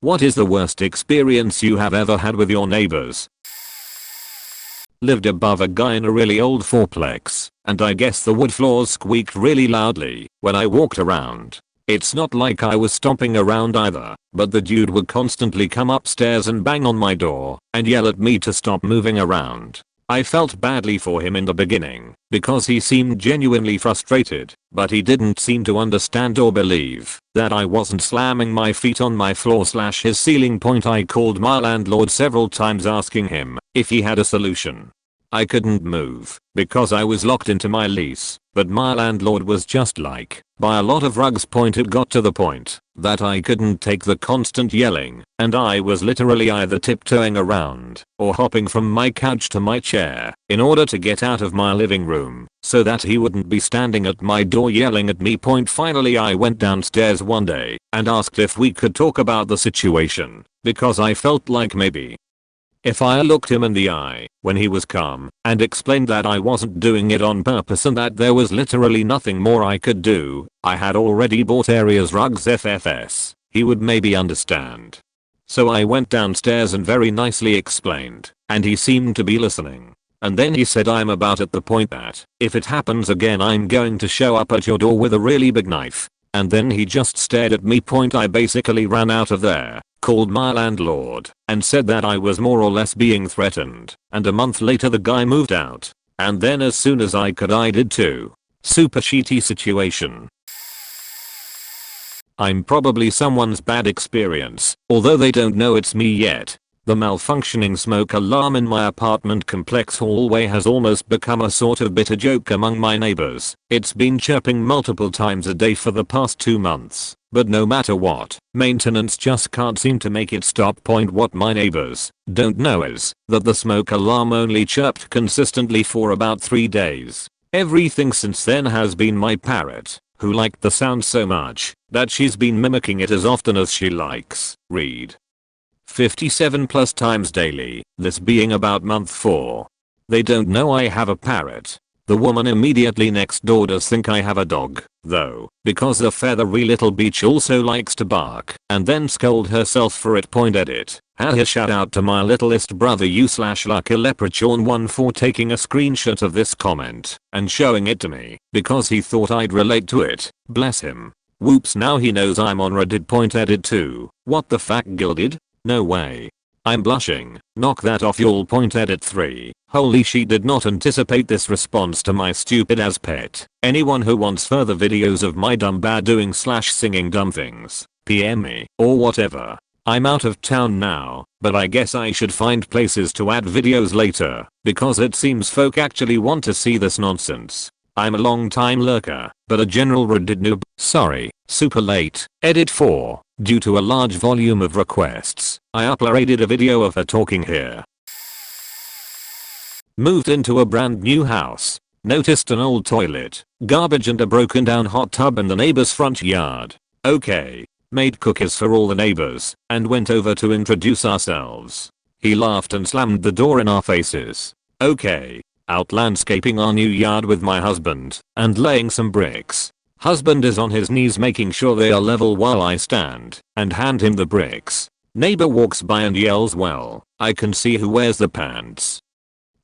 What is the worst experience you have ever had with your neighbors? Lived above a guy in a really old fourplex, and I guess the wood floors squeaked really loudly when I walked around. It's not like I was stomping around either, but the dude would constantly come upstairs and bang on my door and yell at me to stop moving around. I felt badly for him in the beginning because he seemed genuinely frustrated, but he didn't seem to understand or believe that I wasn't slamming my feet on my floor / his ceiling. I called my landlord several times asking him if he had a solution. I couldn't move because I was locked into my lease, but my landlord was just like, buy a lot of rugs. It got to the point that I couldn't take the constant yelling, and I was literally either tiptoeing around or hopping from my couch to my chair in order to get out of my living room so that he wouldn't be standing at my door yelling at me. Finally I went downstairs one day and asked if we could talk about the situation because I felt like maybe if I looked him in the eye when he was calm and explained that I wasn't doing it on purpose and that there was literally nothing more I could do, I had already bought Area's rugs FFS, he would maybe understand. So I went downstairs and very nicely explained, and he seemed to be listening. And then he said, I'm about at the point that if it happens again I'm going to show up at your door with a really big knife. And then he just stared at me. I basically ran out of there, called my landlord, and said that I was more or less being threatened, and a month later the guy moved out. And then as soon as I could I did too. Super shitty situation. I'm probably someone's bad experience, although they don't know it's me yet. The malfunctioning smoke alarm in my apartment complex hallway has almost become a sort of bitter joke among my neighbors. It's been chirping multiple times a day for the past 2 months, but no matter what, maintenance just can't seem to make it stop. What my neighbors don't know is that the smoke alarm only chirped consistently for about 3 days. Everything since then has been my parrot, who liked the sound so much that she's been mimicking it as often as she likes. Read 57 plus times daily, this being about month 4. They don't know I have a parrot. The woman immediately next door does think I have a dog, though, because the feathery little beach also likes to bark and then scold herself for it. Edit. Haha, shout out to my littlest brother you/lucky leprechaun 1 for taking a screenshot of this comment and showing it to me because he thought I'd relate to it. Bless him. Whoops, now he knows I'm on Reddit. Edit 2. What the fuck, Gilded? No way. I'm blushing. Knock that off, y'all. Edit 3. Holy she did not anticipate this response to my stupid ass pet. Anyone who wants further videos of my dumb bad doing / singing dumb things, PM me or whatever. I'm out of town now, but I guess I should find places to add videos later because it seems folk actually want to see this nonsense. I'm a long time lurker, but a general Reddit noob. Sorry, super late. Edit 4. Due to a large volume of requests, I uploaded a video of her talking here. Moved into a brand new house. Noticed an old toilet, garbage and a broken down hot tub in the neighbor's front yard. Okay. Made cookies for all the neighbors and went over to introduce ourselves. He laughed and slammed the door in our faces. Okay. Out landscaping our new yard with my husband and laying some bricks. Husband is on his knees making sure they are level while I stand and hand him the bricks. Neighbor walks by and yells, well, I can see who wears the pants.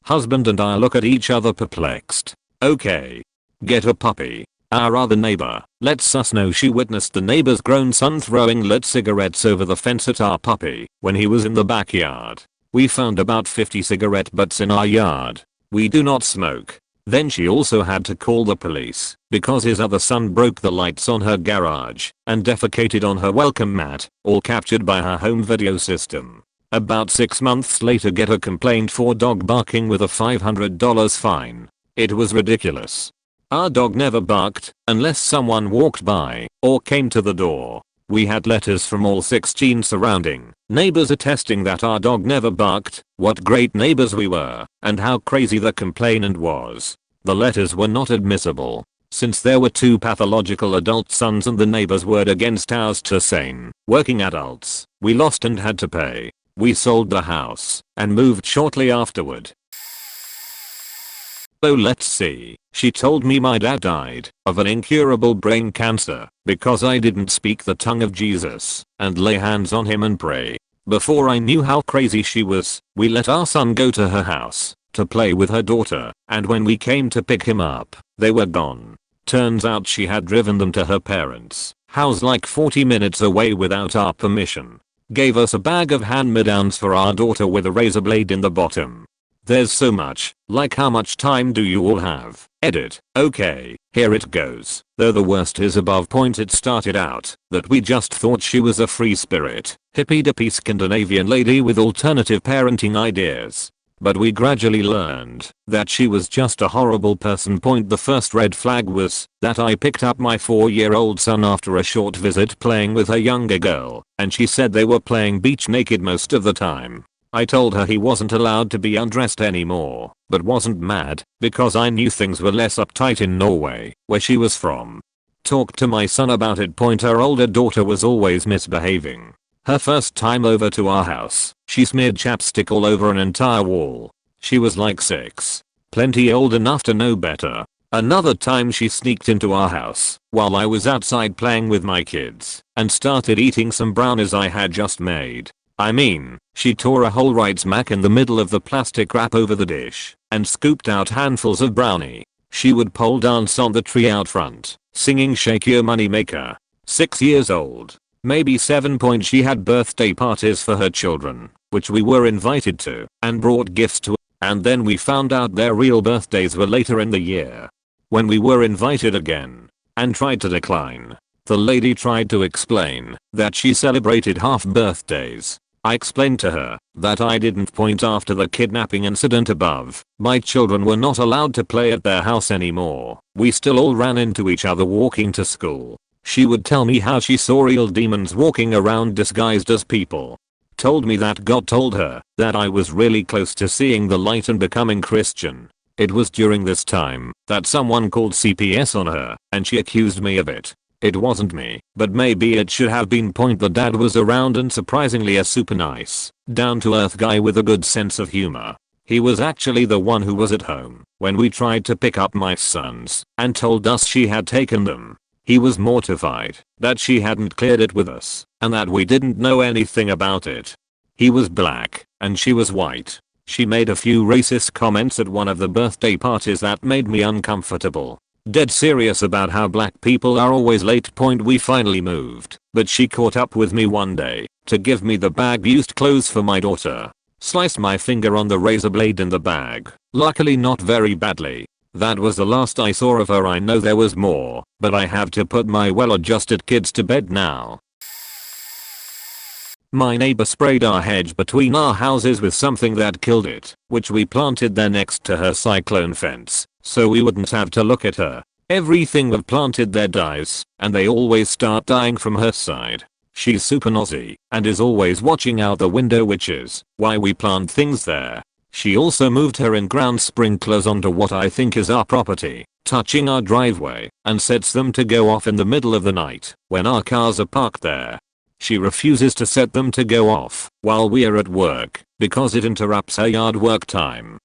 Husband and I look at each other perplexed. Okay. Get a puppy. Our other neighbor lets us know she witnessed the neighbor's grown son throwing lit cigarettes over the fence at our puppy when he was in the backyard. We found about 50 cigarette butts in our yard. We do not smoke. Then she also had to call the police because his other son broke the lights on her garage and defecated on her welcome mat, all captured by her home video system. About 6 months later get a complaint for dog barking with a $500 fine. It was ridiculous. Our dog never barked unless someone walked by or came to the door. We had letters from all 16 surrounding neighbors attesting that our dog never barked, what great neighbors we were, and how crazy the complainant was. The letters were not admissible, since there were 2 pathological adult sons and the neighbors were against ours to sane, working adults. We lost and had to pay. We sold the house and moved shortly afterward. So let's see. She told me my dad died of an incurable brain cancer because I didn't speak the tongue of Jesus and lay hands on him and pray. Before I knew how crazy she was, we let our son go to her house to play with her daughter, and when we came to pick him up, they were gone. Turns out she had driven them to her parents' house like 40 minutes away without our permission. Gave us a bag of hand-me-downs for our daughter with a razor blade in the bottom. There's so much, like how much time do you all have? Edit. Okay, here it goes. Though the worst is above point. It started out that we just thought she was a free spirit, hippy-dippy Scandinavian lady with alternative parenting ideas. But we gradually learned that she was just a horrible person. The first red flag was that I picked up my 4-year-old son after a short visit playing with her younger girl, and she said they were playing beach naked most of the time. I told her he wasn't allowed to be undressed anymore, but wasn't mad because I knew things were less uptight in Norway, where she was from. Talked to my son about it. Her older daughter was always misbehaving. Her first time over to our house, she smeared chapstick all over an entire wall. She was like 6. Plenty old enough to know better. Another time she sneaked into our house while I was outside playing with my kids and started eating some brownies I had just made. I mean, she tore a hole right smack in the middle of the plastic wrap over the dish and scooped out handfuls of brownie. She would pole dance on the tree out front, singing Shake Your Money Maker. 6 years old. Maybe 7. She had birthday parties for her children, which we were invited to, and brought gifts to, and then we found out their real birthdays were later in the year. When we were invited again, and tried to decline, the lady tried to explain that she celebrated half birthdays. I explained to her that I didn't. After the kidnapping incident above, my children were not allowed to play at their house anymore. We still all ran into each other walking to school. She would tell me how she saw real demons walking around disguised as people. Told me that God told her that I was really close to seeing the light and becoming Christian. It was during this time that someone called CPS on her and she accused me of it. It wasn't me, but maybe it should have been. The dad was around and surprisingly a super nice, down-to-earth guy with a good sense of humor. He was actually the one who was at home when we tried to pick up my sons and told us she had taken them. He was mortified that she hadn't cleared it with us and that we didn't know anything about it. He was black and she was white. She made a few racist comments at one of the birthday parties that made me uncomfortable. Dead serious about how black people are always late. We finally moved, but she caught up with me one day to give me the bag used clothes for my daughter. Sliced my finger on the razor blade in the bag, luckily not very badly. That was the last I saw of her. I know there was more, but I have to put my well-adjusted kids to bed now. My neighbor sprayed our hedge between our houses with something that killed it, which we planted there next to her cyclone fence, so we wouldn't have to look at her. Everything we've planted there dies, and they always start dying from her side. She's super nosy and is always watching out the window, which is why we plant things there. She also moved her in-ground sprinklers onto what I think is our property, touching our driveway, and sets them to go off in the middle of the night when our cars are parked there. She refuses to set them to go off while we are at work because it interrupts her yard work time.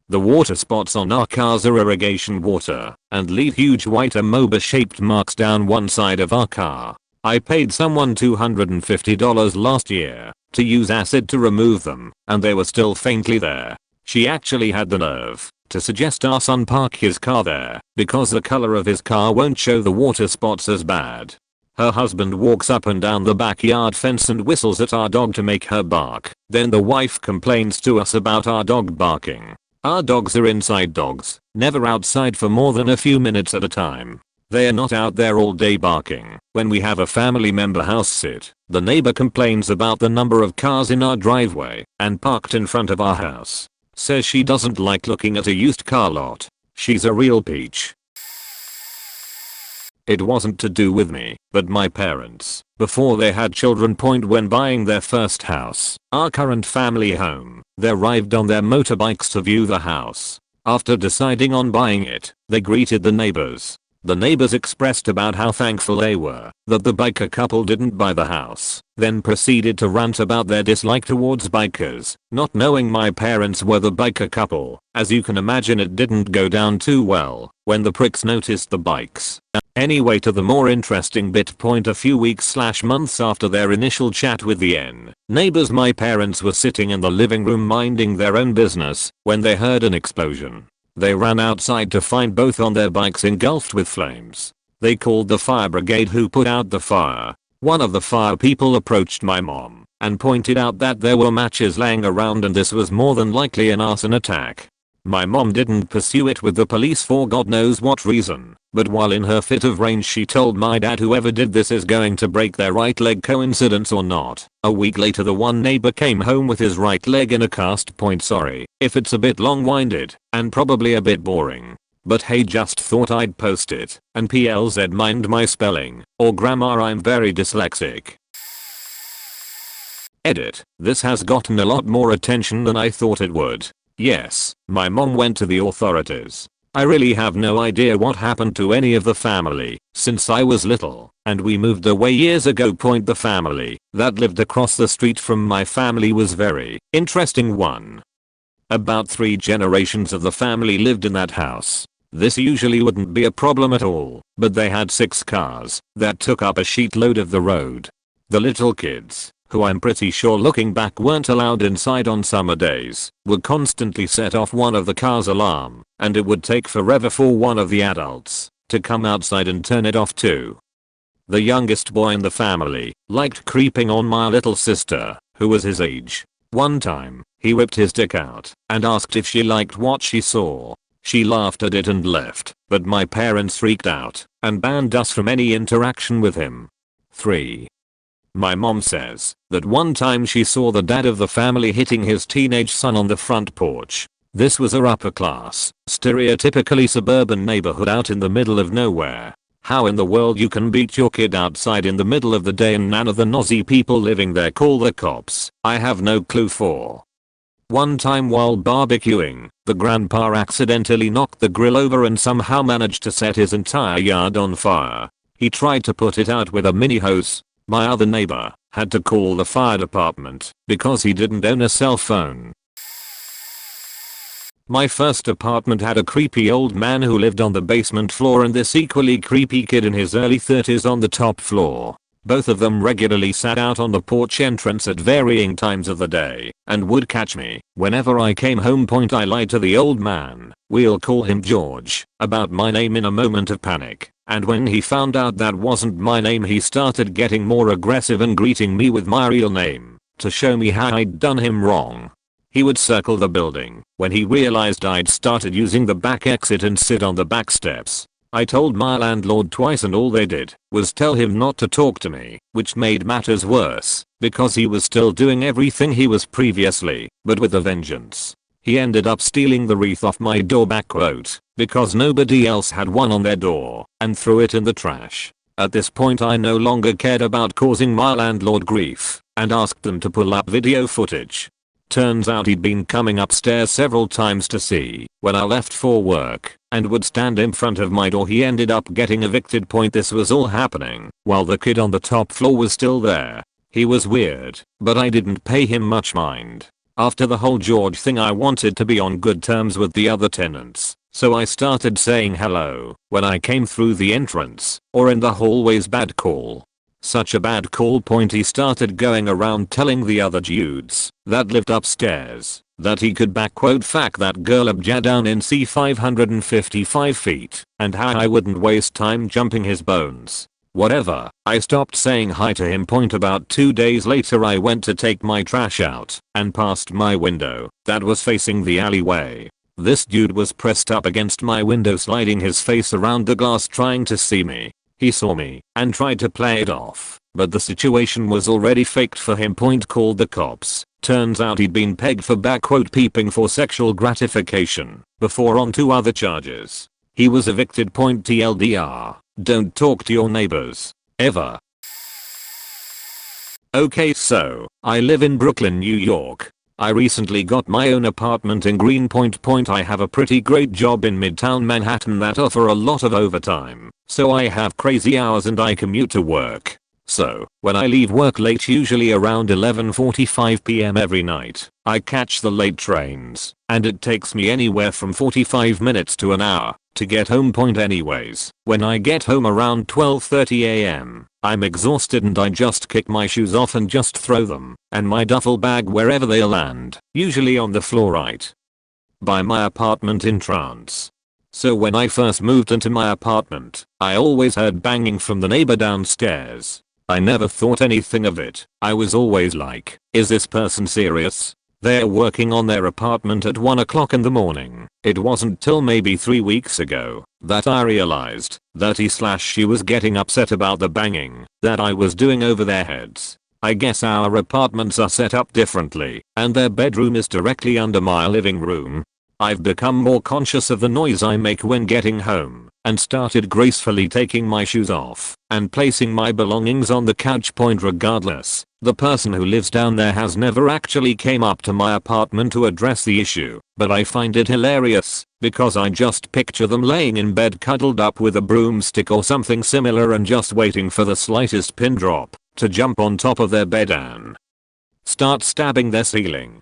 The water spots on our cars are irrigation water and leave huge white amoeba-shaped marks down one side of our car. I paid someone $250 last year to use acid to remove them, and they were still faintly there. She actually had the nerve to suggest our son park his car there because the color of his car won't show the water spots as bad. Her husband walks up and down the backyard fence and whistles at our dog to make her bark. Then the wife complains to us about our dog barking. Our dogs are inside dogs, never outside for more than a few minutes at a time. They are not out there all day barking. When we have a family member house sit, the neighbor complains about the number of cars in our driveway and parked in front of our house. Says she doesn't like looking at a used car lot. She's a real peach. It wasn't to do with me, but my parents, before they had children. When buying their first house, our current family home, they arrived on their motorbikes to view the house. After deciding on buying it, they greeted the neighbors. The neighbors expressed about how thankful they were that the biker couple didn't buy the house, then proceeded to rant about their dislike towards bikers, not knowing my parents were the biker couple. As you can imagine, it didn't go down too well when the pricks noticed the bikes. Anyway, to the more interesting bit point, a few weeks/months after their initial chat with the neighbors, my parents were sitting in the living room minding their own business when they heard an explosion. They ran outside to find both on their bikes engulfed with flames. They called the fire brigade, who put out the fire. One of the fire people approached my mom and pointed out that there were matches laying around and this was more than likely an arson attack. My mom didn't pursue it with the police for God knows what reason, but while in her fit of rage she told my dad whoever did this is going to break their right leg, coincidence or not. A week later, the one neighbor came home with his right leg in a cast. Sorry if it's a bit long-winded and probably a bit boring, but hey, just thought I'd post it. And PLZ, mind my spelling or grammar, I'm very dyslexic. Edit. This has gotten a lot more attention than I thought it would. Yes, my mom went to the authorities. I really have no idea what happened to any of the family since I was little, and we moved away years ago. The family that lived across the street from my family was very interesting one. About 3 generations of the family lived in that house. This usually wouldn't be a problem at all, but they had 6 cars that took up a sheet load of the road. The little kids, who I'm pretty sure looking back weren't allowed inside on summer days, would constantly set off one of the car's alarm, and it would take forever for one of the adults to come outside and turn it off too. The youngest boy in the family liked creeping on my little sister, who was his age. One time, he whipped his dick out and asked if she liked what she saw. She laughed at it and left, but my parents freaked out and banned us from any interaction with him. 3. My mom says that one time she saw the dad of the family hitting his teenage son on the front porch. This was a upper class, stereotypically suburban neighborhood out in the middle of nowhere. How in the world you can beat your kid outside in the middle of the day and none of the nosy people living there call the cops, I have no clue for. One time while barbecuing, the grandpa accidentally knocked the grill over and somehow managed to set his entire yard on fire. He tried to put it out with a mini hose. My other neighbor had to call the fire department because he didn't own a cell phone. My first apartment had a creepy old man who lived on the basement floor and this equally creepy kid in his early 30s on the top floor. Both of them regularly sat out on the porch entrance at varying times of the day and would catch me whenever I came home. I lied to the old man, we'll call him George, about my name in a moment of panic. And when he found out that wasn't my name, he started getting more aggressive and greeting me with my real name to show me how I'd done him wrong. He would circle the building when he realized I'd started using the back exit and sit on the back steps. I told my landlord twice and all they did was tell him not to talk to me, which made matters worse because he was still doing everything he was previously, but with a vengeance. He ended up stealing the wreath off my door because nobody else had one on their door and threw it in the trash. At this point I no longer cared about causing my landlord grief and asked them to pull up video footage. Turns out he'd been coming upstairs several times to see when I left for work and would stand in front of my door. He ended up getting evicted. This was all happening while the kid on the top floor was still there. He was weird, but I didn't pay him much mind. After the whole George thing, I wanted to be on good terms with the other tenants, so I started saying hello when I came through the entrance or in the hallways. Bad call. Such a bad call. He started going around telling the other dudes that lived upstairs that he could fack that girl up down in C 555 feet and how I wouldn't waste time jumping his bones. Whatever, I stopped saying hi to him. About 2 days later I went to take my trash out and passed my window that was facing the alleyway. This dude was pressed up against my window, sliding his face around the glass trying to see me. He saw me and tried to play it off, but the situation was already faked for him. Called the cops. Turns out he'd been pegged for peeping for sexual gratification before on 2 other charges. He was evicted. TLDR. Don't talk to your neighbors. Ever. Okay, so I live in Brooklyn, New York. I recently got my own apartment in Greenpoint. I have a pretty great job in Midtown Manhattan that offer a lot of overtime, so I have crazy hours and I commute to work. So, when I leave work late, usually around 11:45 p.m. every night, I catch the late trains, and it takes me anywhere from 45 minutes to an hour to get home. Anyways, when I get home around 12:30 a.m., I'm exhausted and I just kick my shoes off and just throw them and my duffel bag wherever they land, usually on the floor right by my apartment in trance. So when I first moved into my apartment, I always heard banging from the neighbor downstairs. I never thought anything of it. I was always like, is this person serious? They're working on their apartment at 1 o'clock in the morning. It wasn't till maybe 3 weeks ago that I realized that he/she was getting upset about the banging that I was doing over their heads. I guess our apartments are set up differently, and their bedroom is directly under my living room. I've become more conscious of the noise I make when getting home, and started gracefully taking my shoes off and placing my belongings on the couch. Regardless, the person who lives down there has never actually came up to my apartment to address the issue, but I find it hilarious because I just picture them laying in bed cuddled up with a broomstick or something similar and just waiting for the slightest pin drop to jump on top of their bed and start stabbing their ceiling.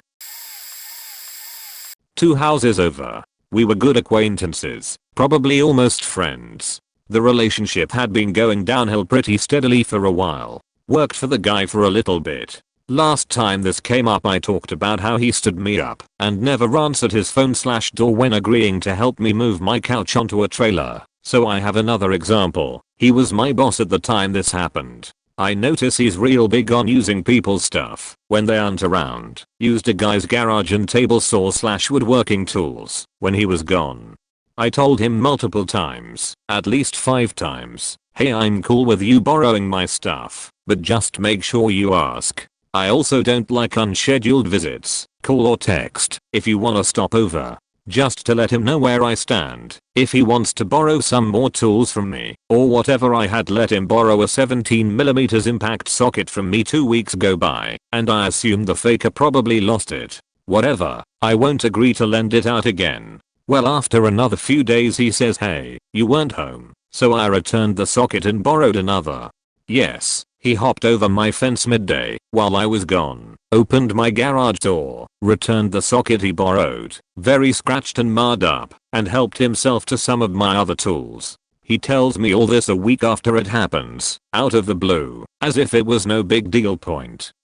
2 houses over, we were good acquaintances, probably almost friends. The relationship had been going downhill pretty steadily for a while. Worked for the guy for a little bit. Last time this came up, I talked about how he stood me up and never answered his phone/door when agreeing to help me move my couch onto a trailer. So I have another example. He was my boss at the time this happened. I notice he's real big on using people's stuff when they aren't around. Used a guy's garage and table saw/woodworking tools when he was gone. I told him multiple times, at least 5 times, hey, I'm cool with you borrowing my stuff, but just make sure you ask. I also don't like unscheduled visits. Call or text if you wanna stop over, just to let him know where I stand. If he wants to borrow some more tools from me or whatever. I had let him borrow a 17mm impact socket from me 2 weeks go by, and I assumed the faker probably lost it. Whatever, I won't agree to lend it out again. Well, after another few days he says, hey, you weren't home, so I returned the socket and borrowed another. Yes, he hopped over my fence midday while I was gone, opened my garage door, returned the socket he borrowed, very scratched and marred up, and helped himself to some of my other tools. He tells me all this a week after it happens, out of the blue, as if it was no big deal.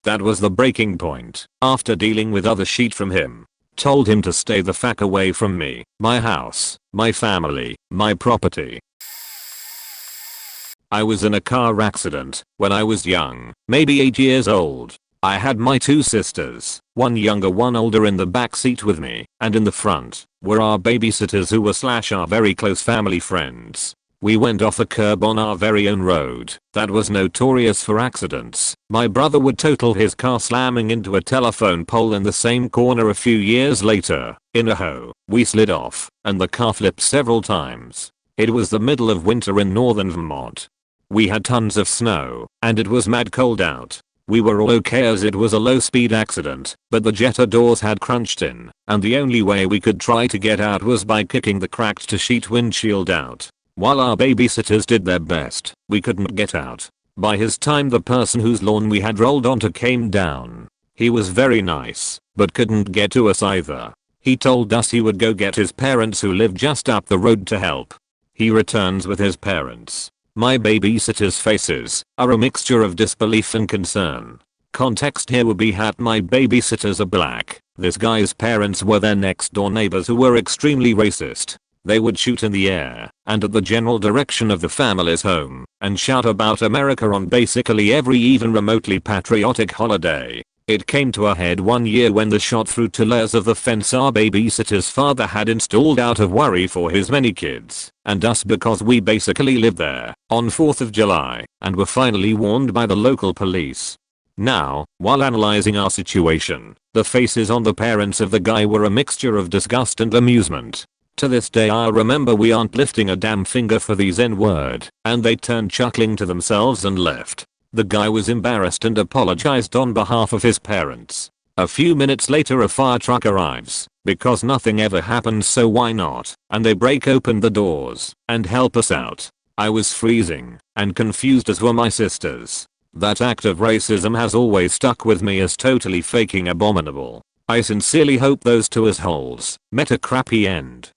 That was the breaking point. After dealing with other shit from him, told him to stay the fuck away from me, my house, my family, my property. I was in a car accident when I was young, maybe 8 years old. I had my 2 sisters, one younger one older, in the back seat with me, and in the front were our babysitters who were/our very close family friends. We went off a curb on our very own road that was notorious for accidents. My brother would total his car slamming into a telephone pole in the same corner a few years later. In a hoe, we slid off, and the car flipped several times. It was the middle of winter in northern Vermont. We had tons of snow, and it was mad cold out. We were all okay as it was a low speed accident, but the Jetta doors had crunched in, and the only way we could try to get out was by kicking the cracked to sheet windshield out. While our babysitters did their best, we couldn't get out. By his time the person whose lawn we had rolled onto came down. He was very nice, but couldn't get to us either. He told us he would go get his parents who lived just up the road to help. He returns with his parents. My babysitters' faces are a mixture of disbelief and concern. Context here would be that my babysitters are black. This guy's parents were their next door neighbors who were extremely racist. They would shoot in the air and at the general direction of the family's home and shout about America on basically every even remotely patriotic holiday. It came to a head one year when the shot through 2 layers of the fence our babysitter's father had installed out of worry for his many kids and us because we basically lived there on 4th of July and were finally warned by the local police. Now, while analyzing our situation, the faces on the parents of the guy were a mixture of disgust and amusement. To this day I remember we aren't lifting a damn finger for these N-word, and they turned chuckling to themselves and left. The guy was embarrassed and apologized on behalf of his parents. A few minutes later a fire truck arrives, because nothing ever happens so why not, and they break open the doors and help us out. I was freezing and confused as were my sisters. That act of racism has always stuck with me as totally fucking abominable. I sincerely hope those two assholes met a crappy end.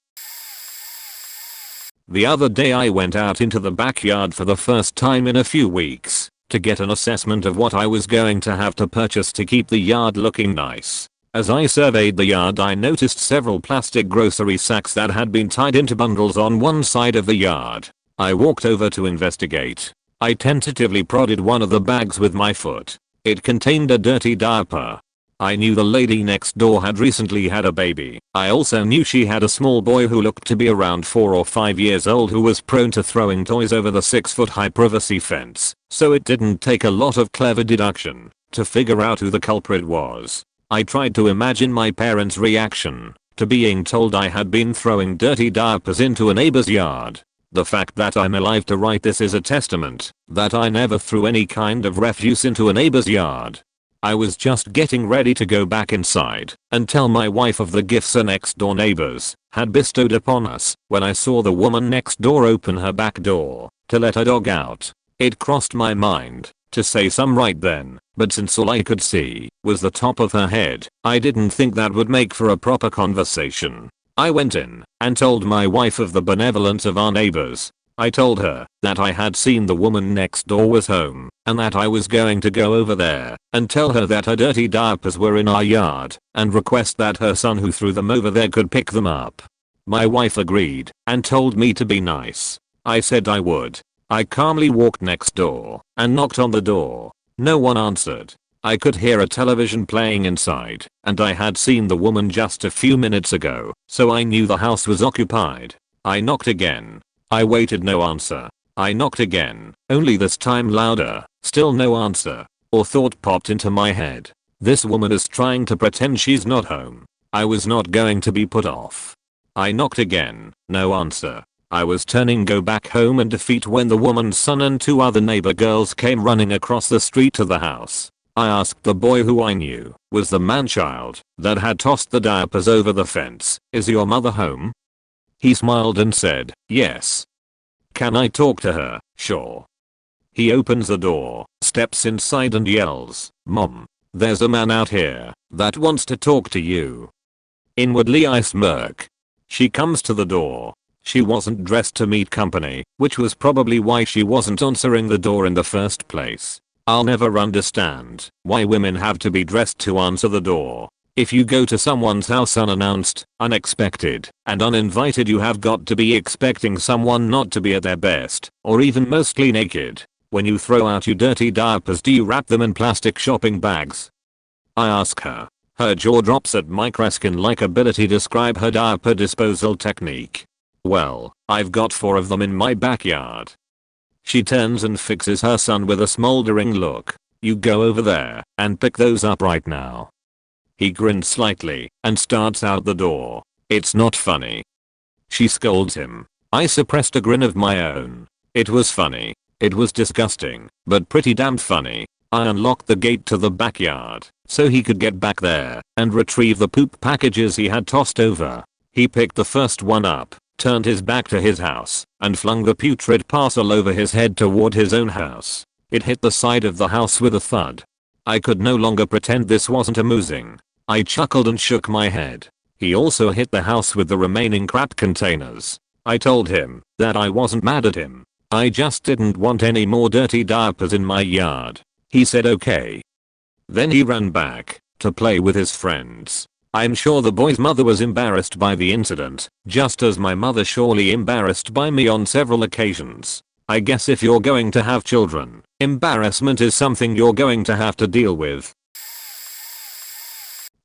The other day I went out into the backyard for the first time in a few weeks to get an assessment of what I was going to have to purchase to keep the yard looking nice. As I surveyed the yard I noticed several plastic grocery sacks that had been tied into bundles on one side of the yard. I walked over to investigate. I tentatively prodded one of the bags with my foot. It contained a dirty diaper. I knew the lady next door had recently had a baby. I also knew she had a small boy who looked to be around 4 or 5 years old who was prone to throwing toys over the 6-foot high privacy fence, so it didn't take a lot of clever deduction to figure out who the culprit was. I tried to imagine my parents' reaction to being told I had been throwing dirty diapers into a neighbor's yard. The fact that I'm alive to write this is a testament that I never threw any kind of refuse into a neighbor's yard. I was just getting ready to go back inside and tell my wife of the gifts her next door neighbors had bestowed upon us when I saw the woman next door open her back door to let her dog out. It crossed my mind to say some right then, but since all I could see was the top of her head, I didn't think that would make for a proper conversation. I went in and told my wife of the benevolence of our neighbors. I told her that I had seen the woman next door was home and that I was going to go over there and tell her that her dirty diapers were in our yard and request that her son who threw them over there could pick them up. My wife agreed and told me to be nice. I said I would. I calmly walked next door and knocked on the door. No one answered. I could hear a television playing inside and I had seen the woman just a few minutes ago, so I knew the house was occupied. I knocked again. I waited, no answer. I knocked again, only this time louder, still no answer. A thought popped into my head. This woman is trying to pretend she's not home. I was not going to be put off. I knocked again, no answer. I was turning go back home in defeat when the woman's son and 2 other neighbor girls came running across the street to the house. I asked the boy who I knew was the man-child that had tossed the diapers over the fence, "Is your mother home?" He smiled and said, "Yes." "Can I talk to her?" "Sure." He opens the door, steps inside and yells, "Mom, there's a man out here that wants to talk to you." Inwardly I smirk. She comes to the door. She wasn't dressed to meet company, which was probably why she wasn't answering the door in the first place. I'll never understand why women have to be dressed to answer the door. If you go to someone's house unannounced, unexpected, and uninvited, you have got to be expecting someone not to be at their best, or even mostly naked. When you throw out your dirty diapers, do you wrap them in plastic shopping bags? I ask her. Her jaw drops at my Kreskin-like ability to describe her diaper disposal technique. Well, I've got 4 of them in my backyard. She turns and fixes her son with a smoldering look. "You go over there and pick those up right now." He grins slightly and starts out the door. "It's not funny." She scolds him. I suppressed a grin of my own. It was funny. It was disgusting, but pretty damn funny. I unlocked the gate to the backyard so he could get back there and retrieve the poop packages he had tossed over. He picked the first one up, turned his back to his house, and flung the putrid parcel over his head toward his own house. It hit the side of the house with a thud. I could no longer pretend this wasn't amusing. I chuckled and shook my head. He also hit the house with the remaining crap containers. I told him that I wasn't mad at him. I just didn't want any more dirty diapers in my yard. He said okay. Then he ran back to play with his friends. I'm sure the boy's mother was embarrassed by the incident, just as my mother surely embarrassed by me on several occasions. I guess if you're going to have children, embarrassment is something you're going to have to deal with.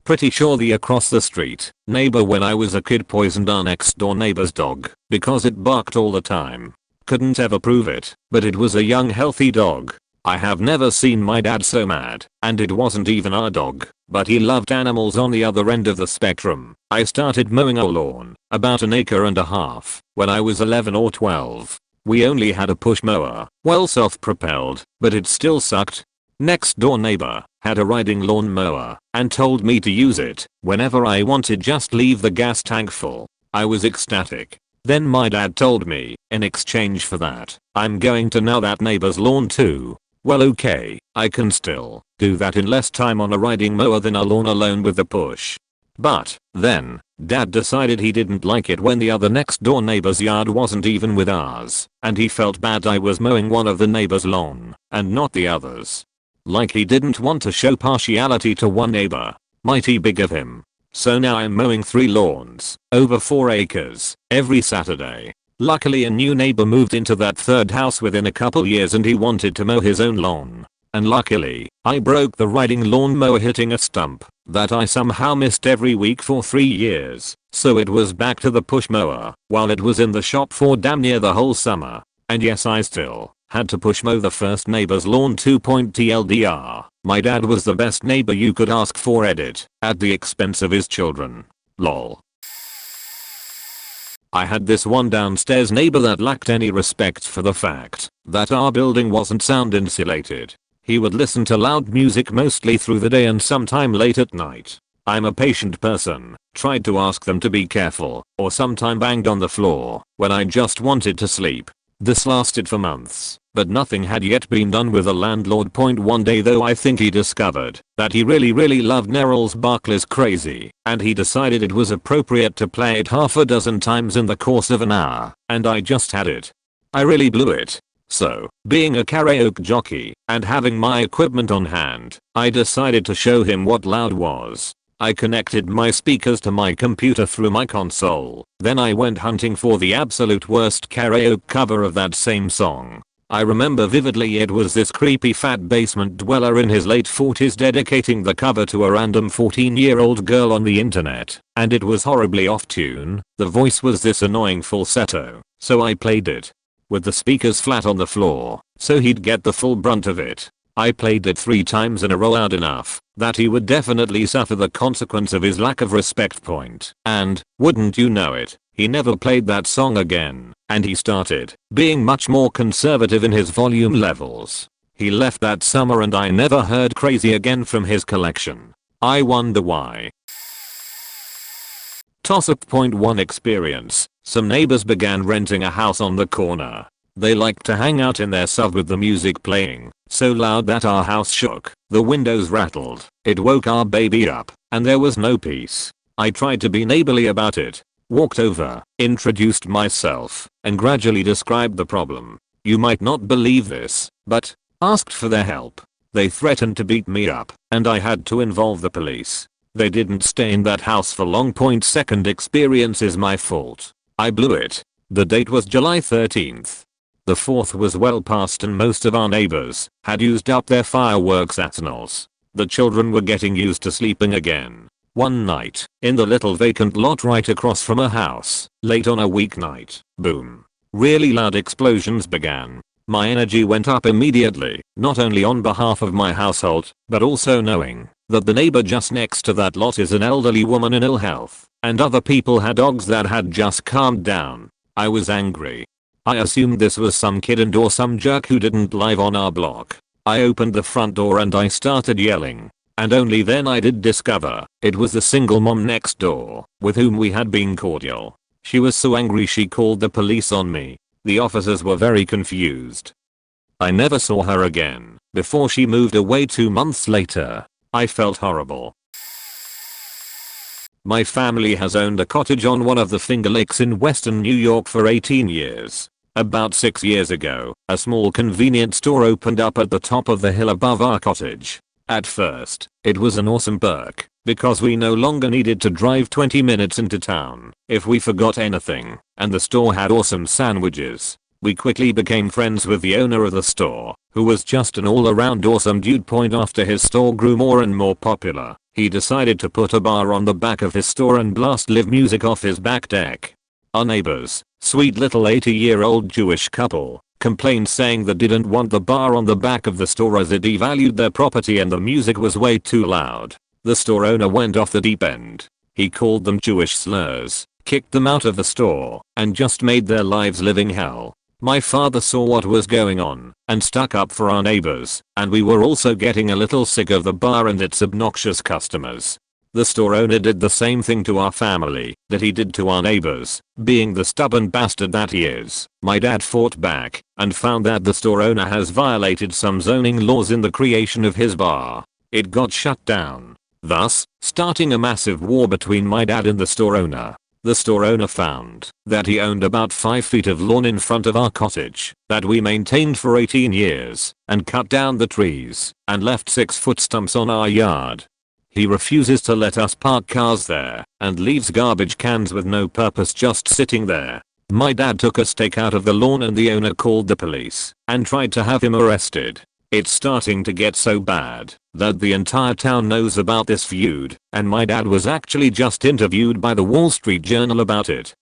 Pretty sure the across the street neighbor when I was a kid poisoned our next door neighbor's dog because it barked all the time. Couldn't ever prove it, but it was a young healthy dog. I have never seen my dad so mad, and it wasn't even our dog, but he loved animals on the other end of the spectrum. I started mowing our lawn, about 1.5 acres, when I was 11 or 12. We only had a push mower, well self-propelled, but it still sucked. Next door neighbor had a riding lawn mower and told me to use it whenever I wanted, just leave the gas tank full. I was ecstatic. Then my dad told me, in exchange for that, I'm going to mow that neighbor's lawn too. Well, okay, I can still do that in less time on a riding mower than a lawn alone with the push. But then, dad decided he didn't like it when the other next door neighbor's yard wasn't even with ours, and he felt bad I was mowing one of the neighbor's lawn and not the others. Like he didn't want to show partiality to one neighbor. Mighty big of him. So now I'm mowing 3 lawns, over 4 acres, every Saturday. Luckily a new neighbor moved into that third house within a couple years and he wanted to mow his own lawn. And luckily, I broke the riding lawn mower hitting a stump that I somehow missed every week for 3 years. So it was back to the push mower while it was in the shop for damn near the whole summer. And yes, I still had to push mow the first neighbor's lawn 2.TLDR. My dad was the best neighbor you could ask for, edit, at the expense of his children. Lol. I had this one downstairs neighbor that lacked any respect for the fact that our building wasn't sound insulated. He would listen to loud music mostly through the day and sometime late at night. I'm a patient person, tried to ask them to be careful, or sometime banged on the floor when I just wanted to sleep. This lasted for months, but nothing had yet been done with the landlord. One day though, I think he discovered that he really loved Gnarls Barkley's Crazy, and he decided it was appropriate to play it half a dozen times in the course of an hour, and I just had it. I really blew it. So, being a karaoke jockey and having my equipment on hand, I decided to show him what loud was. I connected my speakers to my computer through my console. Then I went hunting for the absolute worst karaoke cover of that same song. I remember vividly it was this creepy fat basement dweller in his late 40s dedicating the cover to a random 14-year-old girl on the internet, and it was horribly off tune. The voice was this annoying falsetto, so I played it with the speakers flat on the floor, so he'd get the full brunt of it. I played it 3 times in a row loud enough that he would definitely suffer the consequence of his lack of respect. And, wouldn't you know it, he never played that song again, and he started being much more conservative in his volume levels. He left that summer and I never heard Crazy again from his collection. I wonder why. Toss-up. 1 experience. Some neighbors began renting a house on the corner. They liked to hang out in their sub with the music playing so loud that our house shook, the windows rattled, it woke our baby up, and there was no peace. I tried to be neighborly about it, walked over, introduced myself, and gradually described the problem. You might not believe this, but asked for their help. They threatened to beat me up, and I had to involve the police. They didn't stay in that house for long. 2nd experience is my fault. I blew it. The date was July 13th. The 4th was well past and most of our neighbors had used up their fireworks arsenals. The children were getting used to sleeping again. One night, in the little vacant lot right across from a house, late on a weeknight, boom. Really loud explosions began. My energy went up immediately, not only on behalf of my household, but also knowing that the neighbor just next to that lot is an elderly woman in ill health, and other people had dogs that had just calmed down. I was angry. I assumed this was some kid and or some jerk who didn't live on our block. I opened the front door and I started yelling. And only then I did discover it was the single mom next door, with whom we had been cordial. She was so angry she called the police on me. The officers were very confused. I never saw her again before she moved away 2 months later. I felt horrible. My family has owned a cottage on one of the Finger Lakes in western New York for 18 years. About 6 years ago, a small convenience store opened up at the top of the hill above our cottage. At first, it was an awesome perk, because we no longer needed to drive 20 minutes into town if we forgot anything, and the store had awesome sandwiches. We quickly became friends with the owner of the store, who was just an all-around awesome dude. After his store grew more and more popular, he decided to put a bar on the back of his store and blast live music off his back deck. Our neighbors, sweet little 80-year-old Jewish couple, complained saying they didn't want the bar on the back of the store as it devalued their property and the music was way too loud. The store owner went off the deep end. He called them Jewish slurs, kicked them out of the store, and just made their lives living hell. My father saw what was going on and stuck up for our neighbors, and we were also getting a little sick of the bar and its obnoxious customers. The store owner did the same thing to our family that he did to our neighbors. Being the stubborn bastard that he is, my dad fought back and found that the store owner has violated some zoning laws in the creation of his bar. It got shut down, thus starting a massive war between my dad and the store owner. The store owner found that he owned about 5 feet of lawn in front of our cottage that we maintained for 18 years and cut down the trees and left 6-foot stumps on our yard. He refuses to let us park cars there and leaves garbage cans with no purpose just sitting there. My dad took a stake out of the lawn and the owner called the police and tried to have him arrested. It's starting to get so bad that the entire town knows about this feud, and my dad was actually just interviewed by the Wall Street Journal about it.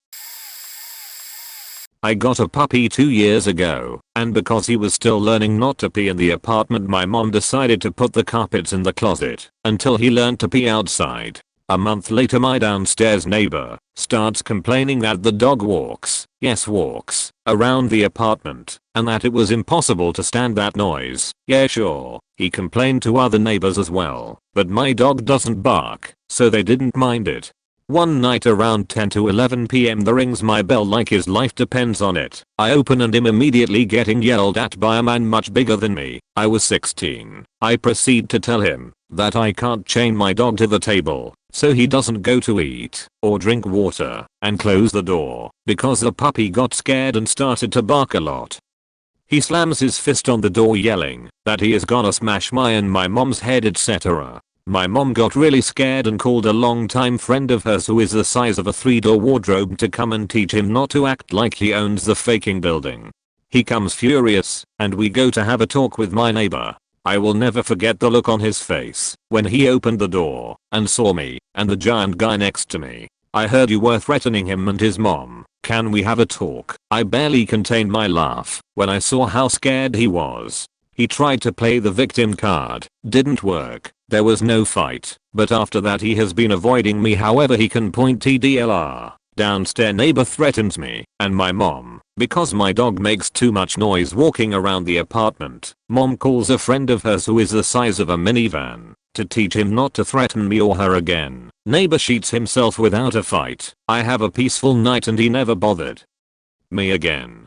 I got a puppy 2 years ago, and because he was still learning not to pee in the apartment, my mom decided to put the carpets in the closet until he learned to pee outside. A month later, my downstairs neighbor starts complaining that the dog walks, yes walks, around the apartment, and that it was impossible to stand that noise. Yeah sure, he complained to other neighbors as well, but my dog doesn't bark, so they didn't mind it. One night around 10 to 11 PM the rings my bell like his life depends on it. I open and am immediately getting yelled at by a man much bigger than me. I was 16. I proceed to tell him that I can't chain my dog to the table so he doesn't go to eat or drink water, and close the door because the puppy got scared and started to bark a lot. He slams his fist on the door yelling that he is gonna smash my and my mom's head, etc. My mom got really scared and called a longtime friend of hers who is the size of a 3-door wardrobe to come and teach him not to act like he owns the faking building. He comes furious and we go to have a talk with my neighbor. I will never forget the look on his face when he opened the door and saw me and the giant guy next to me. I heard you were threatening him and his mom. Can we have a talk? I barely contained my laugh when I saw how scared he was. He tried to play the victim card. Didn't work. There was no fight, but after that he has been avoiding me however he can point. TDLR. Downstairs neighbor threatens me and my mom because my dog makes too much noise walking around the apartment. Mom calls a friend of hers who is the size of a minivan to teach him not to threaten me or her again. Neighbor shoots himself without a fight. I have a peaceful night and he never bothered me again.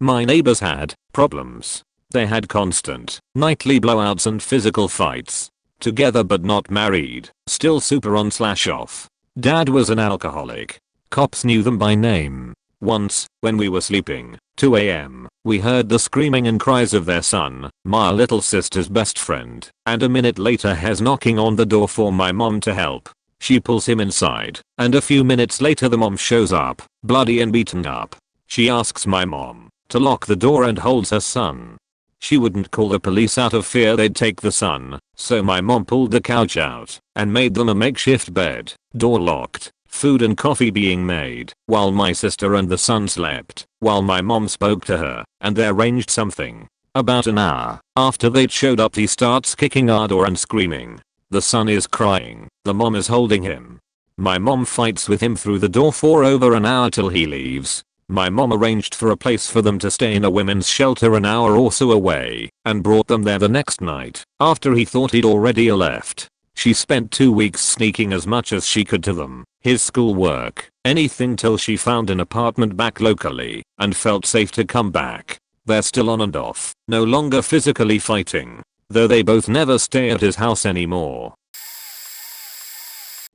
My neighbors had problems. They had constant nightly blowouts and physical fights. Together but not married. Still super on/off. Dad was an alcoholic. Cops knew them by name. Once, when we were sleeping, 2 AM, we heard the screaming and cries of their son, my little sister's best friend, and a minute later he's knocking on the door for my mom to help. She pulls him inside, and a few minutes later the mom shows up, bloody and beaten up. She asks my mom to lock the door and holds her son. She wouldn't call the police out of fear they'd take the son, so my mom pulled the couch out and made them a makeshift bed, door locked, food and coffee being made, while my sister and the son slept, while my mom spoke to her, and they arranged something. About an hour after they'd showed up he starts kicking our door and screaming. The son is crying, the mom is holding him. My mom fights with him through the door for over an hour till he leaves. My mom arranged for a place for them to stay in a women's shelter an hour or so away and brought them there the next night after he thought he'd already left. She spent 2 weeks sneaking as much as she could to them, his schoolwork, anything till she found an apartment back locally and felt safe to come back. They're still on and off, no longer physically fighting, though they both never stay at his house anymore.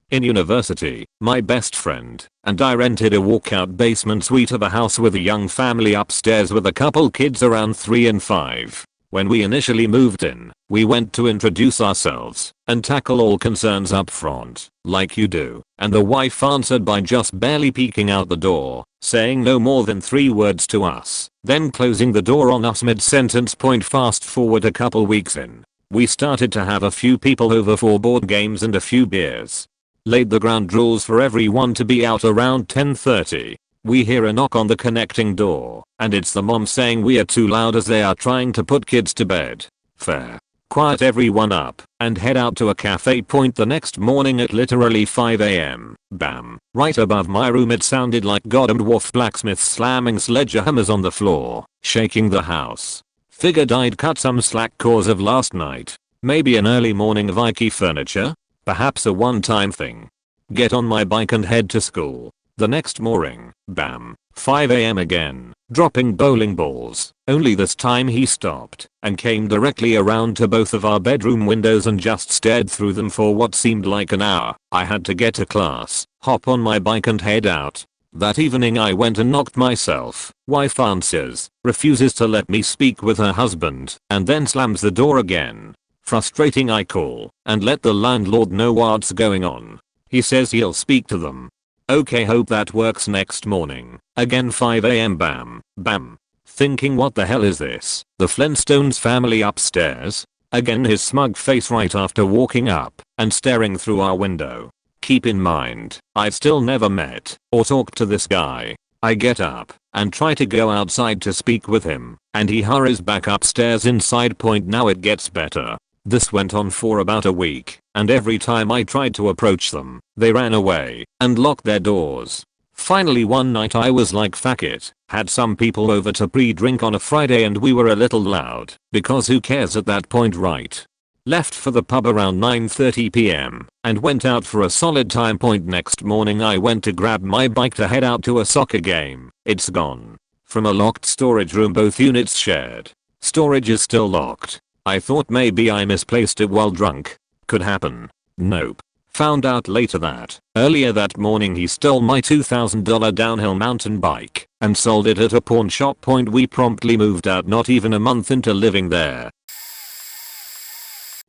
In university, my best friend and I rented a walkout basement suite of a house with a young family upstairs with a couple kids around 3 and 5. When we initially moved in, we went to introduce ourselves and tackle all concerns up front, like you do, and the wife answered by just barely peeking out the door, saying no more than 3 words to us, then closing the door on us mid-sentence. Fast forward a couple weeks in, we started to have a few people over for board games and a few beers. Laid the ground rules for everyone to be out around 10:30. We hear a knock on the connecting door, and it's the mom saying we are too loud as they are trying to put kids to bed. Fair. quiet everyone up, and head out to a cafe point the next morning at literally 5 am. Bam. Right above my room it sounded like God and Dwarf blacksmiths slamming sledgehammers on the floor, shaking the house. Figured I'd cut some slack cause of last night. Maybe an early morning of IKEA furniture? Perhaps a one-time thing. Get on my bike and head to school. The next morning, bam, 5 am again, dropping bowling balls. Only this time he stopped and came directly around to both of our bedroom windows and just stared through them for what seemed like an hour. I had to get to class, hop on my bike and head out. That evening I went and knocked myself. Wife answers, refuses to let me speak with her husband, and then slams the door again. Frustrating, I call and let the landlord know what's going on. He says he'll speak to them. Okay, hope that works. Next morning, again 5 am, bam, bam. Thinking what the hell is this? The Flintstones family upstairs? Again his smug face right after walking up and staring through our window. Keep in mind, I've still never met or talked to this guy. I get up and try to go outside to speak with him, and he hurries back upstairs inside. Point now it gets better. This went on for about a week, and every time I tried to approach them, they ran away and locked their doors. Finally one night I was like, fuck it, had some people over to pre-drink on a Friday and we were a little loud, because who cares at that point, right? Left for the pub around 9:30 p.m. and went out for a solid time. Point next morning I went to grab my bike to head out to a soccer game. It's gone. From a locked storage room both units shared. Storage is still locked. I thought maybe I misplaced it while drunk. Could happen. Nope. Found out later that earlier that morning he stole my $2,000 downhill mountain bike and sold it at a pawn shop. Point we promptly moved out not even a month into living there.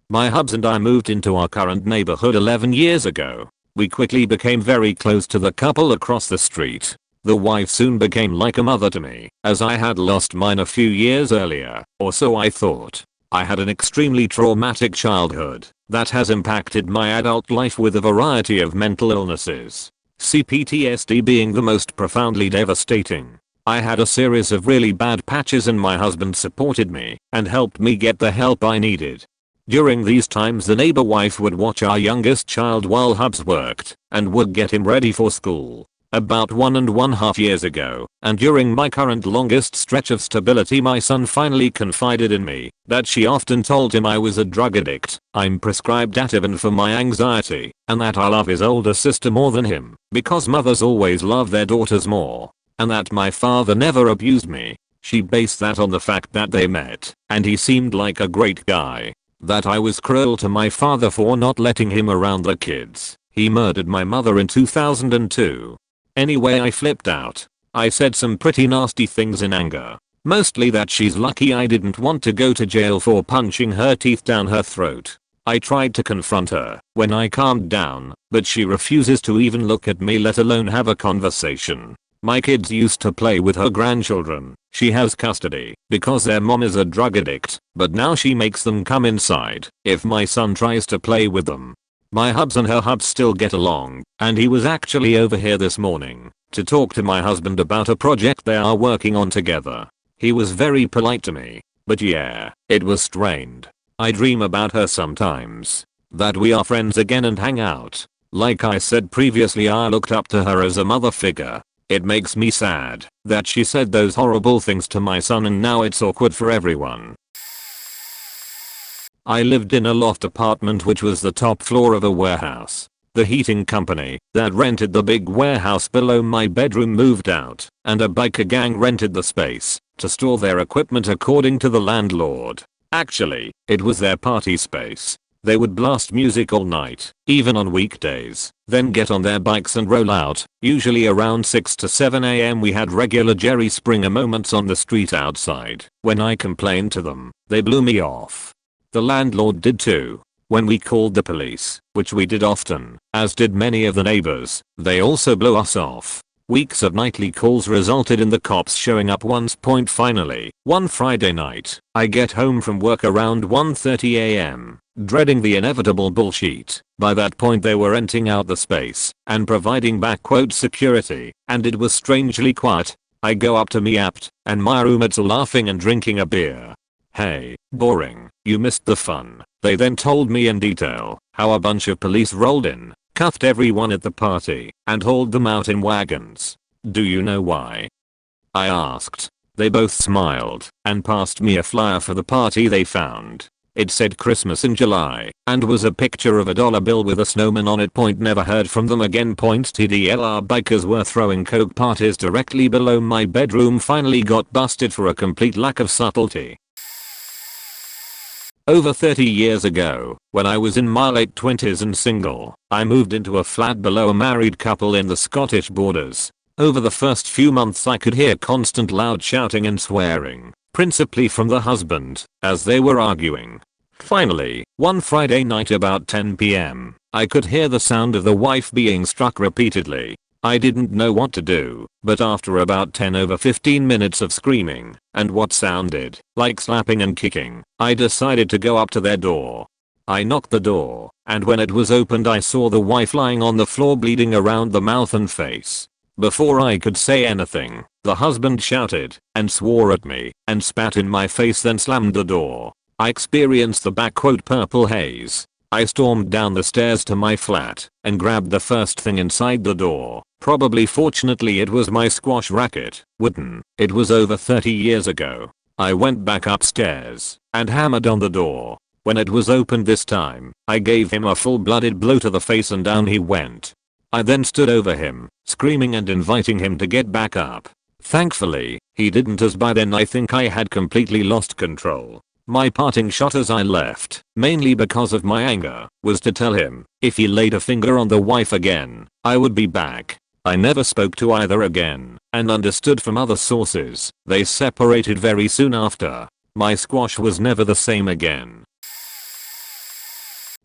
My hubs and I moved into our current neighborhood 11 years ago. We quickly became very close to the couple across the street. The wife soon became like a mother to me, as I had lost mine a few years earlier, or so I thought. I had an extremely traumatic childhood that has impacted my adult life with a variety of mental illnesses, PTSD being the most profoundly devastating. I had a series of really bad patches and my husband supported me and helped me get the help I needed. During these times the neighbor wife would watch our youngest child while hubs worked and would get him ready for school. About 1.5 years ago, and during my current longest stretch of stability, my son finally confided in me that she often told him I was a drug addict, I'm prescribed Ativan for my anxiety, and that I love his older sister more than him, because mothers always love their daughters more, and that my father never abused me. She based that on the fact that they met, and he seemed like a great guy. That I was cruel to my father for not letting him around the kids. He murdered my mother in 2002. Anyway, I flipped out. I said some pretty nasty things in anger. Mostly that she's lucky I didn't want to go to jail for punching her teeth down her throat. I tried to confront her when I calmed down, but she refuses to even look at me, let alone have a conversation. My kids used to play with her grandchildren. She has custody because their mom is a drug addict, but now she makes them come inside if my son tries to play with them. My hubs and her hubs still get along, and he was actually over here this morning to talk to my husband about a project they are working on together. He was very polite to me, but yeah, it was strained. I dream about her sometimes. That we are friends again and hang out. Like I said previously, I looked up to her as a mother figure. It makes me sad that she said those horrible things to my son and now it's awkward for everyone. I lived in a loft apartment which was the top floor of a warehouse. The heating company that rented the big warehouse below my bedroom moved out, and a biker gang rented the space to store their equipment according to the landlord. Actually, it was their party space. They would blast music all night, even on weekdays, then get on their bikes and roll out. Usually around 6 to 7 am we had regular Jerry Springer moments on the street outside. When I complained to them, they blew me off. The landlord did too. When we called the police, which we did often, as did many of the neighbors, they also blew us off. Weeks of nightly calls resulted in the cops showing up once. Finally, one Friday night, I get home from work around 1:30 am, dreading the inevitable bullshit. By that point they were renting out the space and providing security, and it was strangely quiet. I go up to me apt, and my roommates are laughing and drinking a beer. Hey, boring, you missed the fun. They then told me in detail how a bunch of police rolled in, cuffed everyone at the party, and hauled them out in wagons. Do you know why? I asked. They both smiled and passed me a flyer for the party they found. It said Christmas in July and was a picture of a dollar bill with a snowman on it. Never heard from them again. TDLR bikers were throwing coke parties directly below my bedroom. Finally got busted for a complete lack of subtlety. Over 30 years ago, when I was in my late 20s and single, I moved into a flat below a married couple in the Scottish borders. Over the first few months I could hear constant loud shouting and swearing, principally from the husband, as they were arguing. Finally, one Friday night about 10 p.m., I could hear the sound of the wife being struck repeatedly. I didn't know what to do, but after about 15 minutes of screaming, and what sounded like slapping and kicking, I decided to go up to their door. I knocked the door, and when it was opened I saw the wife lying on the floor bleeding around the mouth and face. Before I could say anything, the husband shouted and swore at me and spat in my face, then slammed the door. I experienced the "purple haze." I stormed down the stairs to my flat and grabbed the first thing inside the door. Fortunately it was my squash racket, wooden. It was over 30 years ago. I went back upstairs and hammered on the door. When it was opened this time, I gave him a full-blooded blow to the face and down he went. I then stood over him, screaming and inviting him to get back up. Thankfully, he didn't, as by then I think I had completely lost control. My parting shot as I left, mainly because of my anger, was to tell him, if he laid a finger on the wife again, I would be back. I never spoke to either again, and understood from other sources, they separated very soon after. My squash was never the same again.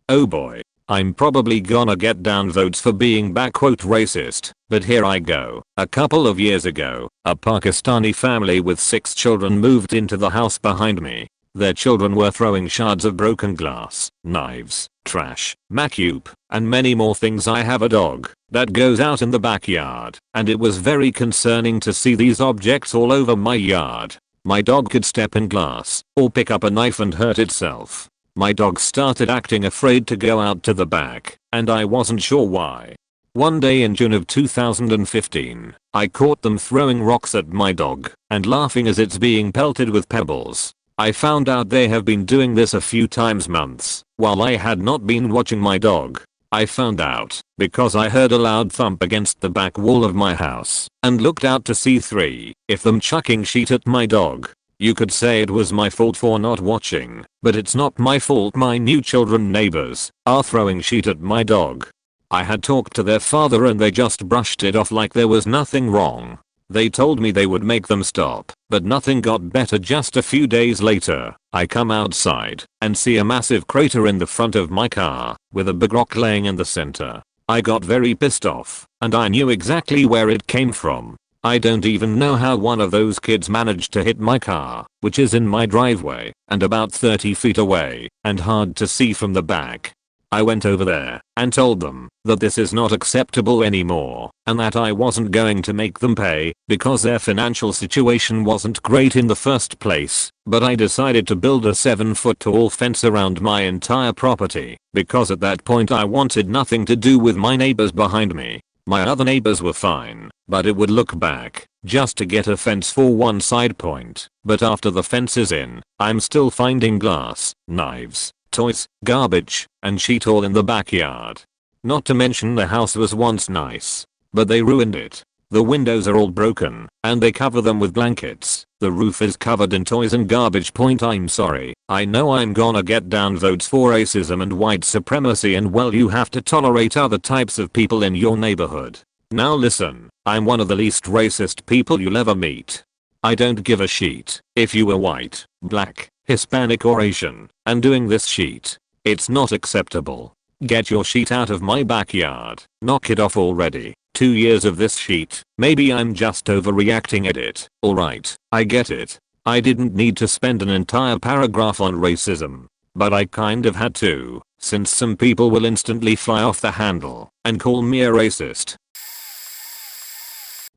Oh boy. I'm probably gonna get downvotes for being racist, but here I go. A couple of years ago, a Pakistani family with 6 children moved into the house behind me. Their children were throwing shards of broken glass, knives, trash, macup, and many more things. I have a dog that goes out in the backyard, and it was very concerning to see these objects all over my yard. My dog could step in glass or pick up a knife and hurt itself. My dog started acting afraid to go out to the back, and I wasn't sure why. One day in June of 2015, I caught them throwing rocks at my dog and laughing as it's being pelted with pebbles. I found out they have been doing this a few times months while I had not been watching my dog. I found out because I heard a loud thump against the back wall of my house and looked out to see 3 of them chucking shit at my dog. You could say it was my fault for not watching, but it's not my fault. My new children neighbors are throwing shit at my dog. I had talked to their father and they just brushed it off like there was nothing wrong. They told me they would make them stop, but nothing got better. Just a few days later, I come outside and see a massive crater in the front of my car, with a big rock laying in the center. I got very pissed off, and I knew exactly where it came from. I don't even know how one of those kids managed to hit my car, which is in my driveway and about 30 feet away and hard to see from the back. I went over there and told them that this is not acceptable anymore and that I wasn't going to make them pay because their financial situation wasn't great in the first place, but I decided to build a 7-foot tall fence around my entire property because at that point I wanted nothing to do with my neighbors behind me. My other neighbors were fine, but it would look back just to get a fence for one side point. But after the fence is in, I'm still finding glass, knives, toys, garbage, and shit all in the backyard. Not to mention the house was once nice, but they ruined it. The windows are all broken, and they cover them with blankets. The roof is covered in toys and garbage. I'm sorry, I know I'm gonna get downvotes for racism and white supremacy, and well, you have to tolerate other types of people in your neighborhood. Now listen, I'm one of the least racist people you'll ever meet. I don't give a shit if you were white, black, Hispanic or Asian and doing this shit. It's not acceptable. Get your shit out of my backyard. Knock it off already. 2 years of this shit. Maybe I'm just overreacting at it. Alright, I get it. I didn't need to spend an entire paragraph on racism, but I kind of had to, since some people will instantly fly off the handle and call me a racist.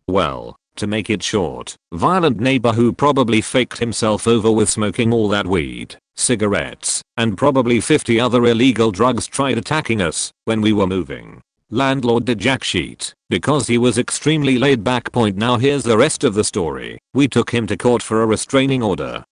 Well, To make it short, violent neighbor who probably faked himself over with smoking all that weed, cigarettes, and probably 50 other illegal drugs tried attacking us when we were moving. Landlord did jack shit because he was extremely laid back. Now here's the rest of the story. We took him to court for a restraining order.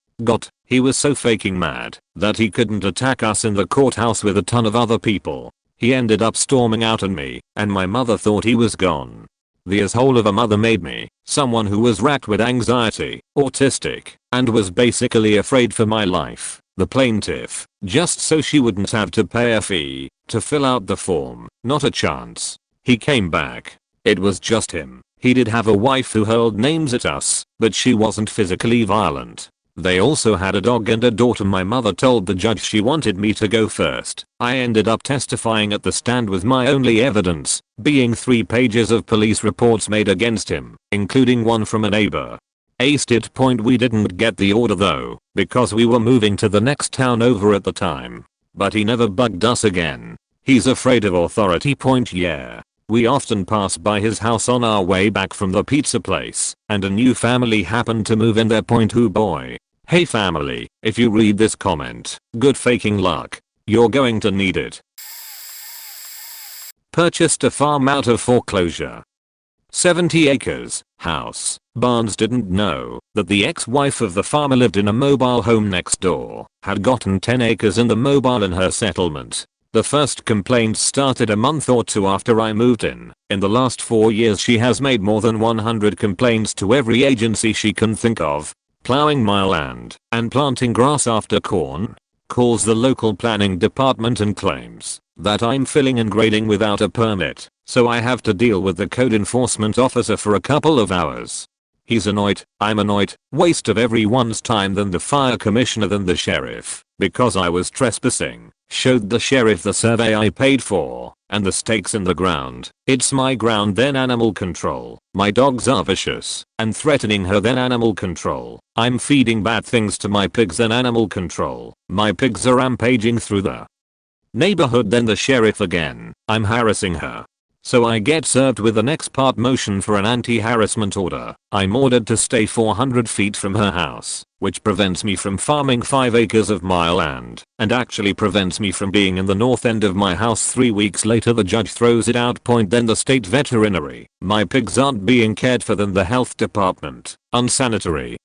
He was so faking mad that he couldn't attack us in the courthouse with a ton of other people. He ended up storming out on me, and my mother thought he was gone. The asshole of a mother made me, someone who was racked with anxiety, autistic, and was basically afraid for my life, the plaintiff, just so she wouldn't have to pay a fee to fill out the form. Not a chance. He came back. It was just him. He did have a wife who hurled names at us, but she wasn't physically violent. They also had a dog and a daughter. My mother told the judge she wanted me to go first. I ended up testifying at the stand with my only evidence being 3 pages of police reports made against him, including one from a neighbor. We didn't get the order though, because we were moving to the next town over at the time. But he never bugged us again. He's afraid of authority. Yeah. We often pass by his house on our way back from the pizza place, and a new family happened to move in there. Oh boy. Hey family, if you read this comment, good faking luck. You're going to need it. Purchased a farm out of foreclosure. 70 acres, house, barns. Didn't know that the ex-wife of the farmer lived in a mobile home next door, had gotten 10 acres in the mobile in her settlement. The first complaints started a month or 2 after I moved in. In the last 4 years she has made more than 100 complaints to every agency she can think of. Plowing my land and planting grass after corn. Calls the local planning department and claims that I'm filling and grading without a permit, so I have to deal with the code enforcement officer for a couple of hours. He's annoyed, I'm annoyed, waste of everyone's time, than the fire commissioner, than the sheriff, because I was trespassing. Showed the sheriff the survey I paid for, and the stakes in the ground. It's my ground. Then animal control. My dogs are vicious and threatening her. Then animal control. I'm feeding bad things to my pigs. Then animal control. My pigs are rampaging through the neighborhood. Then the sheriff again. I'm harassing her. So I get served with an ex parte motion for an anti-harassment order. I'm ordered to stay 400 feet from her house, which prevents me from farming 5 acres of my land, and actually prevents me from being in the north end of my house. 3 weeks later the judge throws it out. Then the state veterinary. My pigs aren't being cared for. Then the health department. Unsanitary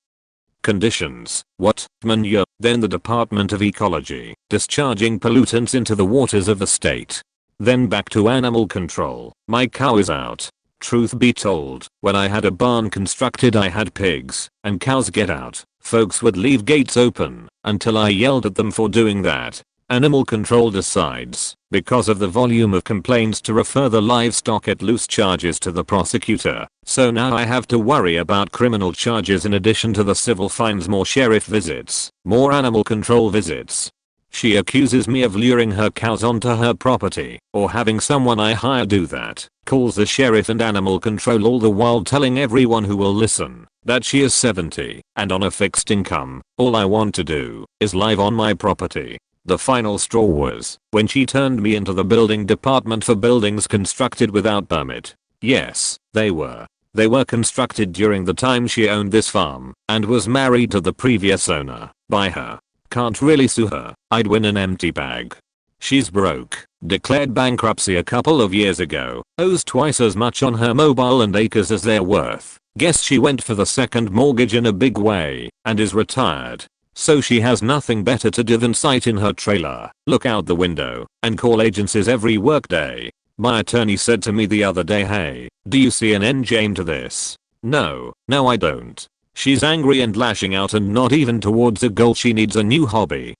conditions. What? Manure. Then the Department of Ecology. Discharging pollutants into the waters of the state. Then back to animal control. My cow is out. Truth be told, when I had a barn constructed I had pigs and cows get out. Folks would leave gates open until I yelled at them for doing that. Animal control decides, because of the volume of complaints, to refer the livestock at loose charges to the prosecutor. So now I have to worry about criminal charges in addition to the civil fines, more sheriff visits, more animal control visits. She accuses me of luring her cows onto her property, or having someone I hire do that. Calls the sheriff and animal control, all the while telling everyone who will listen that she is 70 and on a fixed income. All I want to do is live on my property. The final straw was when she turned me into the building department for buildings constructed without permit. Yes, they were. They were constructed during the time she owned this farm and was married to the previous owner. By her. Can't really sue her. I'd win an empty bag. She's broke. Declared bankruptcy a couple of years ago. Owes twice as much on her mobile and acres as they're worth. Guess she went for the second mortgage in a big way and is retired. So she has nothing better to do than sit in her trailer, look out the window, and call agencies every workday. My attorney said to me the other day, hey, do you see an end game to this? No I don't. She's angry and lashing out, and not even towards a goal. She needs a new hobby.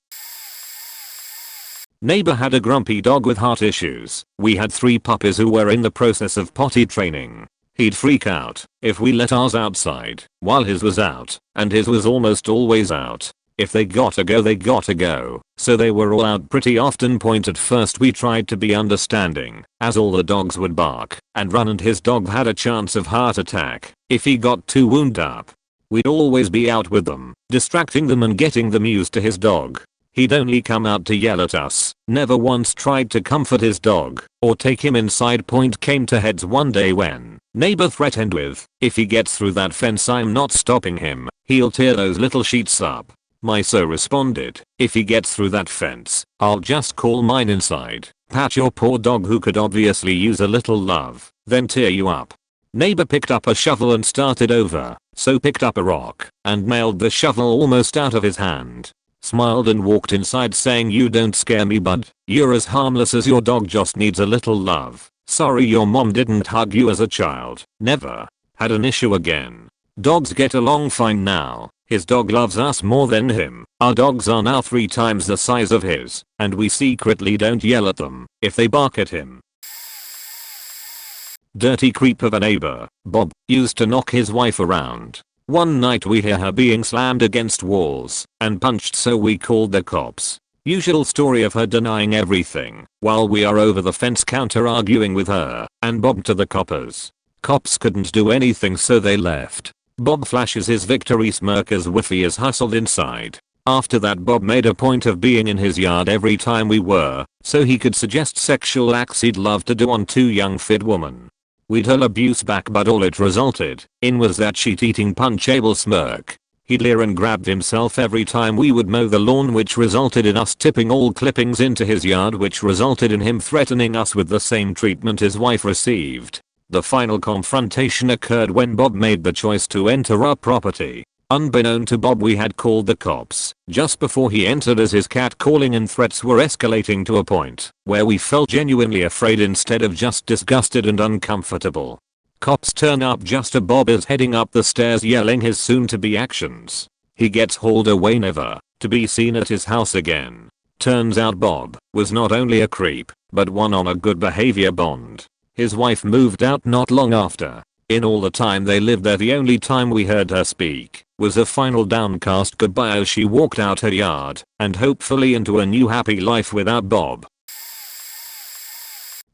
Neighbor had a grumpy dog with heart issues. We had 3 puppies who were in the process of potty training. He'd freak out if we let ours outside while his was out, and his was almost always out. If they gotta go, they gotta go. So they were all out pretty often. At first we tried to be understanding, as all the dogs would bark and run, and his dog had a chance of heart attack if he got too wound up. We'd always be out with them, distracting them and getting them used to his dog. He'd only come out to yell at us Never once tried to comfort his dog or take him inside. Point came to heads one day when neighbor threatened with, "If he gets through that fence I'm not stopping him, he'll tear those little sheets up." My so responded, "If he gets through that fence, I'll just call mine inside, pat your poor dog who could obviously use a little love, then tear you up." Neighbor picked up a shovel and started over, so picked up a rock and nailed the shovel almost out of his hand. Smiled and walked inside saying, "You don't scare me bud, you're as harmless as your dog just needs a little love. Sorry your mom didn't hug you as a child." Never had an issue again. Dogs get along fine now. His dog loves us more than him. Our dogs are now 3 times the size of his, and we secretly don't yell at them if they bark at him. Dirty creep of a neighbor. Bob used to knock his wife around. One night we hear her being slammed against walls and punched, so we called the cops. Usual story of her denying everything while we are over the fence counter arguing with her and Bob to the coppers. Cops couldn't do anything so they left. Bob flashes his victory smirk as Whiffy is hustled inside. After that Bob made a point of being in his yard every time we were, so he could suggest sexual acts he'd love to do on 2 young fit women. We'd hurl abuse back, but all it resulted in was that sheet-eating punchable smirk. He'd leer and grabbed himself every time we would mow the lawn, which resulted in us tipping all clippings into his yard, which resulted in him threatening us with the same treatment his wife received. The final confrontation occurred when Bob made the choice to enter our property. Unbeknown to Bob, we had called the cops just before he entered, as his cat-calling and threats were escalating to a point where we felt genuinely afraid instead of just disgusted and uncomfortable. Cops turn up just as Bob is heading up the stairs yelling his soon-to-be actions. He gets hauled away, never to be seen at his house again. Turns out Bob was not only a creep, but one on a good behavior bond. His wife moved out not long after. In all the time they lived there, the only time we heard her speak was a final downcast goodbye as she walked out her yard and hopefully into a new happy life without Bob.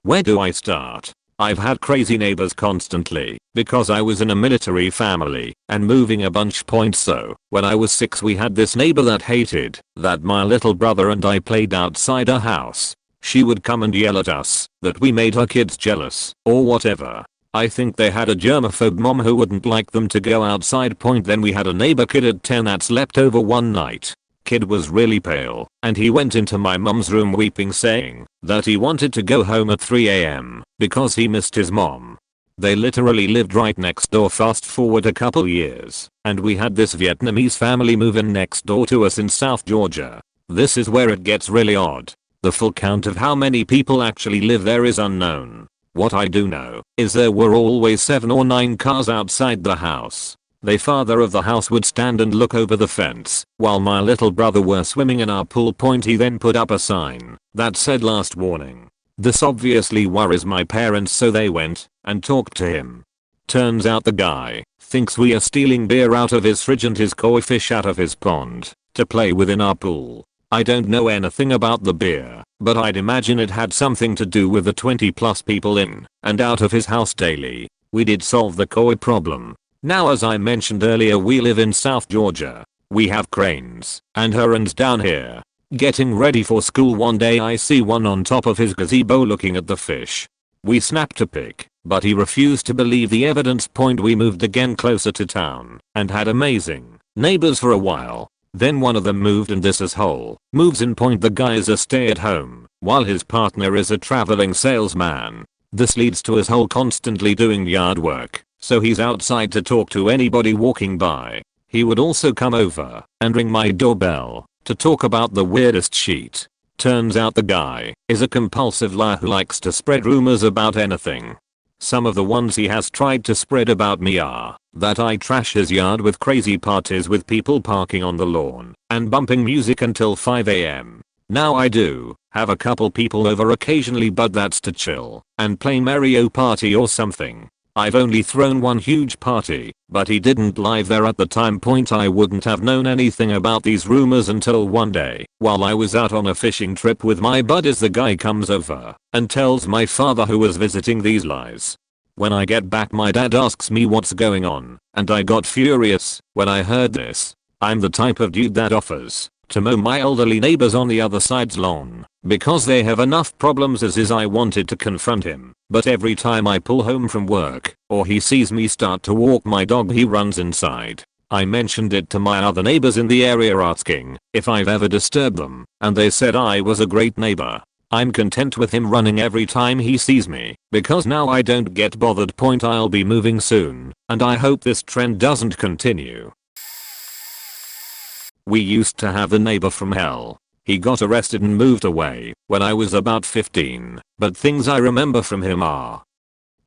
Where do I start? I've had crazy neighbors constantly because I was in a military family and moving a bunch. So when I was 6 we had this neighbor that hated that my little brother and I played outside her house. She would come and yell at us that we made her kids jealous or whatever. I think they had a germaphobe mom who wouldn't like them to go outside. Then we had a neighbor kid at 10 that slept over one night. Kid was really pale and he went into my mom's room weeping, saying that he wanted to go home at 3 AM because he missed his mom. They literally lived right next door. Fast forward a couple years and we had this Vietnamese family move in next door to us in South Georgia. This is where it gets really odd. The full count of how many people actually live there is unknown. What I do know is there were always 7 or 9 cars outside the house. The father of the house would stand and look over the fence while my little brother were swimming in our pool. He then put up a sign that said "Last warning." This obviously worries my parents, so they went and talked to him. Turns out the guy thinks we are stealing beer out of his fridge and his koi fish out of his pond to play with in our pool. I don't know anything about the beer, but I'd imagine it had something to do with the 20+ people in and out of his house daily. We did solve the koi problem. Now, as I mentioned earlier, we live in South Georgia. We have cranes and herons down here. Getting ready for school one day I see one on top of his gazebo looking at the fish. We snapped a pic, but he refused to believe the evidence. We moved again closer to town and had amazing neighbors for a while. Then one of them moved and this asshole moves in. The guy is a stay-at-home while his partner is a traveling salesman. This leads to his whole constantly doing yard work, so he's outside to talk to anybody walking by. He would also come over and ring my doorbell to talk about the weirdest shit. Turns out the guy is a compulsive liar who likes to spread rumors about anything. Some of the ones he has tried to spread about me are that I trash his yard with crazy parties with people parking on the lawn and bumping music until 5 AM. Now I do have a couple people over occasionally, but that's to chill and play Mario Party or something. I've only thrown one huge party, but he didn't live there at the time. I wouldn't have known anything about these rumors until one day while I was out on a fishing trip with my buddies. The guy comes over and tells my father, who was visiting, these lies. When I get back my dad asks me what's going on, and I got furious when I heard this. I'm the type of dude that offers to mow my elderly neighbors on the other side's lawn because they have enough problems as is. I wanted to confront him, but every time I pull home from work, or he sees me start to walk my dog, he runs inside. I mentioned it to my other neighbors in the area asking if I've ever disturbed them, and they said I was a great neighbor. I'm content with him running every time he sees me, because now I don't get bothered. I'll be moving soon, and I hope this trend doesn't continue. We used to have the neighbor from hell. He got arrested and moved away when I was about 15, but things I remember from him are: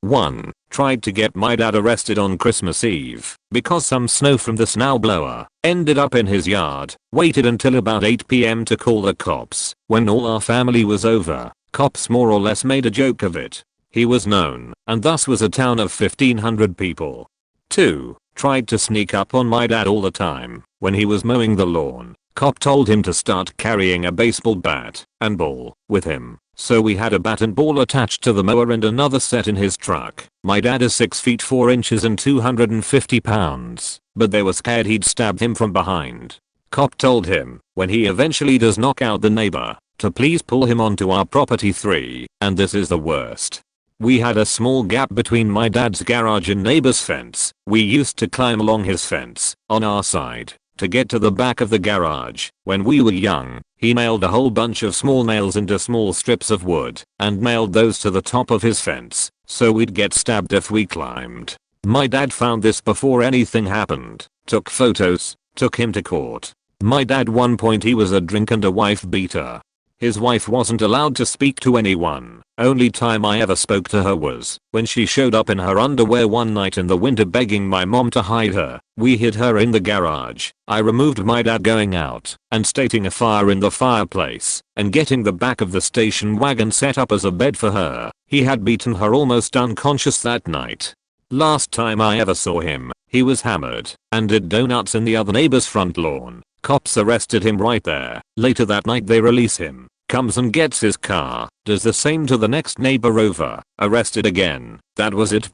1. Tried to get my dad arrested on Christmas Eve because some snow from the snowblower ended up in his yard. Waited until about 8 p.m. to call the cops. When all our family was over, cops more or less made a joke of it. He was known, and thus was a town of 1,500 people. 2. Tried to sneak up on my dad all the time. When he was mowing the lawn, cop told him to start carrying a baseball bat and ball with him. So we had a bat and ball attached to the mower and another set in his truck. My dad is 6 feet 4 inches and 250 pounds, but they were scared he'd stab him from behind. Cop told him, when he eventually does knock out the neighbor, to please pull him onto our property. 3. And this is the worst. We had a small gap between my dad's garage and neighbor's fence. We used to climb along his fence, on our side, to get to the back of the garage. When we were young, he nailed a whole bunch of small nails into small strips of wood and nailed those to the top of his fence, so we'd get stabbed if we climbed. My dad found this before anything happened, took photos, took him to court. My dad one point he was a drink and a wife beater. His wife wasn't allowed to speak to anyone. Only time I ever spoke to her was when she showed up in her underwear one night in the winter begging my mom to hide her. We hid her in the garage. I removed my dad going out and stating a fire in the fireplace and getting the back of the station wagon set up as a bed for her. He had beaten her almost unconscious that night. Last time I ever saw him, he was hammered and did donuts in the other neighbor's front lawn. Cops arrested him right there. Later that night they release him. Comes and gets his car, does the same to the next neighbor over, arrested again. That was it.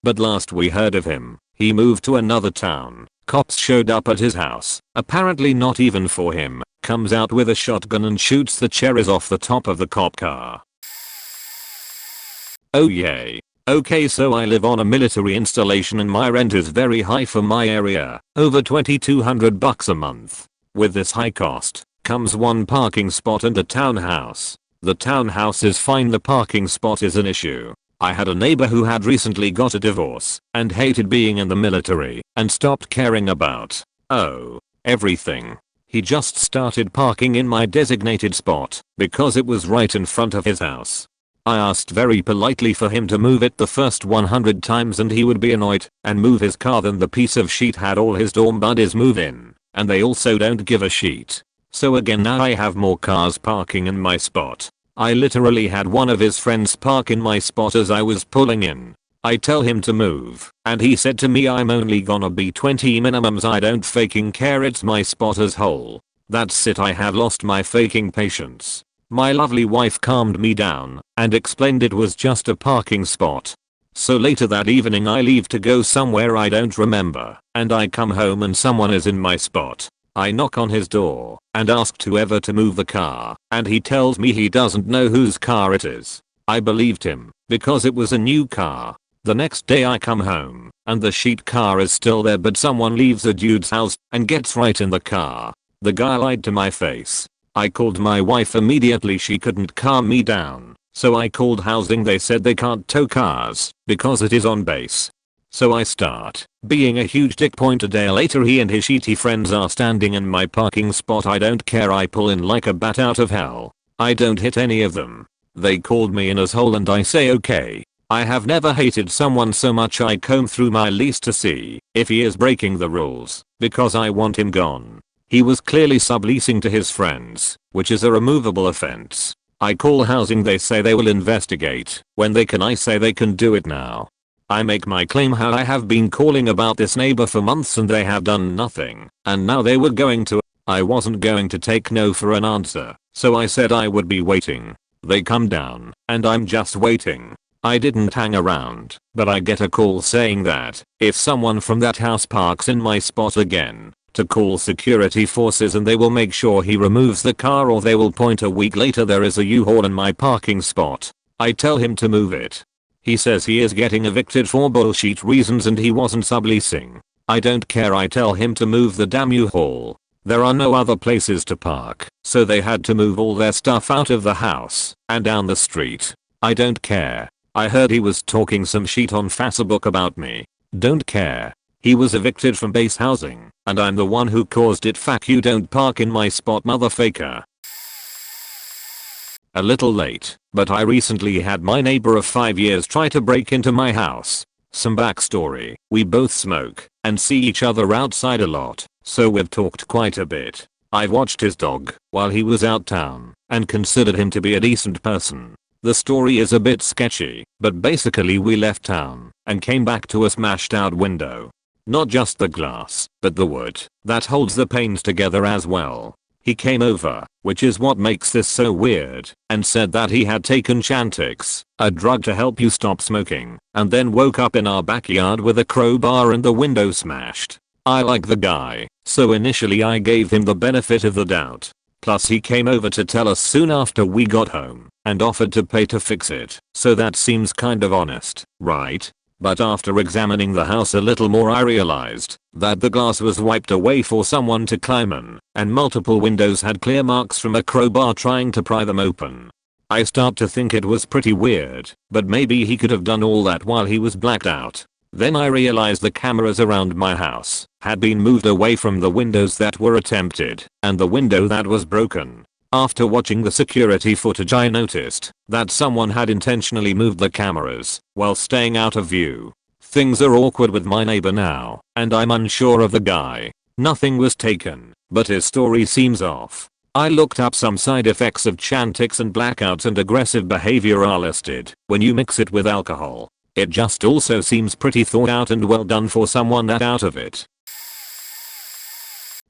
But last we heard of him, he moved to another town. Cops showed up at his house, apparently not even for him, comes out with a shotgun and shoots the cherries off the top of the cop car. Oh yay. Okay, so I live on a military installation and my rent is very high for my area, over $2,200 a month. With this high cost comes one parking spot and a townhouse. The townhouse is fine, the parking spot is an issue. I had a neighbor who had recently got a divorce and hated being in the military and stopped caring about everything. He just started parking in my designated spot because it was right in front of his house. I asked very politely for him to move it the first 100 times and he would be annoyed and move his car. Then the piece of shit had all his dorm buddies move in, and they also don't give a shit. So again now I have more cars parking in my spot. I literally had one of his friends park in my spot as I was pulling in. I tell him to move, and he said to me, I'm only gonna be 20 minimums, I don't faking care, it's my spot as whole. That's it, I have lost my faking patience. My lovely wife calmed me down and explained it was just a parking spot. So later that evening I leave to go somewhere I don't remember, and I come home and someone is in my spot. I knock on his door and ask whoever to move the car, and he tells me he doesn't know whose car it is. I believed him because it was a new car. The next day I come home and the sheet car is still there, but someone leaves a dude's house and gets right in the car. The guy lied to my face. I called my wife immediately, she couldn't calm me down. So I called housing, they said they can't tow cars because it is on base. So I start being a huge dick. A day later he and his shitty friends are standing in my parking spot. I don't care, I pull in like a bat out of hell. I don't hit any of them. They called me an asshole and I say okay. I have never hated someone so much. I comb through my lease to see if he is breaking the rules because I want him gone. He was clearly subleasing to his friends, which is a removable offense. I call housing, they say they will investigate. When they can, I say they can do it now. I make my claim how I have been calling about this neighbor for months and they have done nothing, and now they were going to. I wasn't going to take no for an answer, so I said I would be waiting. They come down, and I'm just waiting. I didn't hang around, but I get a call saying that if someone from that house parks in my spot again, to call security forces and they will make sure he removes the car, or they will point. A week later there is a U-Haul in my parking spot. I tell him to move it. He says he is getting evicted for bullshit reasons and he wasn't subleasing. I don't care, I tell him to move the damn U-Haul. There are no other places to park, so they had to move all their stuff out of the house and down the street. I don't care. I heard he was talking some shit on Facebook about me. Don't care. He was evicted from base housing, and I'm the one who caused it. Fuck you, don't park in my spot, motherfucker. A little late, but I recently had my neighbor of 5 years try to break into my house. Some backstory: we both smoke and see each other outside a lot, so we've talked quite a bit. I've watched his dog while he was out town and considered him to be a decent person. The story is a bit sketchy, but basically we left town and came back to a smashed out window. Not just the glass, but the wood that holds the panes together as well. He came over, which is what makes this so weird, and said that he had taken Chantix, a drug to help you stop smoking, and then woke up in our backyard with a crowbar and the window smashed. I like the guy, so initially I gave him the benefit of the doubt. Plus he came over to tell us soon after we got home, and offered to pay to fix it, so that seems kind of honest, right? But after examining the house a little more I realized that the glass was wiped away for someone to climb in, and multiple windows had clear marks from a crowbar trying to pry them open. I start to think it was pretty weird, but maybe he could have done all that while he was blacked out. Then I realized the cameras around my house had been moved away from the windows that were attempted and the window that was broken. After watching the security footage I noticed that someone had intentionally moved the cameras while staying out of view. Things are awkward with my neighbor now, and I'm unsure of the guy. Nothing was taken, but his story seems off. I looked up some side effects of Chantix, and blackouts and aggressive behavior are listed when you mix it with alcohol. It just also seems pretty thought out and well done for someone that out of it.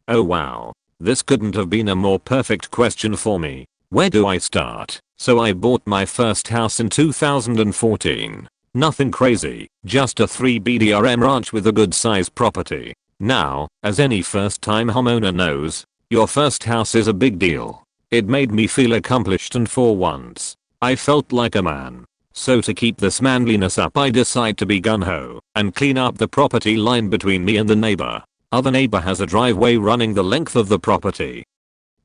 Oh wow. This couldn't have been a more perfect question for me. Where do I start? So I bought my first house in 2014. Nothing crazy, just a 3 BDRM ranch with a good size property. Now, as any first time homeowner knows, your first house is a big deal. It made me feel accomplished, and for once, I felt like a man. So to keep this manliness up I decide to be gung-ho and clean up the property line between me and the neighbor. Other neighbor has a driveway running the length of the property.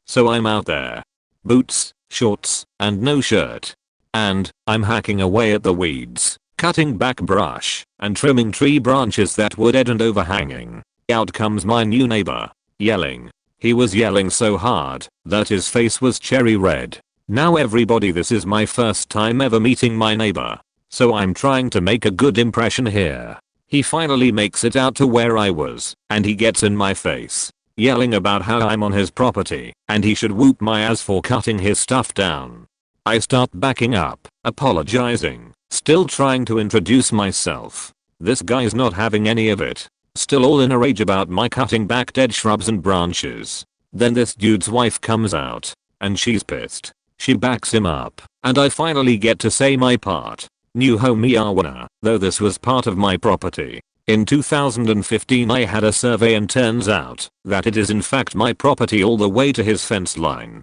So I'm out there. Boots, shorts, and no shirt. And I'm hacking away at the weeds, cutting back brush, and trimming tree branches that were dead and overhanging. Out comes my new neighbor, yelling. He was yelling so hard that his face was cherry red. Now everybody, this is my first time ever meeting my neighbor, so I'm trying to make a good impression here. He finally makes it out to where I was, and he gets in my face, yelling about how I'm on his property and he should whoop my ass for cutting his stuff down. I start backing up, apologizing, still trying to introduce myself. This guy's not having any of it, still all in a rage about my cutting back dead shrubs and branches. Then this dude's wife comes out, and she's pissed. She backs him up, and I finally get to say my part. New home marijuana, though this was part of my property. In 2015 I had a survey and turns out that it is in fact my property all the way to his fence line.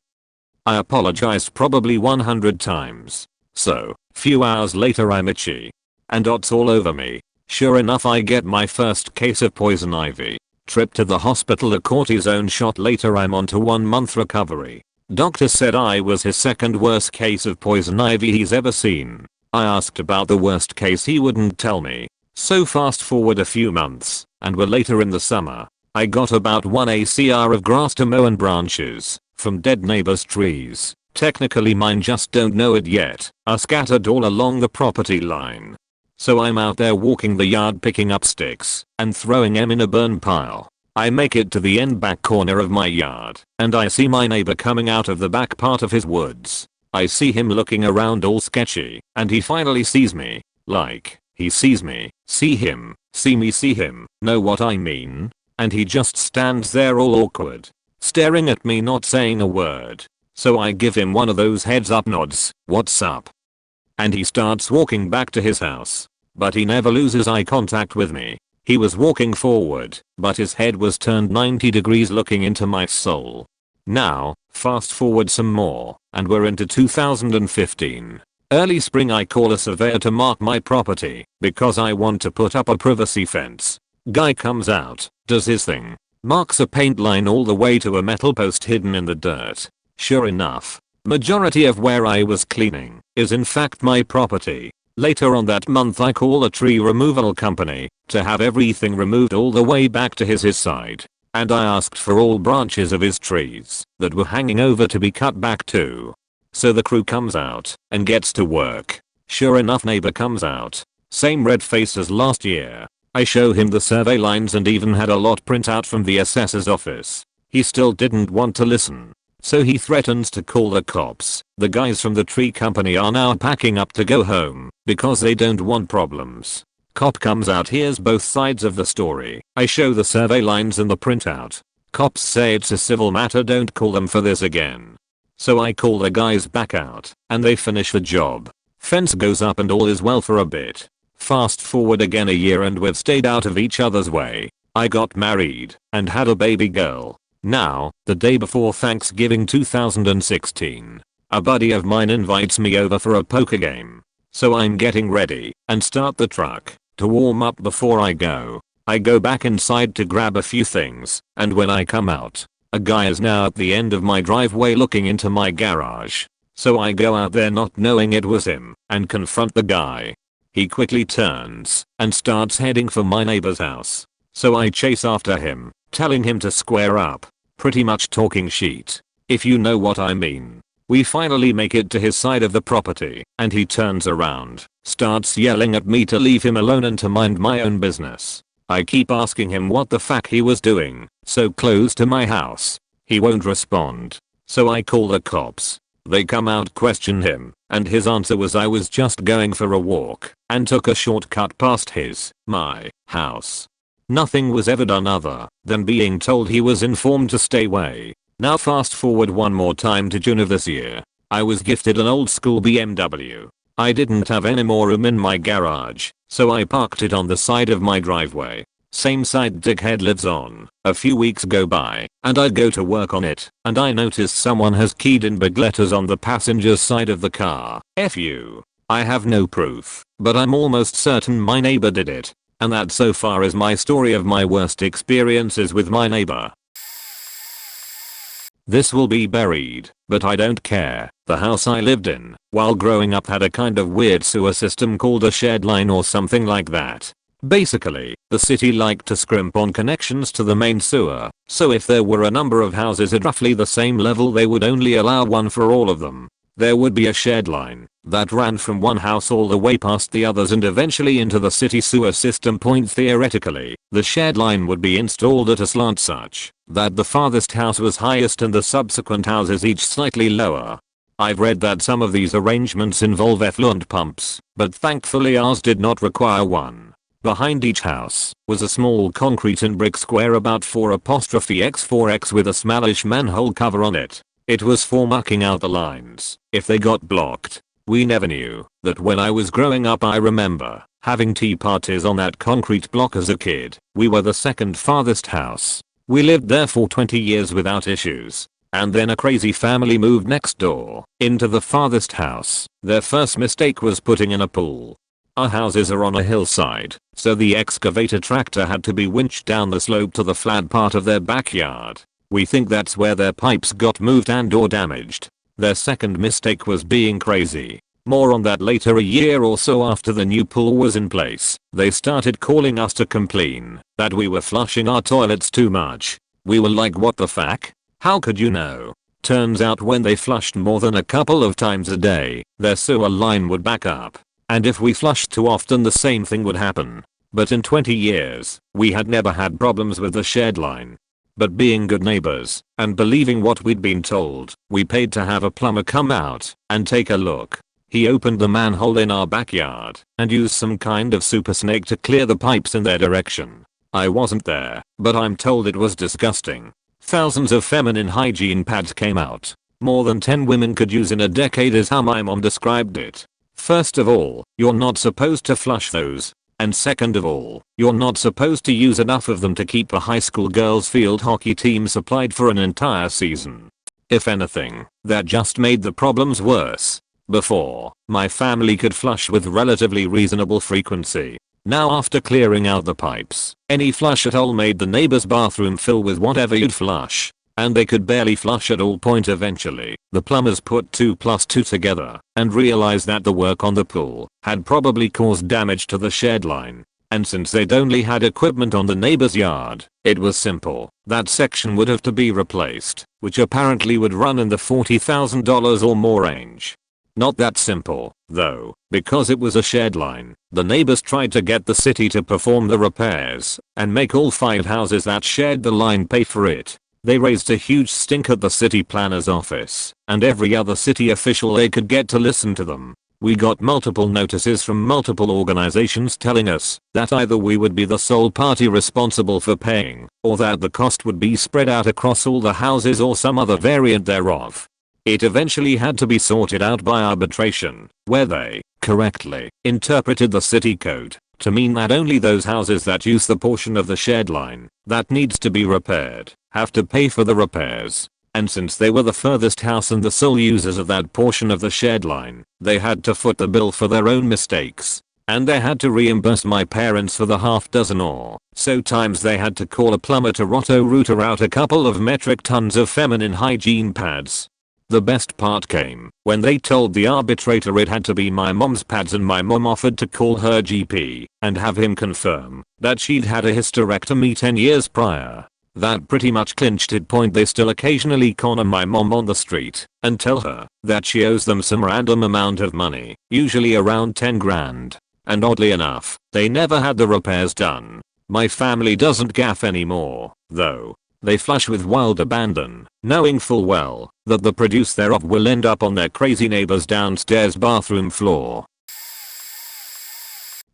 I apologized probably 100 times. So, few hours later I'm itchy. And dots all over me. Sure enough I get my first case of poison ivy. Trip to the hospital, a cortisone shot later I'm on to 1 month recovery. Doctor said I was his second worst case of poison ivy he's ever seen. I asked about the worst case, he wouldn't tell me. So fast forward a few months, and we're later in the summer. I got about 1 acre of grass to mow and branches from dead neighbors' trees. Technically mine, just don't know it yet, are scattered all along the property line. So I'm out there walking the yard picking up sticks and throwing them in a burn pile. I make it to the end back corner of my yard, and I see my neighbor coming out of the back part of his woods. I see him looking around all sketchy, and he finally sees me. Like, he sees me, see him, see me, see him, know what I mean? And he just stands there all awkward, staring at me, not saying a word. So I give him one of those heads up nods, what's up? And he starts walking back to his house. But he never loses eye contact with me. He was walking forward, but his head was turned 90 degrees looking into my soul. Now, fast forward some more, and we're into 2015. Early spring. I call a surveyor to mark my property, because I want to put up a privacy fence. Guy comes out, does his thing, marks a paint line all the way to a metal post hidden in the dirt. Sure enough, majority of where I was cleaning is in fact my property. Later on that month I call a tree removal company to have everything removed all the way back to his side. And I asked for all branches of his trees that were hanging over to be cut back too. So the crew comes out and gets to work. Sure enough, neighbor comes out. Same red face as last year. I show him the survey lines and even had a lot print out from the assessor's office. He still didn't want to listen. So he threatens to call the cops. The guys from the tree company are now packing up to go home because they don't want problems. Cop comes out, hears both sides of the story. I show the survey lines and the printout. Cops say it's a civil matter, don't call them for this again. So I call the guys back out and they finish the job. Fence goes up and all is well for a bit. Fast forward again a year and we've stayed out of each other's way. I got married and had a baby girl. Now, the day before Thanksgiving 2016, a buddy of mine invites me over for a poker game. So I'm getting ready and start the truck to warm up before I go. I go back inside to grab a few things, and when I come out, a guy is now at the end of my driveway looking into my garage. So I go out there not knowing it was him and confront the guy. He quickly turns and starts heading for my neighbor's house. So I chase after him, telling him to square up. Pretty much talking shit, if you know what I mean. We finally make it to his side of the property, and he turns around, starts yelling at me to leave him alone and to mind my own business. I keep asking him what the fuck he was doing, so close to my house. He won't respond. So I call the cops. They come out, question him, and his answer was I was just going for a walk, and took a shortcut past my house. Nothing was ever done other than being told he was informed to stay away. Now fast forward one more time to June of this year. I was gifted an old school BMW. I didn't have any more room in my garage, so I parked it on the side of my driveway. Same side dickhead lives on. A few weeks go by, and I go to work on it, and I notice someone has keyed in big letters on the passenger's side of the car. F you. I have no proof, but I'm almost certain my neighbor did it. And that so far is my story of my worst experiences with my neighbor. This will be buried, but I don't care. The house I lived in while growing up had a kind of weird sewer system called a shared line or something like that. Basically, the city liked to scrimp on connections to the main sewer, so if there were a number of houses at roughly the same level they would only allow one for all of them. There would be a shared line that ran from one house all the way past the others and eventually into the city sewer system. Theoretically, the shared line would be installed at a slant such that the farthest house was highest and the subsequent houses each slightly lower. I've read that some of these arrangements involve effluent pumps, but thankfully ours did not require one. Behind each house was a small concrete and brick square about 4*x4x with a smallish manhole cover on it. It was for mucking out the lines if they got blocked. We never knew that when I was growing up. I remember having tea parties on that concrete block as a kid. We were the second farthest house. We lived there for 20 years without issues. And then a crazy family moved next door into the farthest house. Their first mistake was putting in a pool. Our houses are on a hillside, so the excavator tractor had to be winched down the slope to the flat part of their backyard. We think that's where their pipes got moved and/or damaged. Their second mistake was being crazy. More on that later. A year or so after the new pool was in place, they started calling us to complain that we were flushing our toilets too much. We were like, what the fuck? How could you know? Turns out when they flushed more than a couple of times a day, their sewer line would back up. And if we flushed too often the same thing would happen. But in 20 years, we had never had problems with the shared line. But being good neighbors and believing what we'd been told, we paid to have a plumber come out and take a look. He opened the manhole in our backyard and used some kind of super snake to clear the pipes in their direction. I wasn't there, but I'm told it was disgusting. Thousands of feminine hygiene pads came out. More than 10 women could use in a decade is how my mom described it. First of all, you're not supposed to flush those. And second of all, you're not supposed to use enough of them to keep the high school girls field hockey team supplied for an entire season. If anything, that just made the problems worse. Before, my family could flush with relatively reasonable frequency. Now after clearing out the pipes, any flush at all made the neighbor's bathroom fill with whatever you'd flush. And they could barely flush at all. Eventually, the plumbers put 2 plus 2 together and realized that the work on the pool had probably caused damage to the shed line. And since they'd only had equipment on the neighbor's yard, it was simple. That section would have to be replaced, which apparently would run in the $40,000 or more range. Not that simple, though, because it was a shed line. The neighbors tried to get the city to perform the repairs and make all 5 houses that shared the line pay for it. They raised a huge stink at the city planner's office and every other city official they could get to listen to them. We got multiple notices from multiple organizations telling us that either we would be the sole party responsible for paying, or that the cost would be spread out across all the houses or some other variant thereof. It eventually had to be sorted out by arbitration, where they correctly interpreted the city code to mean that only those houses that use the portion of the shed line that needs to be repaired have to pay for the repairs. And since they were the furthest house and the sole users of that portion of the shed line, they had to foot the bill for their own mistakes. And they had to reimburse my parents for the half dozen or so times they had to call a plumber to roto-rooter out a couple of metric tons of feminine hygiene pads. The best part came when they told the arbitrator it had to be my mom's pads, and my mom offered to call her GP and have him confirm that she'd had a hysterectomy 10 years prior. That pretty much clinched it. They still occasionally corner my mom on the street and tell her that she owes them some random amount of money, usually around 10 grand. And oddly enough, they never had the repairs done. My family doesn't gaff anymore, though. They flush with wild abandon, knowing full well that the produce thereof will end up on their crazy neighbor's downstairs bathroom floor.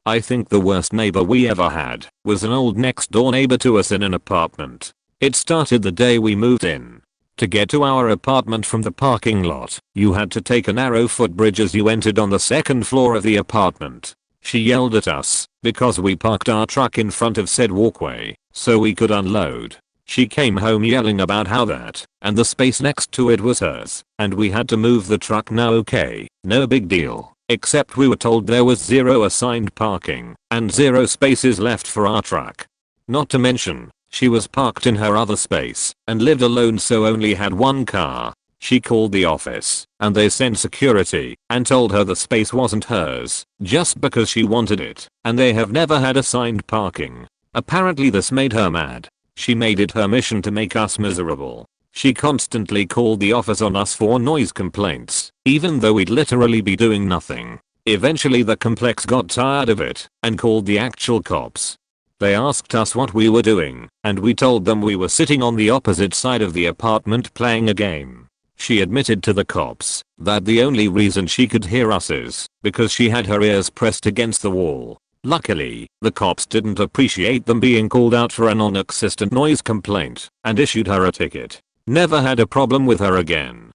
I think the worst neighbor we ever had was an old next door neighbor to us in an apartment. It started the day we moved in. To get to our apartment from the parking lot, you had to take a narrow footbridge as you entered on the 2nd floor of the apartment. She yelled at us because we parked our truck in front of said walkway so we could unload. She came home yelling about how that and the space next to it was hers and we had to move the truck. Now okay, no big deal, except we were told there was 0 assigned parking and 0 spaces left for our truck. Not to mention, she was parked in her other space and lived alone, so only had 1 car. She called the office and they sent security and told her the space wasn't hers just because she wanted it, and they have never had assigned parking. Apparently this made her mad. She made it her mission to make us miserable. She constantly called the office on us for noise complaints, even though we'd literally be doing nothing. Eventually the complex got tired of it and called the actual cops. They asked us what we were doing, and we told them we were sitting on the opposite side of the apartment playing a game. She admitted to the cops that the only reason she could hear us is because she had her ears pressed against the wall. Luckily, the cops didn't appreciate them being called out for a non-existent noise complaint and issued her a ticket. Never had a problem with her again.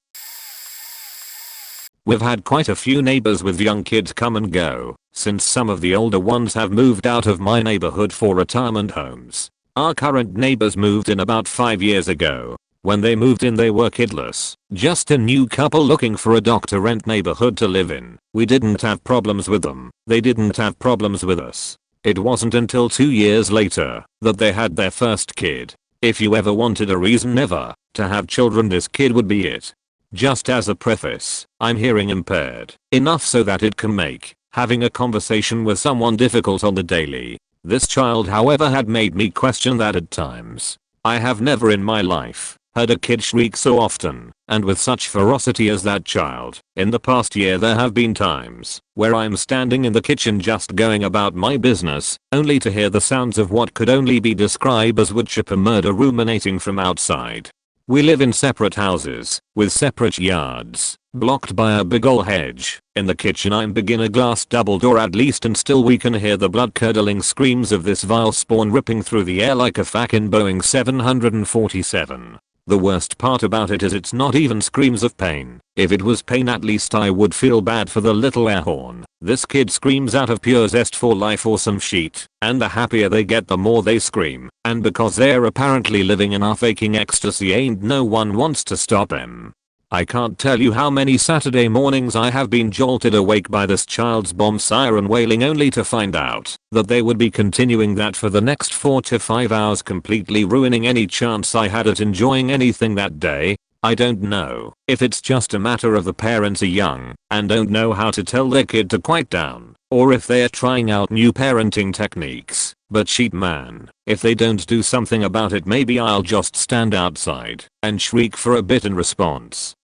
We've had quite a few neighbors with young kids come and go, since some of the older ones have moved out of my neighborhood for retirement homes. Our current neighbors moved in about 5 years ago. When they moved in they were kidless, just a new couple looking for a dock-to-rent neighborhood to live in. We didn't have problems with them, they didn't have problems with us. It wasn't until 2 years later that they had their first kid. If you ever wanted a reason ever to have children, this kid would be it. Just as a preface, I'm hearing impaired enough so that it can make having a conversation with someone difficult on the daily. This child, however, had made me question that at times. I have never in my life heard a kid shriek so often and with such ferocity as that child. In the past year there have been times where I'm standing in the kitchen just going about my business, only to hear the sounds of what could only be described as woodchipper murder ruminating from outside. We live in separate houses with separate yards, blocked by a big ol' hedge. In the kitchen I'm begin a glass double door at least, and still we can hear the blood-curdling screams of this vile spawn ripping through the air like a fucking Boeing 747. The worst part about it is it's not even screams of pain. If it was pain, at least I would feel bad for the little air horn. This kid screams out of pure zest for life or some shit, and the happier they get the more they scream, and because they're apparently living in our faking ecstasy ain't no one wants to stop them. I can't tell you how many Saturday mornings I have been jolted awake by this child's bomb siren wailing only to find out that they would be continuing that for the next 4 to 5 hours, completely ruining any chance I had at enjoying anything that day. I don't know if it's just a matter of the parents are young and don't know how to tell their kid to quiet down, or if they're trying out new parenting techniques, but shit man, if they don't do something about it, maybe I'll just stand outside and shriek for a bit in response.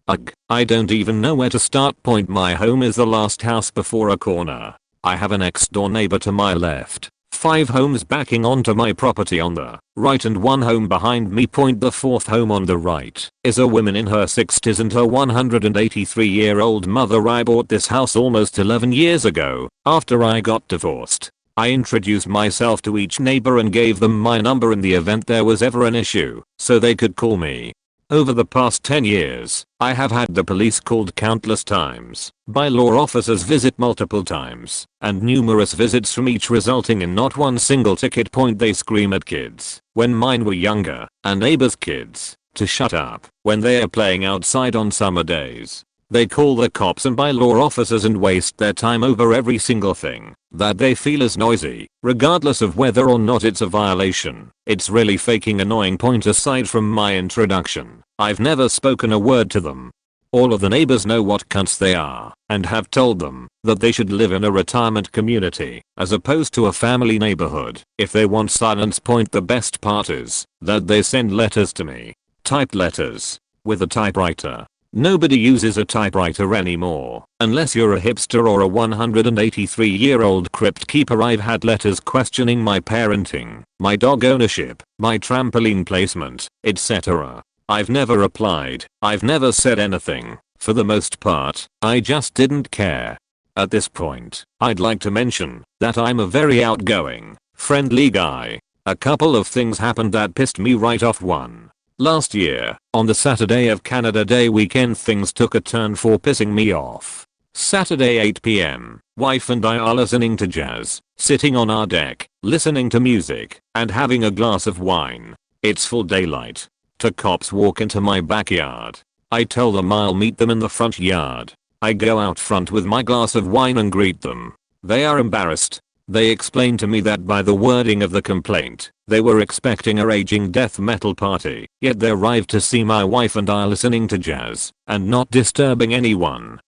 Ugh, I don't even know where to start. Point: my home is the last house before a corner. I have a next door neighbor to my left, 5 homes backing onto my property on the right, and 1 home behind me. Point: the 4th home on the right is a woman in her 60s and her 183-year-old mother. I bought this house almost 11 years ago after I got divorced. I introduced myself to each neighbor and gave them my number in the event there was ever an issue so they could call me. Over the past 10 years, I have had the police called countless times, bylaw officers visit multiple times, and numerous visits from each resulting in not one single ticket. Point: they scream at kids when mine were younger, and neighbors' kids, to shut up when they are playing outside on summer days. They call the cops and bylaw officers and waste their time over every single thing that they feel is noisy, regardless of whether or not it's a violation. It's really faking annoying. Point: aside from my introduction, I've never spoken a word to them. All of the neighbors know what cunts they are and have told them that they should live in a retirement community as opposed to a family neighborhood if they want silence. Point: the best part is that they send letters to me, typed letters, with a typewriter. Nobody uses a typewriter anymore, unless you're a hipster or a 183-year-old crypt keeper. I've had letters questioning my parenting, my dog ownership, my trampoline placement, etc. I've never replied. I've never said anything. For the most part, I just didn't care. At this point, I'd like to mention that I'm a very outgoing, friendly guy. A couple of things happened that pissed me right off. 1. Last year, on the Saturday of Canada Day weekend, things took a turn for pissing me off. Saturday 8 PM, wife and I are listening to jazz, sitting on our deck, listening to music, and having a glass of wine. It's full daylight. 2 cops walk into my backyard. I tell them I'll meet them in the front yard. I go out front with my glass of wine and greet them. They are embarrassed. They explain to me that by the wording of the complaint, they were expecting a raging death metal party, yet they arrived to see my wife and I listening to jazz and not disturbing anyone.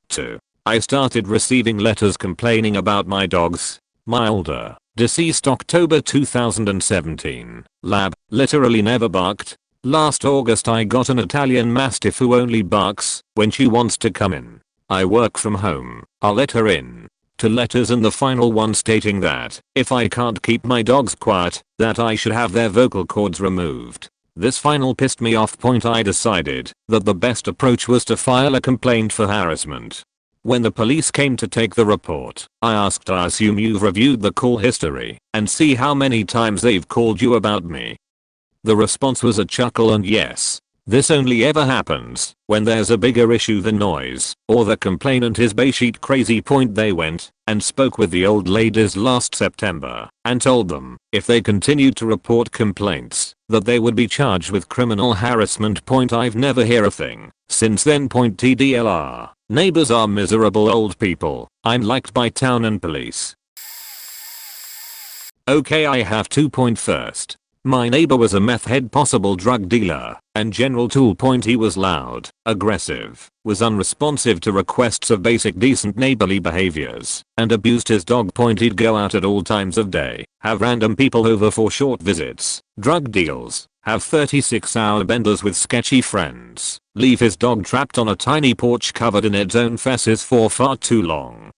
2. I started receiving letters complaining about my dogs. My older, deceased October 2017, lab, literally never barked. Last August I got an Italian Mastiff who only barks when she wants to come in. I work from home. I'll let her in. 2 letters, and the final one stating that if I can't keep my dogs quiet, that I should have their vocal cords removed. This final pissed me off. Point: I decided that the best approach was to file a complaint for harassment. When the police came to take the report, I asked, I assume you've reviewed the call history and see how many times they've called you about me. The response was a chuckle and yes. This only ever happens when there's a bigger issue than noise or the complainant is batshit crazy. Point: they went and spoke with the old ladies last September and told them if they continued to report complaints that they would be charged with criminal harassment. Point: I've never heard a thing since then. Point: TDLR, neighbors are miserable old people. I'm liked by town and police. Okay, I have 2. First, my neighbor was a meth head, possible drug dealer, and general tool. He was loud, aggressive, was unresponsive to requests of basic decent neighborly behaviors, and abused his dog. He'd go out at all times of day, have random people over for short visits, drug deals, have 36-hour benders with sketchy friends, leave his dog trapped on a tiny porch covered in its own feces for far too long,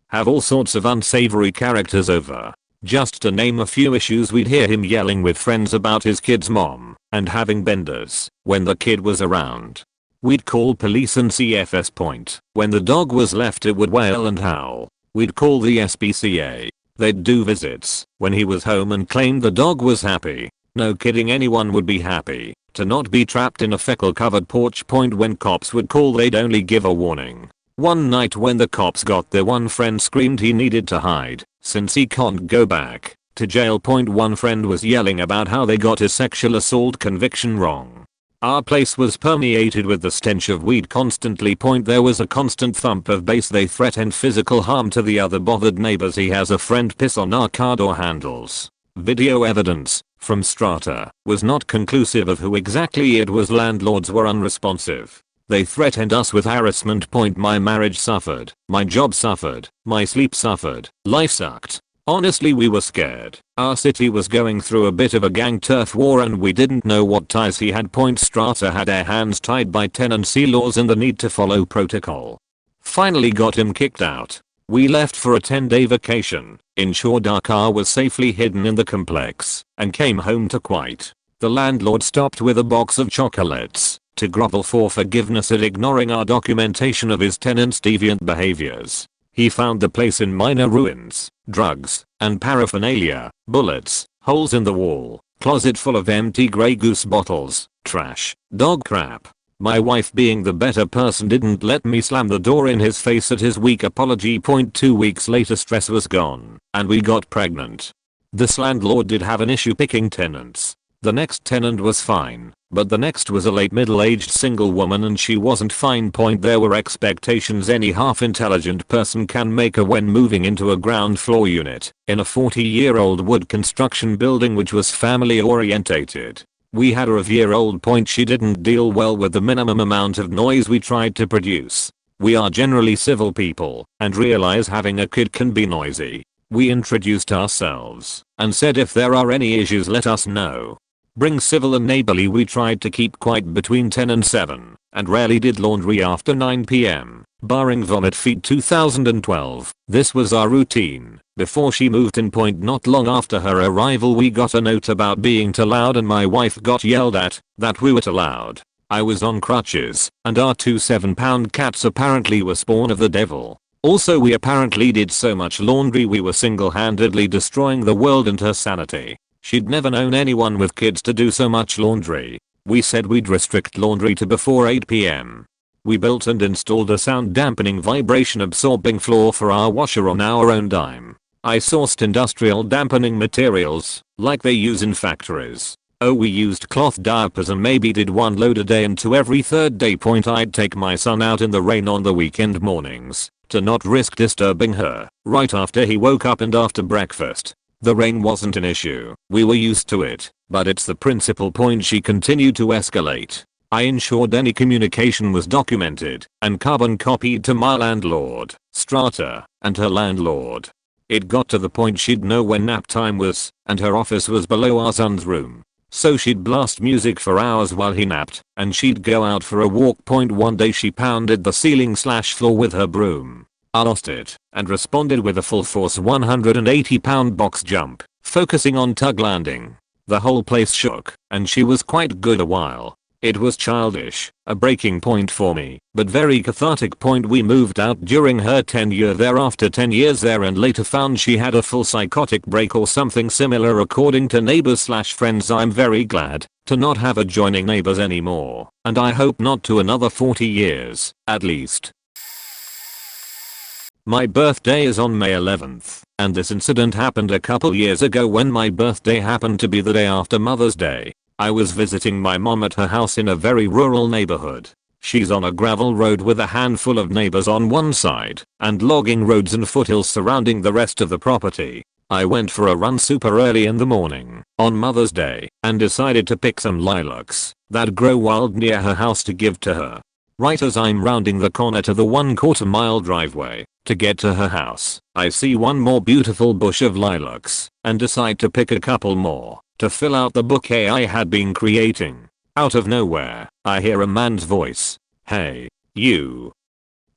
have all sorts of unsavory characters over. Just to name a few issues, we'd hear him yelling with friends about his kid's mom and having benders when the kid was around. We'd call police and CFS. When the dog was left, it would wail and howl. We'd call the SPCA. They'd do visits when he was home and claim the dog was happy. No kidding, anyone would be happy to not be trapped in a fecal covered porch. When cops would call, they'd only give a warning. One night when the cops got there, one friend screamed he needed to hide since he can't go back to jail. One friend was yelling about how they got his sexual assault conviction wrong. Our place was permeated with the stench of weed constantly. There was a constant thump of bass. They threatened physical harm to the other bothered neighbors. He has a friend piss on our car door handles. Video evidence from Strata was not conclusive of who exactly it was. Landlords were unresponsive. They threatened us with harassment. My marriage suffered, my job suffered, my sleep suffered, life sucked. Honestly, we were scared. Our city was going through a bit of a gang turf war and we didn't know what ties he had. Strata had their hands tied by tenancy laws and the need to follow protocol. Finally got him kicked out. We left for a 10-day vacation, ensured our car was safely hidden in the complex, and came home to quiet. The landlord stopped with a box of chocolates to grovel for forgiveness at ignoring our documentation of his tenants' deviant behaviors. He found the place in minor ruins, drugs, and paraphernalia, bullets, holes in the wall, closet full of empty Grey Goose bottles, trash, dog crap. My wife, being the better person, didn't let me slam the door in his face at his weak apology. 2 weeks later, stress was gone, and we got pregnant. This landlord did have an issue picking tenants. The next tenant was fine, but the next was a late middle-aged single woman and she wasn't fine. There were expectations any half-intelligent person can make when moving into a ground floor unit in a 40-year-old wood construction building which was family orientated. We had a year-old. She didn't deal well with the minimum amount of noise we tried to produce. We are generally civil people and realize having a kid can be noisy. We introduced ourselves and said if there are any issues let us know. Bring civil and neighborly. We tried to keep quiet between 10 and 7 and rarely did laundry after 9 p.m. barring vomit feed. 2012. This was our routine before she moved in. Not long after her arrival we got a note about being too loud and my wife got yelled at that we were too loud. I was on crutches and our 2 7-pound cats apparently were spawn of the devil. Also, we apparently did so much laundry we were single-handedly destroying the world and her sanity. She'd never known anyone with kids to do so much laundry. We said we'd restrict laundry to before 8 p.m. We built and installed a sound dampening vibration absorbing floor for our washer on our own dime. I sourced industrial dampening materials like they use in factories. Oh, we used cloth diapers and maybe did one load a day and 2 every 3rd day. I'd take my son out in the rain on the weekend mornings to not risk disturbing her right after he woke up and after breakfast. The rain wasn't an issue, we were used to it, but it's the principal point. She continued to escalate. I ensured any communication was documented and carbon copied to my landlord, Strata, and her landlord. It got to the point she'd know when nap time was, and her office was below our son's room. So she'd blast music for hours while he napped, and she'd go out for a walk. One day she pounded the ceiling/floor with her broom. I lost it and responded with a full force 180-pound box jump, focusing on tug landing. The whole place shook and she was quite good a while. It was childish, a breaking point for me, but very cathartic. We moved out during her tenure there after 10 years there and later found she had a full psychotic break or something similar according to neighbors/friends. I'm very glad to not have adjoining neighbors anymore, and I hope not to another 40 years, at least. My birthday is on May 11th, and this incident happened a couple years ago when my birthday happened to be the day after Mother's Day. I was visiting my mom at her house in a very rural neighborhood. She's on a gravel road with a handful of neighbors on one side, and logging roads and foothills surrounding the rest of the property. I went for a run super early in the morning, on Mother's Day, and decided to pick some lilacs that grow wild near her house to give to her. Right as I'm rounding the corner to the 1/4 mile driveway to get to her house, I see one more beautiful bush of lilacs and decide to pick a couple more to fill out the bouquet I had been creating. Out of nowhere, I hear a man's voice. "Hey, you."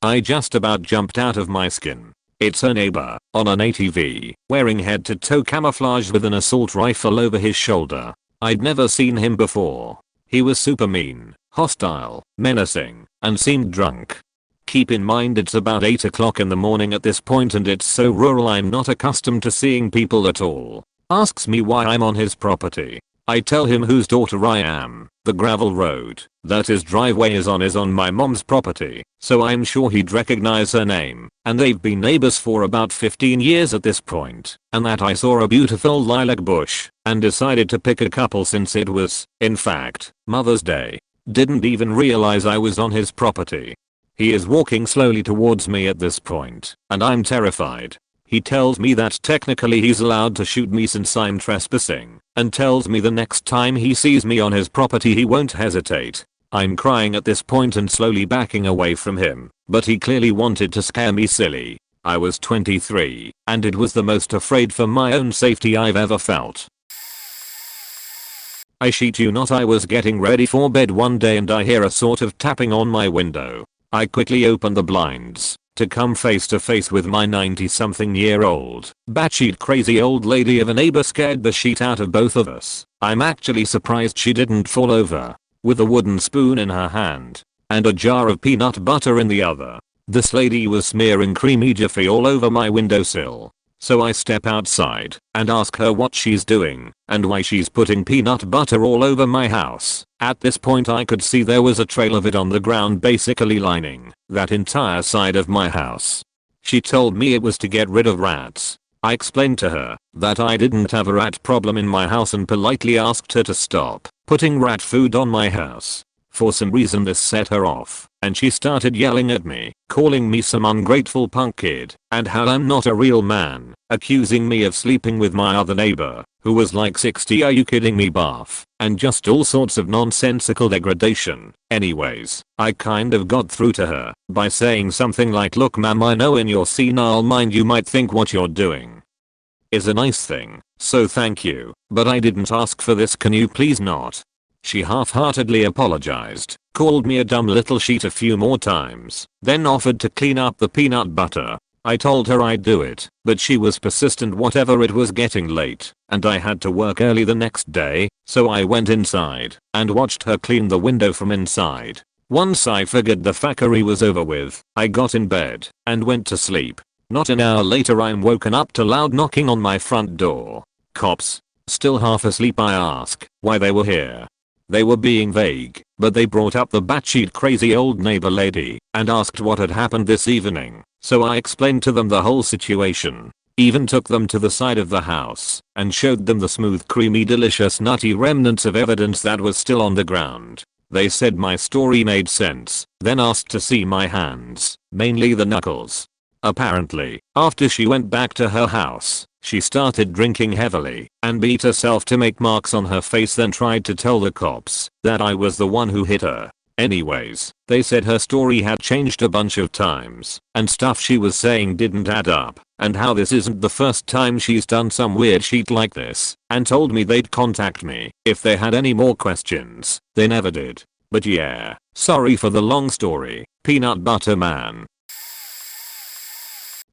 I just about jumped out of my skin. It's a neighbor on an ATV, wearing head-to-toe camouflage with an assault rifle over his shoulder. I'd never seen him before. He was super mean, hostile, menacing, and seemed drunk. Keep in mind it's about 8 o'clock in the morning at this point and it's so rural I'm not accustomed to seeing people at all. Asks me why I'm on his property. I tell him whose daughter I am. The gravel road that his driveway is on my mom's property, so I'm sure he'd recognize her name, and they've been neighbors for about 15 years at this point, and that I saw a beautiful lilac bush and decided to pick a couple since it was, in fact, Mother's Day. Didn't even realize I was on his property. He is walking slowly towards me at this point, and I'm terrified. He tells me that technically he's allowed to shoot me since I'm trespassing, and tells me the next time he sees me on his property he won't hesitate. I'm crying at this point and slowly backing away from him, but he clearly wanted to scare me silly. I was 23, and it was the most afraid for my own safety I've ever felt. I shit you not, I was getting ready for bed one day and I hear a sort of tapping on my window. I quickly open the blinds to come face to face with my 90-something-year-old, batshit crazy old lady of a neighbor. Scared the shit out of both of us. I'm actually surprised she didn't fall over, with a wooden spoon in her hand and a jar of peanut butter in the other. This lady was smearing creamy jiffy all over my windowsill. So I step outside and ask her what she's doing and why she's putting peanut butter all over my house. At this point I could see there was a trail of it on the ground, basically lining that entire side of my house. She told me it was to get rid of rats. I explained to her that I didn't have a rat problem in my house and politely asked her to stop putting rat food on my house. For some reason this set her off, and she started yelling at me, calling me some ungrateful punk kid, and how I'm not a real man, accusing me of sleeping with my other neighbor, who was like 60. Are you kidding me, Buff? And just all sorts of nonsensical degradation. Anyways, I kind of got through to her by saying something like, look ma'am, I know in your senile mind you might think what you're doing is a nice thing, so thank you, but I didn't ask for this, can you please not? She half-heartedly apologized, called me a dumb little shit a few more times, then offered to clean up the peanut butter. I told her I'd do it, but she was persistent. Whatever, it was getting late, and I had to work early the next day, so I went inside and watched her clean the window from inside. Once I figured the fuckery was over with, I got in bed and went to sleep. Not an hour later I'm woken up to loud knocking on my front door. Cops. Still half asleep I ask why they were here. They were being vague, but they brought up the batshit crazy old neighbor lady and asked what had happened this evening, so I explained to them the whole situation. Even took them to the side of the house and showed them the smooth, creamy, delicious, nutty remnants of evidence that was still on the ground. They said my story made sense, then asked to see my hands, mainly the knuckles. Apparently, after she went back to her house, she started drinking heavily and beat herself to make marks on her face, then tried to tell the cops that I was the one who hit her. Anyways, they said her story had changed a bunch of times and stuff she was saying didn't add up, and how this isn't the first time she's done some weird shit like this, and told me they'd contact me if they had any more questions. They never did. But yeah, sorry for the long story, peanut butter man.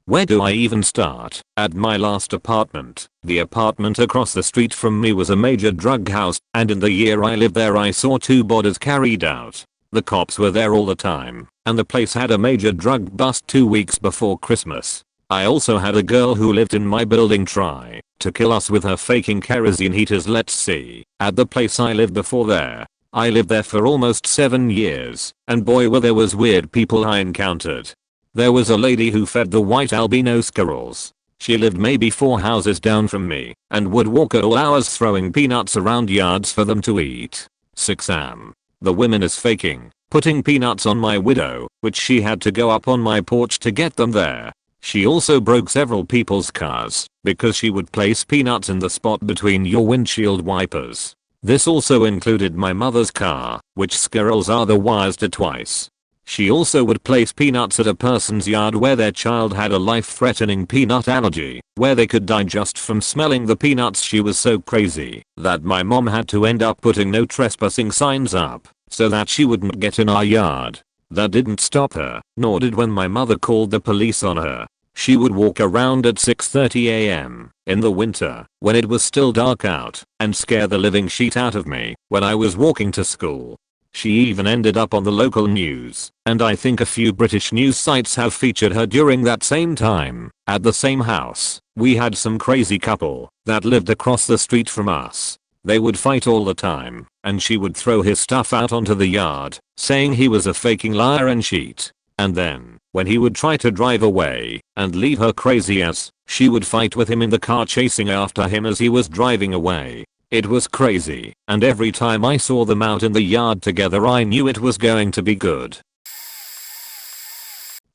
Where do I even start? At my last apartment, the apartment across the street from me was a major drug house, and in the year I lived there I saw 2 bodies carried out. The cops were there all the time, and the place had a major drug bust 2 weeks before Christmas. I also had a girl who lived in my building try to kill us with her faking kerosene heaters. Let's see, at the place I lived before there. I lived there for almost 7 years, and boy were there was weird people I encountered. There was a lady who fed the white albino squirrels. She lived maybe 4 houses down from me and would walk at all hours throwing peanuts around yards for them to eat. 6am. The woman is faking putting peanuts on my window, which she had to go up on my porch to get them there. She also broke several people's cars because she would place peanuts in the spot between your windshield wipers. This also included my mother's car, which squirrels are the wires to twice. She also would place peanuts at a person's yard where their child had a life-threatening peanut allergy, where they could die just from smelling the peanuts. She was so crazy that my mom had to end up putting no trespassing signs up so that she wouldn't get in our yard. That didn't stop her, nor did when my mother called the police on her. She would walk around at 6:30 am in the winter when it was still dark out and scare the living shit out of me when I was walking to school. She even ended up on the local news, and I think a few British news sites have featured her during that same time. At the same house, we had some crazy couple that lived across the street from us. They would fight all the time, and she would throw his stuff out onto the yard, saying he was a faking liar and cheat. And then, when he would try to drive away and leave her crazy ass, she would fight with him in the car, chasing after him as he was driving away. It was crazy, and every time I saw them out in the yard together I knew it was going to be good.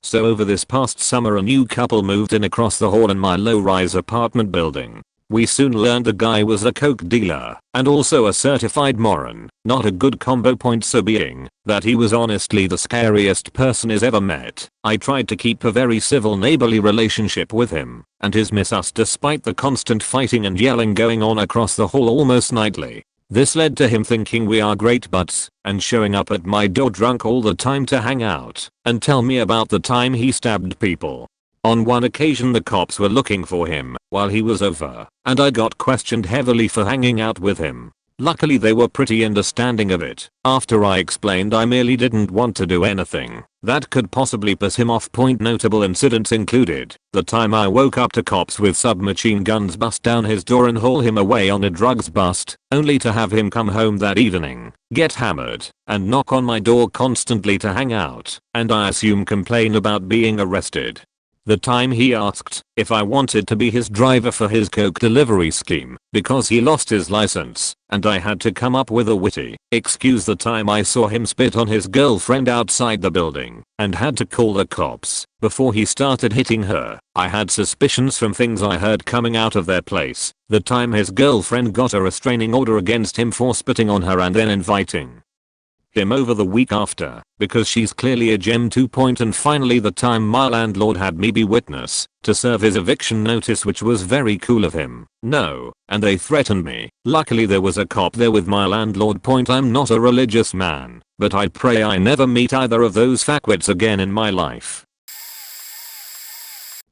So over this past summer a new couple moved in across the hall in my low-rise apartment building. We soon learned the guy was a coke dealer and also a certified moron. Not a good combo, point so being that he was honestly the scariest person he's ever met. I tried to keep a very civil neighborly relationship with him and his miss us despite the constant fighting and yelling going on across the hall almost nightly. This led to him thinking we are great buds and showing up at my door drunk all the time to hang out and tell me about the time he stabbed people. On one occasion the cops were looking for him while he was over, and I got questioned heavily for hanging out with him. Luckily they were pretty understanding of it after I explained I merely didn't want to do anything that could possibly piss him off. Notable incidents included the time I woke up to cops with submachine guns bust down his door and haul him away on a drugs bust, only to have him come home that evening, get hammered, and knock on my door constantly to hang out, and I assume complain about being arrested. The time he asked if I wanted to be his driver for his coke delivery scheme because he lost his license, and I had to come up with a witty excuse. The time I saw him spit on his girlfriend outside the building and had to call the cops before he started hitting her. I had suspicions from things I heard coming out of their place. The time his girlfriend got a restraining order against him for spitting on her and then inviting him over the week after because she's clearly a gem. And finally the time my landlord had me be witness to serve his eviction notice, which was very cool of him. No, and they threatened me. Luckily there was a cop there with my landlord. I'm not a religious man, but I pray I never meet either of those fuckwits again in my life.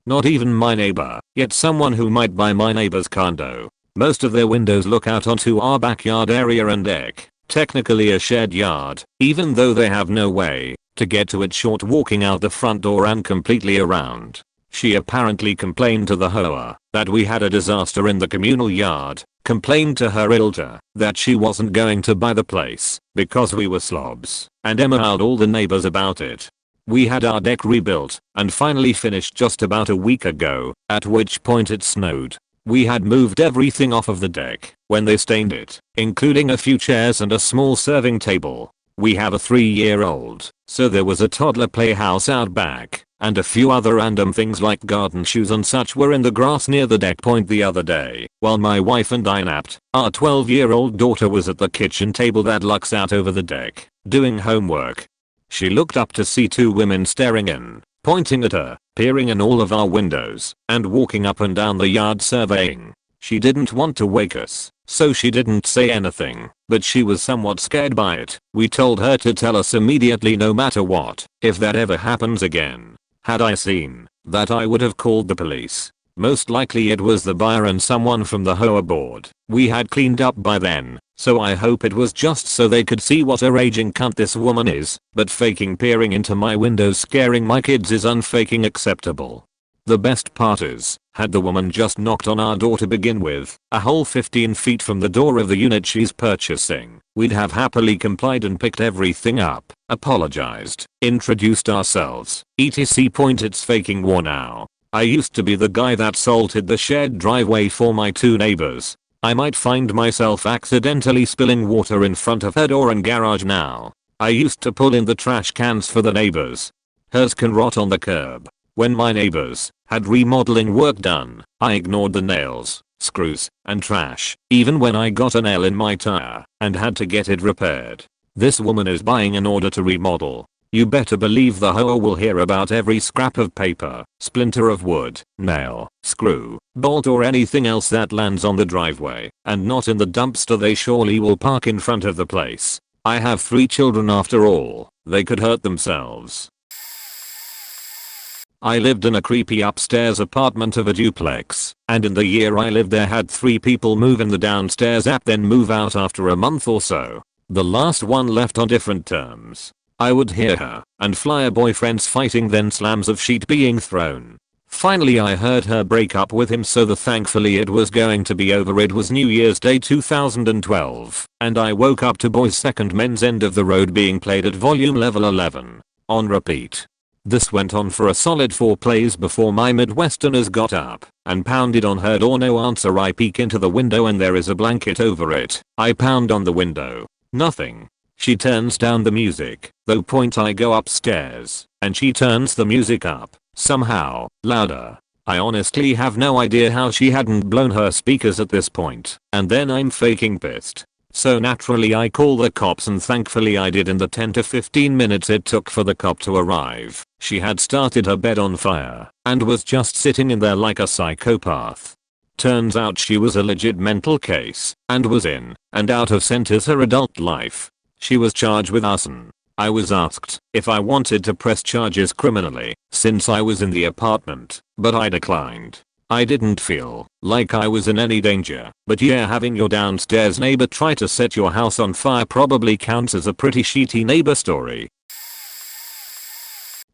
Not even my neighbor, yet someone who might buy my neighbor's condo. Most of their windows look out onto our backyard area and deck. Technically a shared yard, even though they have no way to get to it short walking out the front door and completely around. She apparently complained to the hoa that we had a disaster in the communal yard, complained to her realtor that she wasn't going to buy the place because we were slobs, and emailed all the neighbors about it. We had our deck rebuilt and finally finished just about a week ago, at which point it snowed. We had moved everything off of the deck when they stained it, including a few chairs and a small serving table. We have a 3-year-old, so there was a toddler playhouse out back, and a few other random things like garden shoes and such were in the grass near the deck. The other day, while my wife and I napped, our 12-year-old daughter was at the kitchen table that looks out over the deck, doing homework. She looked up to see 2 women staring in, pointing at her, peering in all of our windows, and walking up and down the yard surveying. She didn't want to wake us, so she didn't say anything, but she was somewhat scared by it. We told her to tell us immediately no matter what, if that ever happens again. Had I seen that, I would have called the police. Most likely it was the buyer and someone from the hoa board. We had cleaned up by then, so I hope it was just so they could see what a raging cunt this woman is, but faking peering into my windows scaring my kids is unfaking acceptable. The best part is, had the woman just knocked on our door to begin with, a whole 15 feet from the door of the unit she's purchasing, we'd have happily complied and picked everything up, apologized, introduced ourselves, etc. It's faking war now. I used to be the guy that salted the shared driveway for my 2 neighbors. I might find myself accidentally spilling water in front of her door and garage now. I used to pull in the trash cans for the neighbors. Hers can rot on the curb. When my neighbors had remodeling work done, I ignored the nails, screws, and trash, even when I got a nail in my tire and had to get it repaired. This woman is buying in order to remodel. You better believe the hoa will hear about every scrap of paper, splinter of wood, nail, screw, bolt or anything else that lands on the driveway and not in the dumpster they surely will park in front of the place. I have 3 children after all, they could hurt themselves. I lived in a creepy upstairs apartment of a duplex, and in the year I lived there had 3 people move in the downstairs then move out after a month or so. The last one left on different terms. I would hear her and flyer boyfriends fighting, then slams of sheet being thrown. Finally I heard her break up with him, so thankfully it was going to be over. It was New Year's Day 2012 and I woke up to Boys Second Men's End of the Road being played at volume level 11 on repeat. This went on for a solid 4 plays before my Midwesterners got up and pounded on her door. No answer. I peek into the window and there is a blanket over it. I pound on the window. Nothing. She turns down the music. Though point I go upstairs and she turns the music up somehow louder. I honestly have no idea how she hadn't blown her speakers at this point, and then I'm faking pissed. So naturally I call the cops, and thankfully I did in the 10 to 15 minutes it took for the cop to arrive. She had started her bed on fire and was just sitting in there like a psychopath. Turns out she was a legit mental case and was in and out of centers her adult life. She was charged with arson. I was asked if I wanted to press charges criminally since I was in the apartment, but I declined. I didn't feel like I was in any danger, but yeah, having your downstairs neighbor try to set your house on fire probably counts as a pretty shitty neighbor story.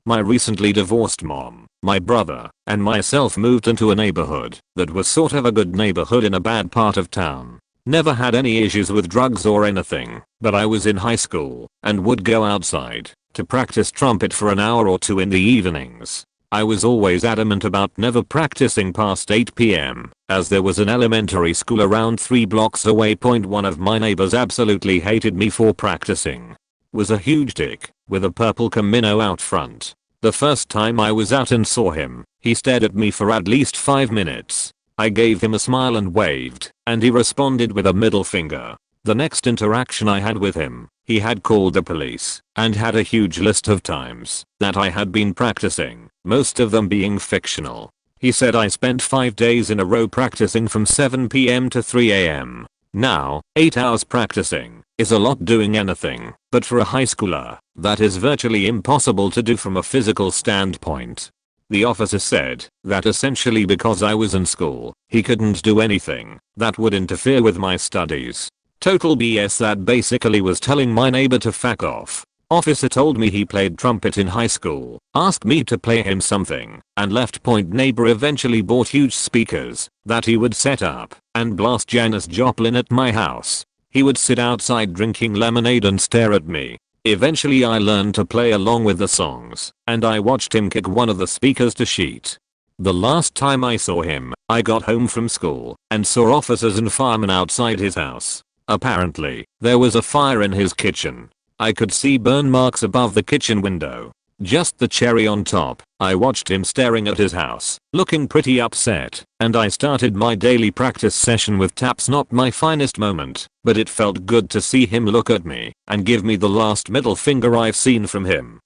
My recently divorced mom, my brother, and myself moved into a neighborhood that was sort of a good neighborhood in a bad part of town. Never had any issues with drugs or anything, but I was in high school and would go outside to practice trumpet for an hour or two in the evenings. I was always adamant about never practicing past 8 p.m. as there was an elementary school around 3 blocks away. One of my neighbors absolutely hated me for practicing. Was a huge dick with a purple Camino out front. The first time I was out and saw him, he stared at me for at least 5 minutes. I gave him a smile and waved, and he responded with a middle finger. The next interaction I had with him, he had called the police and had a huge list of times that I had been practicing, most of them being fictional. He said I spent 5 days in a row practicing from 7 p.m. to 3 a.m. Now, 8 hours practicing is a lot doing anything, but for a high schooler, that is virtually impossible to do from a physical standpoint. The officer said that essentially because I was in school, he couldn't do anything that would interfere with my studies. Total BS. That basically was telling my neighbor to fuck off. Officer told me he played trumpet in high school, asked me to play him something, and left. Neighbor eventually bought huge speakers that he would set up and blast Janis Joplin at my house. He would sit outside drinking lemonade and stare at me. Eventually I learned to play along with the songs, and I watched him kick one of the speakers to shit. The last time I saw him, I got home from school and saw officers and firemen outside his house. Apparently, there was a fire in his kitchen. I could see burn marks above the kitchen window. Just the cherry on top, I watched him staring at his house, looking pretty upset, and I started my daily practice session with taps. Not my finest moment, but it felt good to see him look at me and give me the last middle finger I've seen from him.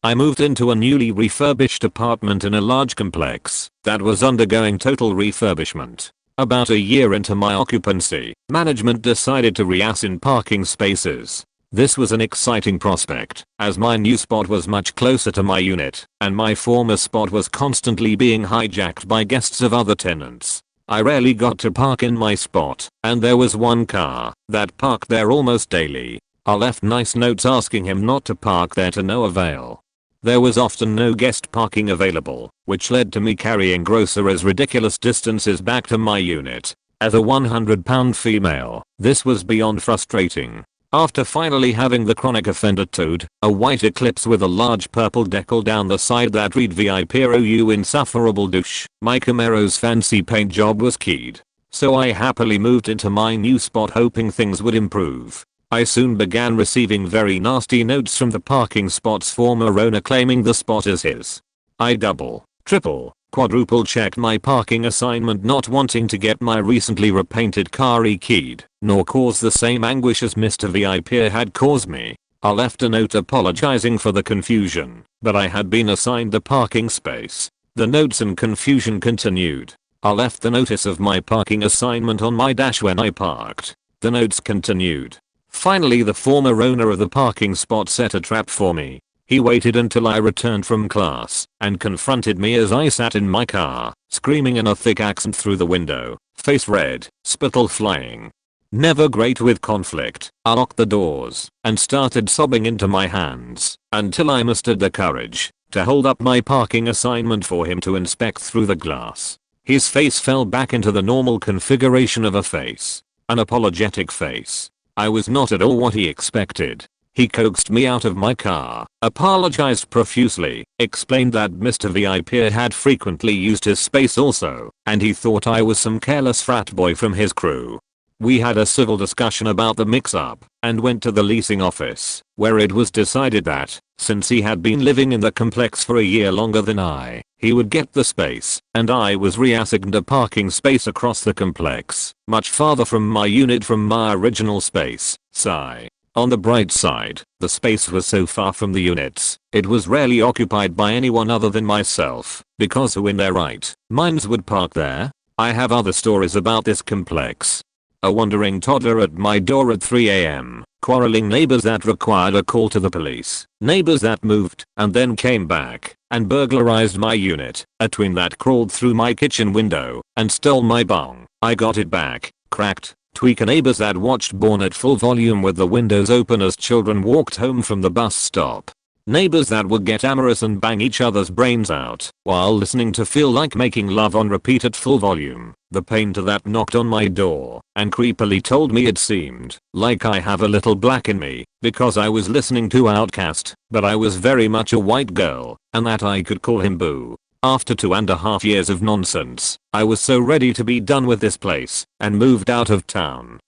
I moved into a newly refurbished apartment in a large complex that was undergoing total refurbishment. About a year into my occupancy, management decided to reassign parking spaces. This was an exciting prospect, as my new spot was much closer to my unit, and my former spot was constantly being hijacked by guests of other tenants. I rarely got to park in my spot, and there was one car that parked there almost daily. I left nice notes asking him not to park there, to no avail. There was often no guest parking available, which led to me carrying groceries ridiculous distances back to my unit. As a 100-pound female, this was beyond frustrating. After finally having the chronic offender towed, a white Eclipse with a large purple decal down the side that read VIP ROU insufferable douche, my Camaro's fancy paint job was keyed. So I happily moved into my new spot hoping things would improve. I soon began receiving very nasty notes from the parking spot's former owner claiming the spot is his. I double, triple, quadruple checked my parking assignment, not wanting to get my recently repainted car e-keyed, nor cause the same anguish as Mr. VIP had caused me. I left a note apologizing for the confusion, but I had been assigned the parking space. The notes and confusion continued. I left the notice of my parking assignment on my dash when I parked. The notes continued. Finally, the former owner of the parking spot set a trap for me. He waited until I returned from class and confronted me as I sat in my car, screaming in a thick accent through the window, face red, spittle flying. Never great with conflict, I locked the doors and started sobbing into my hands until I mustered the courage to hold up my parking assignment for him to inspect through the glass. His face fell back into the normal configuration of a face. An apologetic face. I was not at all what he expected. He coaxed me out of my car, apologized profusely, explained that Mr. VIP had frequently used his space also, and he thought I was some careless frat boy from his crew. We had a civil discussion about the mix-up and went to the leasing office, where it was decided that, since he had been living in the complex for a year longer than I, he would get the space, and I was reassigned a parking space across the complex, much farther from my unit from my original space. Sigh. On the bright side, the space was so far from the units, it was rarely occupied by anyone other than myself, because who in their right minds would park there? I have other stories about this complex. A wandering toddler at my door at 3 AM, quarreling neighbors that required a call to the police, neighbors that moved and then came back and burglarized my unit, a twin that crawled through my kitchen window and stole my bong. I got it back, cracked, tweaker neighbors that watched Born at full volume with the windows open as children walked home from the bus stop. Neighbors that would get amorous and bang each other's brains out while listening to Feel Like Making Love on repeat at full volume. The painter that knocked on my door and creepily told me it seemed like I have a little black in me because I was listening to Outkast, but I was very much a white girl and that I could call him boo. After 2.5 years of nonsense, I was so ready to be done with this place and moved out of town.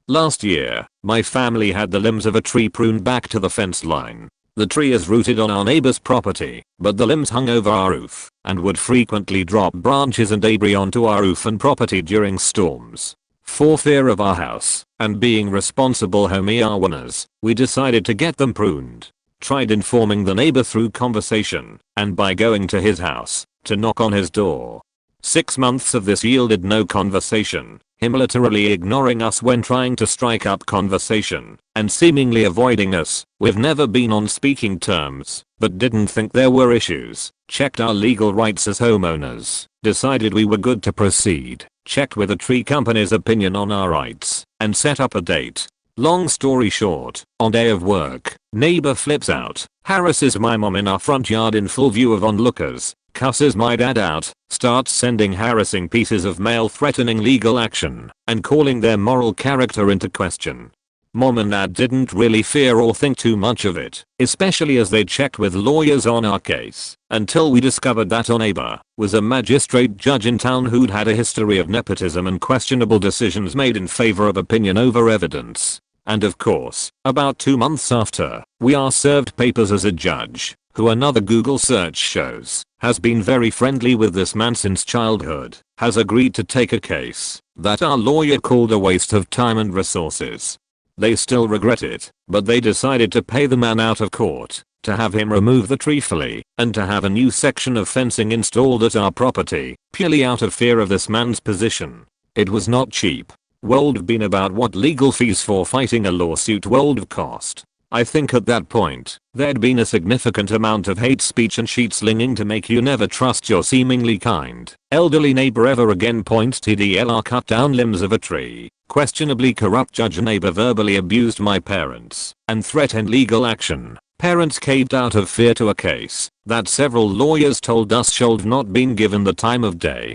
Last year, my family had the limbs of a tree pruned back to the fence line. The tree is rooted on our neighbor's property, but the limbs hung over our roof and would frequently drop branches and debris onto our roof and property during storms. For fear of our house and being responsible homeowners, we decided to get them pruned. Tried informing the neighbor through conversation and by going to his house to knock on his door. 6 months of this yielded no conversation, him literally ignoring us when trying to strike up conversation and seemingly avoiding us. We've never been on speaking terms, but didn't think there were issues. Checked our legal rights as homeowners, decided we were good to proceed, checked with the tree company's opinion on our rights, and set up a date. Long story short, on day of work, neighbor flips out, harasses my mom in our front yard in full view of onlookers, cusses my dad out, starts sending harassing pieces of mail threatening legal action and calling their moral character into question. Mom and dad didn't really fear or think too much of it, especially as they checked with lawyers on our case, until we discovered that our neighbor was a magistrate judge in town who'd had a history of nepotism and questionable decisions made in favor of opinion over evidence. And of course, about 2 months after, we are served papers as a judge, who another Google search shows, has been very friendly with this man since childhood, has agreed to take a case that our lawyer called a waste of time and resources. They still regret it, but they decided to pay the man out of court, to have him remove the tree fully, and to have a new section of fencing installed at our property, purely out of fear of this man's position. It was not cheap. Would been about what legal fees for fighting a lawsuit would cost. I think at that point, there'd been a significant amount of hate speech and sheet slinging to make you never trust your seemingly kind, elderly neighbor ever again. TDLR cut down limbs of a tree. Questionably corrupt judge neighbor verbally abused my parents and threatened legal action. Parents caved out of fear to a case that several lawyers told us should not been given the time of day.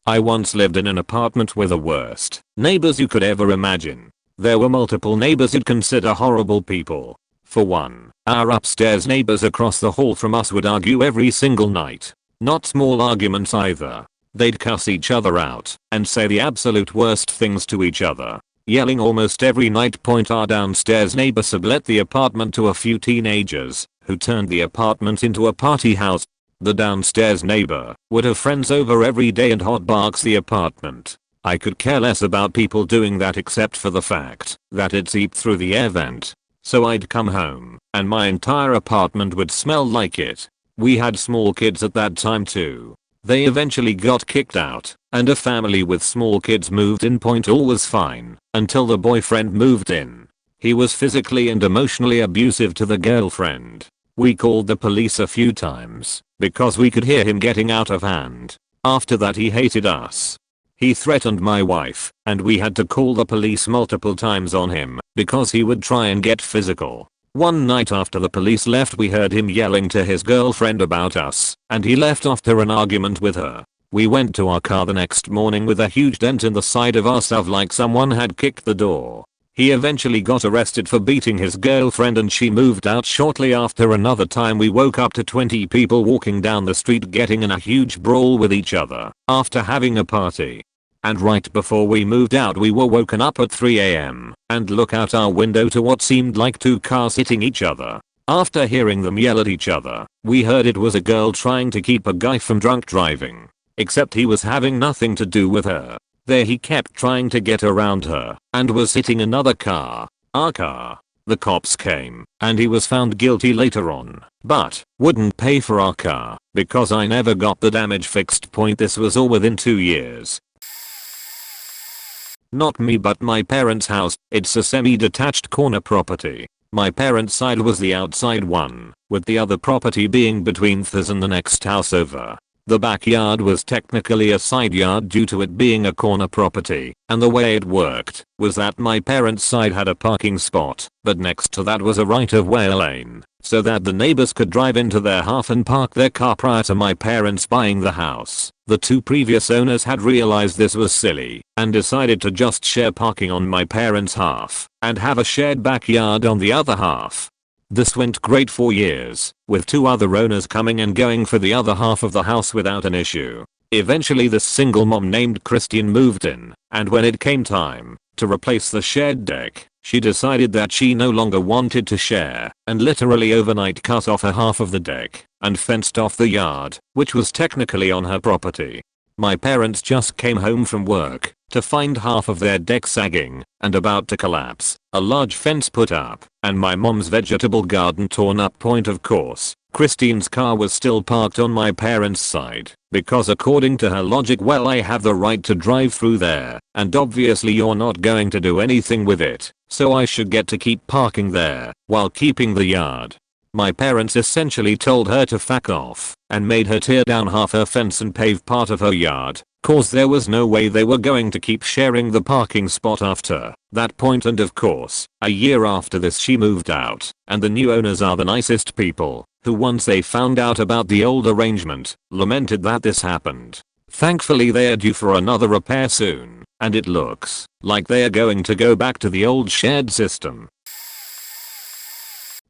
I once lived in an apartment with the worst neighbors you could ever imagine. There were multiple neighbors you'd consider horrible people. For one, our upstairs neighbors across the hall from us would argue every single night. Not small arguments either. They'd cuss each other out and say the absolute worst things to each other, yelling almost every night. Our downstairs neighbor sublet the apartment to a few teenagers who turned the apartment into a party house. The downstairs neighbor would have friends over every day and hotbox the apartment. I could care less about people doing that except for the fact that it seeped through the air vent. So I'd come home and my entire apartment would smell like it. We had small kids at that time too. They eventually got kicked out and a family with small kids moved in. All was fine until the boyfriend moved in. He was physically and emotionally abusive to the girlfriend. We called the police a few times because we could hear him getting out of hand. After that he hated us. He threatened my wife, and we had to call the police multiple times on him because he would try and get physical. One night after the police left, we heard him yelling to his girlfriend about us, and he left after an argument with her. We went to our car the next morning with a huge dent in the side of our SUV like someone had kicked the door. He eventually got arrested for beating his girlfriend and she moved out shortly after. Another time we woke up to 20 people walking down the street getting in a huge brawl with each other after having a party. And right before we moved out we were woken up at 3 AM and look out our window to what seemed like 2 cars hitting each other. After hearing them yell at each other, we heard it was a girl trying to keep a guy from drunk driving. Except he was having nothing to do with her. There he kept trying to get around her and was hitting another car, our car. The cops came and he was found guilty later on, but wouldn't pay for our car because I never got the damage fixed. This was all within 2 years. Not me but my parents' house. It's a semi-detached corner property. My parents' side was the outside one, with the other property being between theirs and the next house over. The backyard was technically a side yard due to it being a corner property, and the way it worked was that my parents' side had a parking spot, but next to that was a right-of-way lane, so that the neighbors could drive into their half and park their car prior to my parents buying the house. The 2 previous owners had realized this was silly and decided to just share parking on my parents' half and have a shared backyard on the other half. This went great for years, with 2 other owners coming and going for the other half of the house without an issue. Eventually this single mom named Christine moved in, and when it came time to replace the shared deck, she decided that she no longer wanted to share and literally overnight cut off her half of the deck and fenced off the yard, which was technically on her property. My parents just came home from work to find half of their deck sagging and about to collapse, a large fence put up, and my mom's vegetable garden torn up. Of course, Christine's car was still parked on my parents' side, because according to her logic, well, I have the right to drive through there, and obviously you're not going to do anything with it, so I should get to keep parking there, while keeping the yard. My parents essentially told her to fuck off, and made her tear down half her fence and pave part of her yard, cause there was no way they were going to keep sharing the parking spot after that point. And of course, a year after this she moved out, and the new owners are the nicest people, who once they found out about the old arrangement, lamented that this happened. Thankfully they are due for another repair soon, and it looks like they are going to go back to the old shared system.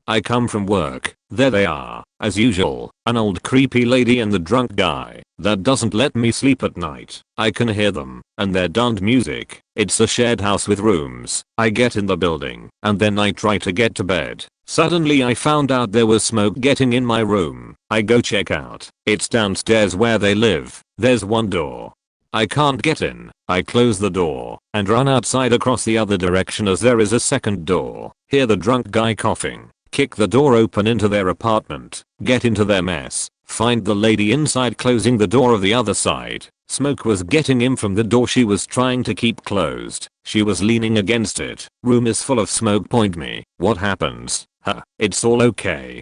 I come from work, there they are, as usual, an old creepy lady and the drunk guy that doesn't let me sleep at night. I can hear them and their darned music. It's a shared house with rooms. I get in the building and then I try to get to bed. Suddenly I found out there was smoke getting in my room. I go check out. It's downstairs where they live. There's one door. I can't get in. I close the door and run outside across the other direction as there is a second door. Hear the drunk guy coughing. Kick the door open into their apartment, get into their mess, find the lady inside closing the door of the other side. Smoke was getting in from the door she was trying to keep closed. She was leaning against it. Room is full of smoke. Me. What happens? It's all okay.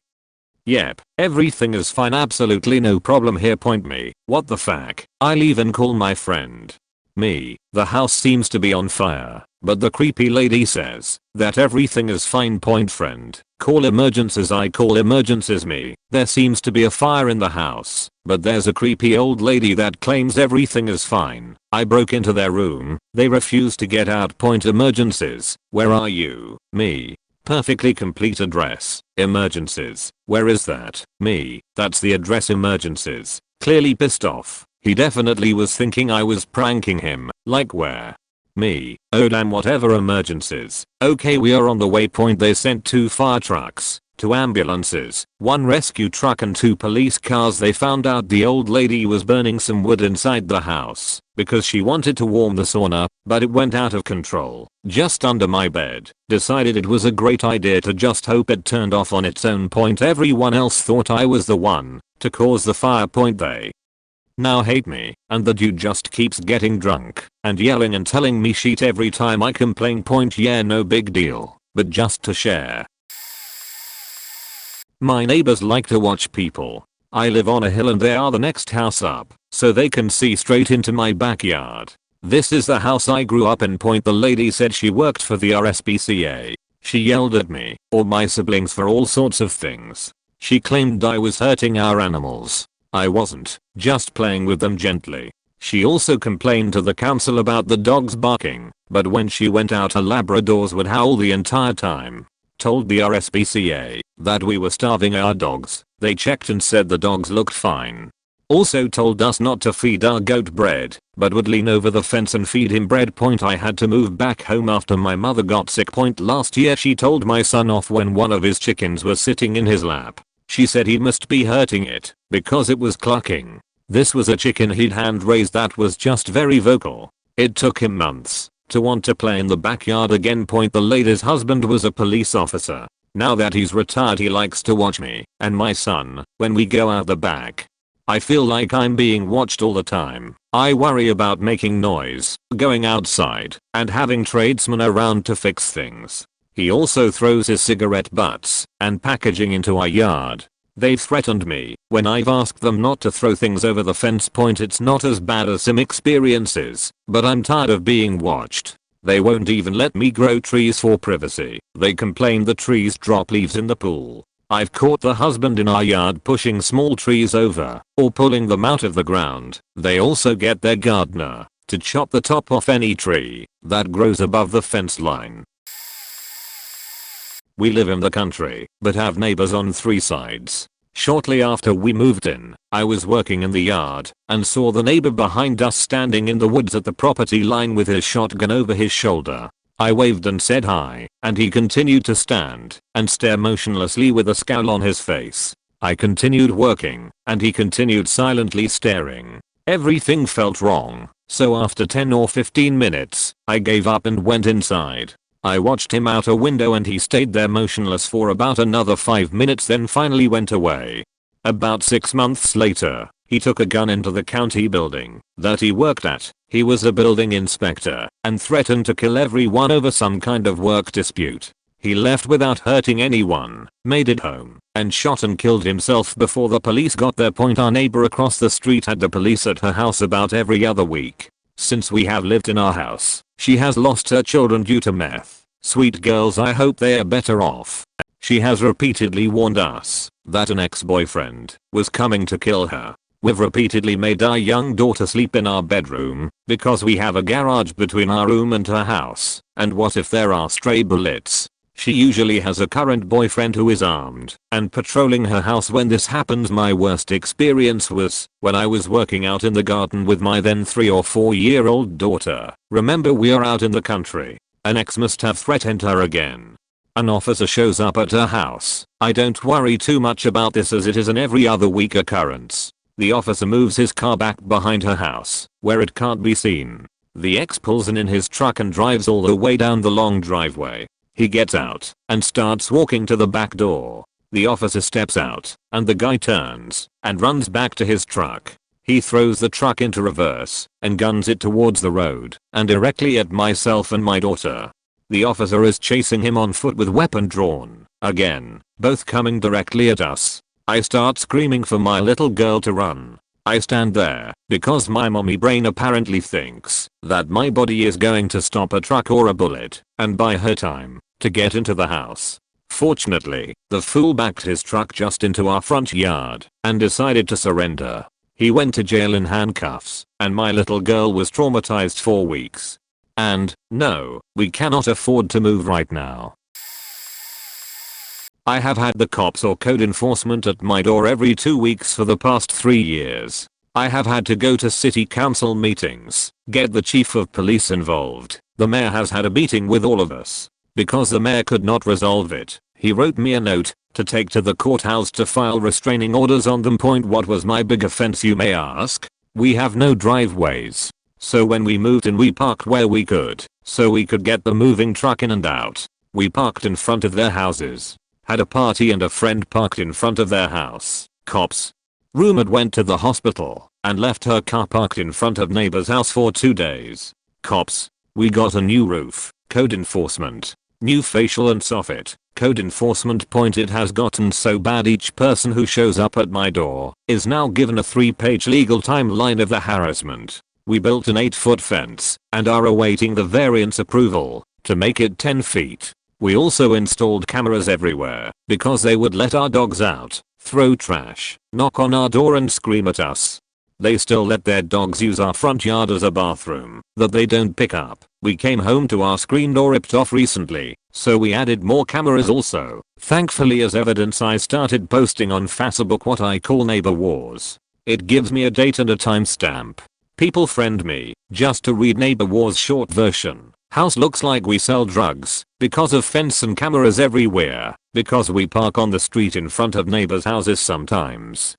Yep, everything is fine, absolutely no problem here. Me. What the fuck? I leave and call my friend. Me. The house seems to be on fire, but the creepy lady says that everything is fine. Friend. Call emergencies. I call emergencies. Me. There seems to be a fire in the house, but there's a creepy old lady that claims everything is fine. I broke into their room. They refuse to get out. Emergencies. Where are you? Me. Perfectly complete address. Emergencies. Where is that? Me. That's the address. Emergencies. Clearly pissed off. He definitely was thinking I was pranking him. Like where? Me. Oh damn, whatever. Emergencies. Okay, we are on the way. They sent 2 fire trucks, 2 ambulances, 1 rescue truck and 2 police cars. They found out the old lady was burning some wood inside the house because she wanted to warm the sauna, but it went out of control just under my bed. Decided it was a great idea to just hope it turned off on its own. Everyone else thought I was the one to cause the fire. They now hate me, and the dude just keeps getting drunk and yelling and telling me shit every time I complain. Yeah, no big deal, but just to share. My neighbors like to watch people. I live on a hill and they are the next house up, so they can see straight into my backyard. This is the house I grew up in. The lady said she worked for the RSPCA. She yelled at me or my siblings for all sorts of things. She claimed I was hurting our animals. I wasn't, just playing with them gently. She also complained to the council about the dogs barking, but when she went out her Labradors would howl the entire time. Told the RSPCA that we were starving our dogs. They checked and said the dogs looked fine. Also told us not to feed our goat bread, but would lean over the fence and feed him bread. I had to move back home after my mother got sick. Last year she told my son off when one of his chickens was sitting in his lap. She said he must be hurting it because it was clucking. This was a chicken he'd hand raised that was just very vocal. It took him months to want to play in the backyard again. The lady's husband was a police officer. Now that he's retired he likes to watch me and my son when we go out the back. I feel like I'm being watched all the time. I worry about making noise, going outside, and having tradesmen around to fix things. He also throws his cigarette butts and packaging into our yard. They've threatened me when I've asked them not to throw things over the fence. It's not as bad as some experiences, but I'm tired of being watched. They won't even let me grow trees for privacy. They complain the trees drop leaves in the pool. I've caught the husband in our yard pushing small trees over or pulling them out of the ground. They also get their gardener to chop the top off any tree that grows above the fence line. We live in the country but have neighbors on 3 sides. Shortly after we moved in, I was working in the yard and saw the neighbor behind us standing in the woods at the property line with his shotgun over his shoulder. I waved and said hi, and he continued to stand and stare motionlessly with a scowl on his face. I continued working, and he continued silently staring. Everything felt wrong, so after 10 or 15 minutes, I gave up and went inside. I watched him out a window and he stayed there motionless for about another 5 minutes, then finally went away. About 6 months later, he took a gun into the county building that he worked at. He was a building inspector and threatened to kill everyone over some kind of work dispute. He left without hurting anyone, made it home, and shot and killed himself before the police got there. Our neighbor across the street had the police at her house about every other week. Since we have lived in our house, she has lost her children due to meth. Sweet girls, I hope they are better off. She has repeatedly warned us that an ex-boyfriend was coming to kill her. We've repeatedly made our young daughter sleep in our bedroom because we have a garage between our room and her house. And what if there are stray bullets? She usually has a current boyfriend who is armed and patrolling her house when this happens. My worst experience was when I was working out in the garden with my then 3 or 4-year-old daughter. Remember, we are out in the country. An ex must have threatened her again. An officer shows up at her house. I don't worry too much about this as it is an every other week occurrence. The officer moves his car back behind her house, where it can't be seen. The ex pulls in his truck and drives all the way down the long driveway. He gets out and starts walking to the back door. The officer steps out, and the guy turns and runs back to his truck. He throws the truck into reverse and guns it towards the road and directly at myself and my daughter. The officer is chasing him on foot with weapon drawn, again, both coming directly at us. I start screaming for my little girl to run. I stand there because my mommy brain apparently thinks that my body is going to stop a truck or a bullet and buy her time to get into the house. Fortunately, the fool backed his truck just into our front yard and decided to surrender. He went to jail in handcuffs, and my little girl was traumatized for weeks. And, no, we cannot afford to move right now. I have had the cops or code enforcement at my door every 2 weeks for the past 3 years. I have had to go to city council meetings, get the chief of police involved. The mayor has had a meeting with all of us. Because the mayor could not resolve it, he wrote me a note to take to the courthouse to file restraining orders on them. What was my big offense, you may ask? We have no driveways. So when we moved in, we parked where we could, so we could get the moving truck in and out. We parked in front of their houses. Had a party and a friend parked in front of their house. Cops. Rumored went to the hospital and left her car parked in front of neighbor's house for 2 days. Cops. We got a new roof. Code enforcement. New facial and soffit. Code enforcement. It has gotten so bad each person who shows up at my door is now given a 3-page legal timeline of the harassment. We built an 8-foot fence and are awaiting the variance approval to make it 10 feet. We also installed cameras everywhere because they would let our dogs out, throw trash, knock on our door and scream at us. They still let their dogs use our front yard as a bathroom that they don't pick up. We came home to our screen door ripped off recently, so we added more cameras also. Thankfully, as evidence, I started posting on Facebook what I call neighbor wars. It gives me a date and a timestamp. People friend me just to read neighbor wars short version. House looks like we sell drugs because of fence and cameras everywhere, because we park on the street in front of neighbors' houses sometimes.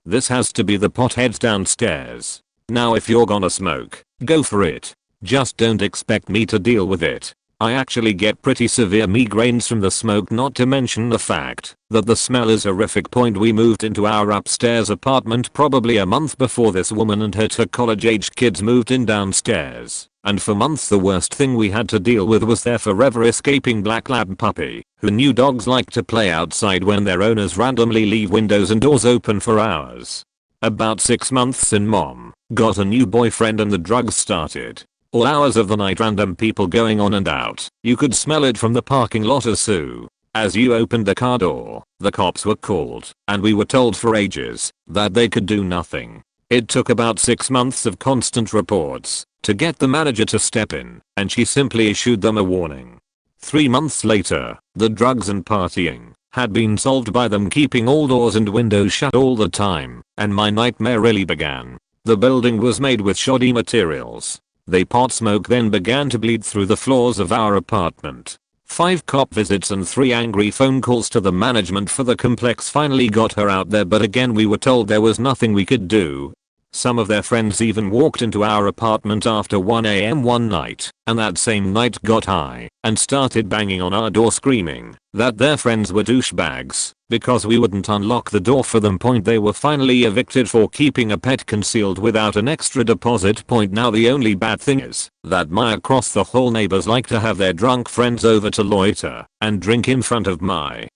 This has to be the potheads downstairs. Now if you're gonna smoke, go for it. Just don't expect me to deal with it. I actually get pretty severe migraines from the smoke, not to mention the fact that the smell is horrific. We moved into our upstairs apartment probably a month before this woman and her 2 college-aged kids moved in downstairs. And for months the worst thing we had to deal with was their forever escaping black lab puppy, who knew dogs like to play outside when their owners randomly leave windows and doors open for hours. About 6 months in, mom got a new boyfriend and the drugs started. All hours of the night, random people going on and out. You could smell it from the parking lot as soon as you opened the car door. The cops were called and we were told for ages that they could do nothing. It took about 6 months of constant reports to get the manager to step in, and she simply issued them a warning. 3 months later, the drugs and partying had been solved by them keeping all doors and windows shut all the time, and my nightmare really began. The building was made with shoddy materials. The pot smoke then began to bleed through the floors of our apartment. 5 cop visits and 3 angry phone calls to the management for the complex finally got her out there, but again we were told there was nothing we could do. Some of their friends even walked into our apartment after 1 AM one night, and that same night got high and started banging on our door screaming that their friends were douchebags because we wouldn't unlock the door for them. They were finally evicted for keeping a pet concealed without an extra deposit. Now the only bad thing is that my across the hall neighbors like to have their drunk friends over to loiter and drink in front of my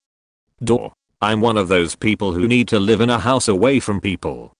door. I'm one of those people who need to live in a house away from people.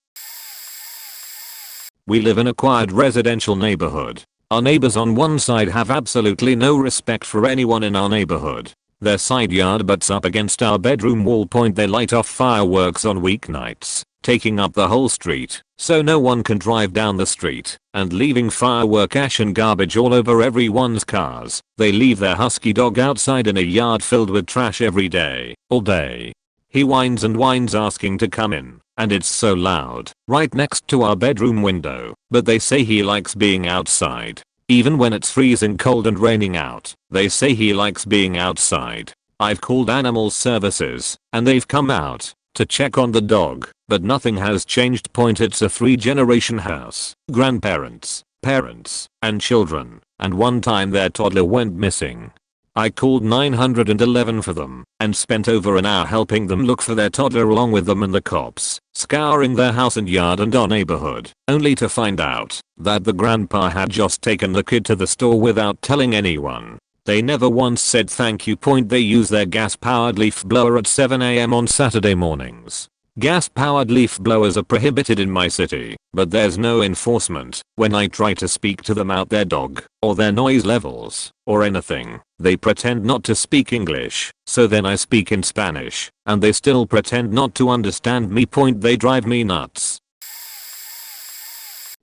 We live in a quiet residential neighborhood. Our neighbors on one side have absolutely no respect for anyone in our neighborhood. Their side yard butts up against our bedroom wall. They light off fireworks on weeknights, taking up the whole street, so no one can drive down the street, and leaving firework ash and garbage all over everyone's cars. They leave their husky dog outside in a yard filled with trash every day, all day. He whines and whines asking to come in, and it's so loud, right next to our bedroom window, but they say he likes being outside. Even when it's freezing cold and raining out, they say he likes being outside. I've called animal services, and they've come out to check on the dog, but nothing has changed. It's a 3-generation house. Grandparents, parents, and children, and one time their toddler went missing. I called 911 for them and spent over an hour helping them look for their toddler along with them and the cops, scouring their house and yard and our neighborhood, only to find out that the grandpa had just taken the kid to the store without telling anyone. They never once said thank you. They use their gas-powered leaf blower at 7 AM on Saturday mornings. Gas-powered leaf blowers are prohibited in my city, but there's no enforcement. When I try to speak to them about their dog, or their noise levels, or anything, they pretend not to speak English, so then I speak in Spanish, and they still pretend not to understand me. They drive me nuts.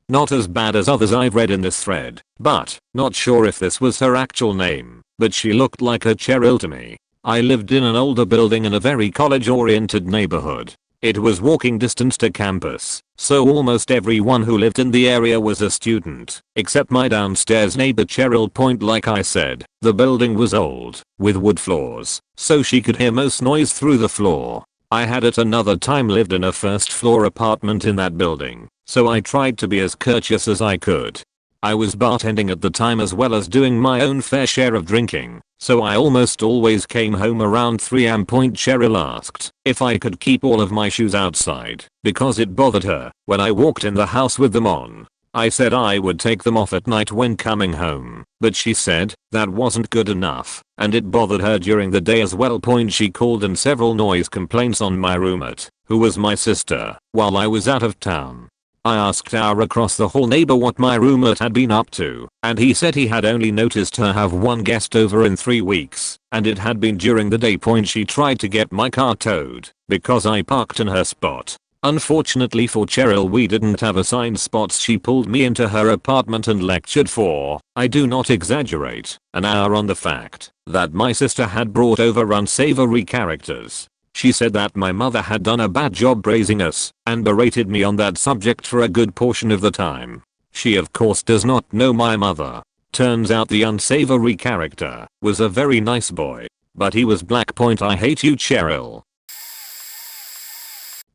Not as bad as others I've read in this thread, but not sure if this was her actual name, but she looked like a Cheryl to me. I lived in an older building in a very college-oriented neighborhood. It was walking distance to campus, so almost everyone who lived in the area was a student, except my downstairs neighbor Cheryl. Like I said, the building was old, with wood floors, so she could hear most noise through the floor. I had at another time lived in a first-floor apartment in that building, so I tried to be as courteous as I could. I was bartending at the time as well as doing my own fair share of drinking, so I almost always came home around 3 AM. Cheryl asked if I could keep all of my shoes outside because it bothered her when I walked in the house with them on. I said I would take them off at night when coming home, but she said that wasn't good enough and it bothered her during the day as well. She called in several noise complaints on my roommate, who was my sister, while I was out of town. I asked our across the hall neighbor what my roommate had been up to, and he said he had only noticed her have one guest over in 3 weeks, and it had been during the day point she tried to get my car towed, because I parked in her spot. Unfortunately for Cheryl, we didn't have assigned spots. She pulled me into her apartment and lectured for, I do not exaggerate, an hour on the fact that my sister had brought over unsavory characters. She said that my mother had done a bad job raising us, and berated me on that subject for a good portion of the time. She of course does not know my mother. Turns out the unsavory character was a very nice boy, but he was black. I hate you, Cheryl.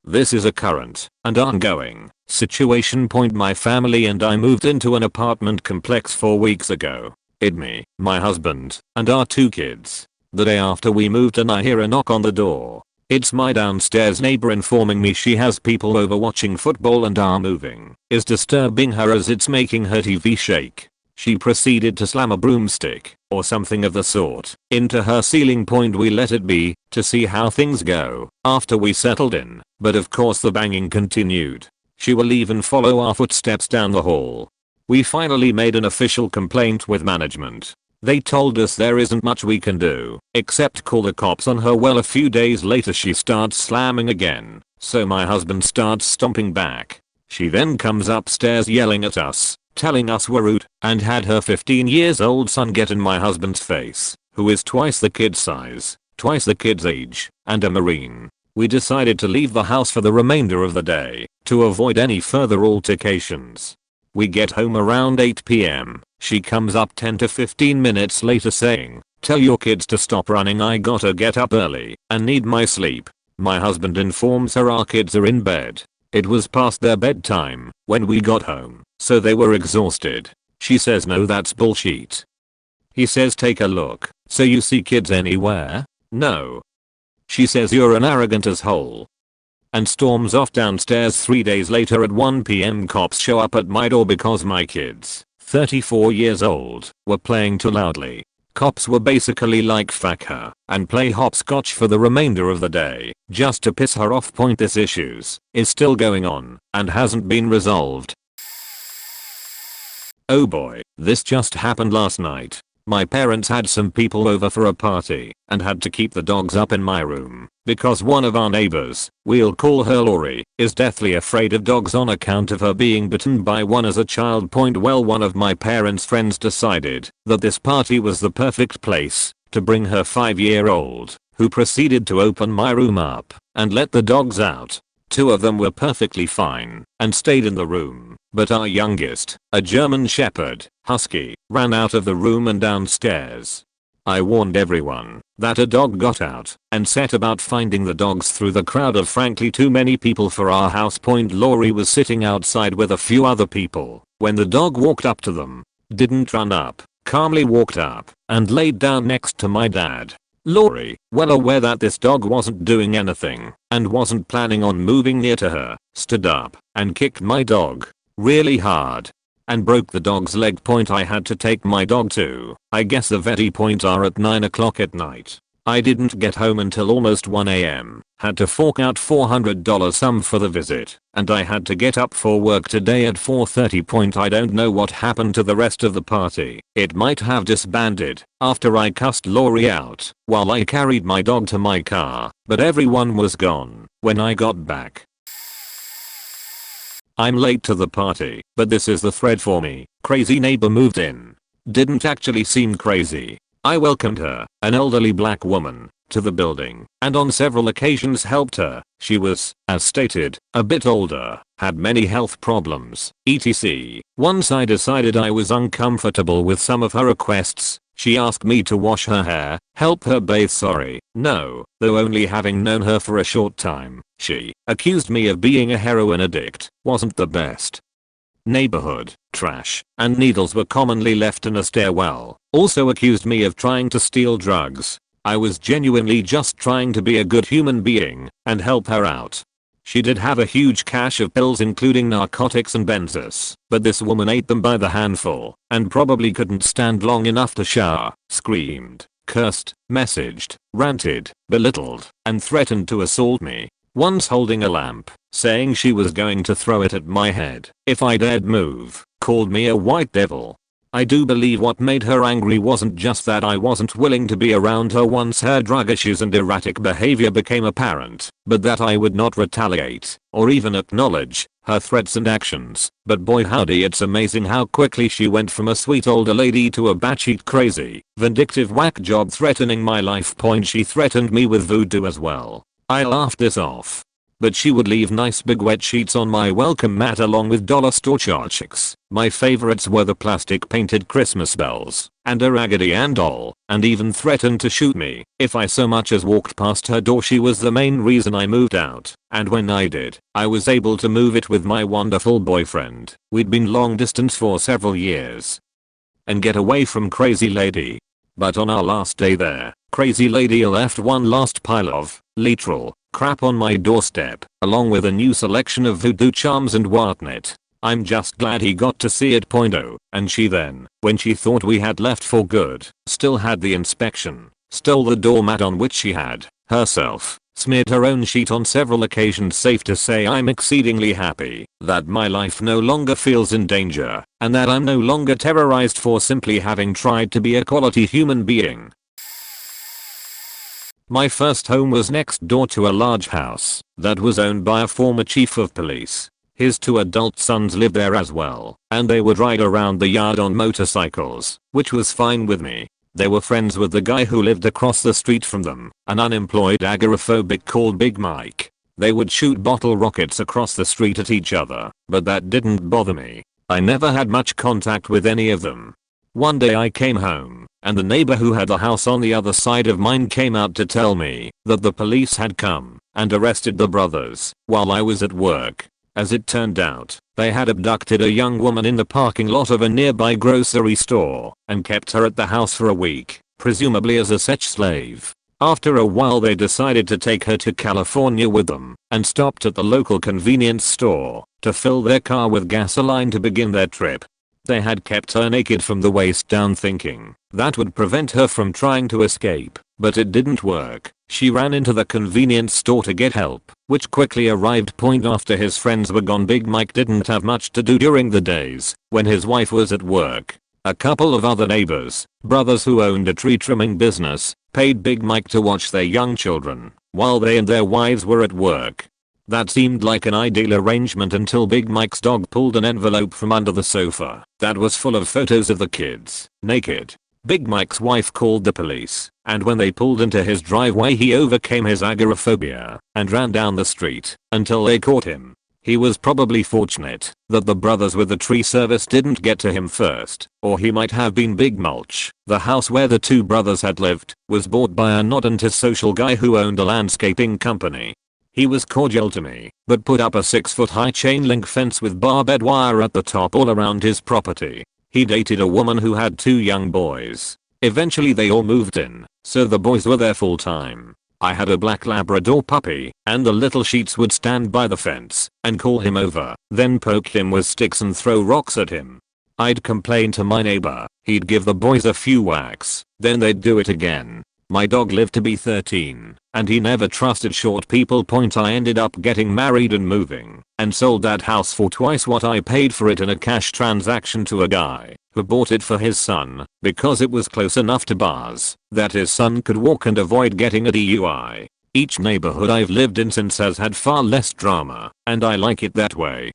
This is a current and ongoing situation. My family and I moved into an apartment complex 4 weeks ago. Me, my husband, and our 2 kids. The day after we moved and I hear a knock on the door. It's my downstairs neighbor informing me she has people over watching football and our moving is disturbing her as it's making her TV shake. She proceeded to slam a broomstick, or something of the sort, into her ceiling. We let it be, to see how things go, after we settled in, but of course the banging continued. She will even follow our footsteps down the hall. We finally made an official complaint with management. They told us there isn't much we can do, except call the cops on her. Well, a few days later she starts slamming again, so my husband starts stomping back. She then comes upstairs yelling at us, telling us we're rude, and had her 15-year-old son get in my husband's face, who is twice the kid's size, twice the kid's age, and a Marine. We decided to leave the house for the remainder of the day, to avoid any further altercations. We get home around 8 p.m. She comes up 10 to 15 minutes later saying, "Tell your kids to stop running, I gotta get up early and need my sleep." My husband informs her our kids are in bed. It was past their bedtime when we got home, so they were exhausted. She says no, that's bullshit. He says take a look. So you see kids anywhere? No. She says you're an arrogant asshole. And storms off downstairs. 3 days later at 1 p.m. cops show up at my door because my kids, 34 years old, were playing too loudly. Cops were basically like fuck her and play hopscotch for the remainder of the day just to piss her off. This issues is still going on and hasn't been resolved. Oh boy, this just happened last night. My parents had some people over for a party and had to keep the dogs up in my room because one of our neighbors, we'll call her Lori, is deathly afraid of dogs on account of her being bitten by one as a child. Well, one of my parents' friends decided that this party was the perfect place to bring her 5-year-old, who proceeded to open my room up and let the dogs out. 2 of them were perfectly fine and stayed in the room, but our youngest, a German Shepherd Husky, ran out of the room and downstairs. I warned everyone that a dog got out and set about finding the dogs through the crowd of frankly too many people for our house. Lori was sitting outside with a few other people when the dog walked up to them, didn't run up, calmly walked up and laid down next to my dad. Lori, well aware that this dog wasn't doing anything and wasn't planning on moving near to her, stood up and kicked my dog really hard and broke the dog's leg. I had to take my dog to, I guess the vet. Are at 9 o'clock at night. I didn't get home until almost 1 a.m. Had to fork out $400 sum for the visit, and I had to get up for work today at 4:30. I don't know what happened to the rest of the party. It might have disbanded after I cussed Lori out while I carried my dog to my car, but everyone was gone when I got back. I'm late to the party, but this is the thread for me. Crazy neighbor moved in. Didn't actually seem crazy. I welcomed her, an elderly black woman, to the building, and on several occasions helped her. She was, as stated, a bit older, had many health problems, etc. Once I decided I was uncomfortable with some of her requests. She asked me to wash her hair, help her bathe. No, though only having known her for a short time, she accused me of being a heroin addict. Wasn't the best. Neighborhood trash and needles were commonly left in a stairwell. Also accused me of trying to steal drugs. I was genuinely just trying to be a good human being and help her out. She did have a huge cache of pills including narcotics and benzos, but this woman ate them by the handful and probably couldn't stand long enough to shower, screamed, cursed, messaged, ranted, belittled, and threatened to assault me. Once holding a lamp, saying she was going to throw it at my head if I dared move, called me a white devil. I do believe what made her angry wasn't just that I wasn't willing to be around her once her drug issues and erratic behavior became apparent, but that I would not retaliate, or even acknowledge, her threats and actions. But boy howdy, it's amazing how quickly she went from a sweet older lady to a batshit crazy, vindictive whack job threatening my life. She threatened me with voodoo as well. I laughed this off. But she would leave nice big wet sheets on my welcome mat along with dollar store chopsticks. My favorites were the plastic painted Christmas bells, and a Raggedy Ann doll, and even threatened to shoot me if I so much as walked past her door. She was the main reason I moved out, and when I did, I was able to move it with my wonderful boyfriend. We'd been long distance for several years. And get away from crazy lady. But on our last day there, crazy lady left one last pile of, literal, crap on my doorstep, along with a new selection of voodoo charms and whatnot. I'm just glad he got to see it. And she then, when she thought we had left for good, still had the inspection, stole the doormat on which she had, herself, smeared her own sheet on several occasions. Safe to say I'm exceedingly happy that my life no longer feels in danger, and that I'm no longer terrorized for simply having tried to be a quality human being. My first home was next door to a large house that was owned by a former chief of police. His 2 adult sons lived there as well, and they would ride around the yard on motorcycles, which was fine with me. They were friends with the guy who lived across the street from them, an unemployed agoraphobic called Big Mike. They would shoot bottle rockets across the street at each other, but that didn't bother me. I never had much contact with any of them. One day I came home, and the neighbor who had the house on the other side of mine came out to tell me that the police had come and arrested the brothers while I was at work. As it turned out, they had abducted a young woman in the parking lot of a nearby grocery store and kept her at the house for a week, presumably as a sex slave. After a while they decided to take her to California with them and stopped at the local convenience store to fill their car with gasoline to begin their trip. They had kept her naked from the waist down, thinking that would prevent her from trying to escape, but it didn't work. She ran into the convenience store to get help, which quickly arrived. After his friends were gone, Big Mike didn't have much to do during the days when his wife was at work. A couple of other neighbors, brothers who owned a tree trimming business, paid Big Mike to watch their young children while they and their wives were at work. That seemed like an ideal arrangement until Big Mike's dog pulled an envelope from under the sofa that was full of photos of the kids, naked. Big Mike's wife called the police, and when they pulled into his driveway he overcame his agoraphobia and ran down the street until they caught him. He was probably fortunate that the brothers with the tree service didn't get to him first, or he might have been big mulch. The house where the 2 brothers had lived was bought by a not antisocial guy who owned a landscaping company. He was cordial to me, but put up a 6-foot-high chain link fence with barbed wire at the top all around his property. He dated a woman who had 2 young boys. Eventually they all moved in, so the boys were there full time. I had a black Labrador puppy, and the little sheets would stand by the fence and call him over, then poke him with sticks and throw rocks at him. I'd complain to my neighbor, he'd give the boys a few whacks, then they'd do it again. My dog lived to be 13, and he never trusted short people. I ended up getting married and moving, and sold that house for twice what I paid for it in a cash transaction to a guy who bought it for his son because it was close enough to bars that his son could walk and avoid getting a DUI. Each neighborhood I've lived in since has had far less drama, and I like it that way.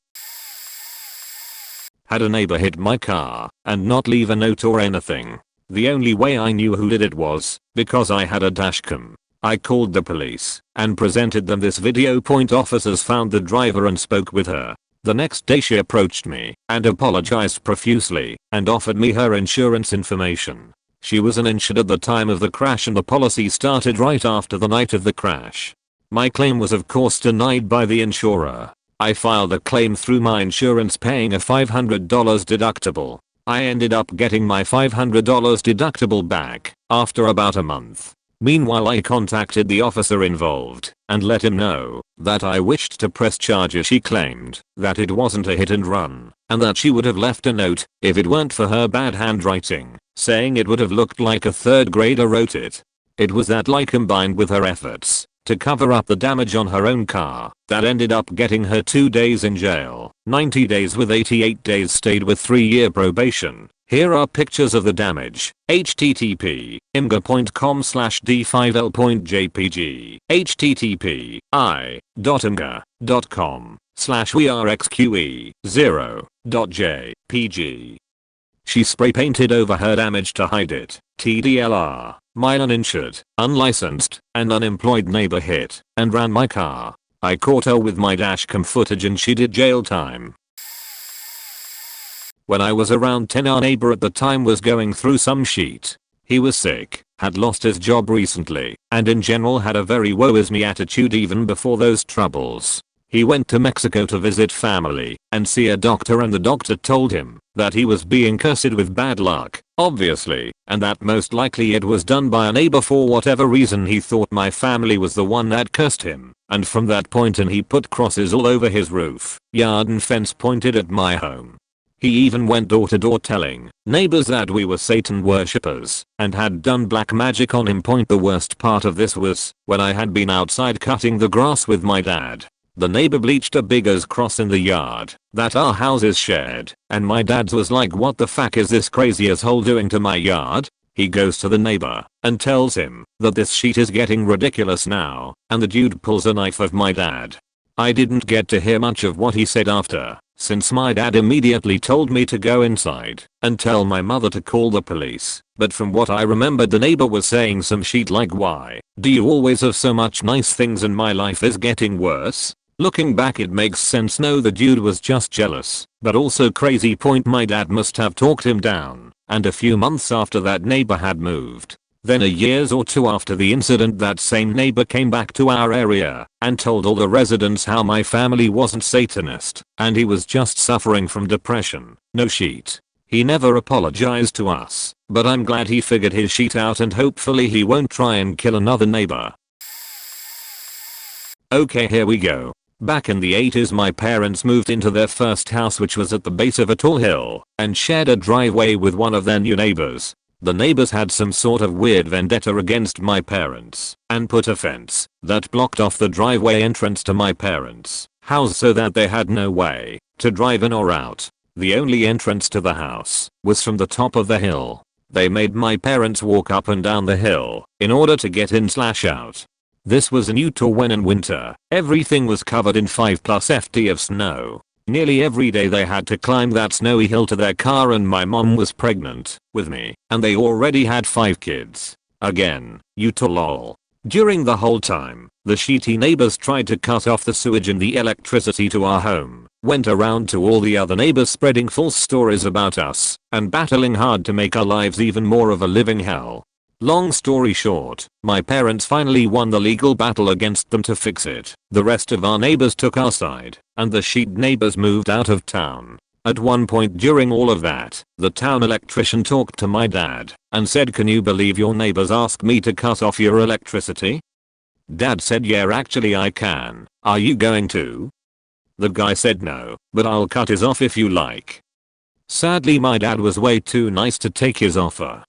Had a neighbor hit my car and not leave a note or anything. The only way I knew who did it was because I had a dashcam. I called the police and presented them this video. Officers found the driver and spoke with her. The next day she approached me and apologized profusely and offered me her insurance information. She was uninsured at the time of the crash and the policy started right after the night of the crash. My claim was of course denied by the insurer. I filed a claim through my insurance, paying a $500 deductible. I ended up getting my $500 deductible back after about a month. Meanwhile I contacted the officer involved and let him know that I wished to press charges. She claimed that it wasn't a hit and run and that she would have left a note if it weren't for her bad handwriting, saying it would have looked like a 3rd grader wrote it. It was that lie combined with her efforts to cover up the damage on her own car that ended up getting her 2 days in jail, 90 days with 88 days stayed with 3-year probation. Here are pictures of the damage. http imga.com/d5l.jpg http i.imga.com/werxque0.jpg. She spray painted over her damage to hide it. TDLR, my uninsured, unlicensed, and unemployed neighbor hit and ran my car. I caught her with my dashcam footage and she did jail time. When I was around 10, our neighbor at the time was going through some shit. He was sick, had lost his job recently, and in general had a very woe is me attitude even before those troubles. He went to Mexico to visit family and see a doctor, and the doctor told him that he was being cursed with bad luck, obviously, and that most likely it was done by a neighbor for whatever reason. He thought my family was the one that cursed him, and from that point on he put crosses all over his roof, yard and fence pointed at my home. He even went door to door telling neighbors that we were Satan worshippers and had done black magic on him. The worst part of this was when I had been outside cutting the grass with my dad. The neighbor bleached a big as cross in the yard that our houses shared, and my dad's was like, what the fuck is this crazy asshole doing to my yard? He goes to the neighbor and tells him that this shit is getting ridiculous now, and the dude pulls a knife of my dad. I didn't get to hear much of what he said after, since my dad immediately told me to go inside and tell my mother to call the police, but from what I remembered the neighbor was saying some shit like, why do you always have so much nice things and my life is getting worse? Looking back it makes sense. No, the dude was just jealous, but also crazy. My dad must have talked him down, and a few months after that neighbor had moved. Then a year or two after the incident, that same neighbor came back to our area and told all the residents how my family wasn't Satanist and he was just suffering from depression. No shit. He never apologized to us, but I'm glad he figured his shit out and hopefully he won't try and kill another neighbor. Okay, here we go. Back in the 80s my parents moved into their first house, which was at the base of a tall hill and shared a driveway with one of their new neighbors. The neighbors had some sort of weird vendetta against my parents and put a fence that blocked off the driveway entrance to my parents' house so that they had no way to drive in or out. The only entrance to the house was from the top of the hill. They made my parents walk up and down the hill in order to get in/out. This was in Utah when in winter everything was covered in 5+ ft of snow. Nearly every day they had to climb that snowy hill to their car, and my mom was pregnant with me and they already had 5 kids. Again, Utah lol. During the whole time, the shitty neighbors tried to cut off the sewage and the electricity to our home, went around to all the other neighbors spreading false stories about us and battling hard to make our lives even more of a living hell. Long story short, my parents finally won the legal battle against them to fix it. The rest of our neighbors took our side, and the shit neighbors moved out of town. At one point during all of that, the town electrician talked to my dad and said, "Can you believe your neighbors asked me to cut off your electricity?" Dad said, "Yeah, actually I can. Are you going to?" The guy said, "No, but I'll cut his off if you like." Sadly my dad was way too nice to take his offer.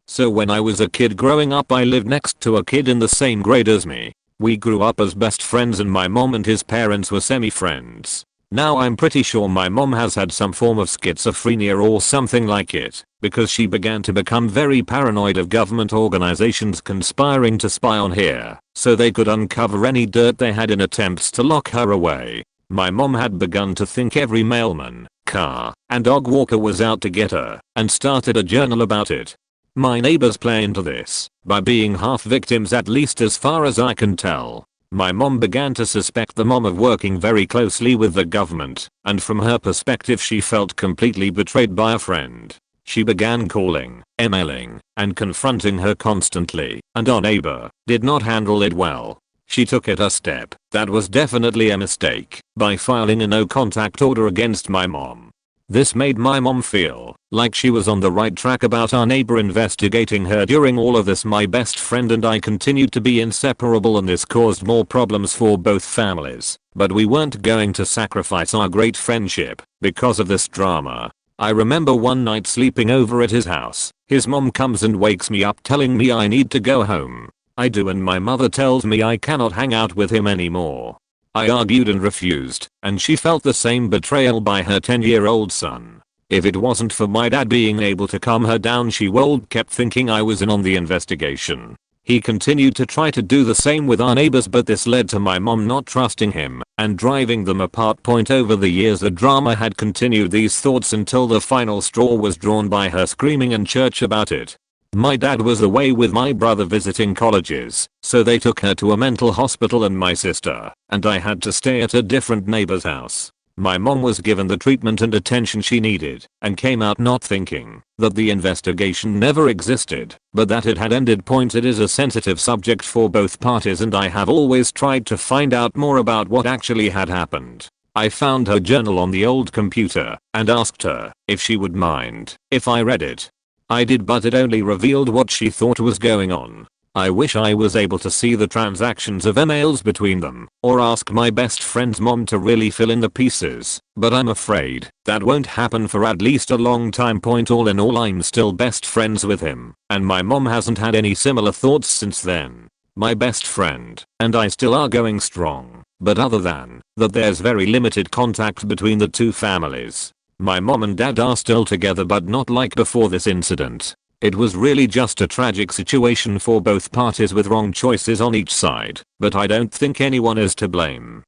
So when I was a kid growing up, I lived next to a kid in the same grade as me. We grew up as best friends and my mom and his parents were semi-friends. Now I'm pretty sure my mom has had some form of schizophrenia or something like it, because she began to become very paranoid of government organizations conspiring to spy on her so they could uncover any dirt they had in attempts to lock her away. My mom had begun to think every mailman, car, and dog walker was out to get her and started a journal about it. My neighbors play into this by being half victims, at least as far as I can tell. My mom began to suspect the mom of working very closely with the government, and from her perspective she felt completely betrayed by a friend. She began calling, emailing, and confronting her constantly, and our neighbor did not handle it well. She took it a step that was definitely a mistake by filing a no contact order against my mom. This made my mom feel like she was on the right track about our neighbor investigating her. During all of this my best friend and I continued to be inseparable, and this caused more problems for both families, but we weren't going to sacrifice our great friendship because of this drama. I remember one night sleeping over at his house, his mom comes and wakes me up telling me I need to go home. I do, and my mother tells me I cannot hang out with him anymore. I argued and refused, and she felt the same betrayal by her 10-year-old son. If it wasn't for my dad being able to calm her down, she would kept thinking I was in on the investigation. He continued to try to do the same with our neighbors, but this led to my mom not trusting him and driving them apart. Over the years the drama had continued these thoughts until the final straw was drawn by her screaming in church about it. My dad was away with my brother visiting colleges, so they took her to a mental hospital and my sister and I had to stay at a different neighbor's house. My mom was given the treatment and attention she needed and came out not thinking that the investigation never existed, but that it had ended. It is a sensitive subject for both parties and I have always tried to find out more about what actually had happened. I found her journal on the old computer and asked her if she would mind if I read it. I did, but it only revealed what she thought was going on. I wish I was able to see the transactions of emails between them, or ask my best friend's mom to really fill in the pieces, but I'm afraid that won't happen for at least a long time. All in all, I'm still best friends with him, and my mom hasn't had any similar thoughts since then. My best friend and I still are going strong, but other than that there's very limited contact between the two families. My mom and dad are still together, but not like before this incident. It was really just a tragic situation for both parties with wrong choices on each side, but I don't think anyone is to blame.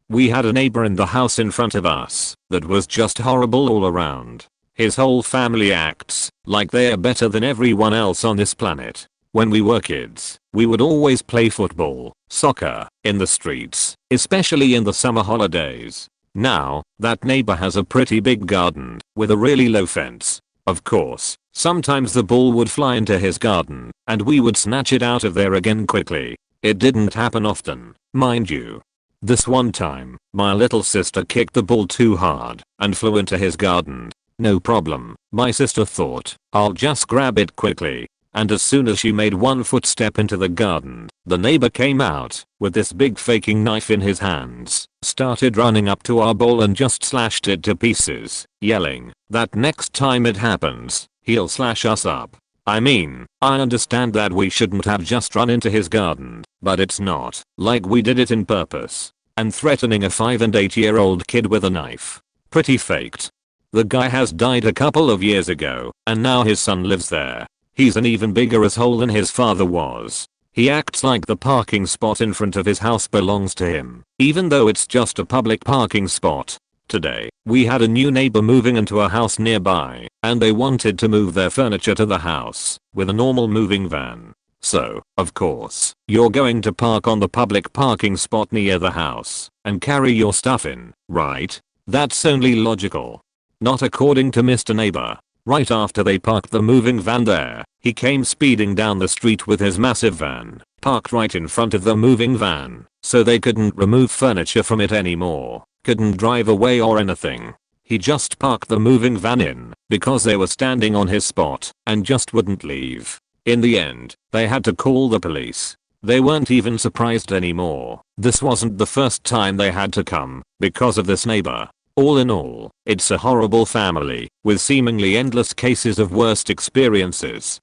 We had a neighbor in the house in front of us that was just horrible all around. His whole family acts like they are better than everyone else on this planet. When we were kids, we would always play football, soccer, in the streets, especially in the summer holidays. Now, that neighbor has a pretty big garden with a really low fence. Of course, sometimes the ball would fly into his garden, and we would snatch it out of there again quickly. It didn't happen often, mind you. This one time, my little sister kicked the ball too hard and flew into his garden. No problem, my sister thought, I'll just grab it quickly. And as soon as she made one footstep into the garden, the neighbor came out with this big faking knife in his hands, started running up to our bowl and just slashed it to pieces, yelling that next time it happens, he'll slash us up. I mean, I understand that we shouldn't have just run into his garden, but it's not like we did it in purpose. And threatening a 5 and 8-year-old kid with a knife. Pretty faked. The guy has died a couple of years ago, and now his son lives there. He's an even bigger asshole than his father was. He acts like the parking spot in front of his house belongs to him, even though it's just a public parking spot. Today, we had a new neighbor moving into a house nearby, and they wanted to move their furniture to the house with a normal moving van. So, of course, you're going to park on the public parking spot near the house and carry your stuff in, right? That's only logical. Not according to Mr. Neighbor. Right after they parked the moving van there, he came speeding down the street with his massive van, parked right in front of the moving van, so they couldn't remove furniture from it anymore, couldn't drive away or anything. He just parked the moving van in, because they were standing on his spot, and just wouldn't leave. In the end, they had to call the police. They weren't even surprised anymore. This wasn't the first time they had to come, because of this neighbor. All in all, it's a horrible family, with seemingly endless cases of worst experiences.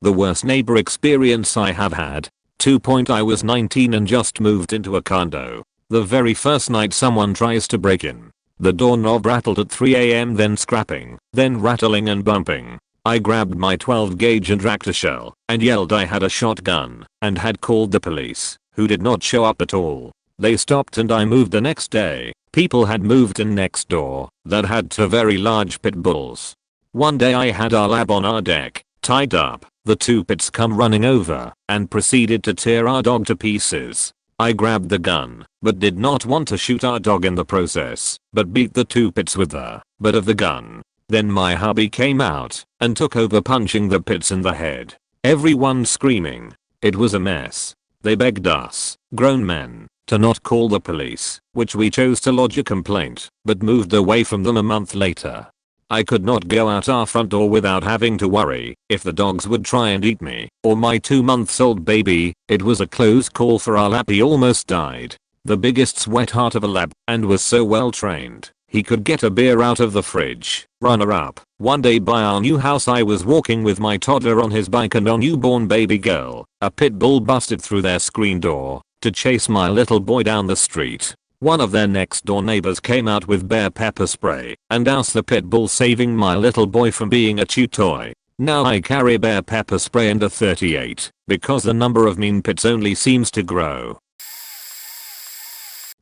The worst neighbor experience I have had. I was 19 and just moved into a condo. The very first night someone tries to break in. The doorknob rattled at 3 AM, then scrapping, then rattling and bumping. I grabbed my 12 gauge and racked a shell, and yelled I had a shotgun, and had called the police, who did not show up at all. They stopped and I moved the next day. People had moved in next door that had 2 very large pit bulls. One day I had our lab on our deck, tied up. The 2 pits come running over and proceeded to tear our dog to pieces. I grabbed the gun, but did not want to shoot our dog in the process, but beat the 2 pits with the butt of the gun. Then my hubby came out and took over, punching the pits in the head. Everyone screaming. It was a mess. They begged us, grown men, to not call the police, which we chose to lodge a complaint, but moved away from them a month later. I could not go out our front door without having to worry if the dogs would try and eat me or my 2-month-old baby. It was a close call for our lab. He almost died. The biggest sweetheart of a lab, and was so well trained. He could get a beer out of the fridge. Runner up. One day by our new house I was walking with my toddler on his bike and our newborn baby girl. A pit bull busted through their screen door to chase my little boy down the street. One of their next door neighbors came out with bear pepper spray and doused the pit bull, saving my little boy from being a chew toy. Now I carry bear pepper spray and a 38 because the number of mean pits only seems to grow.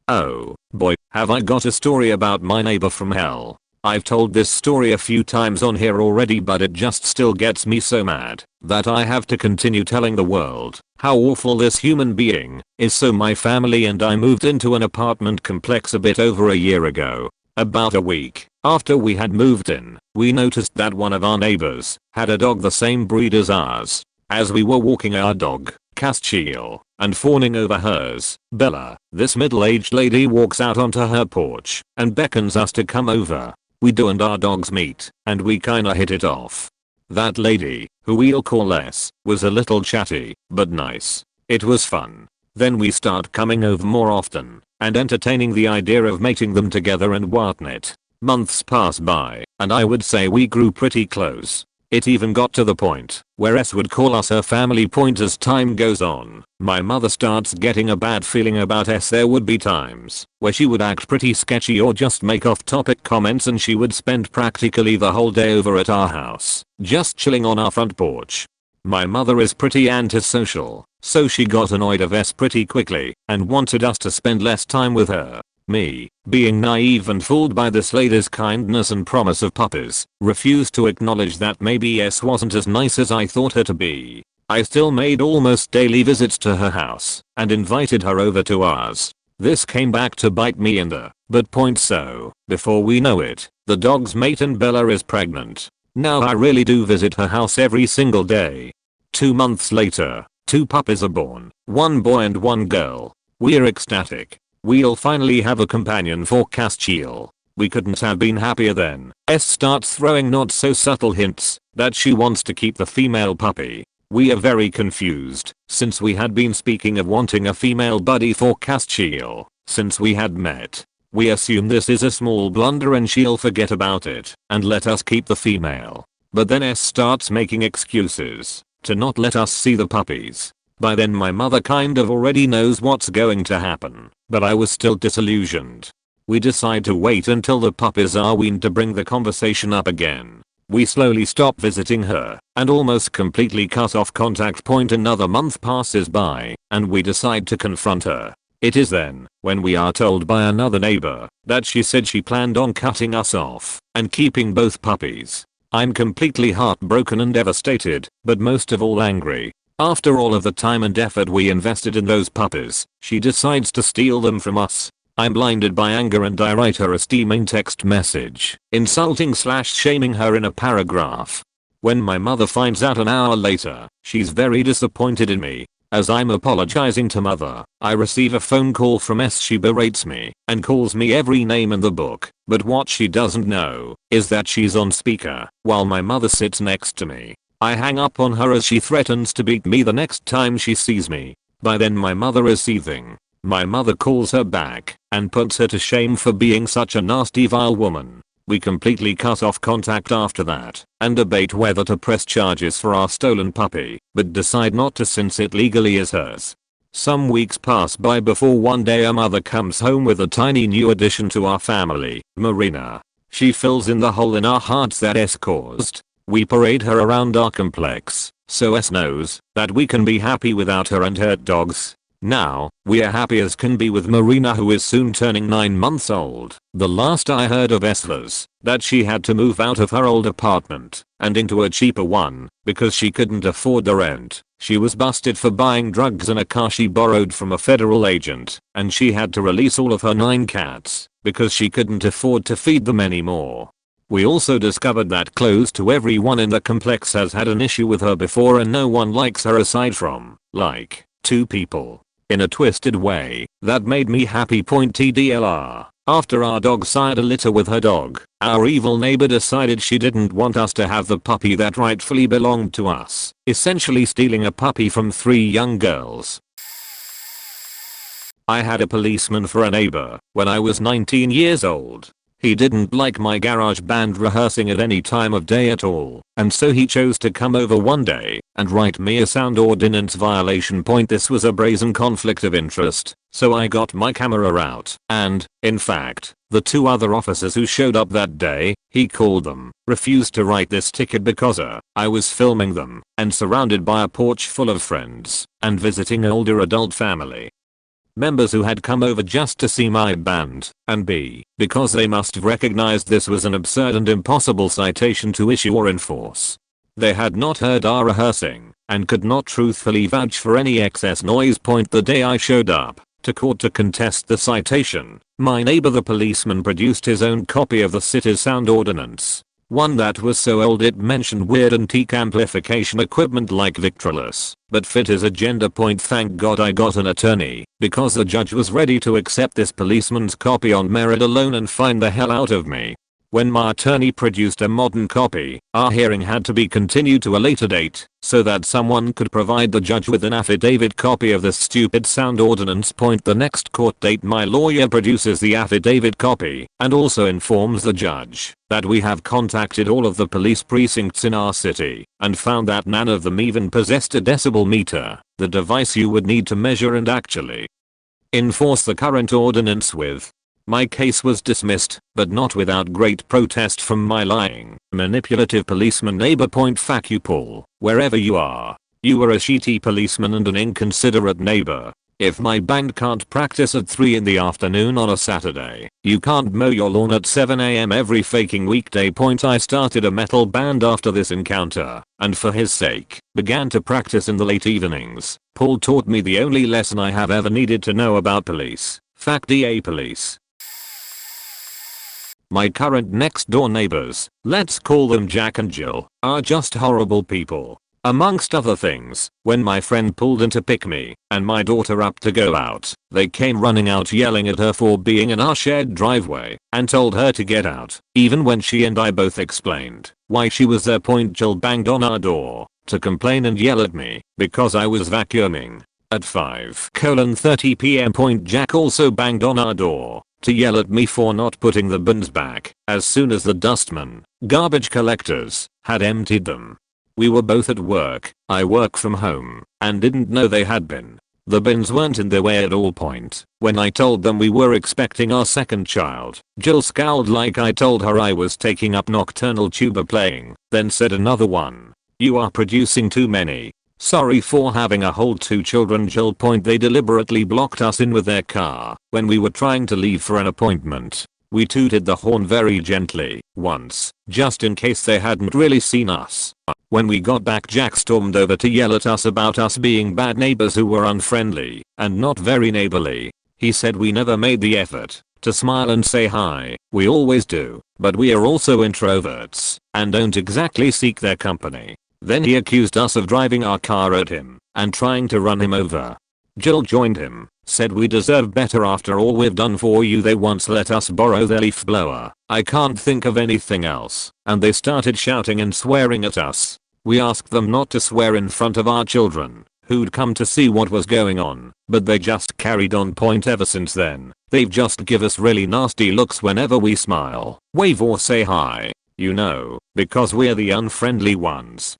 Oh boy, have I got a story about my neighbor from hell. I've told this story a few times on here already, but it just still gets me so mad that I have to continue telling the world how awful this human being is. So my family and I moved into an apartment complex a bit over a year ago. About a week after we had moved in, we noticed that one of our neighbors had a dog the same breed as ours. As we were walking our dog, Castiel, and fawning over hers, Bella, this middle-aged lady walks out onto her porch and beckons us to come over. We do, and our dogs meet, and we kinda hit it off. That lady, who we'll call S, was a little chatty, but nice. It was fun. Then we start coming over more often and entertaining the idea of mating them together and whatnot. Months pass by, and I would say we grew pretty close. It even got to the point where S would call us her family point. As time goes on, my mother starts getting a bad feeling about S. There would be times where she would act pretty sketchy or just make off-topic comments, and she would spend practically the whole day over at our house, just chilling on our front porch. My mother is pretty antisocial, so she got annoyed of S pretty quickly and wanted us to spend less time with her. Me, being naive and fooled by this lady's kindness and promise of puppies, refused to acknowledge that maybe S wasn't as nice as I thought her to be. I still made almost daily visits to her house and invited her over to ours. This came back to bite me in the butt point, so before we know it, the dogs mate and Bella is pregnant. Now I really do visit her house every single day. 2 months later, 2 puppies are born, 1 boy and 1 girl. We're ecstatic. We'll finally have a companion for Castiel. We couldn't have been happier then. S starts throwing not so subtle hints that she wants to keep the female puppy. We are very confused, since we had been speaking of wanting a female buddy for Castiel since we had met. We assume this is a small blunder and she'll forget about it and let us keep the female. But then S starts making excuses to not let us see the puppies. By then my mother kind of already knows what's going to happen, but I was still disillusioned. We decide to wait until the puppies are weaned to bring the conversation up again. We slowly stop visiting her and almost completely cut off contact point. Another month passes by and we decide to confront her. It is then when we are told by another neighbor that she said she planned on cutting us off and keeping both puppies. I'm completely heartbroken and devastated, but most of all angry. After all of the time and effort we invested in those puppies, she decides to steal them from us. I'm blinded by anger and I write her a steaming text message, insulting/shaming her in a paragraph. When my mother finds out an hour later, she's very disappointed in me. As I'm apologizing to mother, I receive a phone call from S. She berates me and calls me every name in the book, but what she doesn't know is that she's on speaker while my mother sits next to me. I hang up on her as she threatens to beat me the next time she sees me. By then my mother is seething. My mother calls her back and puts her to shame for being such a nasty, vile woman. We completely cut off contact after that and debate whether to press charges for our stolen puppy, but decide not to since it legally is hers. Some weeks pass by before one day our mother comes home with a tiny new addition to our family, Marina. She fills in the hole in our hearts that S caused. We parade her around our complex, so S knows that we can be happy without her and her dogs. Now, we are happy as can be with Marina, who is soon turning 9 months old. The last I heard of S was that she had to move out of her old apartment and into a cheaper one because she couldn't afford the rent. She was busted for buying drugs in a car she borrowed from a federal agent, and she had to release all of her 9 cats because she couldn't afford to feed them anymore. We also discovered that close to everyone in the complex has had an issue with her before, and no one likes her aside from, like, 2 people. In a twisted way, that made me happy. TDLR. After our dog sired a litter with her dog, our evil neighbor decided she didn't want us to have the puppy that rightfully belonged to us, essentially stealing a puppy from 3 young girls. I had a policeman for a neighbor when I was 19 years old. He didn't like my garage band rehearsing at any time of day at all, and so he chose to come over one day and write me a sound ordinance violation point. This was a brazen conflict of interest, so I got my camera out and, in fact, the 2 other officers who showed up that day, he called them, refused to write this ticket because I was filming them and surrounded by a porch full of friends and visiting an older adult family members who had come over just to see my band, and B, because they must have recognized this was an absurd and impossible citation to issue or enforce. They had not heard our rehearsing and could not truthfully vouch for any excess noise. Point: the day I showed up to court to contest the citation, my neighbor the policeman produced his own copy of the city's sound ordinance. One that was so old it mentioned weird antique amplification equipment like Victrolas, but fit his agenda. Point: thank God I got an attorney, because the judge was ready to accept this policeman's copy on merit alone and fine the hell out of me. When my attorney produced a modern copy, our hearing had to be continued to a later date, so that someone could provide the judge with an affidavit copy of this stupid sound ordinance. Point: the next court date my lawyer produces the affidavit copy and also informs the judge that we have contacted all of the police precincts in our city and found that none of them even possessed a decibel meter, the device you would need to measure and actually enforce the current ordinance with. My case was dismissed, but not without great protest from my lying, manipulative policeman neighbor. Point: fuck you, Paul, wherever you are. You were a shitty policeman and an inconsiderate neighbor. If my band can't practice at 3 in the afternoon on a Saturday, you can't mow your lawn at 7 AM every faking weekday. Point: I started a metal band after this encounter, and for his sake, began to practice in the late evenings. Paul taught me the only lesson I have ever needed to know about police. Fuck DA police. My current next door neighbors, let's call them Jack and Jill, are just horrible people. Amongst other things, when my friend pulled in to pick me and my daughter up to go out, they came running out yelling at her for being in our shared driveway and told her to get out, even when she and I both explained why she was there. Point: Jill banged on our door to complain and yell at me because I was vacuuming at 5:30 PM. Point: Jack also banged on our door to yell at me for not putting the bins back as soon as the dustmen, garbage collectors, had emptied them. We were both at work, I work from home, and didn't know they had been. The bins weren't in their way at all. Point: when I told them we were expecting our second child, Jill scowled like I told her I was taking up nocturnal tuba playing, then said another one. You are producing too many. Sorry for having a whole 2 children, Jill. Point: they deliberately blocked us in with their car when we were trying to leave for an appointment. We tooted the horn very gently once, just in case they hadn't really seen us. When we got back, Jack stormed over to yell at us about us being bad neighbors who were unfriendly and not very neighborly. He said we never made the effort to smile and say hi. We always do, but we are also introverts and don't exactly seek their company. Then he accused us of driving our car at him and trying to run him over. Jill joined him, said we deserve better after all we've done for you. They once let us borrow their leaf blower. I can't think of anything else, and they started shouting and swearing at us. We asked them not to swear in front of our children, who'd come to see what was going on, but they just carried on. Point: ever since then, they've just give us really nasty looks whenever we smile, wave or say hi. You know, because we're the unfriendly ones.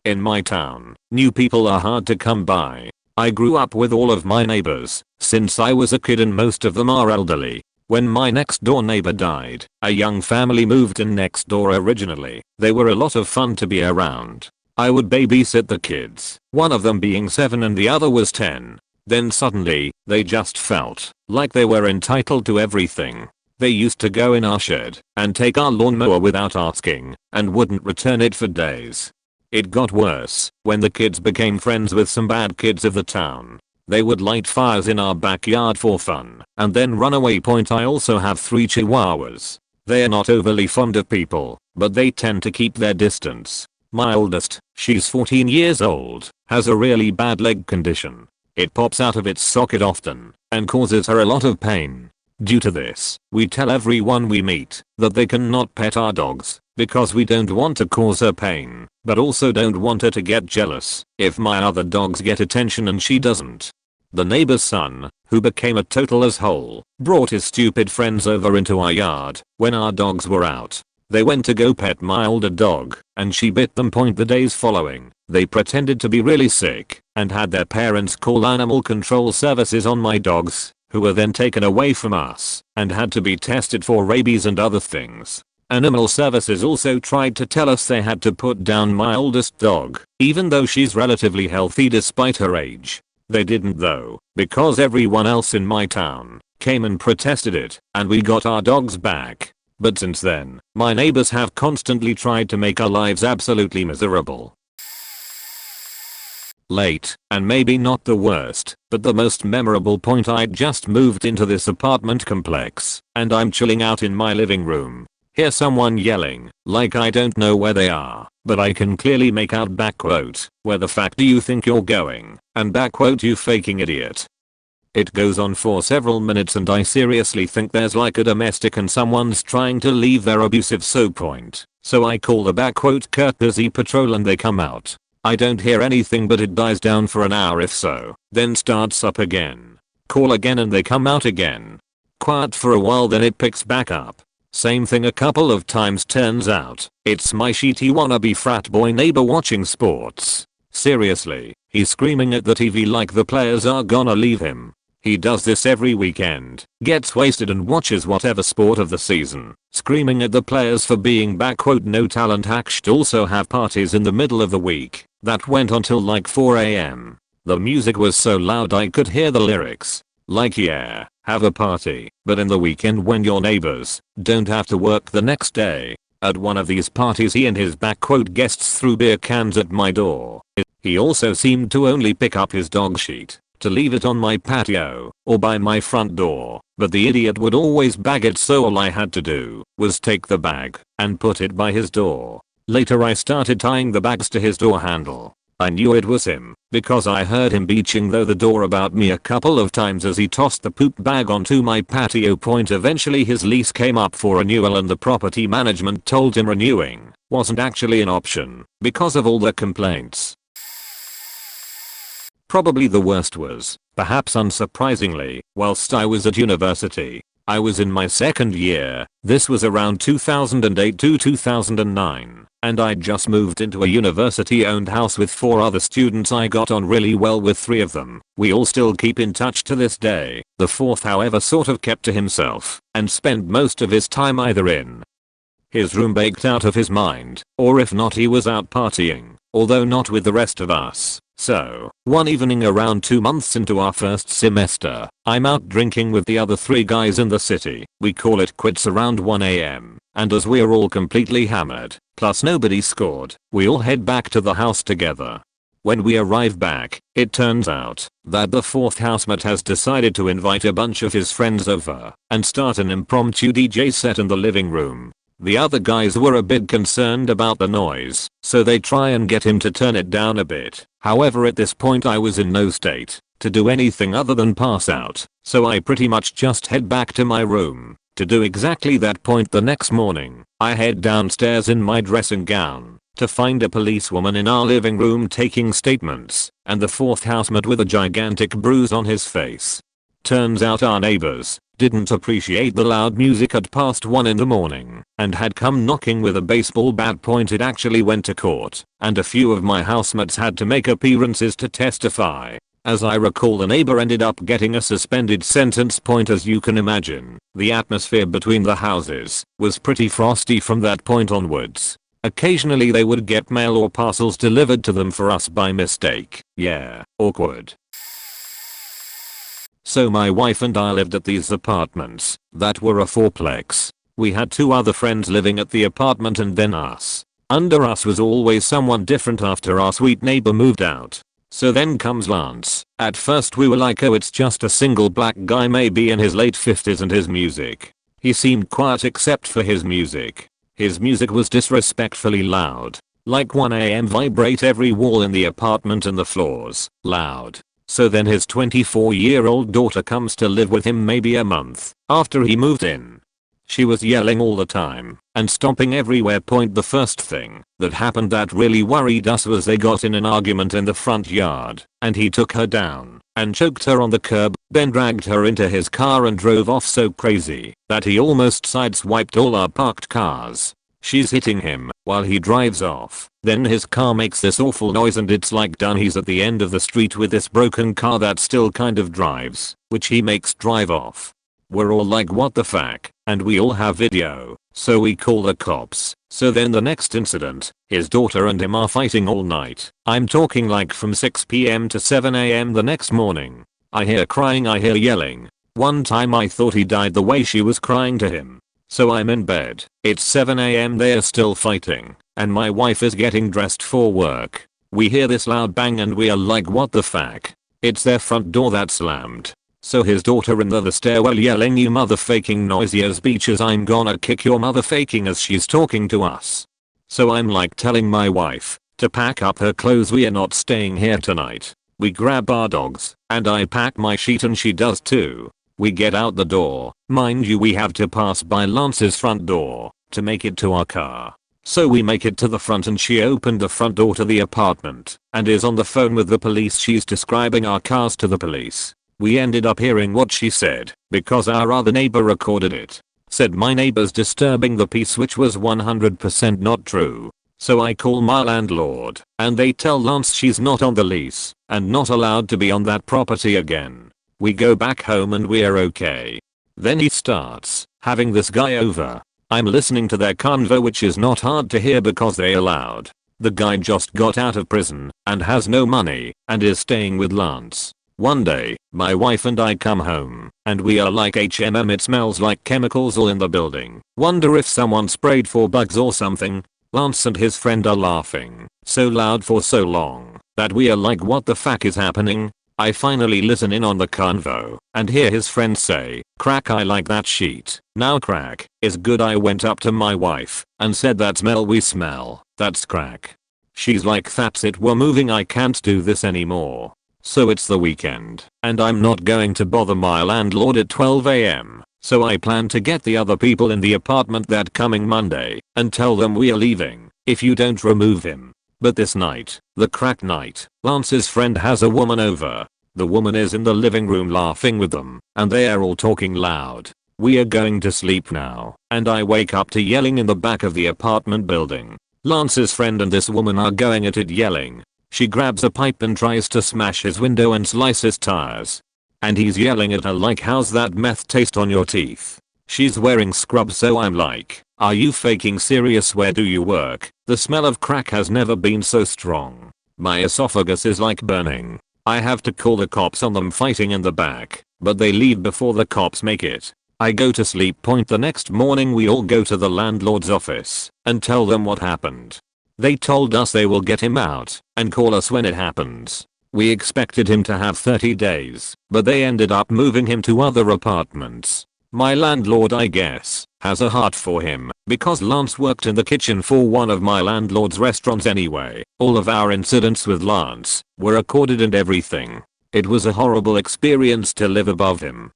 In my town, new people are hard to come by. I grew up with all of my neighbors since I was a kid and most of them are elderly. When my next door neighbor died, a young family moved in next door originally. They were a lot of fun to be around. I would babysit the kids, one of them being 7 and the other was 10. Then suddenly, they just felt like they were entitled to everything. They used to go in our shed and take our lawnmower without asking and wouldn't return it for days. It got worse when the kids became friends with some bad kids of the town. They would light fires in our backyard for fun and then run away. Point: I also have 3 chihuahuas. They are not overly fond of people, but they tend to keep their distance. My oldest, she's 14 years old, has a really bad leg condition. It pops out of its socket often and causes her a lot of pain. Due to this, we tell everyone we meet that they cannot pet our dogs because we don't want to cause her pain, but also don't want her to get jealous if my other dogs get attention and she doesn't. The neighbor's son, who became a total asshole, brought his stupid friends over into our yard when our dogs were out. They went to go pet my older dog, and she bit them. The days following, they pretended to be really sick and had their parents call animal control services on my dogs, who were then taken away from us and had to be tested for rabies and other things. Animal services also tried to tell us they had to put down my oldest dog, even though she's relatively healthy despite her age. They didn't though, because everyone else in my town came and protested it, and we got our dogs back. But since then, my neighbors have constantly tried to make our lives absolutely miserable. Late, and maybe not the worst, but the most memorable point: I'd just moved into this apartment complex, and I'm chilling out in my living room. Hear someone yelling, like I don't know where they are, but I can clearly make out backquote, "Where the fuck do you think you're going?" and backquote, "You faking idiot." It goes on for several minutes and I seriously think there's like a domestic and someone's trying to leave their abusive point. So I call the backquote courtesy patrol and they come out. I don't hear anything but it dies down for an hour if so, then starts up again. Call again and they come out again. Quiet for a while, then it picks back up. Same thing a couple of times. Turns out, it's my shitty wannabe frat boy neighbor watching sports. Seriously, he's screaming at the TV like the players are gonna leave him. He does this every weekend, gets wasted and watches whatever sport of the season, screaming at the players for being backquote no talent. Should also have parties in the middle of the week that went on till like 4 AM. The music was so loud I could hear the lyrics. Like, yeah, have a party, but in the weekend when your neighbors don't have to work the next day. At one of these parties he and his backquote guests threw beer cans at my door. He also seemed to only pick up his dog sheet to leave it on my patio or by my front door, but the idiot would always bag it, so all I had to do was take the bag and put it by his door. Later I started tying the bags to his door handle. I knew it was him because I heard him beaching though the door about me a couple of times as he tossed the poop bag onto my patio. Eventually his lease came up for renewal and the property management told him renewing wasn't actually an option because of all the complaints. Probably the worst was, perhaps unsurprisingly, whilst I was at university. I was in my second year, this was around 2008 to 2009, and I'd just moved into a university-owned house with 4 other students. I got on really well with 3 of them. We all still keep in touch to this day. The 4th, however, sort of kept to himself and spent most of his time either in his room baked out of his mind, or if not he was out partying, although not with the rest of us. So, one evening around 2 months into our first semester, I'm out drinking with the other 3 guys in the city. We call it quits around 1 AM, and as we're all completely hammered, plus nobody scored, we all head back to the house together. When we arrive back, it turns out that the 4th housemate has decided to invite a bunch of his friends over and start an impromptu DJ set in the living room. The other guys were a bit concerned about the noise, so they try and get him to turn it down a bit. However, at this point I was in no state to do anything other than pass out, so I pretty much just head back to my room to do exactly that. The next morning, I head downstairs in my dressing gown to find a policewoman in our living room taking statements, and the 4th housemate with a gigantic bruise on his face. Turns out our neighbors didn't appreciate the loud music at past 1 in the morning and had come knocking with a baseball bat. It actually went to court, and a few of my housemates had to make appearances to testify. As I recall, the neighbor ended up getting a suspended sentence. As you can imagine, the atmosphere between the houses was pretty frosty from that point onwards. Occasionally they would get mail or parcels delivered to them for us by mistake. Yeah, awkward. So my wife and I lived at these apartments that were a 4-plex. We had 2 other friends living at the apartment and then us. Under us was always someone different after our sweet neighbor moved out. So then comes Lance. At first we were like, oh, it's just a single black guy maybe in his late 50s and his music. He seemed quiet except for his music. His music was disrespectfully loud. Like 1 AM vibrate every wall in the apartment and the floors. Loud. So then his 24-year-old daughter comes to live with him maybe a month after he moved in. She was yelling all the time and stomping everywhere. The first thing that happened that really worried us was they got in an argument in the front yard and he took her down and choked her on the curb, then dragged her into his car and drove off so crazy that he almost sideswiped all our parked cars. She's hitting him while he drives off. Then his car makes this awful noise and it's like done. He's at the end of the street with this broken car that still kind of drives, which he makes drive off. We're all like, what the fuck? And we all have video, so we call the cops. So then the next incident, his daughter and him are fighting all night. I'm talking like from 6 PM to 7 AM the next morning. I hear crying, I hear yelling. One time I thought he died the way she was crying to him. So I'm in bed. It's 7 AM, they are still fighting, and my wife is getting dressed for work. We hear this loud bang and we are like, what the fuck? It's their front door that slammed. So his daughter in the stairwell yelling, you motherfaking noisy as beaches, I'm gonna kick your motherfaking, as she's talking to us. So I'm like telling my wife to pack up her clothes, we are not staying here tonight. We grab our dogs and I pack my sheet and she does too. We get out the door. Mind you, we have to pass by Lance's front door to make it to our car. So we make it to the front and she opened the front door to the apartment and is on the phone with the police. She's describing our cars to the police. We ended up hearing what she said because our other neighbor recorded it. Said my neighbor's disturbing the peace, which was 100% not true. So I call my landlord and they tell Lance she's not on the lease and not allowed to be on that property again. We go back home and we're okay. Then he starts having this guy over. I'm listening to their convo, which is not hard to hear because they are loud. The guy just got out of prison and has no money and is staying with Lance. One day, my wife and I come home and we are like, it smells like chemicals all in the building. Wonder if someone sprayed for bugs or something. Lance and his friend are laughing so loud for so long that we are like, what the fuck is happening? I finally listen in on the convo and hear his friend say, crack, I like that sheet. Now crack is good. I went up to my wife and said, that smell we smell, that's crack. She's like, that's it, we're moving, I can't do this anymore. So it's the weekend and I'm not going to bother my landlord at 12 AM. So I plan to get the other people in the apartment that coming Monday and tell them we are leaving if you don't remove him. But this night, the crack night, Lance's friend has a woman over. The woman is in the living room laughing with them and they are all talking loud. We are going to sleep now and I wake up to yelling in the back of the apartment building. Lance's friend and this woman are going at it yelling. She grabs a pipe and tries to smash his window and slice his tires. And he's yelling at her like, how's that meth taste on your teeth? She's wearing scrubs, so I'm like, are you faking serious? Where do you work? The smell of crack has never been so strong. My esophagus is like burning. I have to call the cops on them fighting in the back, but they leave before the cops make it. I go to sleep. The next morning we all go to the landlord's office and tell them what happened. They told us they will get him out and call us when it happens. We expected him to have 30 days, but they ended up moving him to other apartments. My landlord, I guess, has a heart for him because Lance worked in the kitchen for one of my landlord's restaurants anyway. All of our incidents with Lance were recorded and everything. It was a horrible experience to live above him.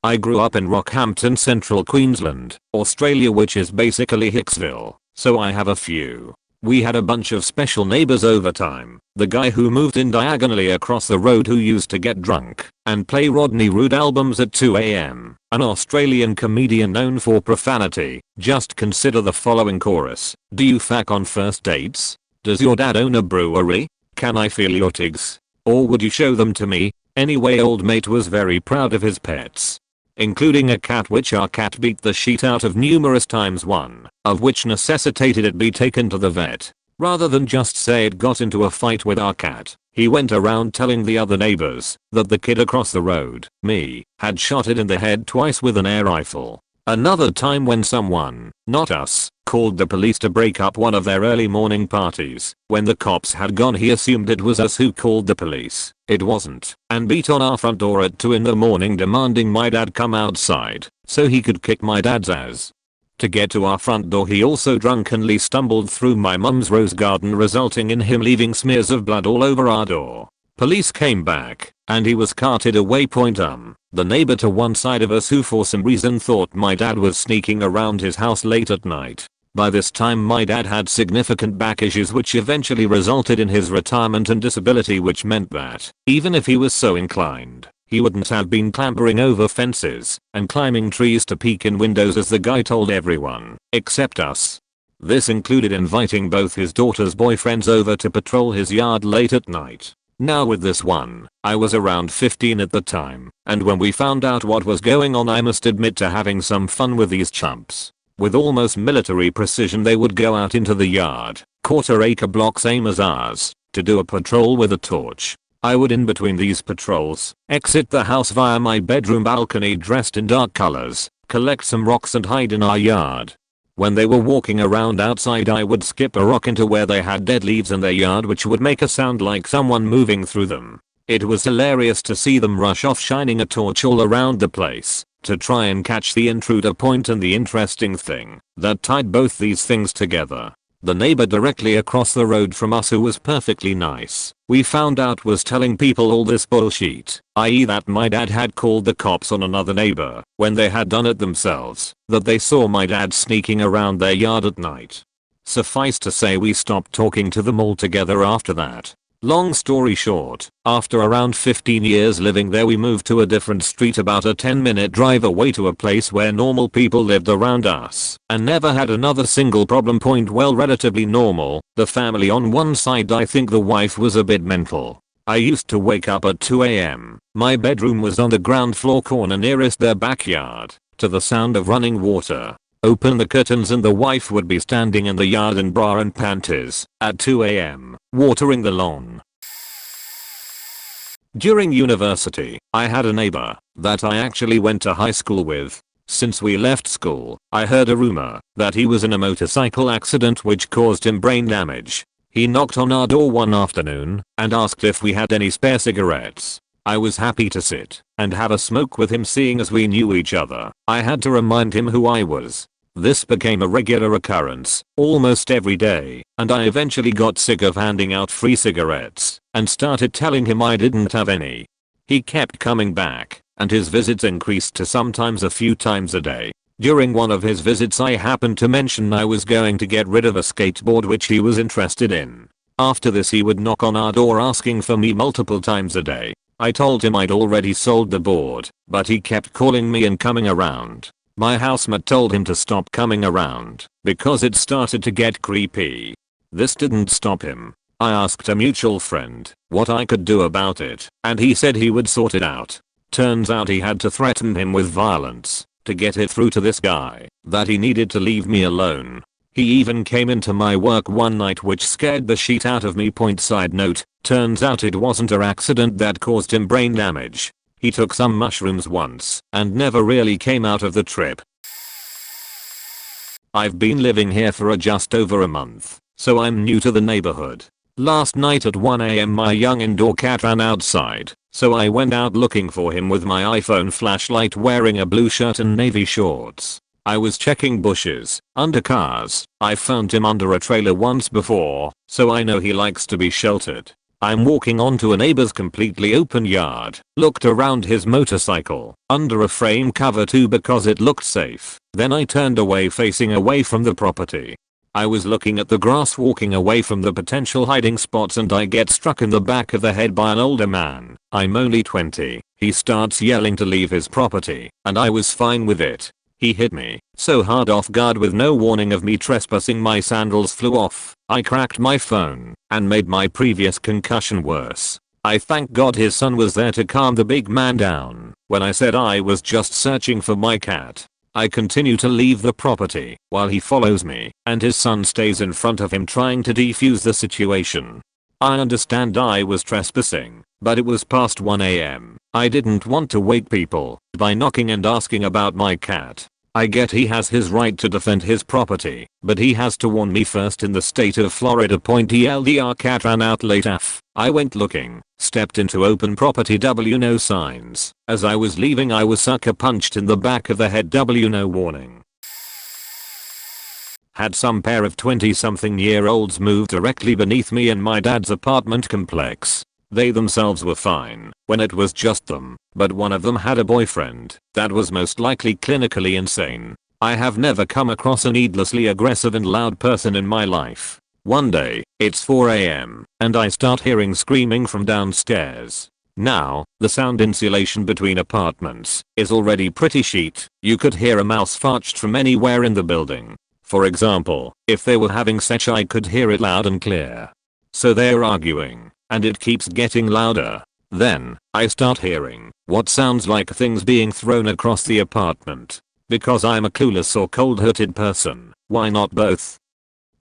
I grew up in Rockhampton, Central Queensland, Australia, which is basically Hicksville. So I have a few. We had a bunch of special neighbors over time. The guy who moved in diagonally across the road who used to get drunk and play Rodney Rude albums at 2 AM. An Australian comedian known for profanity. Just consider the following chorus. Do you fuck on first dates? Does your dad own a brewery? Can I feel your tigs? Or would you show them to me? Anyway, old mate was very proud of his pets, including a cat, which our cat beat the shit out of numerous times, one of which necessitated it be taken to the vet. Rather than just say it got into a fight with our cat, he went around telling the other neighbors that the kid across the road, me, had shot it in the head twice with an air rifle. Another time when someone, not us, called the police to break up one of their early morning parties. When the cops had gone, he assumed it was us who called the police. It wasn't, and beat on our front door at 2 in the morning demanding my dad come outside so he could kick my dad's ass. To get to our front door, he also drunkenly stumbled through my mum's rose garden, resulting in him leaving smears of blood all over our door. Police came back, and he was carted away. The neighbor to one side of us who for some reason thought my dad was sneaking around his house late at night. By this time my dad had significant back issues which eventually resulted in his retirement and disability, which meant that, even if he was so inclined, he wouldn't have been clambering over fences and climbing trees to peek in windows as the guy told everyone, except us. This included inviting both his daughter's boyfriends over to patrol his yard late at night. Now with this one, I was around 15 at the time, and when we found out what was going on I must admit to having some fun with these chumps. With almost military precision they would go out into the yard, quarter-acre block same as ours, to do a patrol with a torch. I would in between these patrols, exit the house via my bedroom balcony dressed in dark colors, collect some rocks and hide in our yard. When they were walking around outside I would skip a rock into where they had dead leaves in their yard which would make a sound like someone moving through them. It was hilarious to see them rush off shining a torch all around the place to try and catch the intruder. And the interesting thing that tied both these things together, the neighbor directly across the road from us who was perfectly nice, we found out was telling people all this bullshit, i.e. that my dad had called the cops on another neighbor when they had done it themselves, that they saw my dad sneaking around their yard at night. Suffice to say we stopped talking to them altogether after that. Long story short, after around 15 years living there we moved to a different street about a 10-minute drive away to a place where normal people lived around us and never had another single problem. Well, relatively normal. The family on one side, I think the wife was a bit mental. I used to wake up at 2 a.m. My bedroom was on the ground floor corner nearest their backyard, to the sound of running water. Open the curtains and the wife would be standing in the yard in bra and panties at 2 a.m. watering the lawn. During university, I had a neighbor that I actually went to high school with. Since we left school, I heard a rumor that he was in a motorcycle accident which caused him brain damage. He knocked on our door one afternoon and asked if we had any spare cigarettes. I was happy to sit and have a smoke with him, seeing as we knew each other. I had to remind him who I was. This became a regular occurrence, almost every day, and I eventually got sick of handing out free cigarettes and started telling him I didn't have any. He kept coming back, and his visits increased to sometimes a few times a day. During one of his visits I happened to mention I was going to get rid of a skateboard which he was interested in. After this he would knock on our door asking for me multiple times a day. I told him I'd already sold the board, but he kept calling me and coming around. My housemate told him to stop coming around because it started to get creepy. This didn't stop him. I asked a mutual friend what I could do about it, and he said he would sort it out. Turns out he had to threaten him with violence to get it through to this guy that he needed to leave me alone. He even came into my work one night, which scared the shit out of me. Side note, turns out it wasn't an accident that caused him brain damage. He took some mushrooms once and never really came out of the trip. I've been living here for just over a month, so I'm new to the neighborhood. Last night at 1 a.m. my young indoor cat ran outside, so I went out looking for him with my iPhone flashlight, wearing a blue shirt and navy shorts. I was checking bushes, under cars. I found him under a trailer once before, so I know he likes to be sheltered. I'm walking onto a neighbor's completely open yard, looked around his motorcycle, under a frame cover too because it looked safe. Then I turned away, facing away from the property. I was looking at the grass, walking away from the potential hiding spots, and I get struck in the back of the head by an older man. I'm only 20. He starts yelling to leave his property, and I was fine with it. He hit me so hard off guard with no warning of me trespassing, my sandals flew off. I cracked my phone and made my previous concussion worse. I thank God his son was there to calm the big man down when I said I was just searching for my cat. I continue to leave the property while he follows me, and his son stays in front of him trying to defuse the situation. I understand I was trespassing, but it was past 1 a.m. I didn't want to wake people by knocking and asking about my cat. I get he has his right to defend his property, but he has to warn me first. In the state of Florida, TLDR cat ran out late af. I went looking, stepped into open property, no signs. As I was leaving I was sucker punched in the back of the head, no warning. Had some pair of 20-something-year-olds move directly beneath me in my dad's apartment complex. They themselves were fine when it was just them, but one of them had a boyfriend that was most likely clinically insane. I have never come across a needlessly aggressive and loud person in my life. One day, it's 4 AM, and I start hearing screaming from downstairs. Now, the sound insulation between apartments is already pretty shit. You could hear a mouse farted from anywhere in the building. For example, if they were having sex I could hear it loud and clear. So they're arguing, and it keeps getting louder. Then, I start hearing what sounds like things being thrown across the apartment. Because I'm a clueless or cold-hearted person, why not both?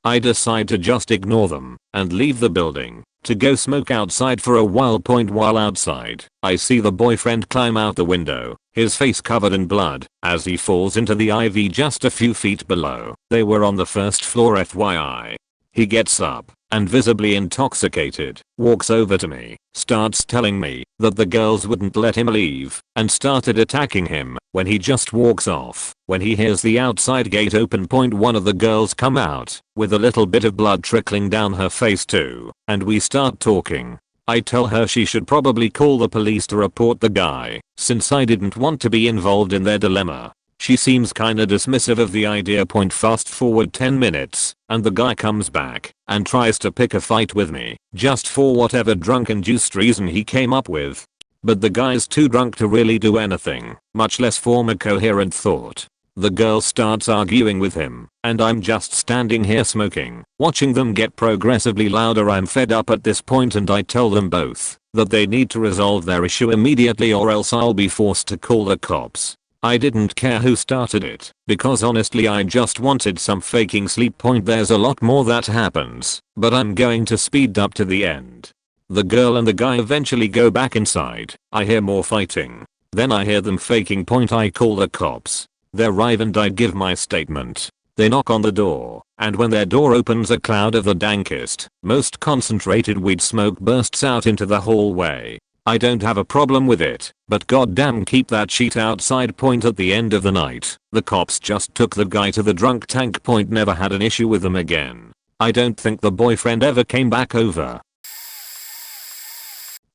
I decide to just ignore them and leave the building to go smoke outside for a while. While outside, I see the boyfriend climb out the window, his face covered in blood, as he falls into the ivy just a few feet below. They were on the first floor, FYI. He gets up and, visibly intoxicated, walks over to me, starts telling me that the girls wouldn't let him leave, and started attacking him when he just walks off. When he hears the outside gate open, one of the girls come out with a little bit of blood trickling down her face too, and we start talking. I tell her she should probably call the police to report the guy, since I didn't want to be involved in their dilemma. She seems kinda dismissive of the idea. Fast forward 10 minutes, and the guy comes back and tries to pick a fight with me, just for whatever drunk-induced reason he came up with. But the guy's too drunk to really do anything, much less form a coherent thought. The girl starts arguing with him, and I'm just standing here smoking, watching them get progressively louder. I'm fed up at this point, and I tell them both that they need to resolve their issue immediately or else I'll be forced to call the cops. I didn't care who started it, because honestly I just wanted some faking sleep. There's a lot more that happens, but I'm going to speed up to the end. The girl and the guy eventually go back inside. I hear more fighting. Then I hear them faking. I call the cops. They arrive and I give my statement. They knock on the door, and when their door opens, a cloud of the dankest, most concentrated weed smoke bursts out into the hallway. I don't have a problem with it, but goddamn keep that shit outside. At the end of the night, the cops just took the guy to the drunk tank. Never had an issue with them again. I don't think the boyfriend ever came back over.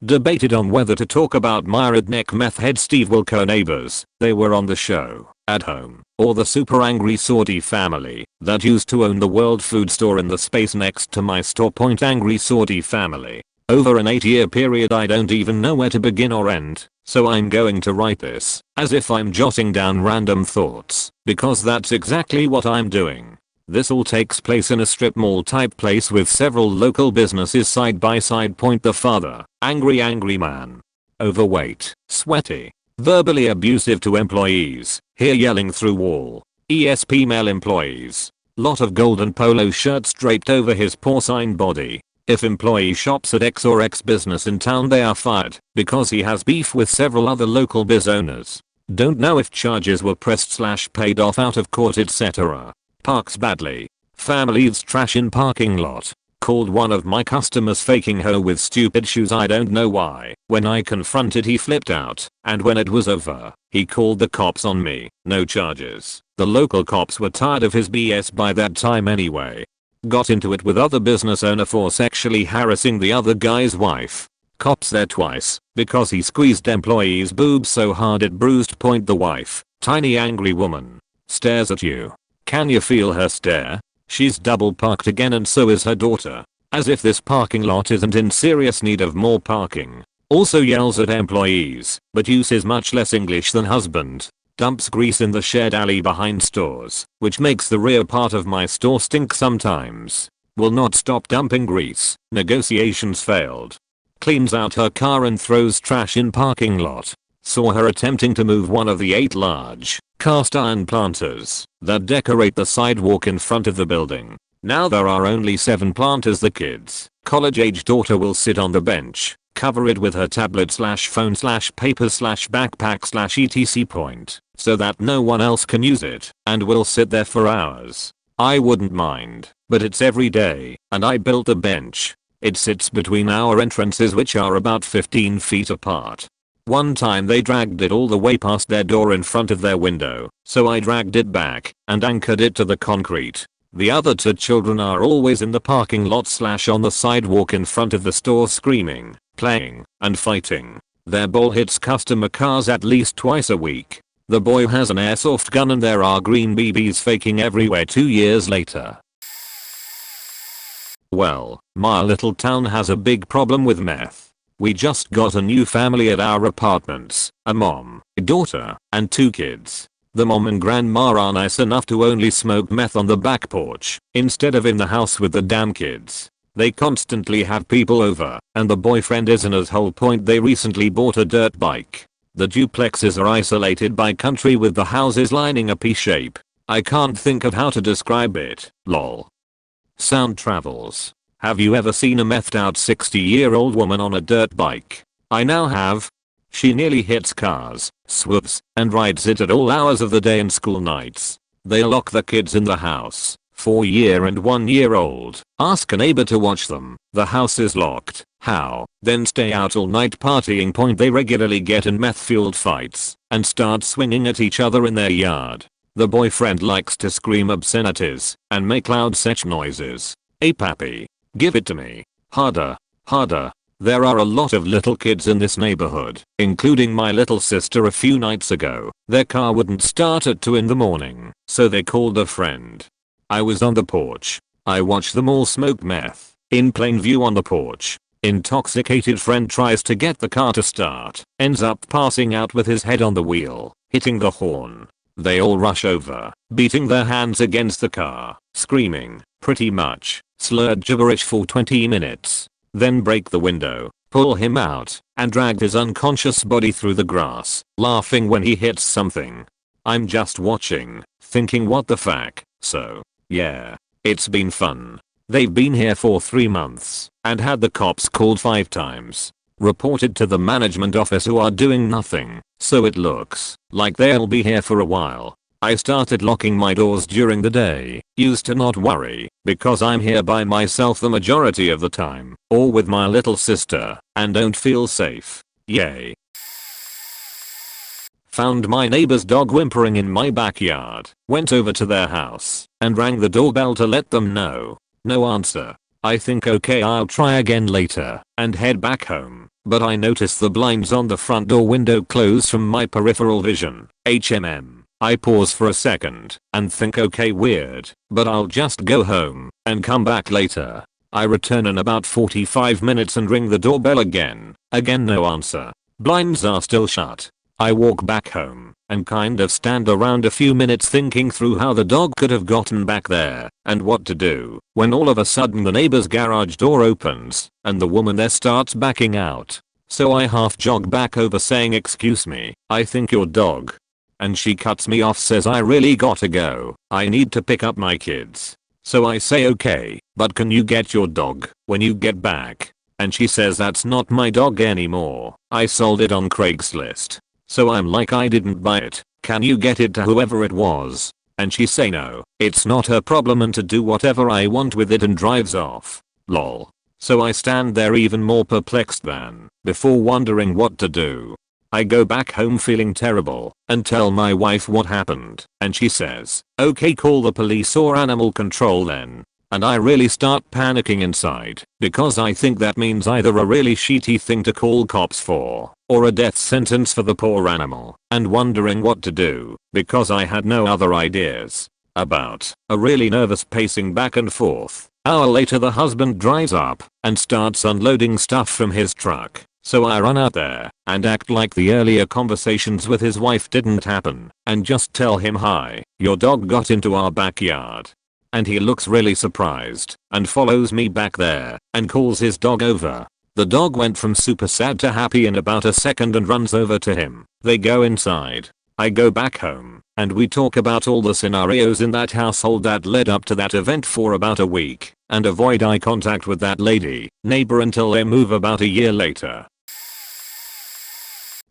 Debated on whether to talk about my redneck meth head Steve Wilco neighbors. They were on the show, at home, or the super angry Sorty family that used to own the World Food Store in the space next to my store. Angry Sorty family. Over an 8-year period I don't even know where to begin or end, so I'm going to write this as if I'm jotting down random thoughts, because that's exactly what I'm doing. This all takes place in a strip mall type place with several local businesses side by side. The father, angry man. Overweight, sweaty, verbally abusive to employees, here yelling through wall. ESP male employees. Lot of golden polo shirts draped over his porcine body. If employee shops at X or X business in town, they are fired because he has beef with several other local biz owners. Don't know if charges were pressed/paid off out of court, etc. Parks badly. Family leaves trash in parking lot. Called one of my customers faking her with stupid shoes. I don't know why. When I confronted, he flipped out, and when it was over, he called the cops on me. No charges. The local cops were tired of his BS by that time anyway. Got into it with other business owner for sexually harassing the other guy's wife. Cops there twice because he squeezed employee's boobs so hard it bruised. The wife, tiny angry woman, stares at you. Can you feel her stare? She's double parked again, and so is her daughter. As if this parking lot isn't in serious need of more parking. Also yells at employees, but uses much less English than husband. Dumps grease in the shared alley behind stores, which makes the rear part of my store stink sometimes. Will not stop dumping grease. Negotiations failed. Cleans out her car and throws trash in parking lot. Saw her attempting to move one of the 8 large, cast iron planters that decorate the sidewalk in front of the building. Now there are only 7 planters. The kid's college-age daughter will sit on the bench, cover it with her tablet/phone/paper/backpack/etc. so that no one else can use it, and will sit there for hours. I wouldn't mind, but it's every day, and I built a bench. It sits between our entrances, which are about 15 feet apart. One time they dragged it all the way past their door in front of their window, so I dragged it back and anchored it to the concrete. The other 2 children are always in the parking lot/on the sidewalk in front of the store screaming, playing, and fighting. Their ball hits customer cars at least twice a week. The boy has an airsoft gun and there are green BBs faking everywhere 2 years later. Well, my little town has a big problem with meth. We just got a new family at our apartments, a mom, a daughter, and 2 kids. The mom and grandma are nice enough to only smoke meth on the back porch, instead of in the house with the damn kids. They constantly have people over, and the boyfriend isn't as whole point. They recently bought a dirt bike. The duplexes are isolated by country with the houses lining a P shape. I can't think of how to describe it, lol. Sound travels. Have you ever seen a methed out 60-year-old woman on a dirt bike? I now have. She nearly hits cars, swoops, and rides it at all hours of the day and school nights. They lock the kids in the house, 4-year and 1-year-old. Ask a neighbor to watch them. The house is locked. How? Then stay out all night partying. Point they regularly get in meth-fueled fights and start swinging at each other in their yard. The boyfriend likes to scream obscenities and make loud sex noises. Hey pappy, give it to me. Harder, harder. There are a lot of little kids in this neighborhood, including my little sister. A few nights ago, their car wouldn't start at 2 in the morning, so they called a friend. I was on the porch. I watched them all smoke meth, in plain view on the porch. Intoxicated friend tries to get the car to start, ends up passing out with his head on the wheel, hitting the horn. They all rush over, beating their hands against the car, screaming, pretty much, slurred gibberish for 20 minutes. Then break the window, pull him out, and drag his unconscious body through the grass, laughing when he hits something. I'm just watching, thinking what the fuck. So, yeah, it's been fun. They've been here for 3 months, and had the cops called 5 times. Reported to the management office who are doing nothing, so it looks like they'll be here for a while. I started locking my doors during the day, used to not worry, because I'm here by myself the majority of the time, or with my little sister, and don't feel safe. Yay. Found my neighbor's dog whimpering in my backyard, went over to their house, and rang the doorbell to let them know. No answer. I think okay, I'll try again later, and head back home, but I notice the blinds on the front door window close from my peripheral vision. I pause for a second, and think okay, weird, but I'll just go home, and come back later. I return in about 45 minutes and ring the doorbell again. Again no answer. Blinds are still shut. I walk back home, and kind of stand around a few minutes thinking through how the dog could have gotten back there, and what to do, when all of a sudden the neighbor's garage door opens, and the woman there starts backing out. So I half jog back over saying, excuse me, I think your dog. And she cuts me off, says I really gotta go, I need to pick up my kids. So I say okay, but can you get your dog when you get back? And she says that's not my dog anymore, I sold it on Craigslist. So I'm like, I didn't buy it, can you get it to whoever it was? And she say no, it's not her problem and to do whatever I want with it, and drives off. Lol. So I stand there even more perplexed than before, wondering what to do. I go back home feeling terrible and tell my wife what happened, and she says, okay, call the police or animal control then. And I really start panicking inside, because I think that means either a really shitty thing to call cops for, or a death sentence for the poor animal, and wondering what to do, because I had no other ideas. About a really nervous pacing back and forth. Hour later the husband drives up and starts unloading stuff from his truck. So I run out there and act like the earlier conversations with his wife didn't happen, and just tell him, hi, your dog got into our backyard. And he looks really surprised and follows me back there and calls his dog over. The dog went from super sad to happy in about a second and runs over to him. They go inside. I go back home and we talk about all the scenarios in that household that led up to that event for about a week, and avoid eye contact with that neighbor until they move about a year later.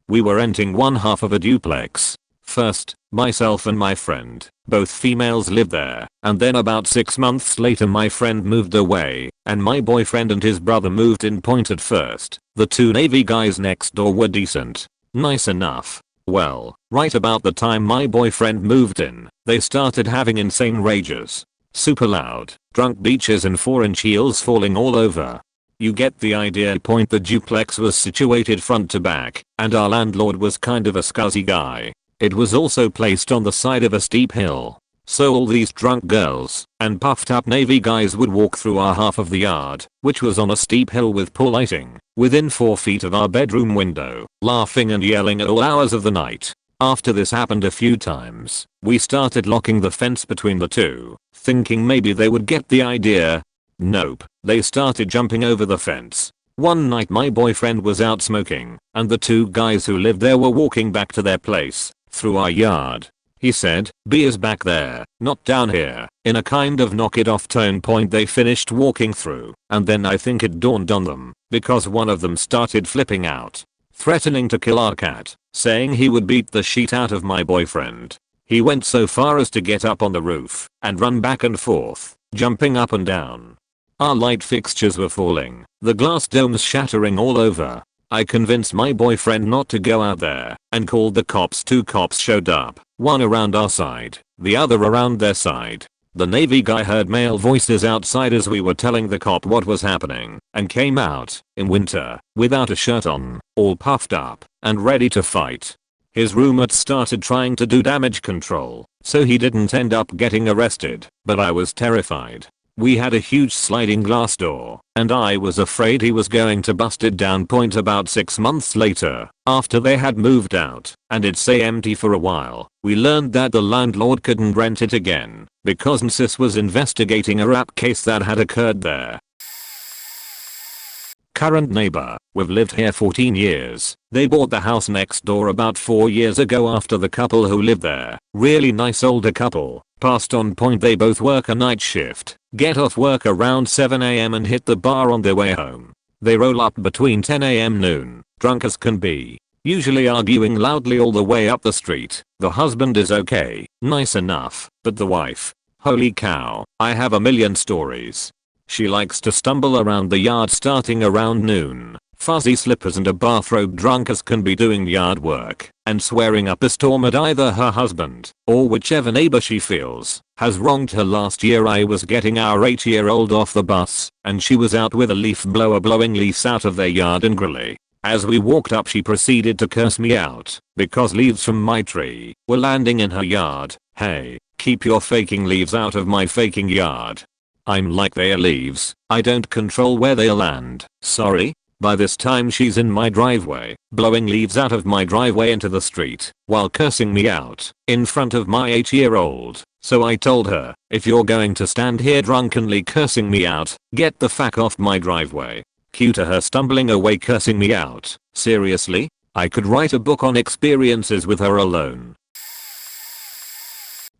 We were renting one half of a duplex. First, myself and my friend, both females, lived there, and then about 6 months later my friend moved away, and my boyfriend and his brother moved in. Point at first, the 2 Navy guys next door were decent. Nice enough. Well, right about the time my boyfriend moved in, they started having insane rages. Super loud, drunk beaches and 4-inch heels falling all over. You get the idea. Point. The duplex was situated front to back, and our landlord was kind of a scuzzy guy. It was also placed on the side of a steep hill. So all these drunk girls and puffed up navy guys would walk through our half of the yard, which was on a steep hill with poor lighting, within 4 feet of our bedroom window, laughing and yelling at all hours of the night. After this happened a few times, we started locking the fence between the two, thinking maybe they would get the idea. Nope, they started jumping over the fence. One night my boyfriend was out smoking, and the 2 guys who lived there were walking back to their place, through our yard. He said, "B is back there, not down here," in a kind of knock it off tone. Point. They finished walking through, and then I think it dawned on them, because one of them started flipping out, threatening to kill our cat, saying he would beat the shit out of my boyfriend. He went so far as to get up on the roof and run back and forth, jumping up and down. Our light fixtures were falling, the glass domes shattering all over. I convinced my boyfriend not to go out there and called the cops. 2 cops showed up, one around our side, the other around their side. The navy guy heard male voices outside as we were telling the cop what was happening, and came out, in winter, without a shirt on, all puffed up, and ready to fight. His roommate started trying to do damage control, so he didn't end up getting arrested, but I was terrified. We had a huge sliding glass door, and I was afraid he was going to bust it down. Point. About 6 months later, after they had moved out, and it stayed empty for a while, we learned that the landlord couldn't rent it again, because NSYS was investigating a rap case that had occurred there. Current neighbor. We've lived here 14 years. They bought the house next door about 4 years ago after the couple who lived there, really nice older couple, passed on. Point. They both work a night shift, get off work around 7 am and hit the bar on their way home. They roll up between 10 am noon, drunk as can be, usually arguing loudly all the way up the street. The husband is okay, nice enough, but the wife, holy cow, I have a million stories. She likes to stumble around the yard starting around noon, fuzzy slippers and a bathrobe, drunk as can be, doing yard work, and swearing up a storm at either her husband, or whichever neighbor she feels has wronged her. Last year I was getting our 8-year-old off the bus, and she was out with a leaf blower blowing leaves out of their yard angrily. As we walked up she proceeded to curse me out, because leaves from my tree were landing in her yard. Hey, keep your faking leaves out of my faking yard. I'm like, they are leaves, I don't control where they land, sorry. By this time she's in my driveway, blowing leaves out of my driveway into the street, while cursing me out, in front of my 8-year-old. So I told her, if you're going to stand here drunkenly cursing me out, get the fuck off my driveway. Cue to her stumbling away cursing me out. Seriously? I could write a book on experiences with her alone.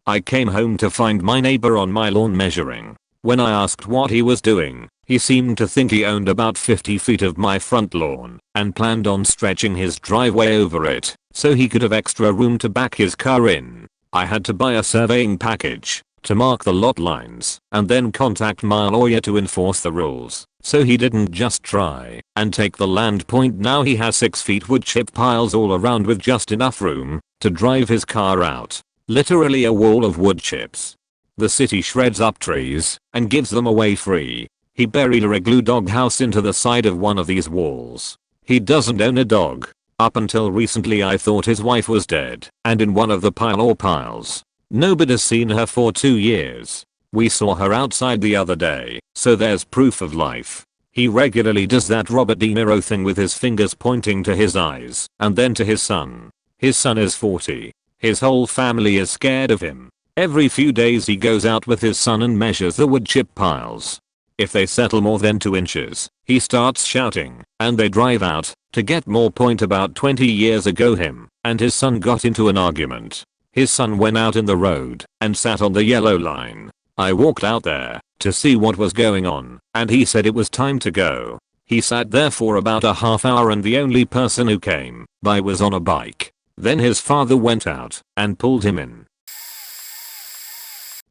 I came home to find my neighbor on my lawn measuring. When I asked what he was doing, he seemed to think he owned about 50 feet of my front lawn and planned on stretching his driveway over it so he could have extra room to back his car in. I had to buy a surveying package to mark the lot lines and then contact my lawyer to enforce the rules, so he didn't just try and take the land. Point. Now he has 6 feet wood chip piles all around with just enough room to drive his car out. Literally a wall of wood chips. The city shreds up trees and gives them away free. He buried a igloo dog house into the side of one of these walls. He doesn't own a dog. Up until recently I thought his wife was dead and in one of the piles. Nobody's seen her for 2 years. We saw her outside the other day, so there's proof of life. He regularly does that Robert De Niro thing with his fingers pointing to his eyes and then to his son. His son is 40. His whole family is scared of him. Every few days he goes out with his son and measures the wood chip piles. If they settle more than 2 inches, he starts shouting, and they drive out. To get more. Point. About 20 years ago him and his son got into an argument. His son went out in the road and sat on the yellow line. I walked out there to see what was going on, and he said it was time to go. He sat there for about a half hour and the only person who came by was on a bike. Then his father went out and pulled him in.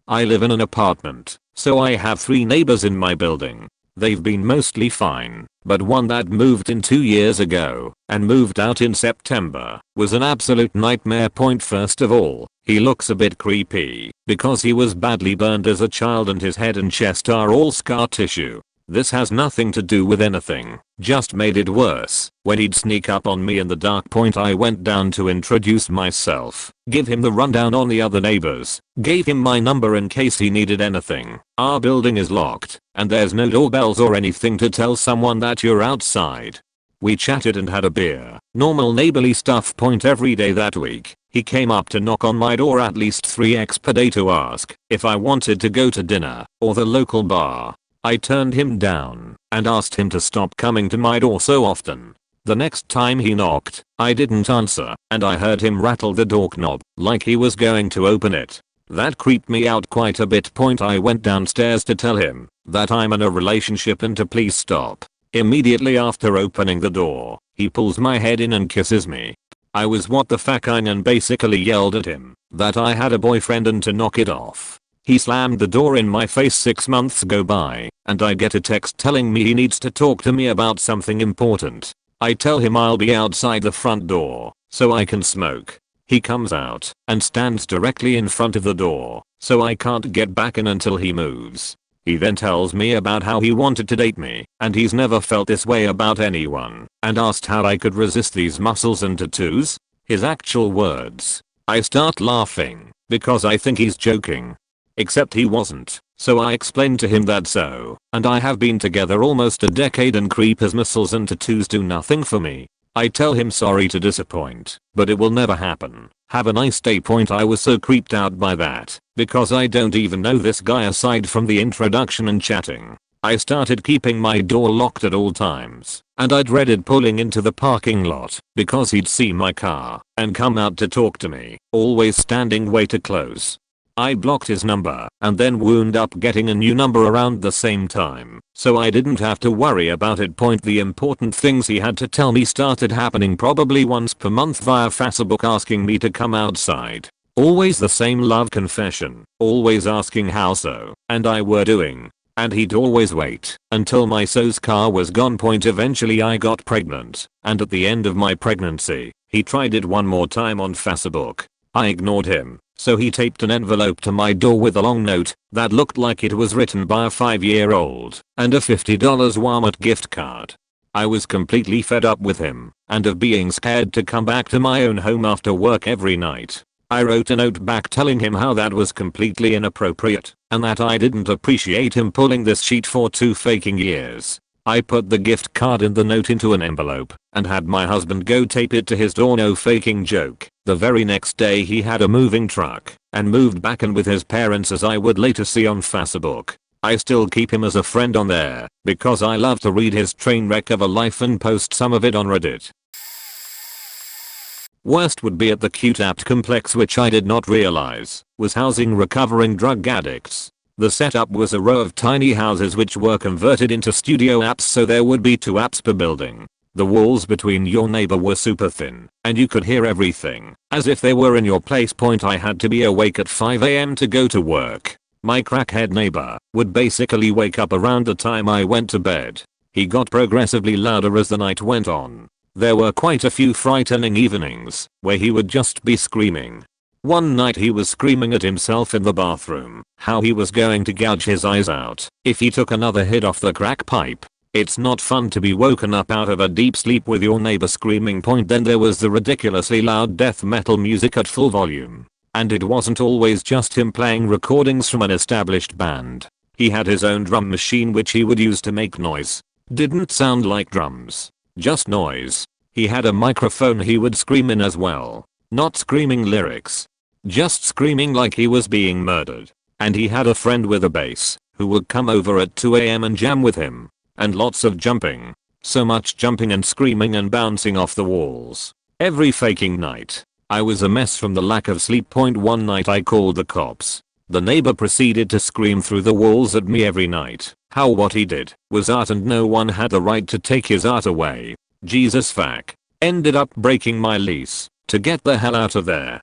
I live in an apartment, so I have 3 neighbors in my building. They've been mostly fine, but one that moved in 2 years ago and moved out in September was an absolute nightmare. Point. First of all, he looks a bit creepy because he was badly burned as a child and his head and chest are all scar tissue. This has nothing to do with anything, just made it worse. When he'd sneak up on me in the dark, I went down to introduce myself, give him the rundown on the other neighbors, gave him my number in case he needed anything. Our building is locked, and there's no doorbells or anything to tell someone that you're outside. We chatted and had a beer, normal neighborly stuff. Every day that week, he came up to knock on my door at least 3x per day to ask if I wanted to go to dinner or the local bar. I turned him down and asked him to stop coming to my door so often. The next time he knocked, I didn't answer, and I heard him rattle the doorknob like he was going to open it. That creeped me out quite a bit. I went downstairs to tell him that I'm in a relationship and to please stop. Immediately after opening the door, he pulls my head in and kisses me. I was what the fucking and basically yelled at him that I had a boyfriend and to knock it off. He slammed the door in my face. 6 months go by, and I get a text telling me he needs to talk to me about something important. I tell him I'll be outside the front door, so I can smoke. He comes out and stands directly in front of the door, so I can't get back in until he moves. He then tells me about how he wanted to date me, and he's never felt this way about anyone, and asked how I could resist these muscles and tattoos. His actual words. I start laughing, because I think he's joking. Except he wasn't, so I explained to him that and I have been together almost a decade and creepers, muscles and tattoos do nothing for me. I tell him sorry to disappoint, but it will never happen. Have a nice day. I was so creeped out by that, because I don't even know this guy aside from the introduction and chatting. I started keeping my door locked at all times, and I dreaded pulling into the parking lot because he'd see my car and come out to talk to me, always standing way too close. I blocked his number and then wound up getting a new number around the same time, so I didn't have to worry about it. The important things he had to tell me started happening probably once per month via Facebook, asking me to come outside. Always the same love confession, always asking how so and I were doing, and he'd always wait until my so's car was gone. Eventually I got pregnant, and at the end of my pregnancy, he tried it one more time on Facebook. I ignored him, so he taped an envelope to my door with a long note that looked like it was written by a 5-year-old and a $50 Walmart gift card. I was completely fed up with him and of being scared to come back to my own home after work every night. I wrote a note back telling him how that was completely inappropriate and that I didn't appreciate him pulling this shit for 2 faking years. I put the gift card in the note into an envelope and had my husband go tape it to his door. No faking joke. The very next day he had a moving truck and moved back in with his parents, as I would later see on Facebook. I still keep him as a friend on there because I love to read his train wreck of a life and post some of it on Reddit. Worst would be at the Cute Apt complex, which I did not realize was housing recovering drug addicts. The setup was a row of tiny houses which were converted into studio apps, so there would be 2 apps per building. The walls between your neighbor were super thin, and you could hear everything, as if they were in your place. I had to be awake at 5 AM to go to work. My crackhead neighbor would basically wake up around the time I went to bed. He got progressively louder as the night went on. There were quite a few frightening evenings where he would just be screaming. One night he was screaming at himself in the bathroom how he was going to gouge his eyes out if he took another hit off the crack pipe. It's not fun to be woken up out of a deep sleep with your neighbor screaming. Then there was the ridiculously loud death metal music at full volume. And it wasn't always just him playing recordings from an established band. He had his own drum machine which he would use to make noise. Didn't sound like drums, just noise. He had a microphone he would scream in as well. Not screaming lyrics, just screaming like he was being murdered. And he had a friend with a bass who would come over at 2 AM and jam with him. And lots of jumping. So much jumping and screaming and bouncing off the walls. Every faking night. I was a mess from the lack of sleep. One night I called the cops. The neighbor proceeded to scream through the walls at me every night how what he did was art and no one had the right to take his art away. Jesus fuck. Ended up breaking my lease to get the hell out of there.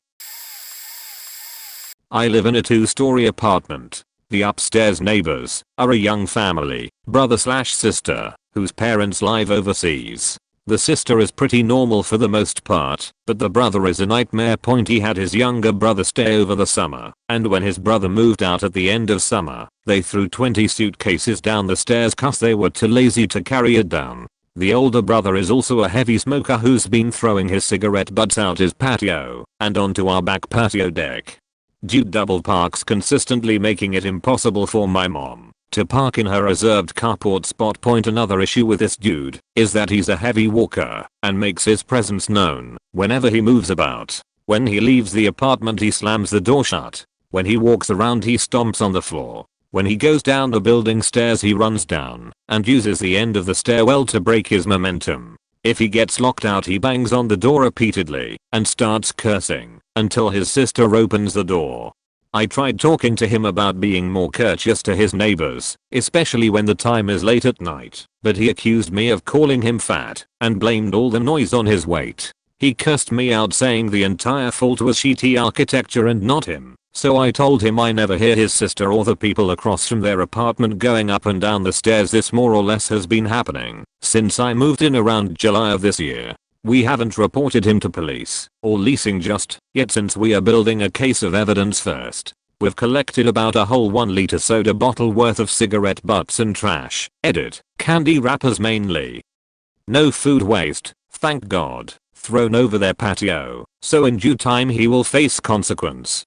I live in a 2-story apartment. The upstairs neighbors are a young family, brother/sister, whose parents live overseas. The sister is pretty normal for the most part, but the brother is a nightmare. He had his younger brother stay over the summer, and when his brother moved out at the end of summer, they threw 20 suitcases down the stairs cause they were too lazy to carry it down. The older brother is also a heavy smoker who's been throwing his cigarette butts out his patio and onto our back patio deck. Dude double parks consistently, making it impossible for my mom to park in her reserved carport spot. Another issue with this dude is that he's a heavy walker and makes his presence known whenever he moves about. When he leaves the apartment he slams the door shut. When he walks around he stomps on the floor. When he goes down the building stairs he runs down and uses the end of the stairwell to break his momentum. If he gets locked out he bangs on the door repeatedly and starts cursing until his sister opens the door. I tried talking to him about being more courteous to his neighbors, especially when the time is late at night, but he accused me of calling him fat and blamed all the noise on his weight. He cursed me out saying the entire fault was shitty architecture and not him, so I told him I never hear his sister or the people across from their apartment going up and down the stairs. This more or less has been happening since I moved in around July of this year. We haven't reported him to police or leasing just yet since we are building a case of evidence first. We've collected about a whole 1-liter soda bottle worth of cigarette butts and trash. Edit. Candy wrappers mainly. No food waste, thank God, thrown over their patio, so in due time he will face consequence.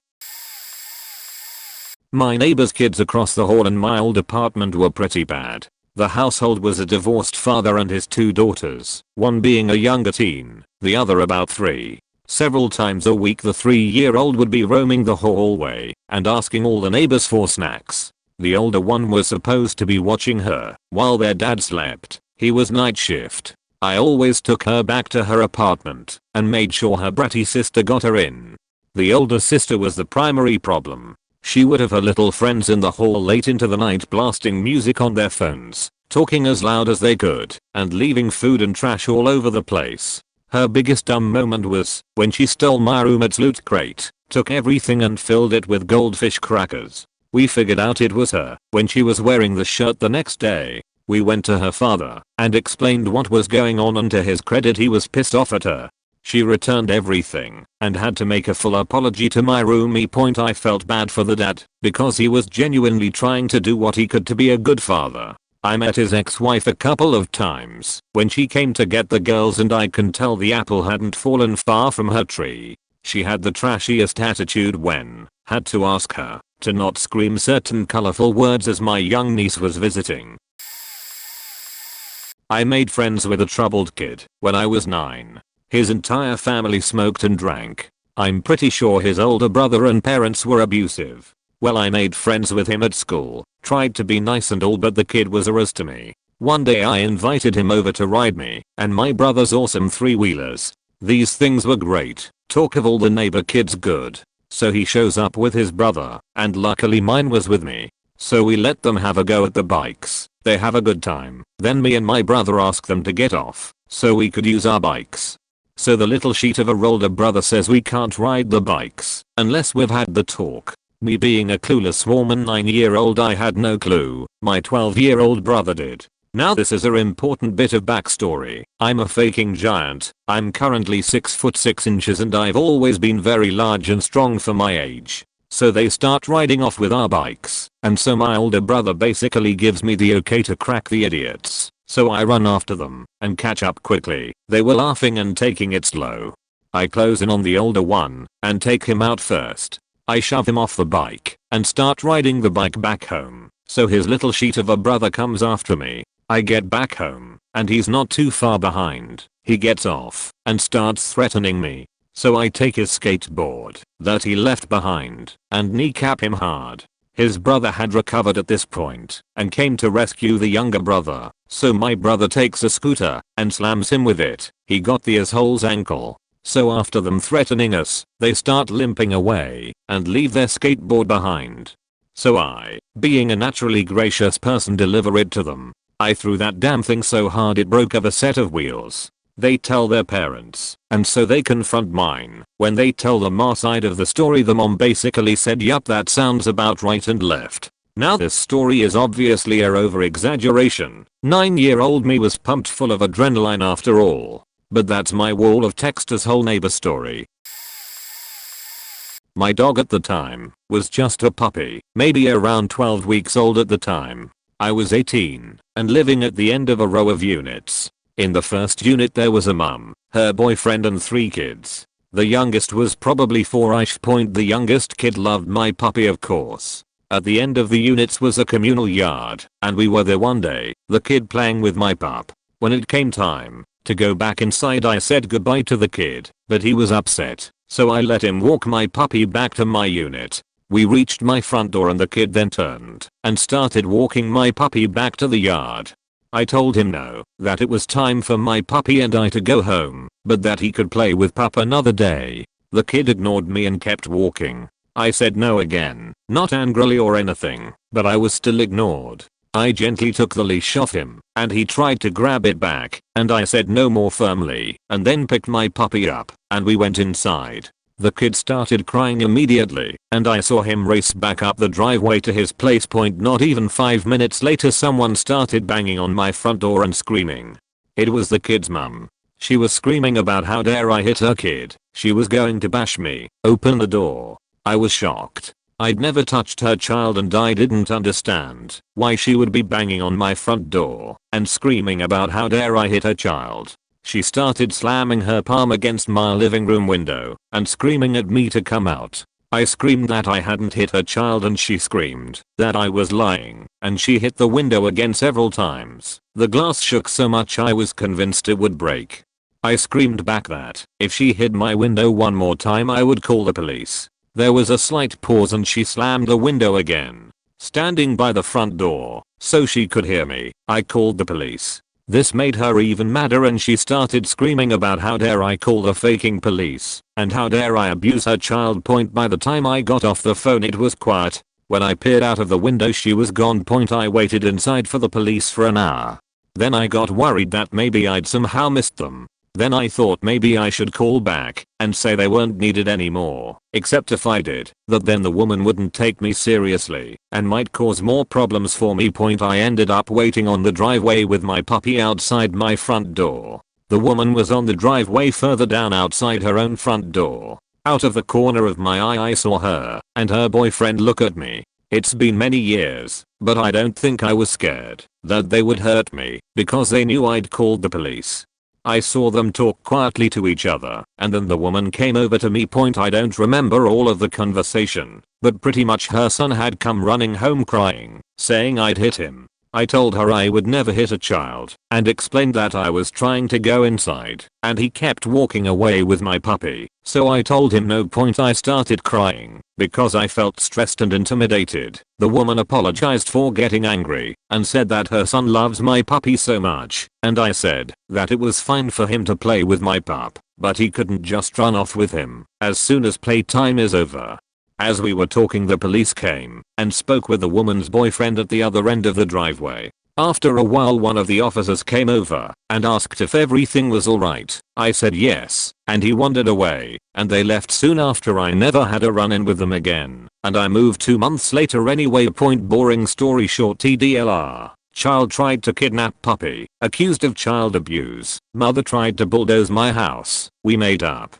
My neighbor's kids across the hall and my old apartment were pretty bad. The household was a divorced father and his 2 daughters, one being a younger teen, the other about 3. Several times a week the 3-year-old would be roaming the hallway and asking all the neighbors for snacks. The older one was supposed to be watching her while their dad slept. He was night shift. I always took her back to her apartment and made sure her bratty sister got her in. The older sister was the primary problem. She would have her little friends in the hall late into the night blasting music on their phones, talking as loud as they could, and leaving food and trash all over the place. Her biggest dumb moment was when she stole my roommate's loot crate, took everything and filled it with goldfish crackers. We figured out it was her when she was wearing the shirt the next day. We went to her father and explained what was going on, and to his credit he was pissed off at her. She returned everything and had to make a full apology to my roomie. I felt bad for the dad because he was genuinely trying to do what he could to be a good father. I met his ex-wife a couple of times when she came to get the girls, and I can tell the apple hadn't fallen far from her tree. She had the trashiest attitude when had to ask her to not scream certain colorful words as my young niece was visiting. I made friends with a troubled kid when I was 9. His entire family smoked and drank. I'm pretty sure his older brother and parents were abusive. Well, I made friends with him at school, tried to be nice and all, but the kid was a riz to me. One day I invited him over to ride me and my brother's awesome 3-wheelers. These things were great. Talk of all the neighbor kids good. So he shows up with his brother, and luckily mine was with me. So we let them have a go at the bikes. They have a good time. Then me and my brother ask them to get off so we could use our bikes. So the little sheet of a older brother says we can't ride the bikes unless we've had the talk. Me being a clueless woman 9-year-old, I had no clue. My 12-year-old brother did. Now this is a important bit of backstory. I'm a faking giant. I'm currently 6 foot 6 inches and I've always been very large and strong for my age. So they start riding off with our bikes, and so my older brother basically gives me the okay to crack the idiots. So I run after them and catch up quickly. They were laughing and taking it slow. I close in on the older one and take him out first. I shove him off the bike and start riding the bike back home. So his little sheet of a brother comes after me. I get back home and he's not too far behind. He gets off and starts threatening me. So I take his skateboard that he left behind and kneecap him hard. His brother had recovered at this point and came to rescue the younger brother. So my brother takes a scooter and slams him with it. He got the asshole's ankle. So after them threatening us, they start limping away and leave their skateboard behind. So I, being a naturally gracious person, deliver it to them. I threw that damn thing so hard it broke off a set of wheels. They tell their parents, and so they confront mine. When they tell the ma side of the story, the mom basically said yup, that sounds about right, and left. Now this story is obviously a over-exaggeration. 9-year-old me was pumped full of adrenaline after all. But that's my wall of text's whole neighbor story. My dog at the time was just a puppy, maybe around 12 weeks old at the time. I was 18 and living at the end of a row of units. In the first unit there was a mum, her boyfriend and 3 kids. The youngest was probably 4ish. The youngest kid loved my puppy, of course. At the end of the units was a communal yard, and we were there one day, the kid playing with my pup. When it came time to go back inside, I said goodbye to the kid, but he was upset, so I let him walk my puppy back to my unit. We reached my front door and the kid then turned and started walking my puppy back to the yard. I told him no, that it was time for my puppy and I to go home, but that he could play with pup another day. The kid ignored me and kept walking. I said no again, not angrily or anything, but I was still ignored. I gently took the leash off him, and he tried to grab it back, and I said no more firmly, and then picked my puppy up, and we went inside. The kid started crying immediately, and I saw him race back up the driveway to his place. Not even 5 minutes later someone started banging on my front door and screaming. It was the kid's mum. She was screaming about how dare I hit her kid, she was going to bash me, open the door. I was shocked. I'd never touched her child and I didn't understand why she would be banging on my front door and screaming about how dare I hit her child. She started slamming her palm against my living room window and screaming at me to come out. I screamed that I hadn't hit her child and she screamed that I was lying, and she hit the window again several times. The glass shook so much I was convinced it would break. I screamed back that if she hit my window one more time I would call the police. There was a slight pause and she slammed the window again. Standing by the front door, so she could hear me, I called the police. This made her even madder and she started screaming about how dare I call the faking police, and how dare I abuse her child. By the time I got off the phone it was quiet. When I peered out of the window she was gone. I waited inside for the police for an hour. Then I got worried that maybe I'd somehow missed them. Then I thought maybe I should call back and say they weren't needed anymore, except if I did, that then the woman wouldn't take me seriously and might cause more problems for me. I ended up waiting on the driveway with my puppy outside my front door. The woman was on the driveway further down outside her own front door. Out of the corner of my eye I saw her and her boyfriend look at me. It's been many years, but I don't think I was scared that they would hurt me because they knew I'd called the police. I saw them talk quietly to each other, and then the woman came over to me. I don't remember all of the conversation, but pretty much her son had come running home crying, saying I'd hit him. I told her I would never hit a child, and explained that I was trying to go inside, and he kept walking away with my puppy, so I told him no. I started crying, because I felt stressed and intimidated. The woman apologized for getting angry, and said that her son loves my puppy so much, and I said that it was fine for him to play with my pup, but he couldn't just run off with him as soon as playtime is over. As we were talking the police came and spoke with the woman's boyfriend at the other end of the driveway. After a while one of the officers came over and asked if everything was alright. I said yes, and he wandered away, and they left soon after. I never had a run-in with them again, and I moved 2 months later anyway. Boring story short. TDLR. Child tried to kidnap puppy, accused of child abuse. Mother tried to bulldoze my house. We made up.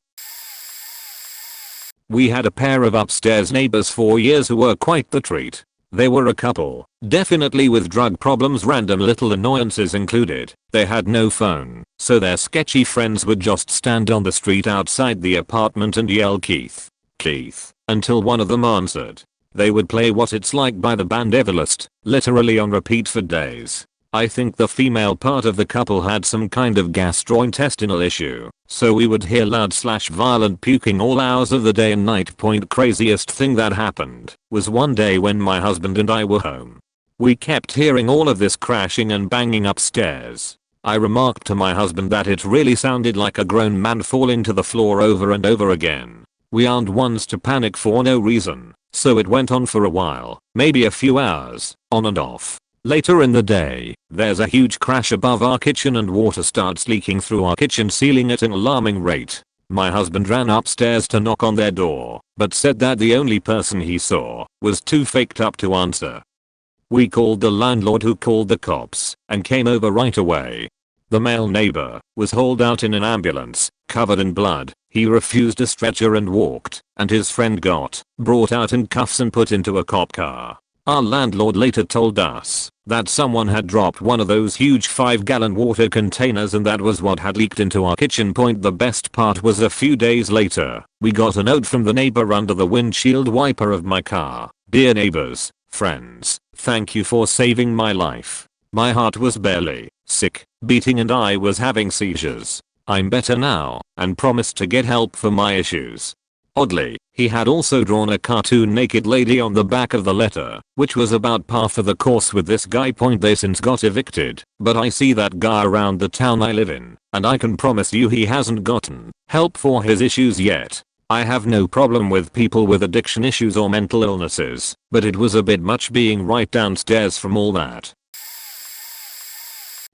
We had a pair of upstairs neighbors for years who were quite the treat. They were a couple, definitely with drug problems, random little annoyances included. They had no phone, so their sketchy friends would just stand on the street outside the apartment and yell Keith, Keith, until one of them answered. They would play What It's Like by the band Everlast, literally on repeat for days. I think the female part of the couple had some kind of gastrointestinal issue, so we would hear loud/violent puking all hours of the day and night. Craziest thing that happened was one day when my husband and I were home. We kept hearing all of this crashing and banging upstairs. I remarked to my husband that it really sounded like a grown man falling to the floor over and over again. We aren't ones to panic for no reason, so it went on for a while, maybe a few hours, on and off. Later in the day, there's a huge crash above our kitchen and water starts leaking through our kitchen ceiling at an alarming rate. My husband ran upstairs to knock on their door, but said that the only person he saw was too faked up to answer. We called the landlord, who called the cops and came over right away. The male neighbor was hauled out in an ambulance, covered in blood. He refused a stretcher and walked, and his friend got brought out in cuffs and put into a cop car. Our landlord later told us that someone had dropped one of those huge 5-gallon water containers, and that was what had leaked into our kitchen. The best part was a few days later, we got a note from the neighbor under the windshield wiper of my car. Dear neighbors, friends, thank you for saving my life. My heart was barely sick, beating, and I was having seizures. I'm better now and promised to get help for my issues. Oddly, he had also drawn a cartoon naked lady on the back of the letter, which was about par for the course with this guy. They since got evicted, but I see that guy around the town I live in, and I can promise you he hasn't gotten help for his issues yet. I have no problem with people with addiction issues or mental illnesses, but it was a bit much being right downstairs from all that.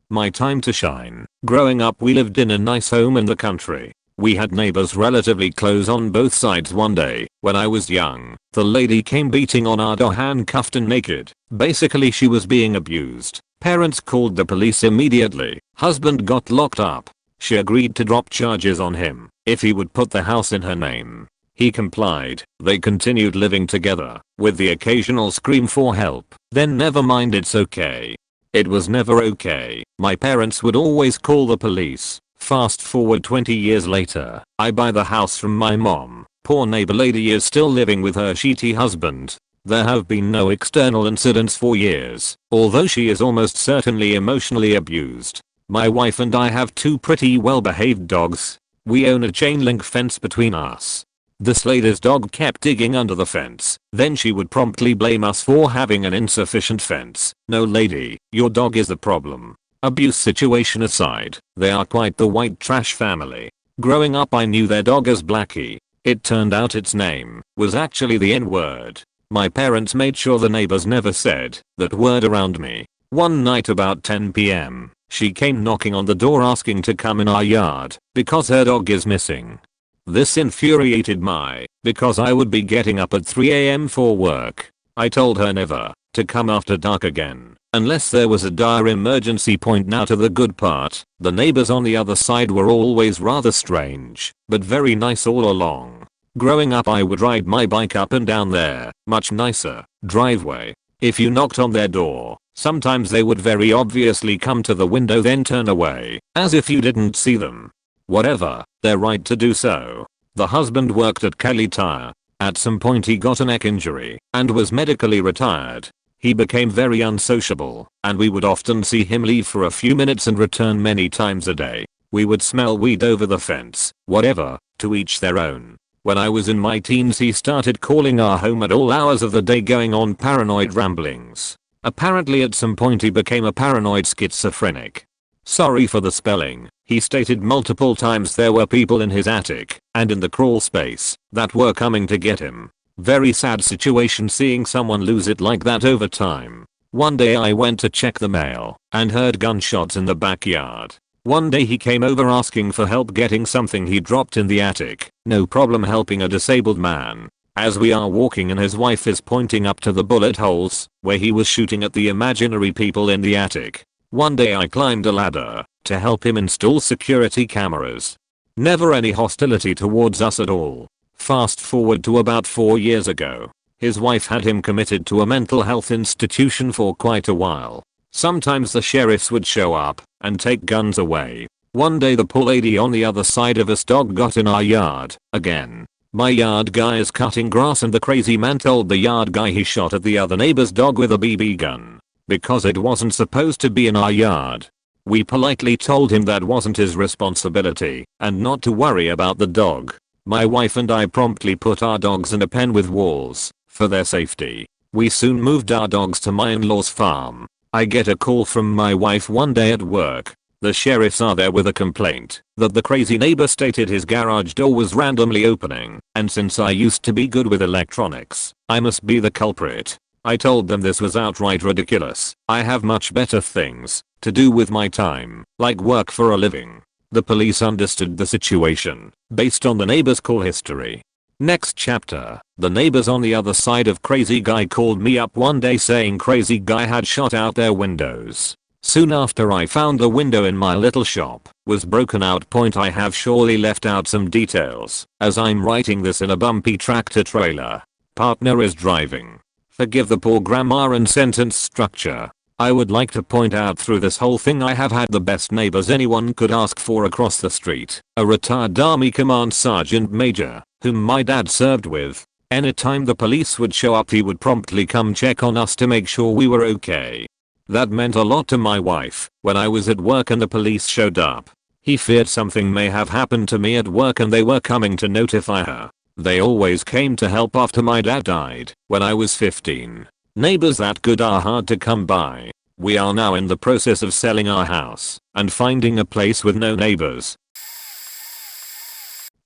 My time to shine. Growing up, we lived in a nice home in the country. We had neighbors relatively close on both sides. One day, when I was young, the lady came beating on our door, handcuffed and naked. Basically, she was being abused. Parents called the police immediately. Husband got locked up. She agreed to drop charges on him if he would put the house in her name. He complied. They continued living together, with the occasional scream for help. Then never mind, it's okay. It was never okay. My parents would always call the police. Fast forward 20 years later, I buy the house from my mom. Poor neighbor lady is still living with her shitty husband. There have been no external incidents for years, although she is almost certainly emotionally abused. My wife and I have 2 pretty well-behaved dogs. We own a chain link fence between us. This lady's dog kept digging under the fence. Then she would promptly blame us for having an insufficient fence. No lady, your dog is the problem. Abuse situation aside, they are quite the white trash family. Growing up, I knew their dog as Blackie. It turned out its name was actually the N-word. My parents made sure the neighbors never said that word around me. One night about 10 p.m., she came knocking on the door asking to come in our yard because her dog is missing. This infuriated me because I would be getting up at 3 a.m. for work. I told her never to come after dark again, unless there was a dire emergency. Now to the good part, the neighbors on the other side were always rather strange, but very nice all along. Growing up, I would ride my bike up and down their much nicer driveway. If you knocked on their door, sometimes they would very obviously come to the window then turn away, as if you didn't see them. Whatever, their right to do so. The husband worked at Kelly Tire. At some point he got a neck injury and was medically retired. He became very unsociable, and we would often see him leave for a few minutes and return many times a day. We would smell weed over the fence. Whatever, to each their own. When I was in my teens, he started calling our home at all hours of the day, going on paranoid ramblings. Apparently at some point he became a paranoid schizophrenic. Sorry for the spelling. He stated multiple times there were people in his attic and in the crawl space that were coming to get him. Very sad situation seeing someone lose it like that over time. One day I went to check the mail and heard gunshots in the backyard. One day he came over asking for help getting something he dropped in the attic. No problem helping a disabled man. As we are walking and his wife is pointing up to the bullet holes where he was shooting at the imaginary people in the attic. One day I climbed a ladder to help him install security cameras. Never any hostility towards us at all. Fast forward to about 4 years ago. His wife had him committed to a mental health institution for quite a while. Sometimes the sheriffs would show up and take guns away. One day the poor lady on the other side of us dog got in our yard again. My yard guy is cutting grass and the crazy man told the yard guy he shot at the other neighbor's dog with a BB gun because it wasn't supposed to be in our yard. We politely told him that wasn't his responsibility and not to worry about the dog. My wife and I promptly put our dogs in a pen with walls for their safety. We soon moved our dogs to my in-laws' farm. I get a call from my wife one day at work. The sheriffs are there with a complaint that the crazy neighbor stated his garage door was randomly opening, and since I used to be good with electronics, I must be the culprit. I told them this was outright ridiculous. I have much better things to do with my time, like work for a living. The police understood the situation based on the neighbor's call history. Next chapter. The neighbors on the other side of crazy guy called me up one day saying crazy guy had shot out their windows. Soon after I found the window in my little shop was broken out. I have surely left out some details as I'm writing this in a bumpy tractor trailer. Partner is driving. Forgive the poor grammar and sentence structure. I would like to point out through this whole thing I have had the best neighbors anyone could ask for across the street. A retired Army Command Sergeant Major, whom my dad served with. Anytime the police would show up he would promptly come check on us to make sure we were okay. That meant a lot to my wife when I was at work and the police showed up. He feared something may have happened to me at work and they were coming to notify her. They always came to help after my dad died when I was 15. Neighbors that good are hard to come by. We are now in the process of selling our house and finding a place with no neighbors.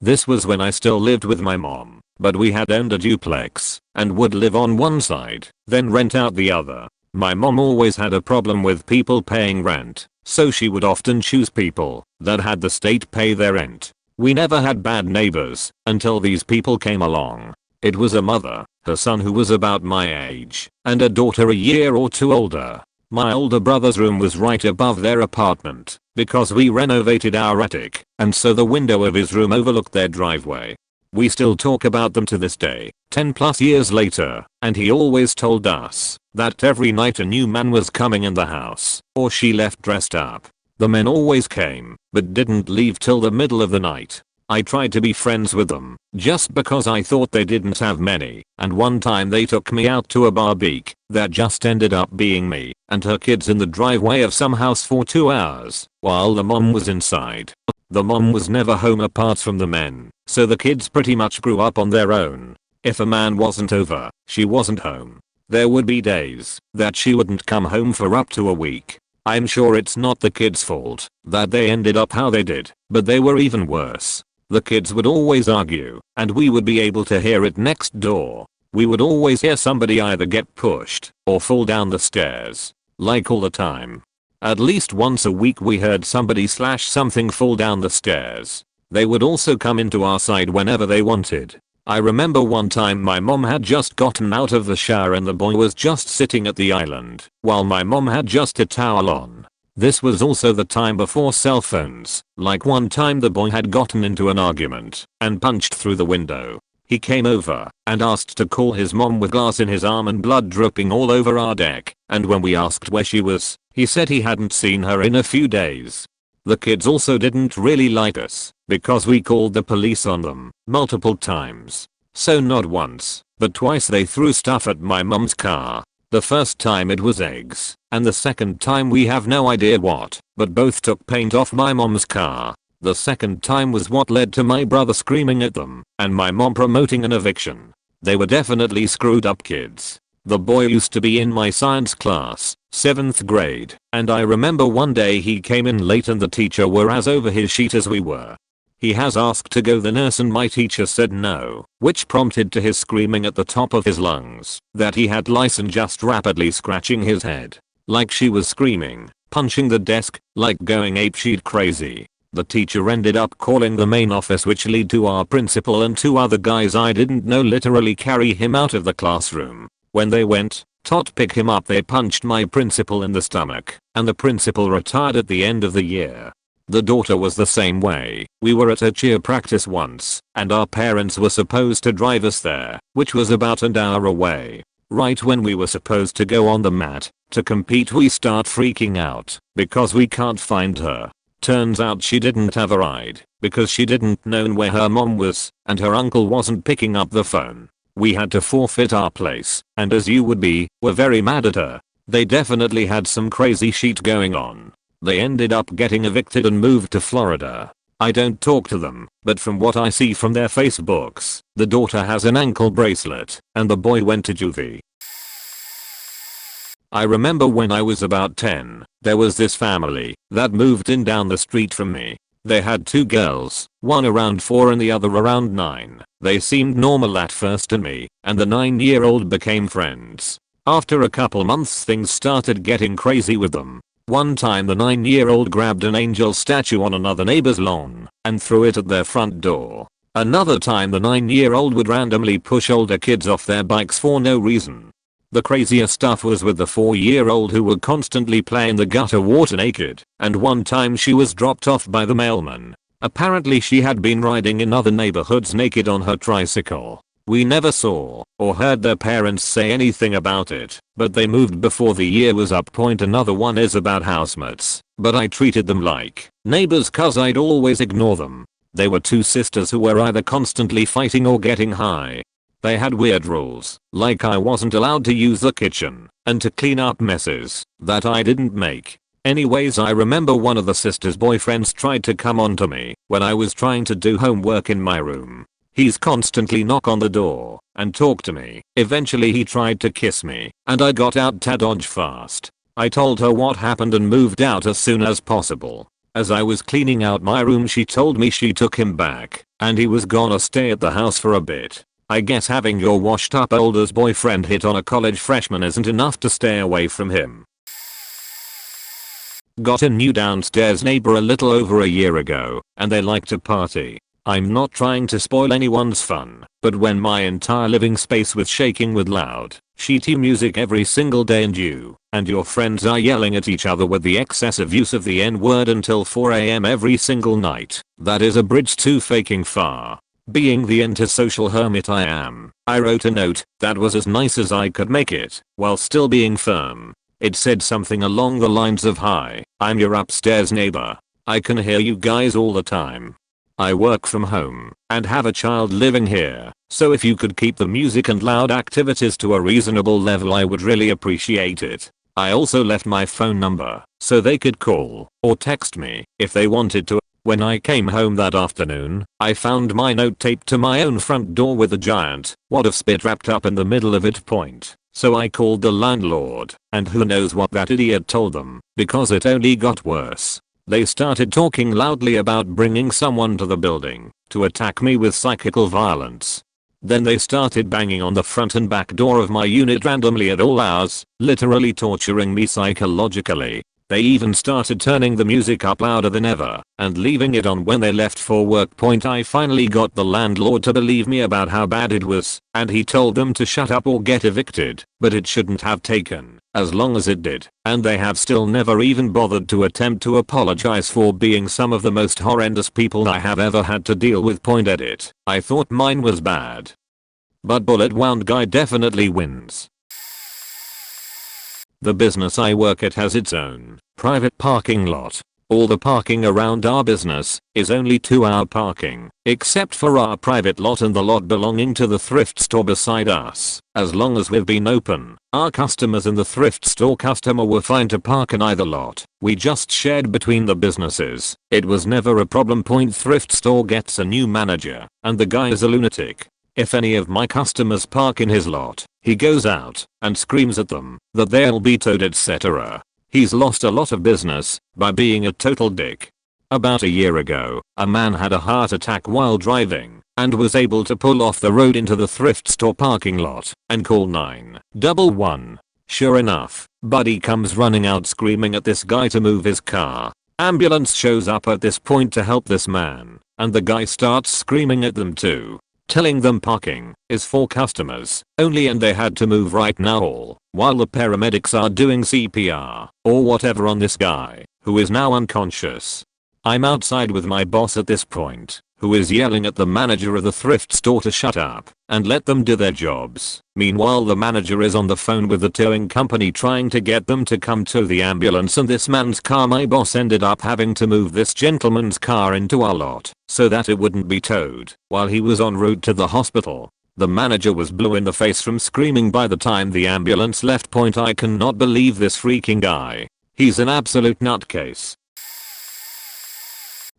This was when I still lived with my mom, but we had owned a duplex and would live on one side, then rent out the other. My mom always had a problem with people paying rent, so she would often choose people that had the state pay their rent. We never had bad neighbors until these people came along. It was a mother, her son who was about my age, and a daughter a year or two older. My older brother's room was right above their apartment because we renovated our attic, and so the window of his room overlooked their driveway. We still talk about them to this day, 10 plus years later, and he always told us that every night a new man was coming in the house, or she left dressed up. The men always came, but didn't leave till the middle of the night. I tried to be friends with them, just because I thought they didn't have many, and one time they took me out to a barbecue that just ended up being me and her kids in the driveway of some house for 2 hours, while the mom was inside. The mom was never home apart from the men, so the kids pretty much grew up on their own. If a man wasn't over, she wasn't home. There would be days that she wouldn't come home for up to a week. I'm sure it's not the kids' fault that they ended up how they did, but they were even worse. The kids would always argue, and we would be able to hear it next door. We would always hear somebody either get pushed or fall down the stairs. Like all the time. At least once a week we heard somebody/something fall down the stairs. They would also come into our side whenever they wanted. I remember one time my mom had just gotten out of the shower and the boy was just sitting at the island while my mom had just a towel on. This was also the time before cell phones. Like one time the boy had gotten into an argument and punched through the window. He came over and asked to call his mom with glass in his arm and blood dripping all over our deck, and when we asked where she was, he said he hadn't seen her in a few days. The kids also didn't really like us because we called the police on them multiple times. So not once, but twice they threw stuff at my mom's car. The first time it was eggs, and the second time we have no idea what, but both took paint off my mom's car. The second time was what led to my brother screaming at them and my mom promoting an eviction. They were definitely screwed up kids. The boy used to be in my science class, 7th grade, and I remember one day he came in late and the teacher were as over his sheet as we were. He has asked to go the nurse and my teacher said no, which prompted to his screaming at the top of his lungs that he had lice and just rapidly scratching his head. Like she was screaming, punching the desk, like going apeshit crazy. The teacher ended up calling the main office which led to our principal and 2 other guys I didn't know literally carry him out of the classroom. When they went to pick him up they punched my principal in the stomach and the principal retired at the end of the year. The daughter was the same way. We were at a cheer practice once and our parents were supposed to drive us there, which was about an hour away. Right when we were supposed to go on the mat to compete we start freaking out because we can't find her. Turns out she didn't have a ride because she didn't know where her mom was and her uncle wasn't picking up the phone. We had to forfeit our place and as you would be, were very mad at her. They definitely had some crazy shit going on. They ended up getting evicted and moved to Florida. I don't talk to them, but from what I see from their Facebooks, the daughter has an ankle bracelet and the boy went to juvie. I remember when I was about 10, there was this family that moved in down the street from me. They had 2 girls, one around 4 and the other around 9. They seemed normal at first to me, and the 9-year-old became friends. After a couple months things started getting crazy with them. One time the 9-year-old grabbed an angel statue on another neighbor's lawn and threw it at their front door. Another time the 9-year-old would randomly push older kids off their bikes for no reason. The craziest stuff was with the 4-year-old who would constantly play in the gutter water naked, and one time she was dropped off by the mailman. Apparently she had been riding in other neighborhoods naked on her tricycle. We never saw or heard their parents say anything about it, but they moved before the year was up. Another one is about housemates, but I treated them like neighbors cause I'd always ignore them. They were two sisters who were either constantly fighting or getting high. They had weird rules, like I wasn't allowed to use the kitchen, and to clean up messes that I didn't make. Anyways, I remember one of the sisters' boyfriends tried to come on to me when I was trying to do homework in my room. He's constantly knock on the door and talk to me. Eventually he tried to kiss me, and I got out to dodge fast. I told her what happened and moved out as soon as possible. As I was cleaning out my room, she told me she took him back and he was gonna stay at the house for a bit. I guess having your washed up older's boyfriend hit on a college freshman isn't enough to stay away from him. Got a new downstairs neighbor a little over a year ago, and they like to party. I'm not trying to spoil anyone's fun, but when my entire living space was shaking with loud, shitty music every single day and you and your friends are yelling at each other with the excessive use of the N-word until 4 AM every single night, that is a bridge to faking far. Being the antisocial hermit I am, I wrote a note that was as nice as I could make it, while still being firm. It said something along the lines of, "Hi, I'm your upstairs neighbor. I can hear you guys all the time. I work from home and have a child living here, so if you could keep the music and loud activities to a reasonable level I would really appreciate it." I also left my phone number so they could call or text me if they wanted to. When I came home that afternoon, I found my note taped to my own front door with a giant wad of spit wrapped up in the middle of it. So I called the landlord, and who knows what that idiot told them, because it only got worse. They started talking loudly about bringing someone to the building to attack me with psychical violence. Then they started banging on the front and back door of my unit randomly at all hours, literally torturing me psychologically. They even started turning the music up louder than ever and leaving it on when they left for work. I finally got the landlord to believe me about how bad it was, and he told them to shut up or get evicted, but it shouldn't have taken as long as it did, and they have still never even bothered to attempt to apologize for being some of the most horrendous people I have ever had to deal with. Edit. I thought mine was bad, but bullet wound guy definitely wins. The business I work at has its own private parking lot. All the parking around our business is only 2-hour parking, except for our private lot and the lot belonging to the thrift store beside us. As long as we've been open, our customers and the thrift store customer were fine to park in either lot. We just shared between the businesses. It was never a problem. Thrift store gets a new manager, and the guy is a lunatic. If any of my customers park in his lot, he goes out and screams at them that they'll be towed, etc. He's lost a lot of business by being a total dick. About a year ago, a man had a heart attack while driving and was able to pull off the road into the thrift store parking lot and call 911. Sure enough, Buddy comes running out screaming at this guy to move his car. Ambulance shows up at this point to help this man, and the guy starts screaming at them too, telling them parking is for customers only and they had to move right now, all while the paramedics are doing CPR or whatever on this guy, who is now unconscious. I'm outside with my boss at this point, who is yelling at the manager of the thrift store to shut up and let them do their jobs. Meanwhile, the manager is on the phone with the towing company trying to get them to come tow the ambulance and this man's car. My boss ended up having to move this gentleman's car into our lot so that it wouldn't be towed while he was en route to the hospital. The manager was blue in the face from screaming by the time the ambulance left. I cannot believe this freaking guy. He's an absolute nutcase.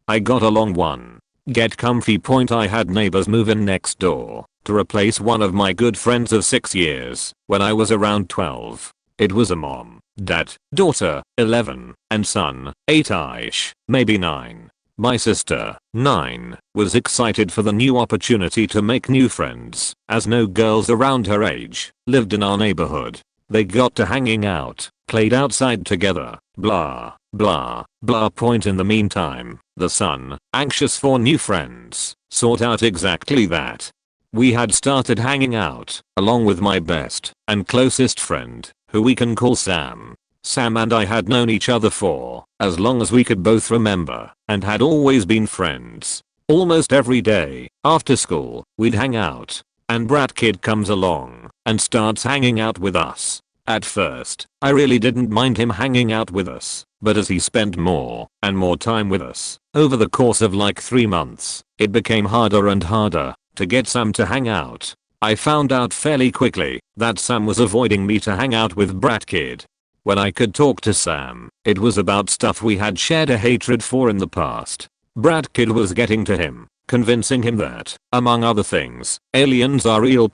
I got a long one. Get comfy. I had neighbors move in next door to replace one of my good friends of 6 years when I was around 12. It was a mom, dad, daughter, 11, and son, 8ish, maybe 9. My sister, 9, was excited for the new opportunity to make new friends, as no girls around her age lived in our neighborhood. They got to hanging out, played outside together, blah, blah, blah. Point in the meantime, the son, anxious for new friends, sought out exactly that. We had started hanging out, along with my best and closest friend, who we can call Sam. Sam and I had known each other for as long as we could both remember and had always been friends. Almost every day, after school, we'd hang out, and Brat Kid comes along and starts hanging out with us. At first, I really didn't mind him hanging out with us, but as he spent more and more time with us, over the course of like 3 months, it became harder and harder to get Sam to hang out. I found out fairly quickly that Sam was avoiding me to hang out with Brat Kid. When I could talk to Sam, it was about stuff we had shared a hatred for in the past. Brat Kid was getting to him, convincing him that, among other things, aliens are real.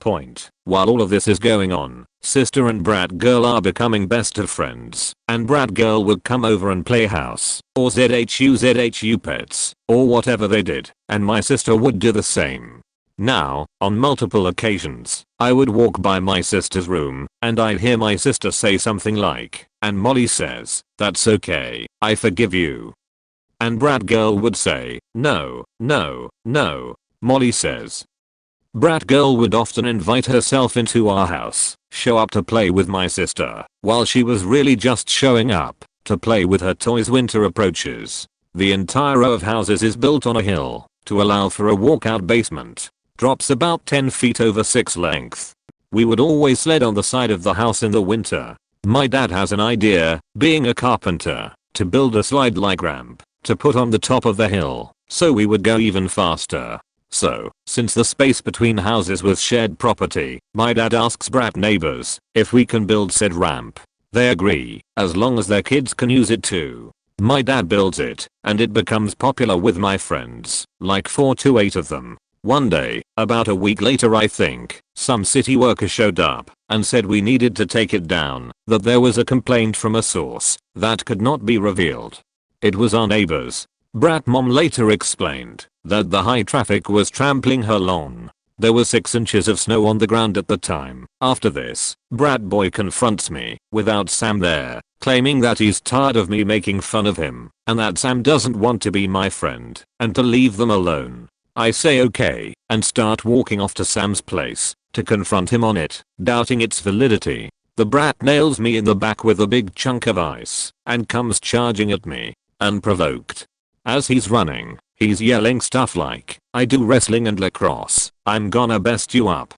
While all of this is going on, Sister and Brat Girl are becoming best of friends, and Brat Girl would come over and play house, or ZHU pets, or whatever they did, and my sister would do the same. Now, on multiple occasions, I would walk by my sister's room, and I'd hear my sister say something like, "And Molly says, that's okay, I forgive you." And Brat Girl would say, "No, no, no, Molly says." Brat Girl would often invite herself into our house, show up to play with my sister, while she was really just showing up to play with her toys. Winter approaches. The entire row of houses is built on a hill to allow for a walkout basement. Drops about 10 feet over 6 length. We would always sled on the side of the house in the winter. My dad has an idea, being a carpenter, to build a slide-like ramp to put on the top of the hill, so we would go even faster. So, since the space between houses was shared property, my dad asks Brat neighbors if we can build said ramp. They agree, as long as their kids can use it too. My dad builds it, and it becomes popular with my friends, like 4 to 8 of them. One day, about a week later I think, some city worker showed up and said we needed to take it down, that there was a complaint from a source that could not be revealed. It was our neighbors. Brat Mom later explained that the high traffic was trampling her lawn. There was 6 inches of snow on the ground at the time. After this, Brat Boy confronts me, without Sam there, claiming that he's tired of me making fun of him, and that Sam doesn't want to be my friend, and to leave them alone. I say okay, and start walking off to Sam's place to confront him on it, doubting its validity. The brat nails me in the back with a big chunk of ice and comes charging at me, unprovoked. As he's running, he's yelling stuff like, "I do wrestling and lacrosse, I'm gonna best you up."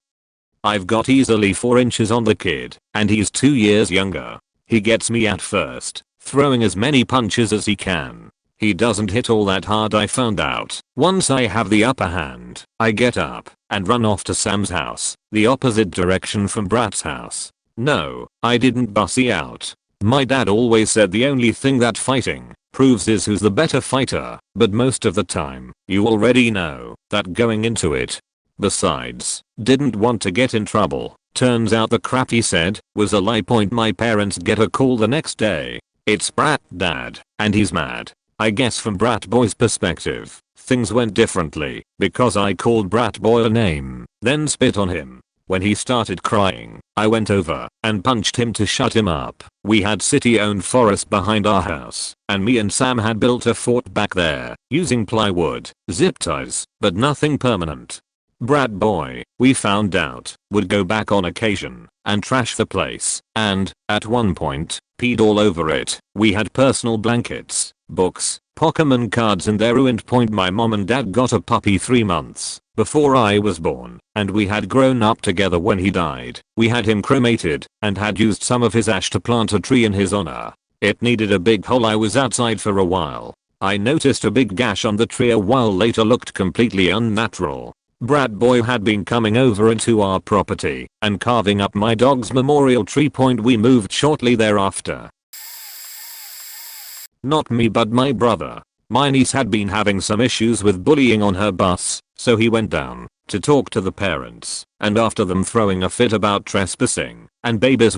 I've got easily 4 inches on the kid, and he's 2 years younger. He gets me at first, throwing as many punches as he can. He doesn't hit all that hard, I found out. Once I have the upper hand, I get up and run off to Sam's house, the opposite direction from Brat's house. No, I didn't bussy out. My dad always said the only thing that fighting proves is who's the better fighter, but most of the time, you already know that going into it. Besides, didn't want to get in trouble. Turns out the crap he said was a lie. My parents get a call the next day. It's Brat Dad, and he's mad. I guess from Brat Boy's perspective, things went differently because I called Brat Boy a name, then spit on him. When he started crying, I went over and punched him to shut him up. We had city-owned forest behind our house, and me and Sam had built a fort back there, using plywood, zip ties, but nothing permanent. Brat Boy, we found out, would go back on occasion and trash the place, and, at one point, peed all over it. We had personal blankets, books, Pokemon cards in there. Ruined. My mom and dad got a puppy 3 months before I was born, and we had grown up together when he died. We had him cremated and had used some of his ash to plant a tree in his honor. It needed a big hole. I was outside for a while. I noticed a big gash on the tree. A while later looked completely unnatural. Brat Boy had been coming over into our property and carving up my dog's memorial tree. We moved shortly thereafter. Not me, but my brother. My niece had been having some issues with bullying on her bus, so he went down to talk to the parents, and after them throwing a fit about trespassing, and babies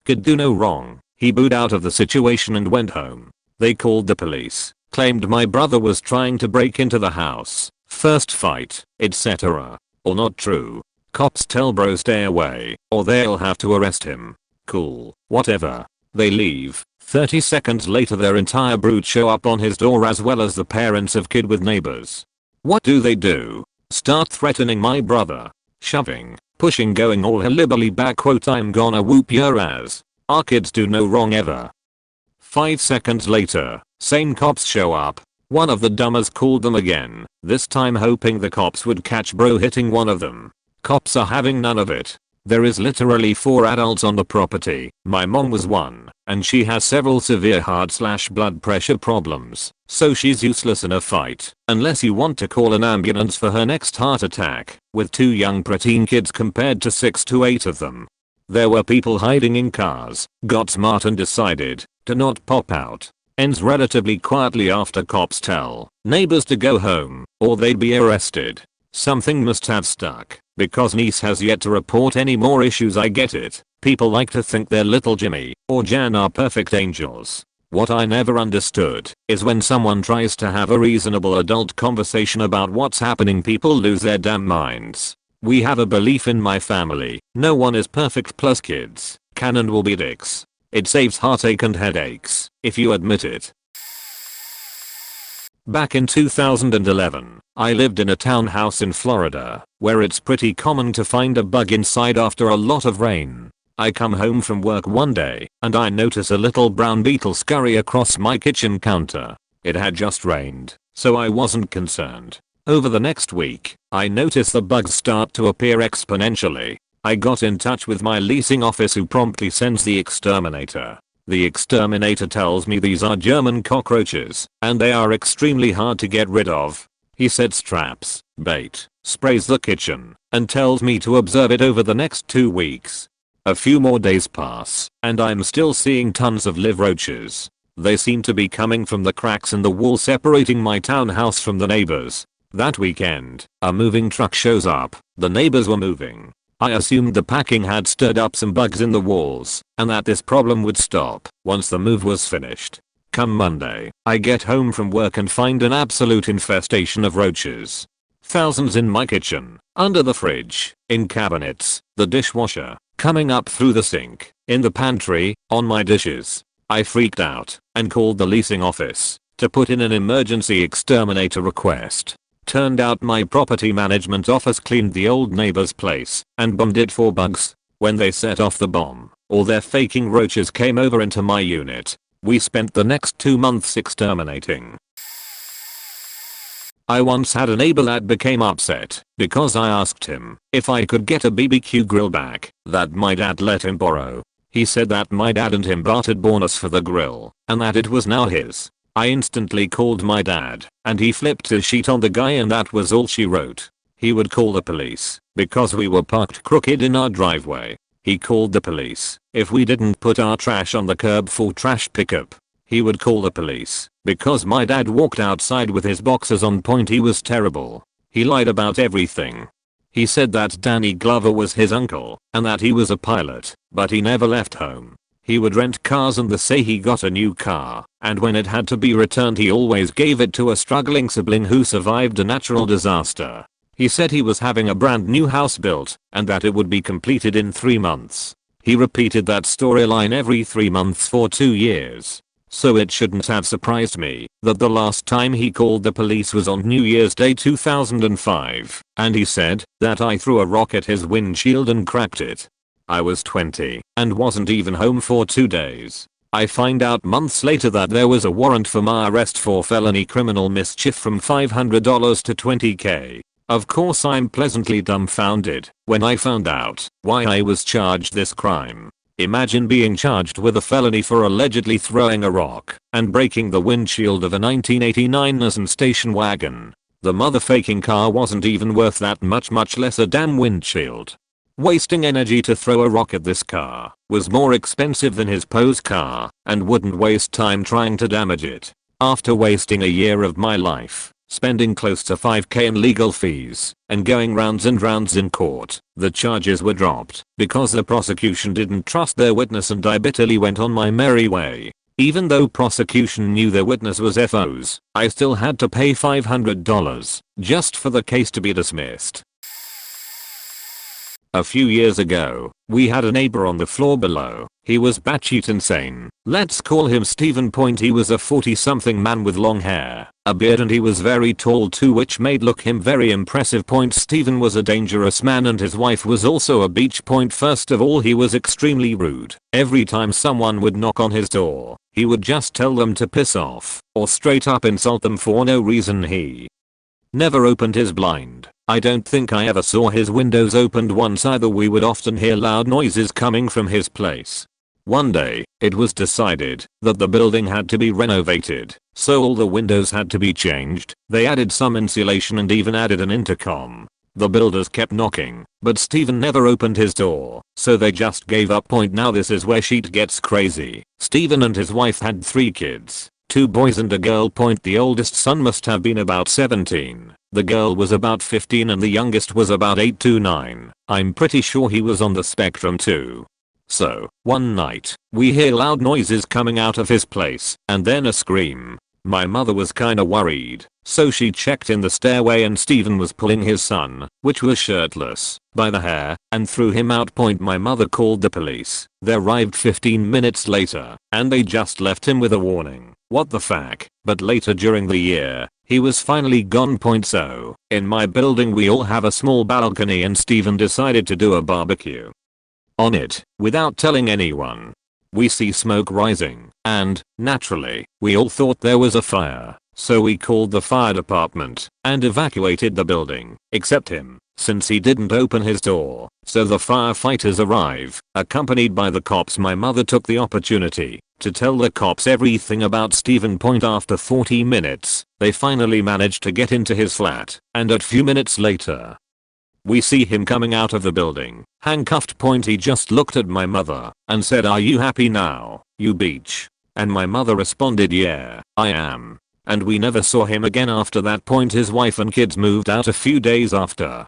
could do no wrong, he booed out of the situation and went home. They called the police, claimed my brother was trying to break into the house, first fight, etc. All not true. Cops tell bro stay away, or they'll have to arrest him. Cool, whatever. They leave. 30 seconds later their entire brood show up on his door as well as the parents of kid with neighbors. What do? Start threatening my brother. Shoving, pushing, going all hillbilly back quote I'm gonna whoop your ass. Our kids do no wrong ever. 5 seconds later, same cops show up. One of the dumbers called them again, this time hoping the cops would catch bro hitting one of them. Cops are having none of it. There is literally 4 adults on the property. My mom was one, and she has several severe heart/blood pressure problems, so she's useless in a fight, unless you want to call an ambulance for her next heart attack, with 2 young preteen kids compared to 6 to 8 of them. There were people hiding in cars, got smart and decided to not pop out. Ends relatively quietly after cops tell neighbors to go home, or they'd be arrested. Something must have stuck, because niece has yet to report any more issues. I get it. People like to think their little Jimmy or Jan are perfect angels. What I never understood is when someone tries to have a reasonable adult conversation about what's happening, people lose their damn minds. We have a belief in my family, no one is perfect, plus kids can and will be dicks. It saves heartache and headaches if you admit it. Back in 2011, I lived in a townhouse in Florida, where it's pretty common to find a bug inside after a lot of rain. I come home from work one day, and I notice a little brown beetle scurry across my kitchen counter. It had just rained, so I wasn't concerned. Over the next week, I noticed the bugs start to appear exponentially. I got in touch with my leasing office, who promptly sends the exterminator. The exterminator tells me these are German cockroaches, and they are extremely hard to get rid of. He sets traps, bait, sprays the kitchen, and tells me to observe it over the next 2 weeks. A few more days pass, and I'm still seeing tons of live roaches. They seem to be coming from the cracks in the wall separating my townhouse from the neighbors. That weekend, a moving truck shows up. The neighbors were moving. I assumed the packing had stirred up some bugs in the walls, and that this problem would stop once the move was finished. Come Monday, I get home from work and find an absolute infestation of roaches. Thousands in my kitchen, under the fridge, in cabinets, the dishwasher, coming up through the sink, in the pantry, on my dishes. I freaked out and called the leasing office to put in an emergency exterminator request. Turned out my property management office cleaned the old neighbor's place and bombed it for bugs. When they set off the bomb, all their faking roaches came over into my unit. We spent the next 2 months exterminating. I once had a neighbor that became upset because I asked him if I could get a BBQ grill back that my dad let him borrow. He said that my dad and him bartered bonus for the grill and that it was now his. I instantly called my dad, and he flipped his sheet on the guy, and that was all she wrote. He would call the police because we were parked crooked in our driveway. He called the police if we didn't put our trash on the curb for trash pickup. He would call the police because my dad walked outside with his boxers on point. He was terrible. He lied about everything. He said that Danny Glover was his uncle and that he was a pilot, but he never left home. He would rent cars and say he got a new car, and when it had to be returned he always gave it to a struggling sibling who survived a natural disaster. He said he was having a brand new house built, and that it would be completed in 3 months. He repeated that storyline every 3 months for 2 years. So it shouldn't have surprised me that the last time he called the police was on New Year's Day 2005, and he said that I threw a rock at his windshield and cracked it. I was 20 and wasn't even home for 2 days. I find out months later that there was a warrant for my arrest for felony criminal mischief from $500 to $20,000. Of course I'm pleasantly dumbfounded when I found out why I was charged this crime. Imagine being charged with a felony for allegedly throwing a rock and breaking the windshield of a 1989 Nissan station wagon. The motherfaking car wasn't even worth that much less a damn windshield. Wasting energy to throw a rock at this car was more expensive than his Pose car and wouldn't waste time trying to damage it. After wasting a year of my life, spending close to $5,000 in legal fees, and going rounds and rounds in court, the charges were dropped because the prosecution didn't trust their witness, and I bitterly went on my merry way. Even though prosecution knew their witness was FOs, I still had to pay $500 just for the case to be dismissed. A few years ago, we had a neighbor on the floor below He was batshit insane. Let's call him Stephen. He was a 40-something man with long hair, a beard, and he was very tall too, which made look him very impressive. Stephen was a dangerous man and his wife was also a beach. First of all, he was extremely rude. Every time someone would knock on his door, he would just tell them to piss off or straight up insult them for no reason. He never opened his blind. I don't think I ever saw his windows opened once either. We would often hear loud noises coming from his place. One day, it was decided that the building had to be renovated, so all the windows had to be changed. They added some insulation and even added an intercom. The builders kept knocking, but Stephen never opened his door, so they just gave up. Now this is where shit gets crazy. Stephen and his wife had 3 kids, 2 boys and a girl. The oldest son must have been about 17. The girl was about 15 and the youngest was about 8 to 9. I'm pretty sure he was on the spectrum too. So, one night, we hear loud noises coming out of his place, and then a scream. My mother was kinda worried, so she checked in the stairway and Stephen was pulling his son, which was shirtless, by the hair, and threw him out. My mother called the police. They arrived 15 minutes later, and they just left him with a warning. What the fuck? But later during the year, he was finally gone. So, in my building we all have a small balcony and Stephen decided to do a barbecue on it, without telling anyone. We see smoke rising, and, naturally, we all thought there was a fire, so we called the fire department, and evacuated the building, except him, since he didn't open his door. So the firefighters arrive, accompanied by the cops. My mother took the opportunity to tell the cops everything about Stephen. After 40 minutes, they finally managed to get into his flat, and a few minutes later, we see him coming out of the building, handcuffed. He just looked at my mother and said, "Are you happy now, you bitch?" And my mother responded, "Yeah, I am." And we never saw him again after that. His wife and kids moved out a few days after.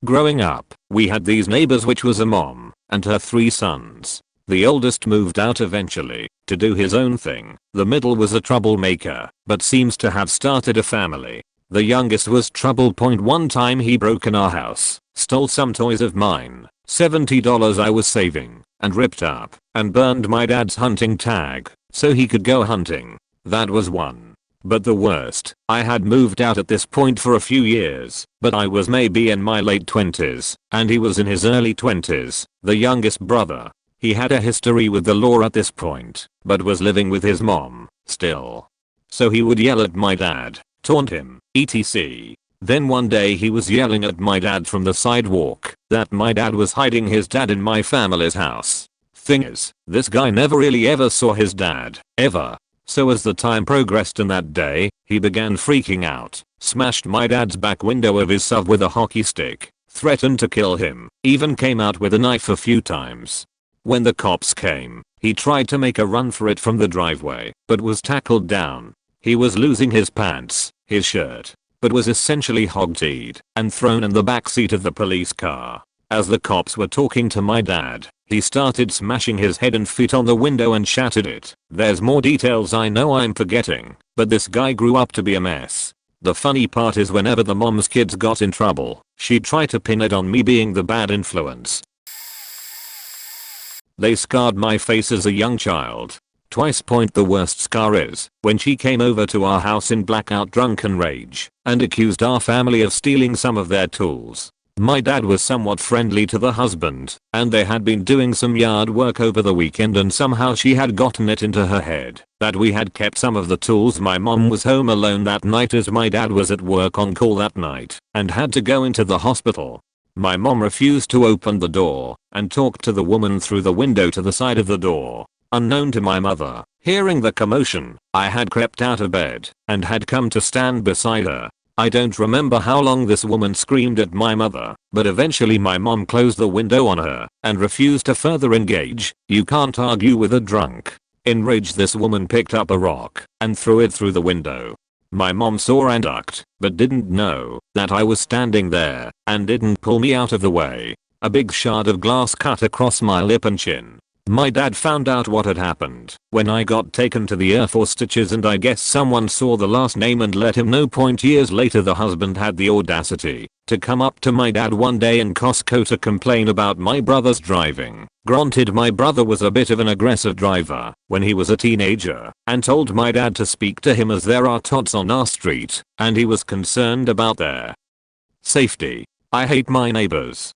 Growing up, we had these neighbors, which was a mom and her 3 sons. The oldest moved out eventually to do his own thing. The middle was a troublemaker, but seems to have started a family. The youngest was trouble. One time he broke in our house, stole some toys of mine, $70 I was saving, and ripped up and burned my dad's hunting tag so he could go hunting. That was one. But the worst, I had moved out at this point for a few years, but I was maybe in my late 20s, and he was in his early 20s, the youngest brother. He had a history with the law at this point, but was living with his mom, still. So he would yell at my dad, taunt him, etc. Then one day he was yelling at my dad from the sidewalk that my dad was hiding his dad in my family's house. Thing is, this guy never really ever saw his dad, ever. So as the time progressed in that day, he began freaking out, smashed my dad's back window of his sub with a hockey stick, threatened to kill him, even came out with a knife a few times. When the cops came, he tried to make a run for it from the driveway, but was tackled down. He was losing his pants, his shirt, but was essentially hog-tied and thrown in the backseat of the police car. As the cops were talking to my dad, he started smashing his head and feet on the window and shattered it. There's more details I know I'm forgetting, but this guy grew up to be a mess. The funny part is whenever the mom's kids got in trouble, she'd try to pin it on me being the bad influence. They scarred my face as a young child. Twice. The worst scar is when she came over to our house in blackout drunken rage and accused our family of stealing some of their tools. My dad was somewhat friendly to the husband, and they had been doing some yard work over the weekend, and somehow she had gotten it into her head that we had kept some of the tools. My mom was home alone that night as my dad was at work on call that night and had to go into the hospital. My mom refused to open the door and talked to the woman through the window to the side of the door. Unknown to my mother, hearing the commotion, I had crept out of bed and had come to stand beside her. I don't remember how long this woman screamed at my mother, but eventually my mom closed the window on her and refused to further engage. You can't argue with a drunk. Enraged, this woman picked up a rock and threw it through the window. My mom saw and ducked, but didn't know that I was standing there and didn't pull me out of the way. A big shard of glass cut across my lip and chin. My dad found out what had happened when I got taken to the for stitches, and I guess someone saw the last name and let him know. Years later, the husband had the audacity to come up to my dad one day in Costco to complain about my brother's driving. Granted, my brother was a bit of an aggressive driver when he was a teenager, and told my dad to speak to him as there are tots on our street and he was concerned about their safety. I hate my neighbors.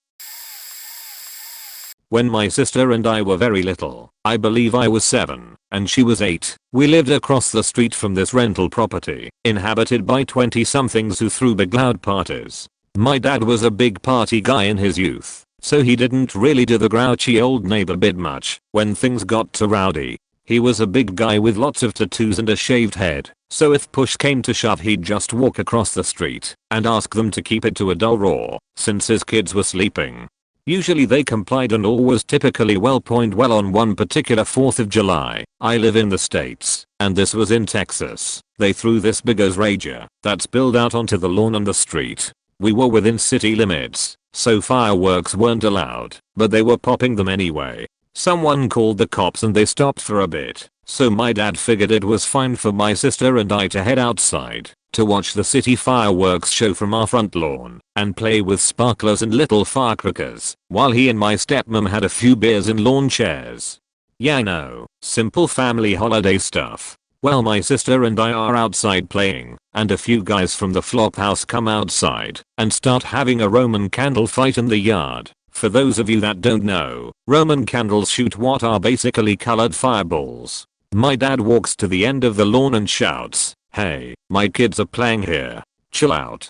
When my sister and I were very little, I believe I was 7 and she was 8, we lived across the street from this rental property, inhabited by 20-somethings who threw big loud parties. My dad was a big party guy in his youth, so he didn't really do the grouchy old neighbor bit much when things got too rowdy. He was a big guy with lots of tattoos and a shaved head, so if push came to shove he'd just walk across the street and ask them to keep it to a dull roar since his kids were sleeping. Usually they complied and all was typically well. On one particular 4th of July, I live in the States, and this was in Texas, they threw this big ass rager that spilled out onto the lawn and the street. We were within city limits, so fireworks weren't allowed, but they were popping them anyway. Someone called the cops and they stopped for a bit, so my dad figured it was fine for my sister and I to head outside to watch the city fireworks show from our front lawn and play with sparklers and little firecrackers while he and my stepmom had a few beers in lawn chairs. Yeah, I know, simple family holiday stuff. Well, my sister and I are outside playing, and a few guys from the flop house come outside and start having a Roman candle fight in the yard. For those of you that don't know, Roman candles shoot what are basically colored fireballs. My dad walks to the end of the lawn and shouts, "Hey, my kids are playing here. Chill out."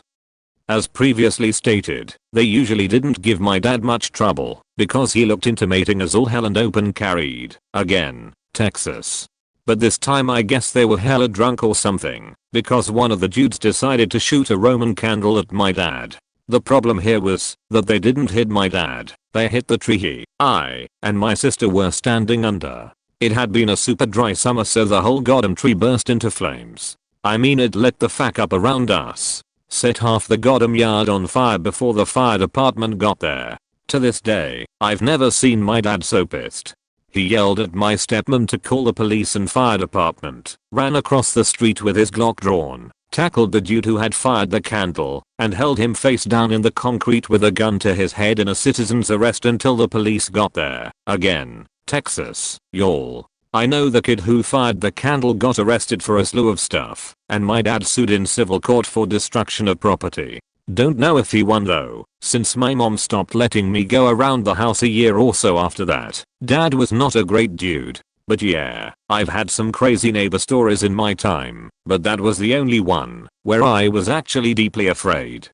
As previously stated, they usually didn't give my dad much trouble because he looked intimidating as all hell and open carried. Again, Texas. But this time I guess they were hella drunk or something, because one of the dudes decided to shoot a Roman candle at my dad. The problem here was that they didn't hit my dad, they hit the tree I and my sister were standing under. It had been a super dry summer, so the whole goddamn tree burst into flames. I mean, it lit the fuck up around us. Set half the goddamn yard on fire before the fire department got there. To this day, I've never seen my dad so pissed. He yelled at my stepmom to call the police and fire department, ran across the street with his Glock drawn, tackled the dude who had fired the candle, and held him face down in the concrete with a gun to his head in a citizen's arrest until the police got there. Again, Texas, y'all. I know the kid who fired the candle got arrested for a slew of stuff, and my dad sued in civil court for destruction of property. Don't know if he won though, since my mom stopped letting me go around the house a year or so after that. Dad was not a great dude. But yeah, I've had some crazy neighbor stories in my time, but that was the only one where I was actually deeply afraid.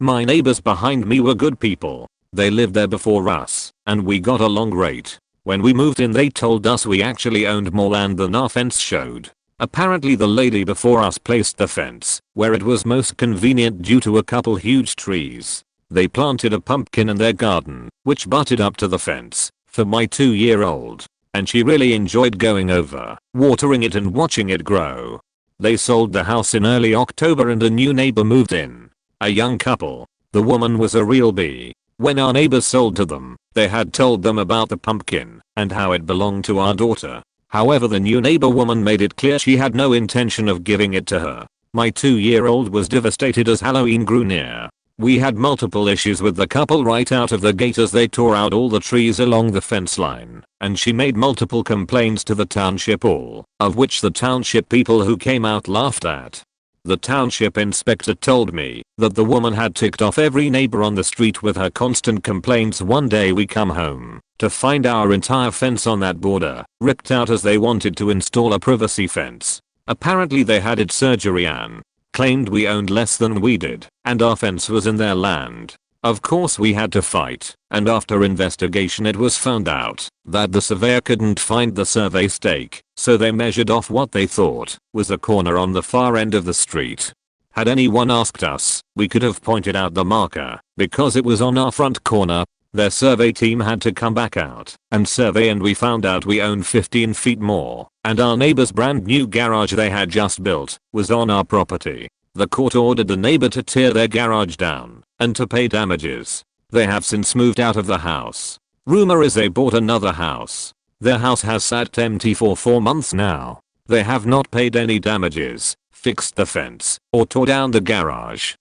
My neighbors behind me were good people. They lived there before us, and we got along great. When we moved in, they told us we actually owned more land than our fence showed. Apparently the lady before us placed the fence where it was most convenient due to a couple huge trees. They planted a pumpkin in their garden, which butted up to the fence, for my 2-year-old, and she really enjoyed going over, watering it and watching it grow. They sold the house in early October and a new neighbor moved in. A young couple. The woman was a real bee. When our neighbors sold to them, they had told them about the pumpkin and how it belonged to our daughter. However, the new neighbor woman made it clear she had no intention of giving it to her. My 2-year-old was devastated as Halloween grew near. We had multiple issues with the couple right out of the gate as they tore out all the trees along the fence line, and she made multiple complaints to the township, all of which the township people who came out laughed at. The township inspector told me that the woman had ticked off every neighbor on the street with her constant complaints. One day we come home to find our entire fence on that border ripped out as they wanted to install a privacy fence. Apparently they had it surgery and claimed we owned less than we did, and our fence was in their land. Of course we had to fight, and after investigation it was found out that the surveyor couldn't find the survey stake, so they measured off what they thought was a corner on the far end of the street. Had anyone asked us, we could have pointed out the marker, because it was on our front corner. Their survey team had to come back out and survey, and we found out we owned 15 feet more, and our neighbor's brand new garage they had just built was on our property. The court ordered the neighbor to tear their garage down and to pay damages. They have since moved out of the house. Rumor is they bought another house. Their house has sat empty for 4 months now. They have not paid any damages, fixed the fence, or tore down the garage.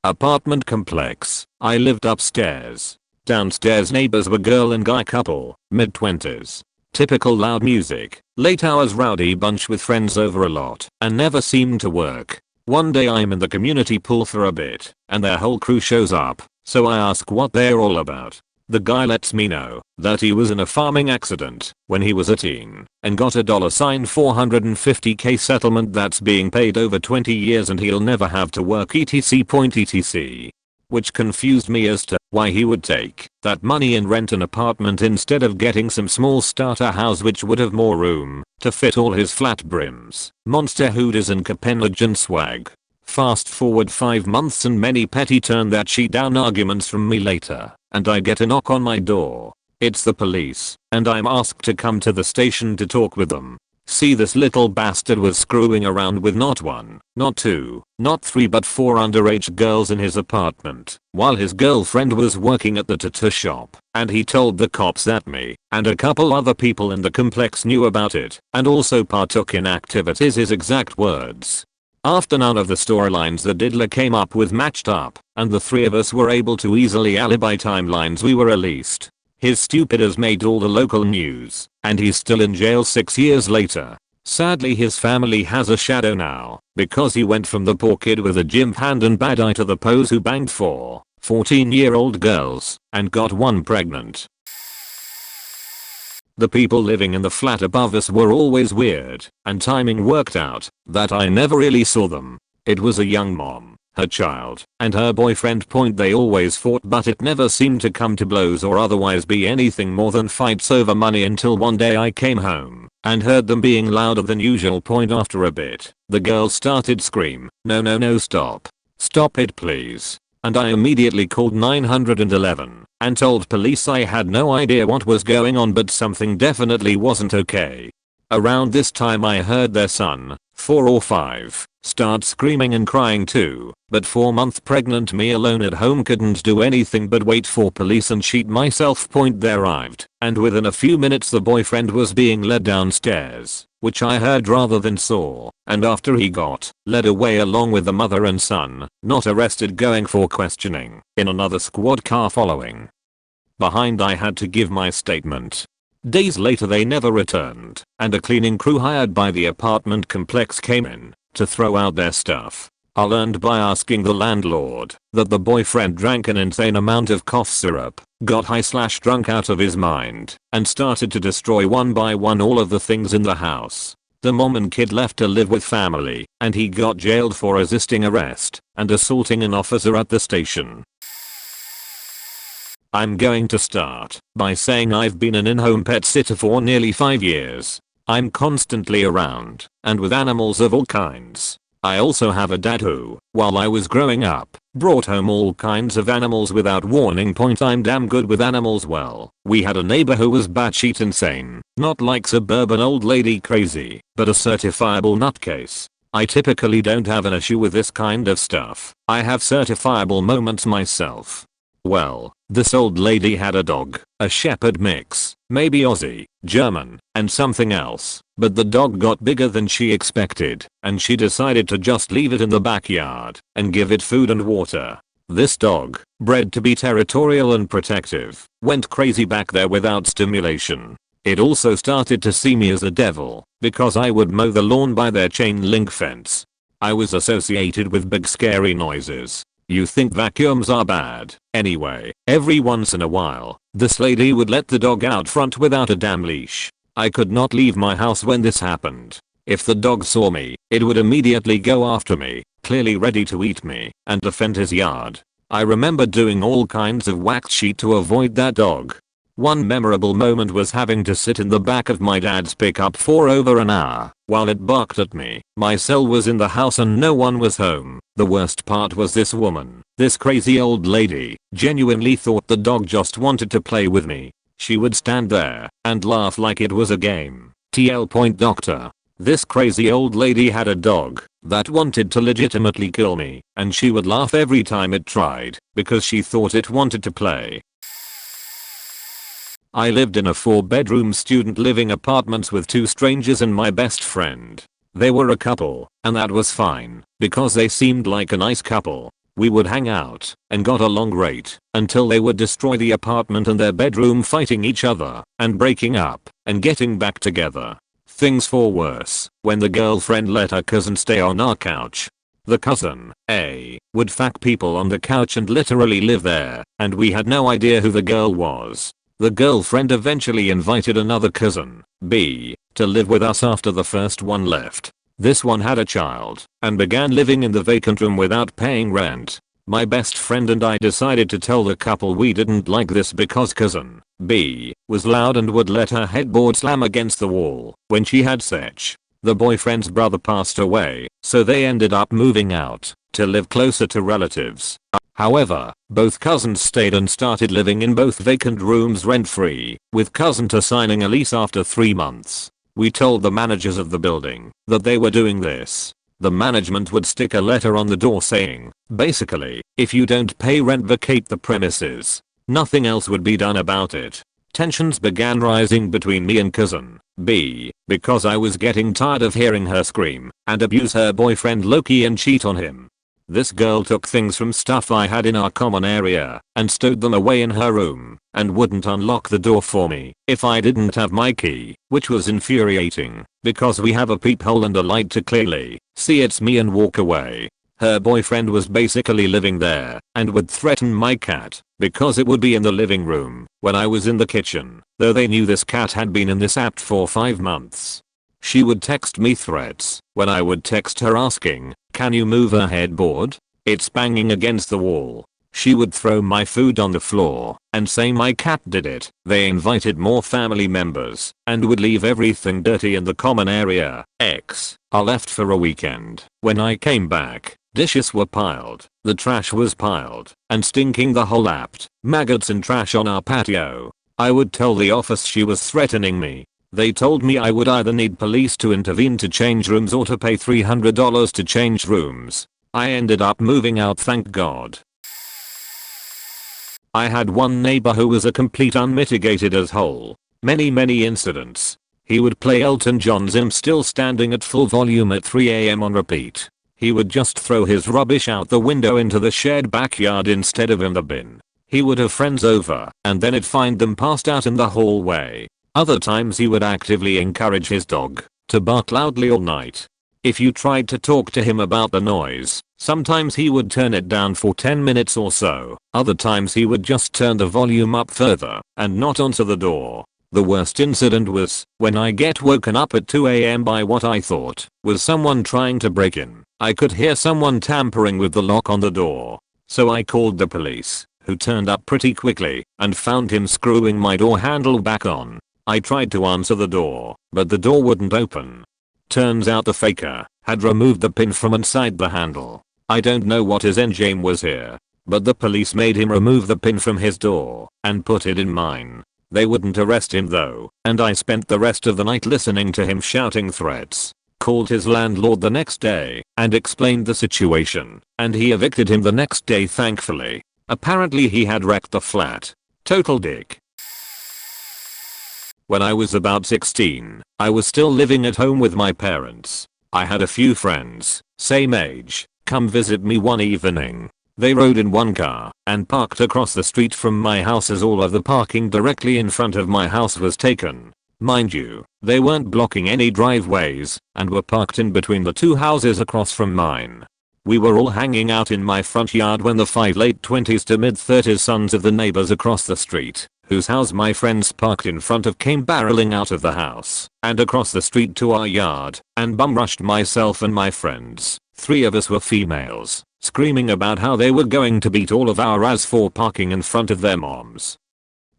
Apartment complex. I lived upstairs. Downstairs neighbors were girl and guy couple, mid-20s. Typical loud music, late hours rowdy bunch with friends over a lot, and never seemed to work. One day I'm in the community pool for a bit, and their whole crew shows up, so I ask what they're all about. The guy lets me know that he was in a farming accident when he was a teen and got a $450k settlement that's being paid over 20 years and he'll never have to work etc. Which confused me as to why he would take that money and rent an apartment instead of getting some small starter house which would have more room to fit all his flat brims, monster hoodies and Copenhagen swag. Fast forward 5 months and many petty turn that sheet down arguments from me later, and I get a knock on my door. It's the police, and I'm asked to come to the station to talk with them. See, this little bastard was screwing around with not 1, not 2, not 3 but 4 underage girls in his apartment, while his girlfriend was working at the tattoo shop, and he told the cops that me and a couple other people in the complex knew about it and also partook in activities, his exact words. After none of the storylines the diddler came up with matched up, and the 3 of us were able to easily alibi timelines, we were released. His stupid has made all the local news, and he's still in jail 6 years later. Sadly his family has a shadow now, because he went from the poor kid with a gym hand and bad eye to the pose who banged 4 14-year-old girls, and got 1 pregnant. The people living in the flat above us were always weird, and timing worked out that I never really saw them. It was a young mom, her child, and her boyfriend. They always fought, but it never seemed to come to blows or otherwise be anything more than fights over money until one day I came home and heard them being louder than usual. After a bit, the girl started scream, no, stop. Stop it please. And I immediately called 911 and told police I had no idea what was going on, but something definitely wasn't okay. Around this time I heard their son, 4 or 5, start screaming and crying too, but 4-month pregnant me alone at home couldn't do anything but wait for police and sheet myself. They arrived, and within a few minutes the boyfriend was being led downstairs, which I heard rather than saw, and after he got led away along with the mother and son, not arrested, going for questioning in another squad car following behind, I had to give my statement. Days later they never returned, and a cleaning crew hired by the apartment complex came in to throw out their stuff. I learned by asking the landlord that the boyfriend drank an insane amount of cough syrup, got high/drunk out of his mind, and started to destroy one by one all of the things in the house. The mom and kid left to live with family, and he got jailed for resisting arrest and assaulting an officer at the station. I'm going to start by saying I've been an in-home pet sitter for nearly 5 years. I'm constantly around and with animals of all kinds. I also have a dad who, while I was growing up, brought home all kinds of animals without warning. I'm damn good with animals. Well, we had a neighbor who was batshit insane, not like suburban old lady crazy, but a certifiable nutcase. I typically don't have an issue with this kind of stuff. I have certifiable moments myself. Well, this old lady had a dog, a shepherd mix, maybe Aussie, German, and something else, but the dog got bigger than she expected, and she decided to just leave it in the backyard and give it food and water. This dog, bred to be territorial and protective, went crazy back there without stimulation. It also started to see me as a devil, because I would mow the lawn by their chain link fence. I was associated with big scary noises. You think vacuums are bad? Anyway, every once in a while, this lady would let the dog out front without a damn leash. I could not leave my house when this happened. If the dog saw me, it would immediately go after me, clearly ready to eat me, and defend his yard. I remember doing all kinds of whack shit to avoid that dog. One memorable moment was having to sit in the back of my dad's pickup for over an hour while it barked at me. My cell was in the house and no one was home. The worst part was this woman, this crazy old lady, genuinely thought the dog just wanted to play with me. She would stand there and laugh like it was a game. Doctor. This crazy old lady had a dog that wanted to legitimately kill me, and she would laugh every time it tried because she thought it wanted to play. I lived in a 4-bedroom student living apartments with 2 strangers and my best friend. They were a couple, and that was fine, because they seemed like a nice couple. We would hang out and got along great until they would destroy the apartment and their bedroom, fighting each other and breaking up and getting back together. Things for worse when the girlfriend let her cousin stay on our couch. The cousin, A, would fuck people on the couch and literally live there, and we had no idea who the girl was. The girlfriend eventually invited another cousin, B, to live with us after the first one left. This one had a child and began living in the vacant room without paying rent. My best friend and I decided to tell the couple we didn't like this because cousin B was loud and would let her headboard slam against the wall when she had sex. The boyfriend's brother passed away, so they ended up moving out to live closer to relatives. However, both cousins stayed and started living in both vacant rooms rent-free, with cousin to signing a lease after 3 months. We told the managers of the building that they were doing this. The management would stick a letter on the door saying, basically, if you don't pay rent, vacate the premises. Nothing else would be done about it. Tensions began rising between me and cousin B because I was getting tired of hearing her scream and abuse her boyfriend Loki and cheat on him. This girl took things from stuff I had in our common area and stowed them away in her room and wouldn't unlock the door for me if I didn't have my key, which was infuriating because we have a peephole and a light to clearly see it's me and walk away. Her boyfriend was basically living there and would threaten my cat because it would be in the living room when I was in the kitchen, though they knew this cat had been in this app for 5 months. She would text me threats when I would text her asking, can you move her headboard? It's banging against the wall. She would throw my food on the floor and say my cat did it. They invited more family members and would leave everything dirty in the common area. I left for a weekend. When I came back, dishes were piled, the trash was piled, and stinking the whole app. Maggots and trash on our patio. I would tell the office she was threatening me. They told me I would either need police to intervene to change rooms or to pay $300 to change rooms. I ended up moving out, thank God. I had one neighbor who was a complete unmitigated asshole. Many incidents. He would play Elton John's I'm Still Standing at full volume at 3 AM on repeat. He would just throw his rubbish out the window into the shared backyard instead of in the bin. He would have friends over and then he'd find them passed out in the hallway. Other times he would actively encourage his dog to bark loudly all night. If you tried to talk to him about the noise, sometimes he would turn it down for 10 minutes or so. Other times he would just turn the volume up further and not answer the door. The worst incident was when I get woken up at 2 AM by what I thought was someone trying to break in. I could hear someone tampering with the lock on the door. So I called the police, who turned up pretty quickly and found him screwing my door handle back on. I tried to answer the door, but the door wouldn't open. Turns out the faker had removed the pin from inside the handle. I don't know what his endgame was here, but the police made him remove the pin from his door and put it in mine. They wouldn't arrest him though, and I spent the rest of the night listening to him shouting threats. Called his landlord the next day and explained the situation, and he evicted him the next day, thankfully. Apparently he had wrecked the flat. Total dick. When I was about 16, I was still living at home with my parents. I had a few friends, same age, come visit me one evening. They rode in one car and parked across the street from my house as all of the parking directly in front of my house was taken. Mind you, they weren't blocking any driveways and were parked in between the 2 houses across from mine. We were all hanging out in my front yard when the 5 late 20s to mid 30s sons of the neighbors across the street, whose house my friends parked in front of, came barreling out of the house and across the street to our yard and bum rushed myself and my friends. 3 of us were females, screaming about how they were going to beat all of our ass for parking in front of their mom's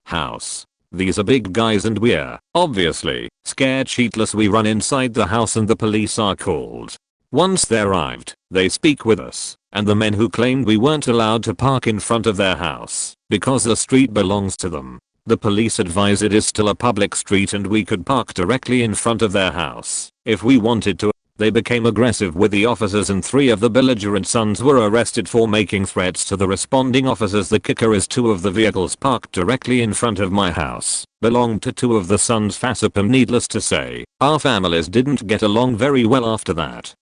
house. These are big guys and we're, obviously, scared shitless. We run inside the house and the police are called. Once they arrived, they speak with us and the men who claimed we weren't allowed to park in front of their house because the street belongs to them. The police advise it is still a public street and we could park directly in front of their house if we wanted to. They became aggressive with the officers and 3 of the belligerent sons were arrested for making threats to the responding officers. The kicker is 2 of the vehicles parked directly in front of my house belonged to 2 of the sons. Fassipum. Needless to say, our families didn't get along very well after that.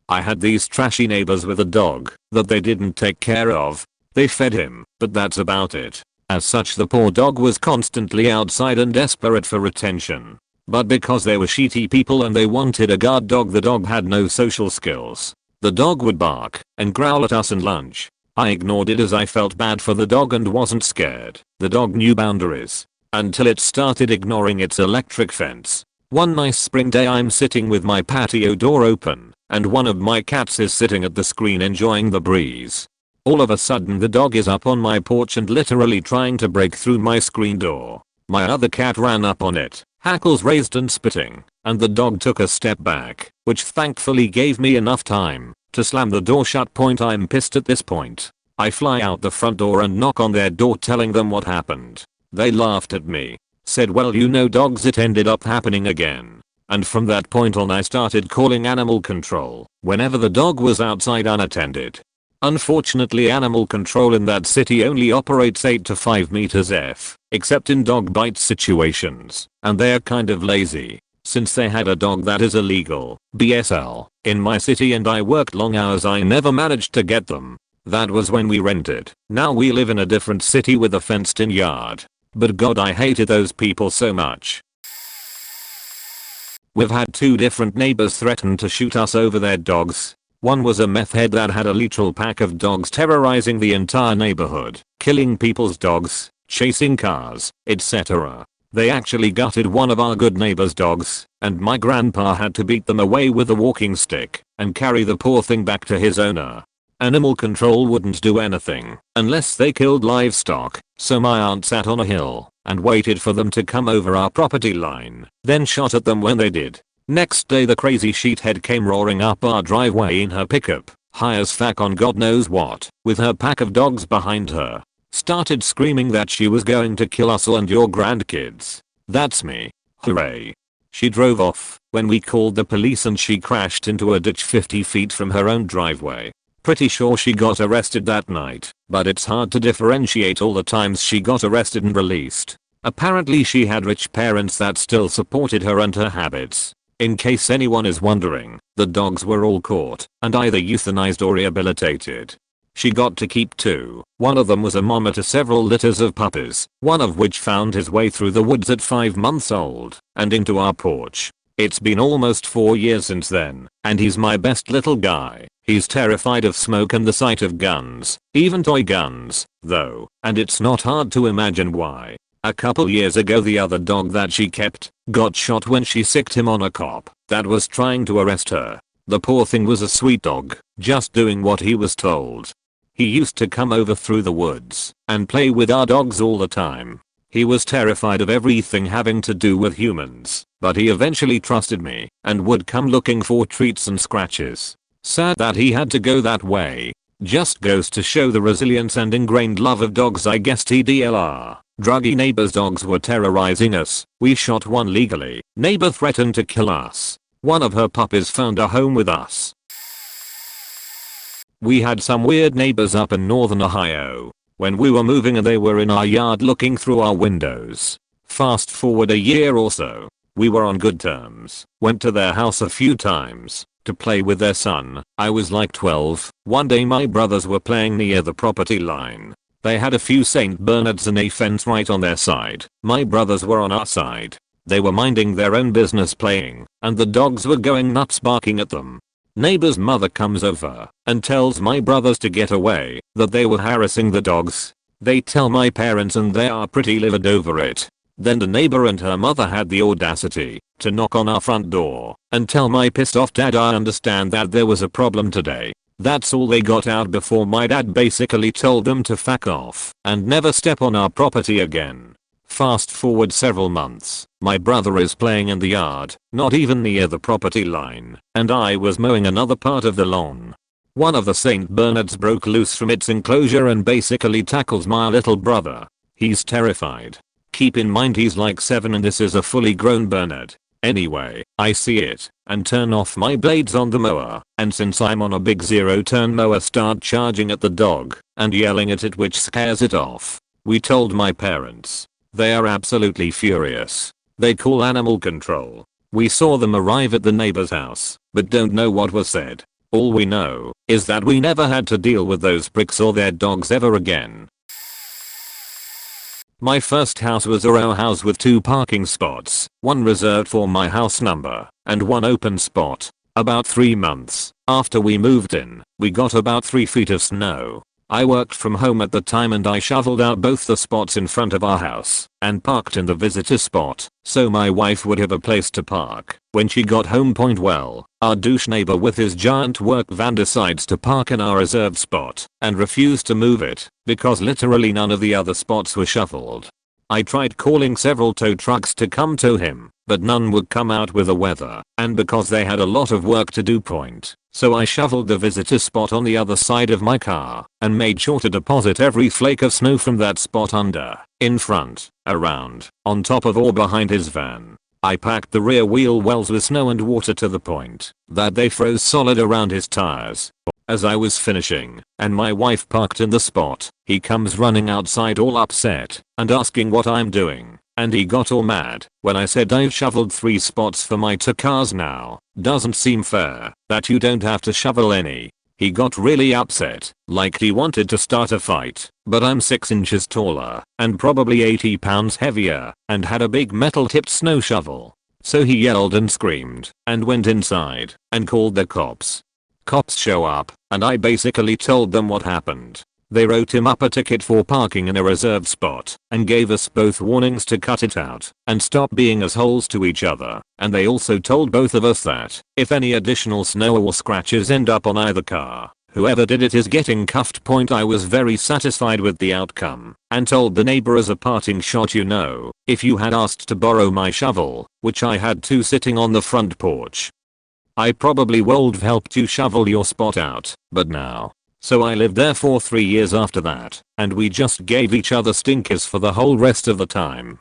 I had these trashy neighbors with a dog that they didn't take care of. They fed him, but that's about it. As such, the poor dog was constantly outside and desperate for attention. But because they were shitty people and they wanted a guard dog, the dog had no social skills. The dog would bark and growl at us and lunge. I ignored it as I felt bad for the dog and wasn't scared. The dog knew boundaries until it started ignoring its electric fence. One nice spring day, I'm sitting with my patio door open and one of my cats is sitting at the screen enjoying the breeze. All of a sudden the dog is up on my porch and literally trying to break through my screen door. My other cat ran up on it, hackles raised and spitting, and the dog took a step back, which thankfully gave me enough time to slam the door shut. I'm pissed at this point. I fly out the front door and knock on their door telling them what happened. They laughed at me, said, well, you know dogs, it ended up happening again. And from that point on I started calling animal control whenever the dog was outside unattended. Unfortunately, animal control in that city only operates 8 to 5 meters F, except in dog bite situations, and they're kind of lazy. Since they had a dog that is illegal, BSL, in my city and I worked long hours, I never managed to get them. That was when we rented. Now we live in a different city with a fenced in yard. But God, I hated those people so much. We've had 2 different neighbors threaten to shoot us over their dogs. One was a meth head that had a literal pack of dogs terrorizing the entire neighborhood, killing people's dogs, chasing cars, etc. They actually gutted one of our good neighbor's dogs, and my grandpa had to beat them away with a walking stick and carry the poor thing back to his owner. Animal control wouldn't do anything unless they killed livestock, so my aunt sat on a hill and waited for them to come over our property line, then shot at them when they did. Next day the crazy sheethead came roaring up our driveway in her pickup, high as fuck on God knows what, with her pack of dogs behind her. Started screaming that she was going to kill us all and your grandkids. That's me. Hooray. She drove off when we called the police and she crashed into a ditch 50 feet from her own driveway. Pretty sure she got arrested that night, but it's hard to differentiate all the times she got arrested and released. Apparently she had rich parents that still supported her and her habits. In case anyone is wondering, the dogs were all caught and either euthanized or rehabilitated. She got to keep 2. One of them was a mama to several litters of puppies, one of which found his way through the woods at 5 months old and into our porch. It's been almost 4 years since then, and he's my best little guy. He's terrified of smoke and the sight of guns, even toy guns, though, and it's not hard to imagine why. A couple years ago the other dog that she kept got shot when she sicked him on a cop that was trying to arrest her. The poor thing was a sweet dog, just doing what he was told. He used to come over through the woods and play with our dogs all the time. He was terrified of everything having to do with humans, but he eventually trusted me and would come looking for treats and scratches. Sad that he had to go that way. Just goes to show the resilience and ingrained love of dogs, I guess. TDLR. Druggy neighbor's dogs were terrorizing us. We shot one legally. Neighbor threatened to kill us. One of her puppies found a home with us. We had some weird neighbors up in northern Ohio. When we were moving and they were in our yard looking through our windows. Fast forward a year or so. We were on good terms. Went to their house a few times to play with their son. I was like 12. One day my brothers were playing near the property line. They had a few St. Bernards and a fence right on their side. My brothers were on our side. They were minding their own business playing, and the dogs were going nuts barking at them. Neighbor's mother comes over and tells my brothers to get away, that they were harassing the dogs. They tell my parents and they are pretty livid over it. Then the neighbor and her mother had the audacity to knock on our front door and tell my pissed off dad, I understand that there was a problem today. That's all they got out before my dad basically told them to fuck off and never step on our property again. Fast forward several months, my brother is playing in the yard, not even near the property line, and I was mowing another part of the lawn. One of the St. Bernards broke loose from its enclosure and basically tackles my little brother. He's terrified. Keep in mind he's like 7 and this is a fully grown Bernard. Anyway, I see it and turn off my blades on the mower, and since I'm on a big zero turn mower, start charging at the dog and yelling at it, which scares it off. We told my parents. They are absolutely furious. They call animal control. We saw them arrive at the neighbor's house, but don't know what was said. All we know is that we never had to deal with those pricks or their dogs ever again. My first house was a row house with 2 parking spots, one reserved for my house number, and one open spot. About 3 months after we moved in, we got about 3 feet of snow. I worked from home at the time and I shoveled out both the spots in front of our house and parked in the visitor spot so my wife would have a place to park when she got home. Well, our douche neighbor with his giant work van decides to park in our reserved spot and refused to move it because literally none of the other spots were shoveled. I tried calling several tow trucks to come tow him, but none would come out with the weather and because they had a lot of work to do. So I shoveled the visitor spot on the other side of my car and made sure to deposit every flake of snow from that spot under, in front, around, on top of or behind his van. I packed the rear wheel wells with snow and water to the point that they froze solid around his tires. As I was finishing and my wife parked in the spot, he comes running outside all upset and asking what I'm doing, and he got all mad when I said I've shoveled 3 spots for my 2 cars now. Doesn't seem fair that you don't have to shovel any. He got really upset, like he wanted to start a fight, but I'm 6 inches taller and probably 80 pounds heavier and had a big metal tipped snow shovel. So he yelled and screamed and went inside and called the cops. Cops show up and I basically told them what happened. They wrote him up a ticket for parking in a reserved spot and gave us both warnings to cut it out and stop being assholes to each other, and they also told both of us that if any additional snow or scratches end up on either car, whoever did it is getting cuffed. I was very satisfied with the outcome and told the neighbor as a parting shot, if you had asked to borrow my shovel, which I had 2 sitting on the front porch, I probably would've helped you shovel your spot out, but now. So I lived there for 3 years after that, and we just gave each other stinkers for the whole rest of the time.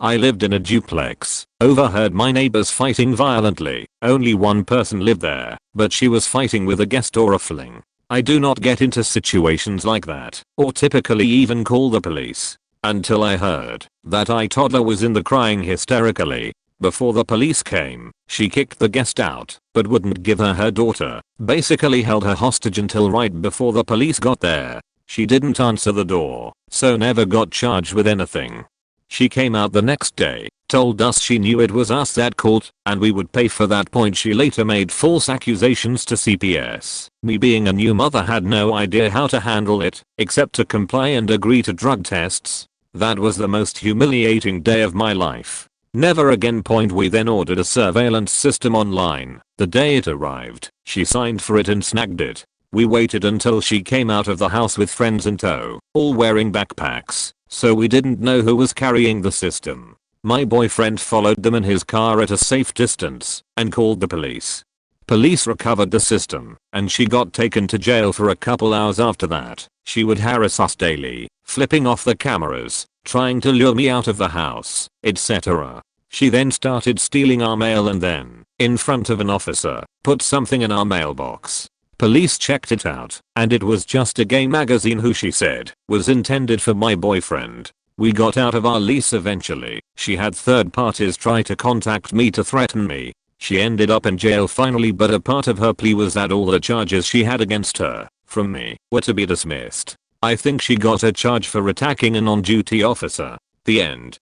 I lived in a duplex, overheard my neighbors fighting violently. Only one person lived there, but she was fighting with a guest or a fling. I do not get into situations like that, or typically even call the police, until I heard that a toddler was in the crying hysterically. Before the police came, she kicked the guest out, but wouldn't give her daughter, basically held her hostage until right before the police got there. She didn't answer the door, so never got charged with anything. She came out the next day, told us she knew it was us that caught, and we would pay for that. She later made false accusations to CPS. Me being a new mother had no idea how to handle it, except to comply and agree to drug tests. That was the most humiliating day of my life. Never again. We then ordered a surveillance system online. The day it arrived, she signed for it and snagged it. We waited until she came out of the house with friends in tow, all wearing backpacks, so we didn't know who was carrying the system. My boyfriend followed them in his car at a safe distance and called the police. Police recovered the system, and she got taken to jail for a couple hours after that. She would harass us daily, flipping off the cameras, trying to lure me out of the house, etc. She then started stealing our mail and then, in front of an officer, put something in our mailbox. Police checked it out, and it was just a gay magazine who she said was intended for my boyfriend. We got out of our lease eventually. She had third parties try to contact me to threaten me. She ended up in jail finally, but a part of her plea was that all the charges she had against her, from me, were to be dismissed. I think she got a charge for attacking an on-duty officer. The end.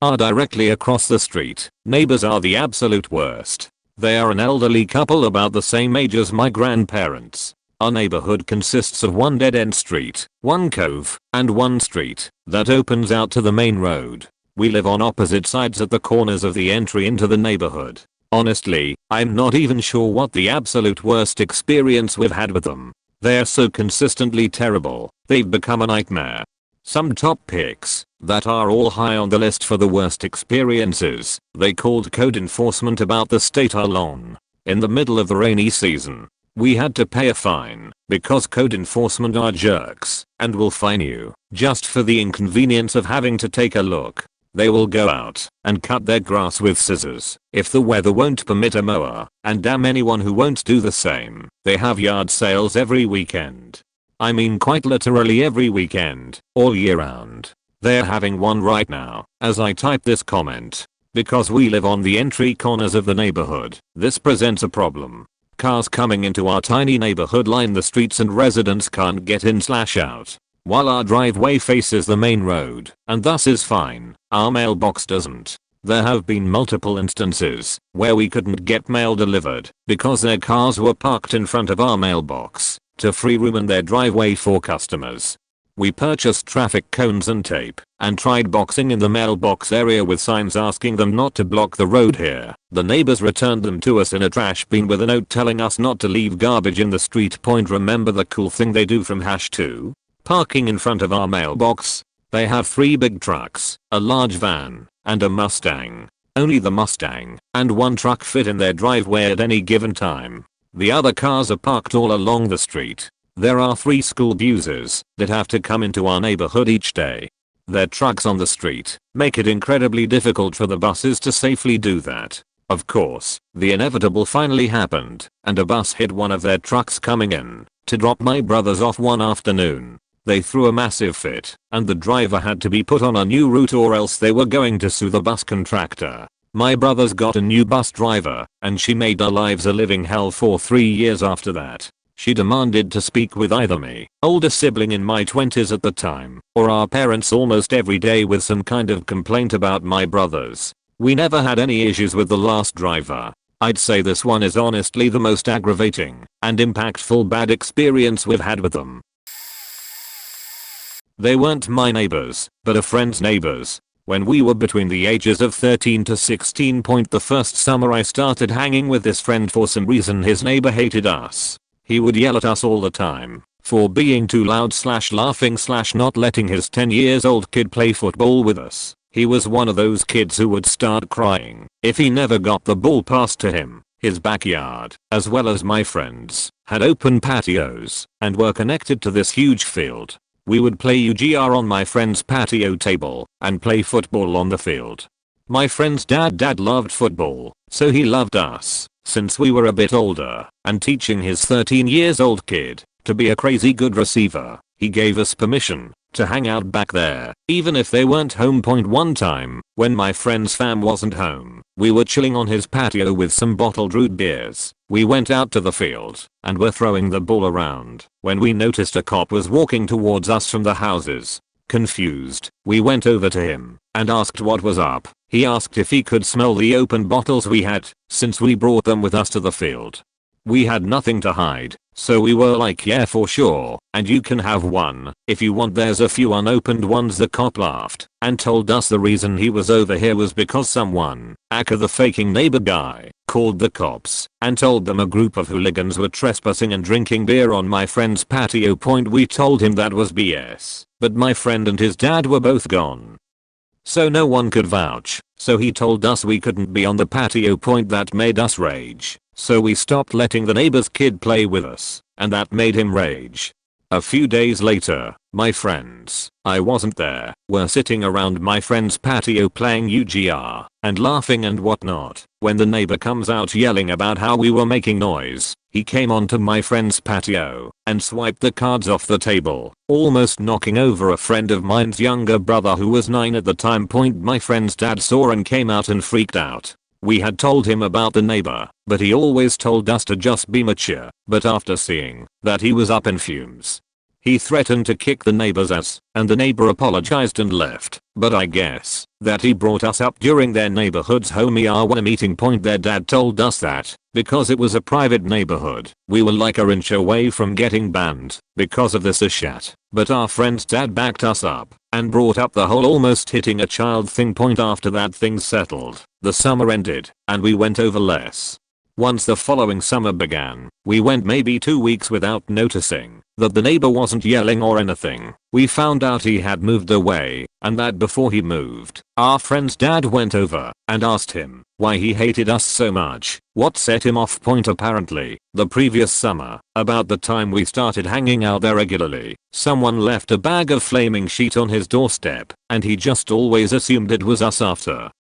Are directly across the street. Neighbors are the absolute worst. They are an elderly couple about the same age as my grandparents. Our neighborhood consists of one dead-end street, one cove, and one street that opens out to the main road. We live on opposite sides at the corners of the entry into the neighborhood. Honestly, I'm not even sure what the absolute worst experience we've had with them. They're so consistently terrible, they've become a nightmare. Some top picks that are all high on the list for the worst experiences. They called code enforcement about the state our lawn. In the middle of the rainy season, we had to pay a fine because code enforcement are jerks and will fine you just for the inconvenience of having to take a look. They will go out and cut their grass with scissors if the weather won't permit a mower, and damn anyone who won't do the same. They have yard sales every weekend. I mean quite literally every weekend, all year round. They're having one right now as I type this comment. Because we live on the entry corners of the neighborhood, this presents a problem. Cars coming into our tiny neighborhood line the streets and residents can't get in/out. While our driveway faces the main road and thus is fine, our mailbox doesn't. There have been multiple instances where we couldn't get mail delivered because their cars were parked in front of our mailbox to free room in their driveway for customers. We purchased traffic cones and tape and tried boxing in the mailbox area with signs asking them not to block the road here. The neighbors returned them to us in a trash bin with a note telling us not to leave garbage in the street. Remember the cool thing they do from #2? Parking in front of our mailbox. They have 3 big trucks, a large van, and a Mustang. Only the Mustang and one truck fit in their driveway at any given time. The other cars are parked all along the street. There are 3 school buses that have to come into our neighborhood each day. Their trucks on the street make it incredibly difficult for the buses to safely do that. Of course, the inevitable finally happened, and a bus hit one of their trucks coming in to drop my brothers off one afternoon. They threw a massive fit, and the driver had to be put on a new route or else they were going to sue the bus contractor. My brothers got a new bus driver, and she made our lives a living hell for 3 years after that. She demanded to speak with either me, older sibling in my 20s at the time, or our parents almost every day with some kind of complaint about my brothers. We never had any issues with the last driver. I'd say this one is honestly the most aggravating and impactful bad experience we've had with them. They weren't my neighbors, but a friend's neighbors. When we were between the ages of 13 to 16. The first summer I started hanging with this friend for some reason his neighbor hated us. He would yell at us all the time for being too loud/laughing/not letting his 10-year-old kid play football with us. He was one of those kids who would start crying if he never got the ball passed to him. His backyard, as well as my friends, had open patios and were connected to this huge field. We would play UGR on my friend's patio table and play football on the field. My friend's dad loved football, so he loved us since we were a bit older, and teaching his 13-year-old kid to be a crazy good receiver, he gave us permission to hang out back there, even if they weren't home. One time, when my friend's fam wasn't home, we were chilling on his patio with some bottled root beers. We went out to the field and were throwing the ball around when we noticed a cop was walking towards us from the houses. Confused, we went over to him and asked what was up. He asked if he could smell the open bottles we had, since we brought them with us to the field. We had nothing to hide, so we were like, yeah, for sure, and you can have one if you want, there's a few unopened ones. The cop laughed and told us the reason he was over here was because someone, aka the faking neighbor guy, called the cops and told them a group of hooligans were trespassing and drinking beer on my friend's patio. We told him that was BS, but my friend and his dad were both gone, so no one could vouch, so he told us we couldn't be on the patio. That made us rage, so we stopped letting the neighbor's kid play with us, and that made him rage. A few days later, my friends, I wasn't there, were sitting around my friend's patio playing UGR and laughing and whatnot, when the neighbor comes out yelling about how we were making noise. He came onto my friend's patio and swiped the cards off the table, almost knocking over a friend of mine's younger brother who was 9 at the time. My friend's dad saw and came out and freaked out. We had told him about the neighbor, but he always told us to just be mature. But after seeing that he was up in fumes, he threatened to kick the neighbor's ass, and the neighbor apologized and left. But I guess that he brought us up during their neighborhood's homie meeting. Their dad told us that because it was a private neighborhood, we were like an inch away from getting banned because of this shit. But our friend's dad backed us up and brought up the whole almost hitting a child thing. After that, things settled. The summer ended and we went over less. Once the following summer began, we went maybe 2 weeks without noticing that the neighbor wasn't yelling or anything. We found out he had moved away, and that before he moved, our friend's dad went over and asked him why he hated us so much. What set him off? Apparently, the previous summer, about the time we started hanging out there regularly, someone left a bag of flaming sheet on his doorstep, and he just always assumed it was us. After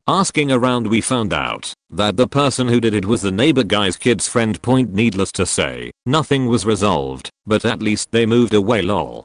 asking around, we found out that the person who did it was the neighbor guy's kid's friend. Needless to say, nothing was resolved, but at least they moved away. Lol.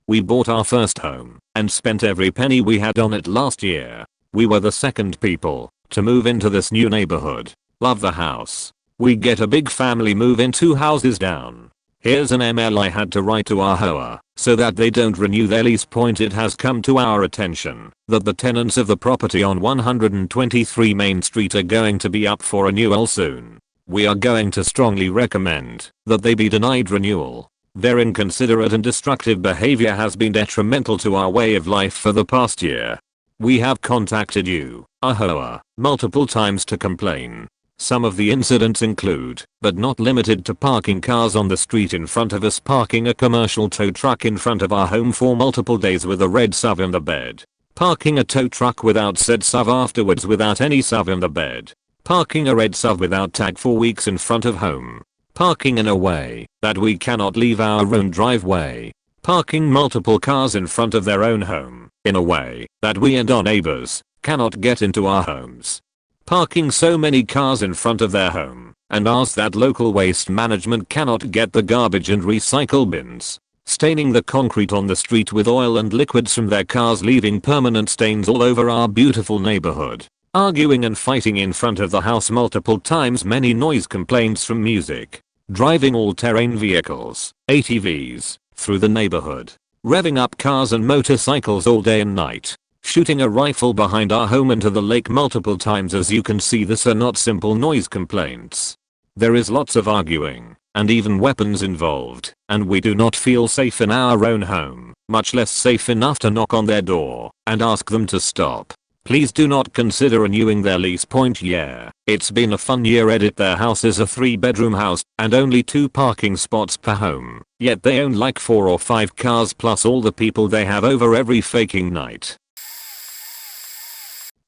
We bought our first home and spent every penny we had on it last year. We were the second people to move into this new neighborhood. Love the house. We get a big family move in 2 houses down. Here's an ML I had to write to our HOA so that they don't renew their lease. It has come to our attention that the tenants of the property on 123 Main Street are going to be up for renewal soon. We are going to strongly recommend that they be denied renewal. Their inconsiderate and destructive behavior has been detrimental to our way of life for the past year. We have contacted you, our HOA, multiple times to complain. Some of the incidents include, but not limited to, parking cars on the street in front of us, parking a commercial tow truck in front of our home for multiple days with a red SUV in the bed, parking a tow truck without said SUV afterwards without any SUV in the bed, parking a red SUV without tag for weeks in front of home, parking in a way that we cannot leave our own driveway, parking multiple cars in front of their own home in a way that we and our neighbors cannot get into our homes, parking so many cars in front of their home and ours that local waste management cannot get the garbage and recycle bins, staining the concrete on the street with oil and liquids from their cars, leaving permanent stains all over our beautiful neighborhood, arguing and fighting in front of the house multiple times, many noise complaints from music, driving all-terrain vehicles, ATVs, through the neighborhood, revving up cars and motorcycles all day and night, shooting a rifle behind our home into the lake multiple times. As you can see, these are not simple noise complaints. There is lots of arguing and even weapons involved, and we do not feel safe in our own home, much less safe enough to knock on their door and ask them to stop. Please do not consider renewing their lease. Yeah, it's been a fun year. Their house is a 3-bedroom house and only 2 parking spots per home, yet they own like 4 or 5 cars plus all the people they have over every faking night.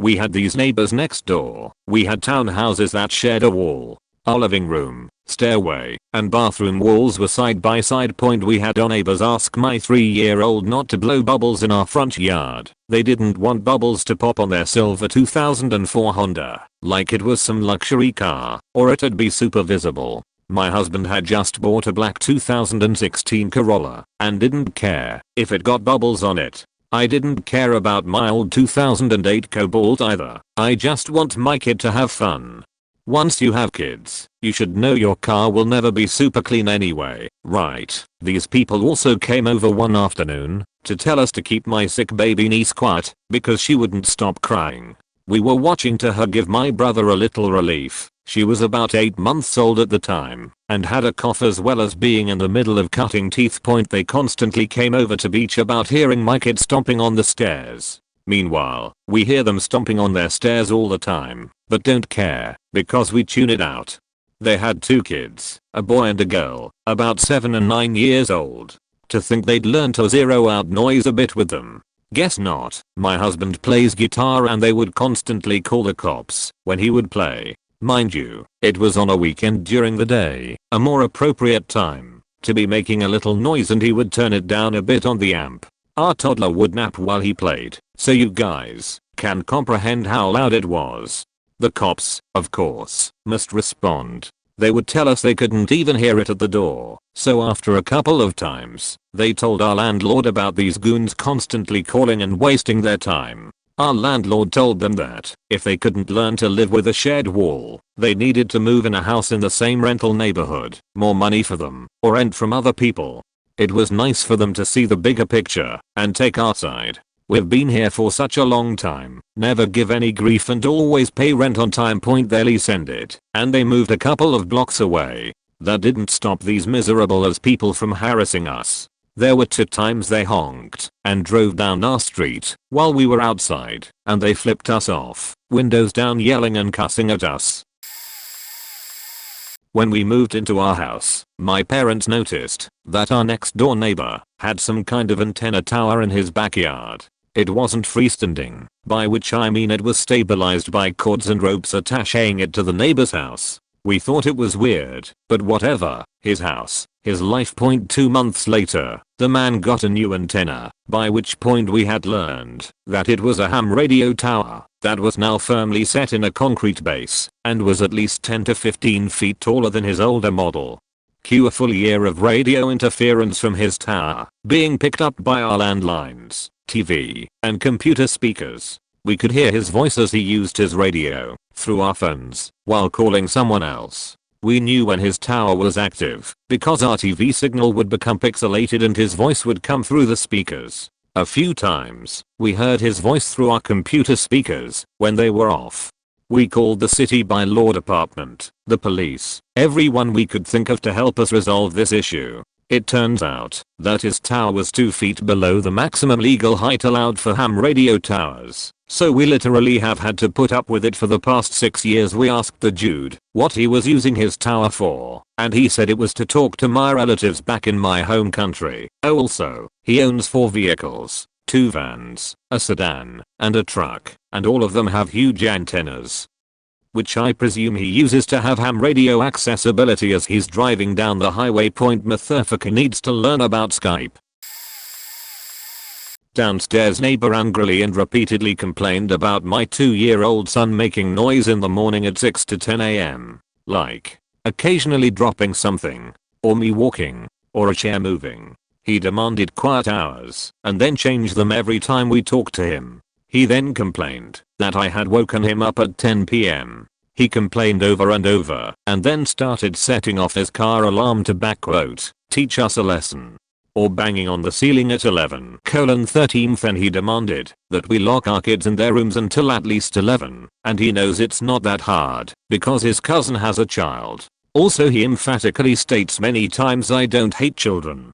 We had these neighbors next door. We had townhouses that shared a wall. Our living room, stairway, and bathroom walls were side by side. We had our neighbors ask my 3-year-old not to blow bubbles in our front yard. They didn't want bubbles to pop on their silver 2004 Honda, like it was some luxury car, or it'd be super visible. My husband had just bought a black 2016 Corolla, and didn't care if it got bubbles on it. I didn't care about my old 2008 Cobalt either. I just want my kid to have fun. Once you have kids, you should know your car will never be super clean anyway, right? These people also came over one afternoon to tell us to keep my sick baby niece quiet because she wouldn't stop crying. We were watching to her give my brother a little relief. She was about 8 months old at the time and had a cough as well as being in the middle of cutting teeth. They constantly came over to bitch about hearing my kid stomping on the stairs. Meanwhile, we hear them stomping on their stairs all the time, but don't care because we tune it out. They had 2 kids, a boy and a girl, about 7 and 9 years old. To think they'd learn to zero out noise a bit with them. Guess not. My husband plays guitar and they would constantly call the cops when he would play. Mind you, it was on a weekend during the day, a more appropriate time to be making a little noise, and he would turn it down a bit on the amp. Our toddler would nap while he played, so you guys can comprehend how loud it was. The cops, of course, must respond. They would tell us they couldn't even hear it at the door, so after a couple of times, they told our landlord about these goons constantly calling and wasting their time. Our landlord told them that if they couldn't learn to live with a shared wall, they needed to move in a house in the same rental neighborhood, more money for them, or rent from other people. It was nice for them to see the bigger picture and take our side. We've been here for such a long time, never give any grief and always pay rent on time. Their lease ended, and they moved a couple of blocks away. That didn't stop these miserable as people from harassing us. There were 2 times they honked and drove down our street while we were outside, and they flipped us off, windows down, yelling and cussing at us. When we moved into our house, my parents noticed that our next door neighbor had some kind of antenna tower in his backyard. It wasn't freestanding, by which I mean it was stabilized by cords and ropes attaching it to the neighbor's house. We thought it was weird, but whatever. His house, his life. 2 months later, the man got a new antenna, by which point we had learned that it was a ham radio tower that was now firmly set in a concrete base and was at least 10 to 15 feet taller than his older model. Cue a full year of radio interference from his tower being picked up by our landlines, TV, and computer speakers. We could hear his voice as he used his radio through our phones while calling someone else. We knew when his tower was active because our TV signal would become pixelated and his voice would come through the speakers. A few times, we heard his voice through our computer speakers when they were off. We called the city by law department, the police, everyone we could think of to help us resolve this issue. It turns out that his tower was 2 feet below the maximum legal height allowed for ham radio towers, so we literally have had to put up with it for the past 6 years. We asked the dude what he was using his tower for, and he said it was to talk to my relatives back in my home country. Oh, also, he owns 4 vehicles, 2 vans, a sedan, and a truck, and all of them have huge antennas, which I presume he uses to have ham radio accessibility as he's driving down the highway. Motherfucker needs to learn about Skype. Downstairs neighbor angrily and repeatedly complained about my 2-year-old son making noise in the morning at 6 to 10 am. Like, occasionally dropping something, or me walking, or a chair moving. He demanded quiet hours and then changed them every time we talked to him. He then complained that I had woken him up at 10 p.m. He complained over and over and then started setting off his car alarm to teach us a lesson. Or banging on the ceiling at 11:13. Then he demanded that we lock our kids in their rooms until at least 11, and he knows it's not that hard because his cousin has a child. Also, he emphatically states many times, I don't hate children.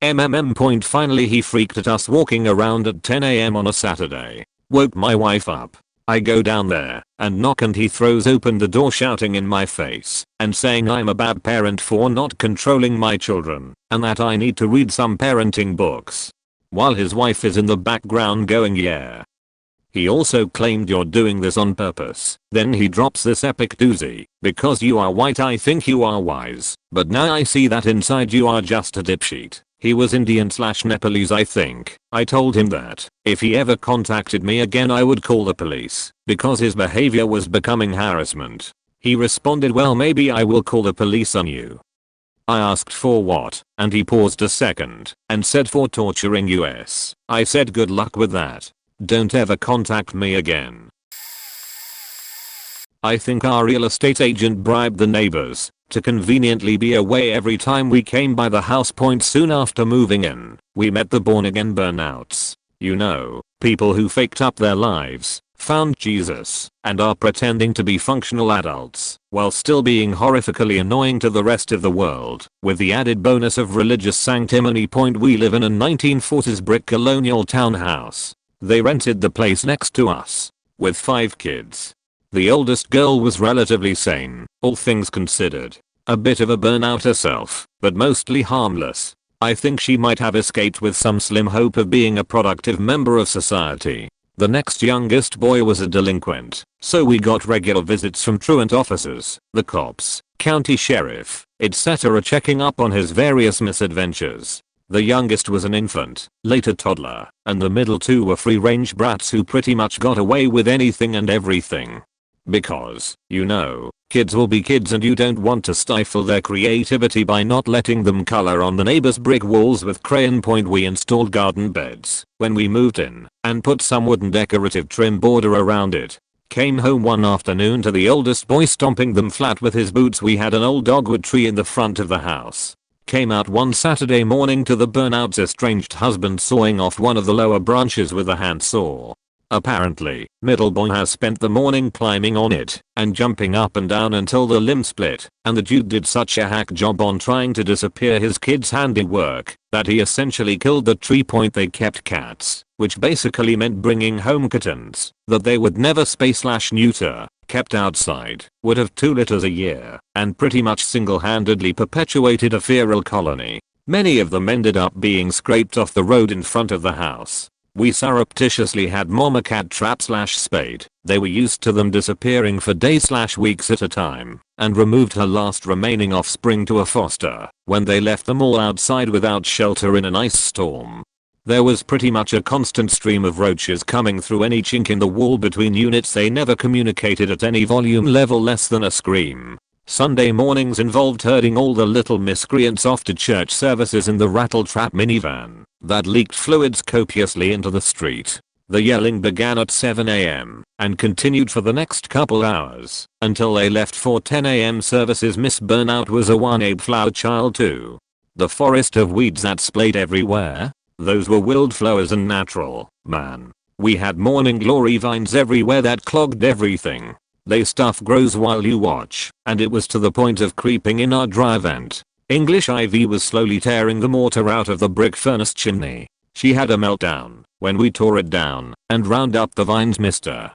Finally he freaked at us walking around at 10 am on a Saturday. Woke my wife up. I go down there and knock and he throws open the door shouting in my face and saying I'm a bad parent for not controlling my children and that I need to read some parenting books. While his wife is in the background going yeah. He also claimed you're doing this on purpose. Then he drops this epic doozy. Because you are white I think you are wise, but now I see that inside you are just a dipshit. He was Indian/Nepalese I think. I told him that if he ever contacted me again I would call the police because his behavior was becoming harassment. He responded, well maybe I will call the police on you. I asked for what, and he paused a second and said for torturing us. I said good luck with that. Don't ever contact me again. I think our real estate agent bribed the neighbors to conveniently be away every time we came by the house. Soon after moving in, we met the born again burnouts. You know, people who faked up their lives, found Jesus, and are pretending to be functional adults while still being horrifically annoying to the rest of the world, with the added bonus of religious sanctimony. We live in a 1940s brick colonial townhouse. They rented the place next to us, with 5 kids. The oldest girl was relatively sane, all things considered. A bit of a burnout herself, but mostly harmless. I think she might have escaped with some slim hope of being a productive member of society. The next youngest boy was a delinquent, so we got regular visits from truant officers, the cops, county sheriff, etc. checking up on his various misadventures. The youngest was an infant, later toddler, and the middle 2 were free-range brats who pretty much got away with anything and everything. Because, you know, kids will be kids and you don't want to stifle their creativity by not letting them color on the neighbor's brick walls with crayon. We installed garden beds when we moved in and put some wooden decorative trim border around it. Came home one afternoon to the oldest boy stomping them flat with his boots. We had an old dogwood tree in the front of the house. Came out one Saturday morning to the burnout's estranged husband sawing off one of the lower branches with a handsaw. Apparently, middle boy has spent the morning climbing on it and jumping up and down until the limb split, and the dude did such a hack job on trying to disappear his kid's handiwork that he essentially killed the tree. They kept cats, which basically meant bringing home kittens that they would never spay/neuter, kept outside, would have 2 litters a year, and pretty much single-handedly perpetuated a feral colony. Many of them ended up being scraped off the road in front of the house. We surreptitiously had mama cat trap/spayed. They were used to them disappearing for days/weeks at a time, and removed her last remaining offspring to a foster when they left them all outside without shelter in an ice storm. There was pretty much a constant stream of roaches coming through any chink in the wall between units. They never communicated at any volume level less than a scream. Sunday mornings involved herding all the little miscreants off to church services in the rattletrap minivan that leaked fluids copiously into the street. The yelling began at 7 AM and continued for the next couple hours until they left for 10 AM services. Miss Burnout was a one-ape flower child too. The forest of weeds that splayed everywhere? Those were wildflowers and natural, man. We had morning glory vines everywhere that clogged everything. They stuff grows while you watch, and it was to the point of creeping in our dry vent. English Ivy was slowly tearing the mortar out of the brick furnace chimney. She had a meltdown when we tore it down and round up the vines. Mr.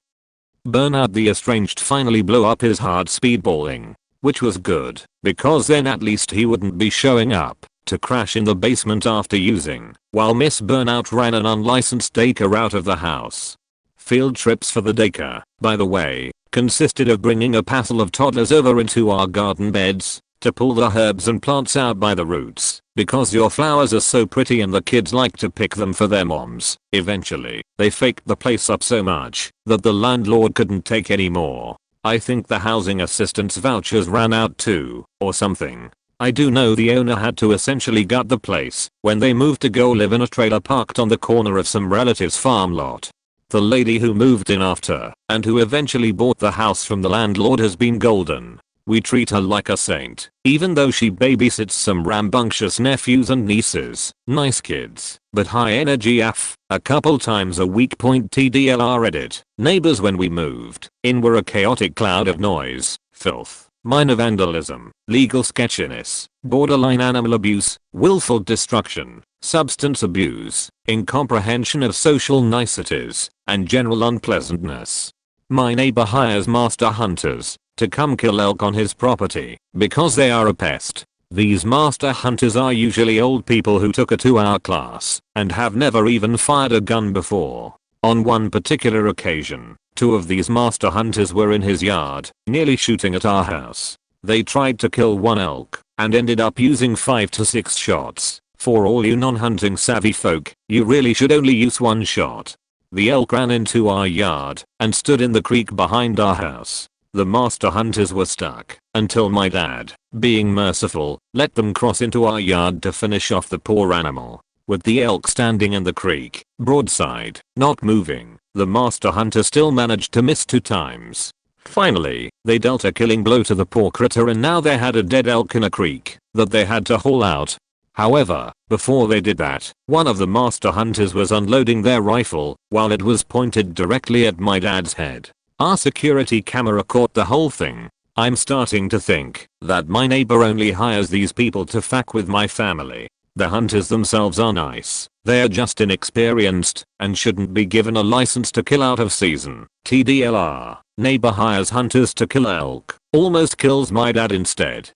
Burnout the Estranged finally blew up his heart speedballing, which was good, because then at least he wouldn't be showing up to crash in the basement after using, while Miss Burnout ran an unlicensed daycare out of the house. Field trips for the daycare, by the way, consisted of bringing a passel of toddlers over into our garden beds to pull the herbs and plants out by the roots, because your flowers are so pretty and the kids like to pick them for their moms. Eventually, they faked the place up so much that the landlord couldn't take any more. I think the housing assistance vouchers ran out too, or something. I do know the owner had to essentially gut the place when they moved to go live in a trailer parked on the corner of some relative's farm lot. The lady who moved in after and who eventually bought the house from the landlord has been golden. We treat her like a saint, even though she babysits some rambunctious nephews and nieces. Nice kids, but high energy AF, a couple times a week. TDLR edit. Neighbors when we moved in were a chaotic cloud of noise, filth, minor vandalism, legal sketchiness, borderline animal abuse, willful destruction, substance abuse, incomprehension of social niceties, and general unpleasantness. My neighbor hires master hunters to come kill elk on his property because they are a pest. These master hunters are usually old people who took a 2-hour class and have never even fired a gun before. On one particular occasion, 2 of these master hunters were in his yard, nearly shooting at our house. They tried to kill 1 elk and ended up using 5 to 6 shots. For all you non-hunting savvy folk, you really should only use 1 shot. The elk ran into our yard and stood in the creek behind our house. The master hunters were stuck until my dad, being merciful, let them cross into our yard to finish off the poor animal. With the elk standing in the creek, broadside, not moving, the master hunter still managed to miss 2 times. Finally, they dealt a killing blow to the poor critter and now they had a dead elk in a creek that they had to haul out. However, before they did that, one of the master hunters was unloading their rifle while it was pointed directly at my dad's head. Our security camera caught the whole thing. I'm starting to think that my neighbor only hires these people to fuck with my family. The hunters themselves are nice, they're just inexperienced and shouldn't be given a license to kill out of season. TDLR, neighbor hires hunters to kill elk, almost kills my dad instead.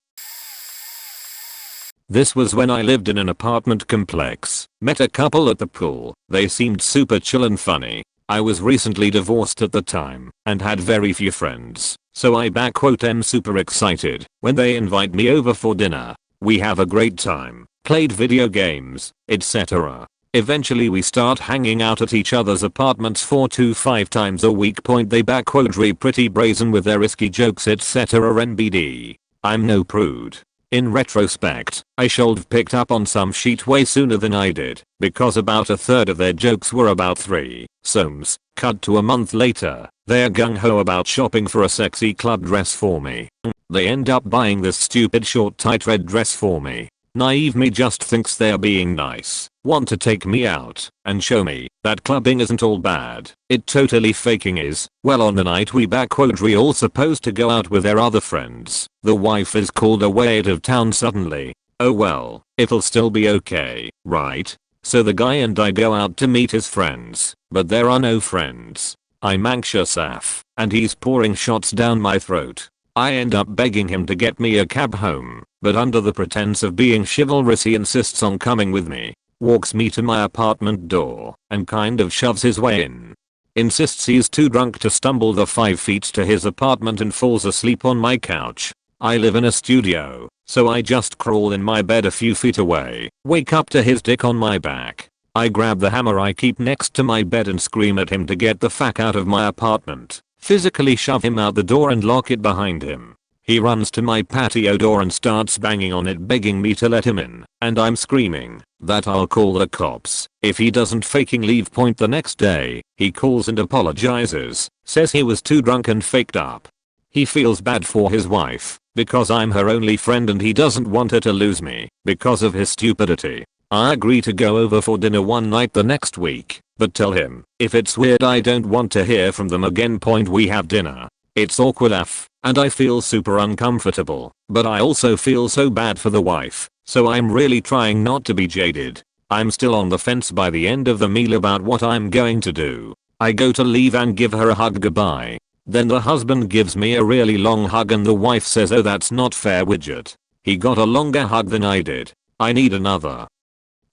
This was when I lived in an apartment complex, met a couple at the pool, they seemed super chill and funny. I was recently divorced at the time and had very few friends, so I am super excited when they invite me over for dinner. We have a great time, played video games, etc. Eventually we start hanging out at each other's apartments 4 to 5 times a week. They pretty brazen with their risky jokes etc. NBD. I'm no prude. In retrospect, I should have picked up on some shit way sooner than I did, because about a third of their jokes were about 3 somes. Cut to a month later, they're gung-ho about shopping for a sexy club dress for me. They end up buying this stupid short tight red dress for me. Naive me just thinks they're being nice, want to take me out and show me that clubbing isn't all bad. It totally faking is. Well, on the night we we all supposed to go out with their other friends, the wife is called away out of town suddenly. Oh well, it'll still be okay, right? So the guy and I go out to meet his friends, but there are no friends. I'm anxious AF, and he's pouring shots down my throat. I end up begging him to get me a cab home, but under the pretense of being chivalrous he insists on coming with me. Walks me to my apartment door and kind of shoves his way in. Insists he's too drunk to stumble the 5 feet to his apartment and falls asleep on my couch. I live in a studio, so I just crawl in my bed a few feet away, wake up to his dick on my back. I grab the hammer I keep next to my bed and scream at him to get the fuck out of my apartment, physically shove him out the door and lock it behind him. He runs to my patio door and starts banging on it begging me to let him in, and I'm screaming that I'll call the cops if he doesn't faking leave. The next day, he calls and apologizes, says he was too drunk and faked up. He feels bad for his wife because I'm her only friend and he doesn't want her to lose me because of his stupidity. I agree to go over for dinner one night the next week, but tell him if it's weird I don't want to hear from them again. We have dinner. It's awkward AF, and I feel super uncomfortable, but I also feel so bad for the wife, so I'm really trying not to be jaded. I'm still on the fence by the end of the meal about what I'm going to do. I go to leave and give her a hug goodbye. Then the husband gives me a really long hug and the wife says, oh that's not fair widget. He got a longer hug than I did. I need another.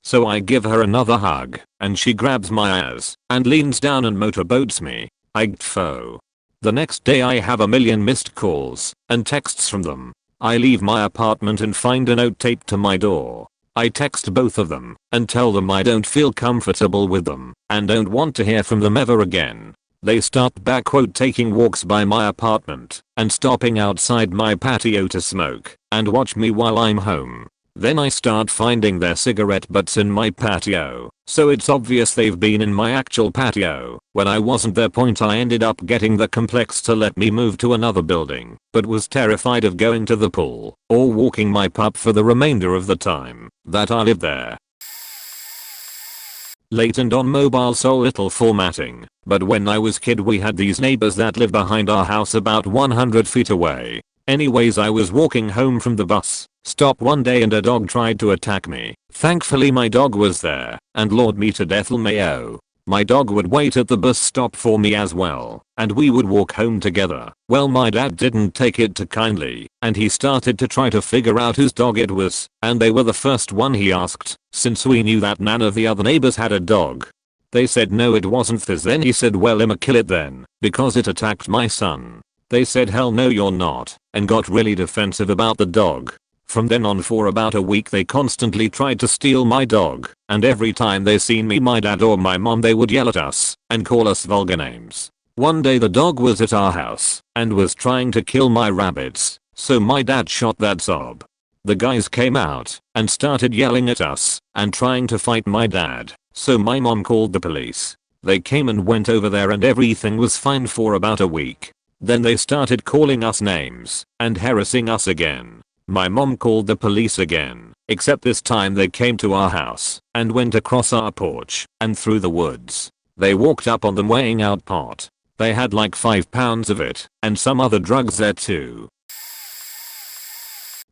So I give her another hug, and she grabs my ass and leans down and motorboats me. I gtfo. The next day I have a million missed calls and texts from them. I leave my apartment and find a note taped to my door. I text both of them and tell them I don't feel comfortable with them and don't want to hear from them ever again. They start taking walks by my apartment and stopping outside my patio to smoke and watch me while I'm home. Then I start finding their cigarette butts in my patio, so it's obvious they've been in my actual patio when I wasn't there. I ended up getting the complex to let me move to another building, but was terrified of going to the pool or walking my pup for the remainder of the time that I lived there. Latent on mobile, so little formatting, but when I was kid we had these neighbors that lived behind our house about 100 feet away. Anyways, I was walking home from the bus stop one day and a dog tried to attack me. Thankfully my dog was there and lured me to death. LMAO. My dog would wait at the bus stop for me as well, and we would walk home together. Well, my dad didn't take it too kindly, and he started to try to figure out whose dog it was, and they were the first one he asked, since we knew that none of the other neighbors had a dog. They said no, it wasn't theirs. Then he said, well, I'ma kill it then, because it attacked my son. They said hell no you're not, and got really defensive about the dog. From then on for about a week they constantly tried to steal my dog, and every time they seen me, my dad or my mom, they would yell at us and call us vulgar names. One day the dog was at our house and was trying to kill my rabbits, so my dad shot that sob. The guys came out and started yelling at us and trying to fight my dad, so my mom called the police. They came and went over there and everything was fine for about a week. Then they started calling us names and harassing us again. My mom called the police again, except this time they came to our house and went across our porch and through the woods. They walked up on them weighing out pot. They had like 5 pounds of it and some other drugs there too.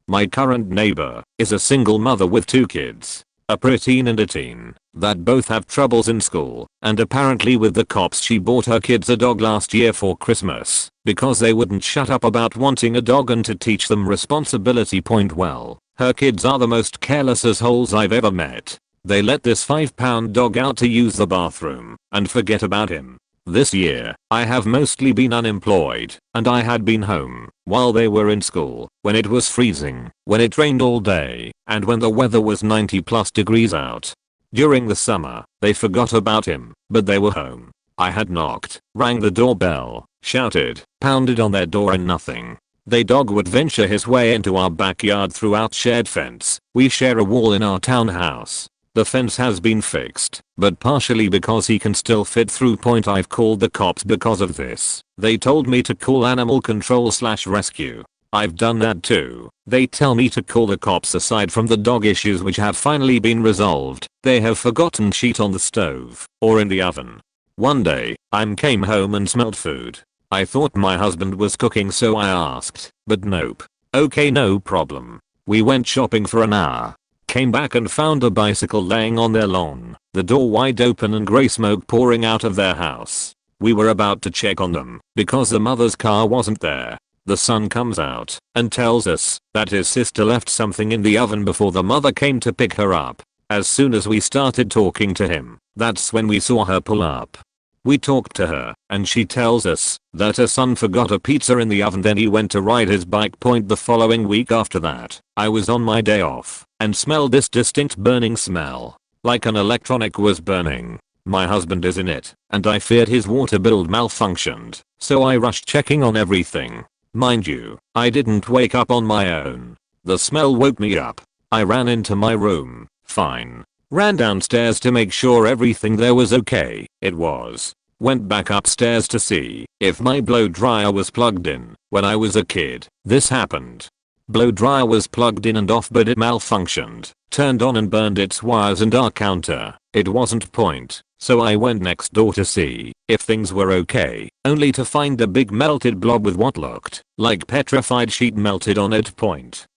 My current neighbor is a single mother with 2 kids, a preteen and a teen, that both have troubles in school, and apparently with the cops she bought her kids a dog last year for Christmas because they wouldn't shut up about wanting a dog and to teach them responsibility. Well, her kids are the most careless assholes I've ever met. They let this 5-pound dog out to use the bathroom and forget about him. This year, I have mostly been unemployed, and I had been home while they were in school, when it was freezing, when it rained all day, and when the weather was 90+ degrees out. During the summer, they forgot about him, but they were home. I had knocked, rang the doorbell, shouted, pounded on their door and nothing. Their dog would venture his way into our backyard through our shared fence. We share a wall in our townhouse. The fence has been fixed, but partially because he can still fit through. I've called the cops because of this. They told me to call animal control/rescue. I've done that too. They tell me to call the cops. Aside from the dog issues which have finally been resolved, they have forgotten sheet on the stove or in the oven. One day, I came home and smelled food. I thought my husband was cooking, so I asked, but nope. Okay, no problem. We went shopping for an hour. Came back and found a bicycle laying on their lawn, the door wide open and grey smoke pouring out of their house. We were about to check on them because the mother's car wasn't there. The son comes out and tells us that his sister left something in the oven before the mother came to pick her up. As soon as we started talking to him, that's when we saw her pull up. We talked to her and she tells us that her son forgot a pizza in the oven, then he went to ride his bike. The following week after that, I was on my day off and smelled this distinct burning smell, like an electronic was burning. My husband is in it and I feared his water bill malfunctioned, so I rushed checking on everything. Mind you, I didn't wake up on my own. The smell woke me up. I ran into my room, fine. Ran downstairs to make sure everything there was okay. It was. Went back upstairs to see if my blow dryer was plugged in. When I was a kid, this happened. Blow dryer was plugged in and off, but it malfunctioned, turned on and burned its wires and our counter. It wasn't point, so I went next door to see if things were okay, only to find a big melted blob with what looked like petrified sheet melted on it.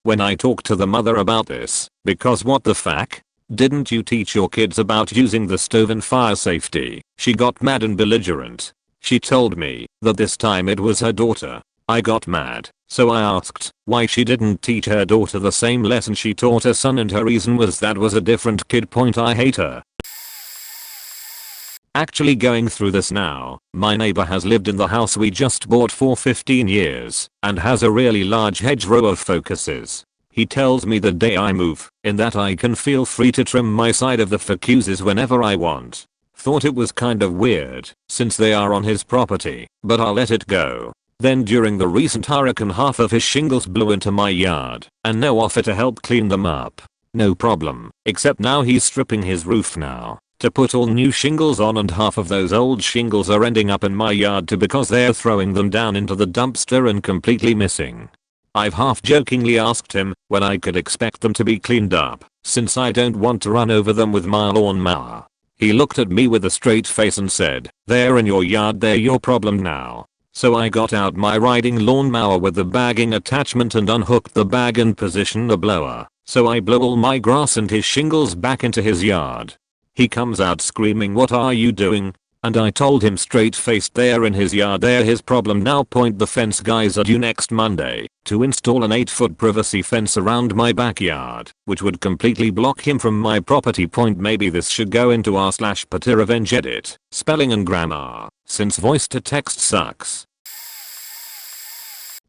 When I talked to the mother about this, because what the fuck? Didn't you teach your kids about using the stove and fire safety? She got mad and belligerent. She told me that this time it was her daughter. I got mad, so I asked why she didn't teach her daughter the same lesson she taught her son, and her reason was that was a different kid. I hate her. Actually going through this now. My neighbor has lived in the house we just bought for 15 years and has a really large hedgerow of focuses. He tells me the day I move in that I can feel free to trim my side of the focuses whenever I want. Thought it was kind of weird since they are on his property, but I'll let it go. Then during the recent hurricane, half of his shingles blew into my yard and no offer to help clean them up. No problem, except now he's stripping his roof now to put all new shingles on, and half of those old shingles are ending up in my yard too because they're throwing them down into the dumpster and completely missing. I've half jokingly asked him when I could expect them to be cleaned up, since I don't want to run over them with my lawnmower. He looked at me with a straight face and said, "They're in your yard, they're your problem now." So I got out my riding lawnmower with the bagging attachment and unhooked the bag and positioned the blower, so I blow all my grass and his shingles back into his yard. He comes out screaming, "What are you doing?" And I told him straight faced, they're in his yard, they're his problem now. The fence guys are due next Monday to install an 8-foot privacy fence around my backyard, which would completely block him from my property. Maybe this should go into r/Pata revenge edit, spelling and grammar, since voice to text sucks.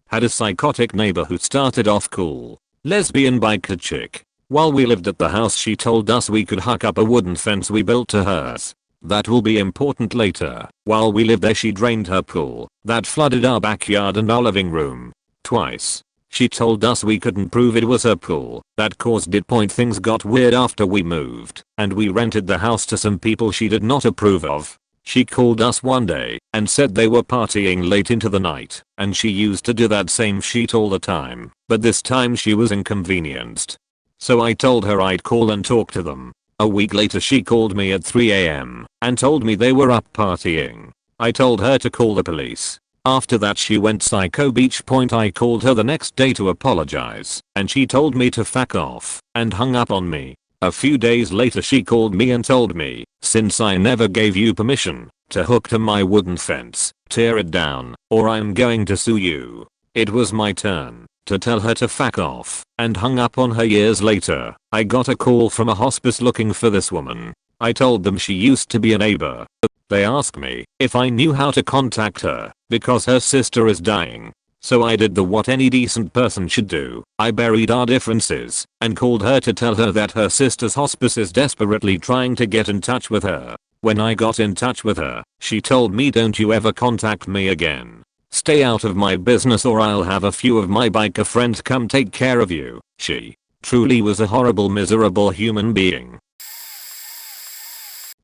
Had a psychotic neighbor who started off cool, lesbian biker chick. While we lived at the house, she told us we could hook up a wooden fence we built to hers. That will be important later. While we lived there, she drained her pool that flooded our backyard and our living room twice. She told us we couldn't prove it was her pool that caused it. Things got weird after we moved and we rented the house to some people she did not approve of. She called us one day and said they were partying late into the night and she used to do that same shit all the time, but this time she was inconvenienced. So I told her I'd call and talk to them. A week later she called me at 3 AM and told me they were up partying. I told her to call the police. After that she went psycho. I called her the next day to apologize and she told me to fuck off and hung up on me. A few days later she called me and told me, "Since I never gave you permission to hook to my wooden fence, tear it down or I'm going to sue you." It was my turn to tell her to fuck off and hung up on her. Years later, I got a call from a hospice looking for this woman. I told them she used to be a neighbor. They asked me if I knew how to contact her because her sister is dying. So I did what any decent person should do. I buried our differences and called her to tell her that her sister's hospice is desperately trying to get in touch with her. When I got in touch with her, she told me, "Don't you ever contact me again. Stay out of my business or I'll have a few of my biker friends come take care of you." She truly was a horrible, miserable human being.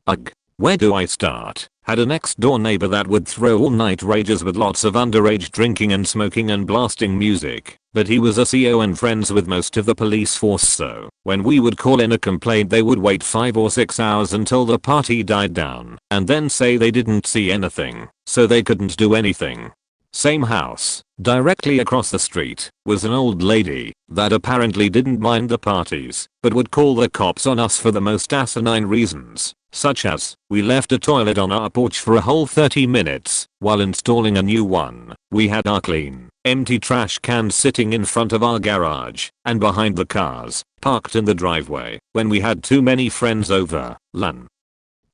Ugh. Where do I start? Had a next door neighbor that would throw all night rages with lots of underage drinking and smoking and blasting music, but he was a CO and friends with most of the police force, so when we would call in a complaint they would wait 5 or 6 hours until the party died down and then say they didn't see anything, so they couldn't do anything. Same house, directly across the street, was an old lady that apparently didn't mind the parties, but would call the cops on us for the most asinine reasons, such as, we left a toilet on our porch for a whole 30 minutes while installing a new one, we had our clean, empty trash cans sitting in front of our garage and behind the cars, parked in the driveway, when we had too many friends over, LAN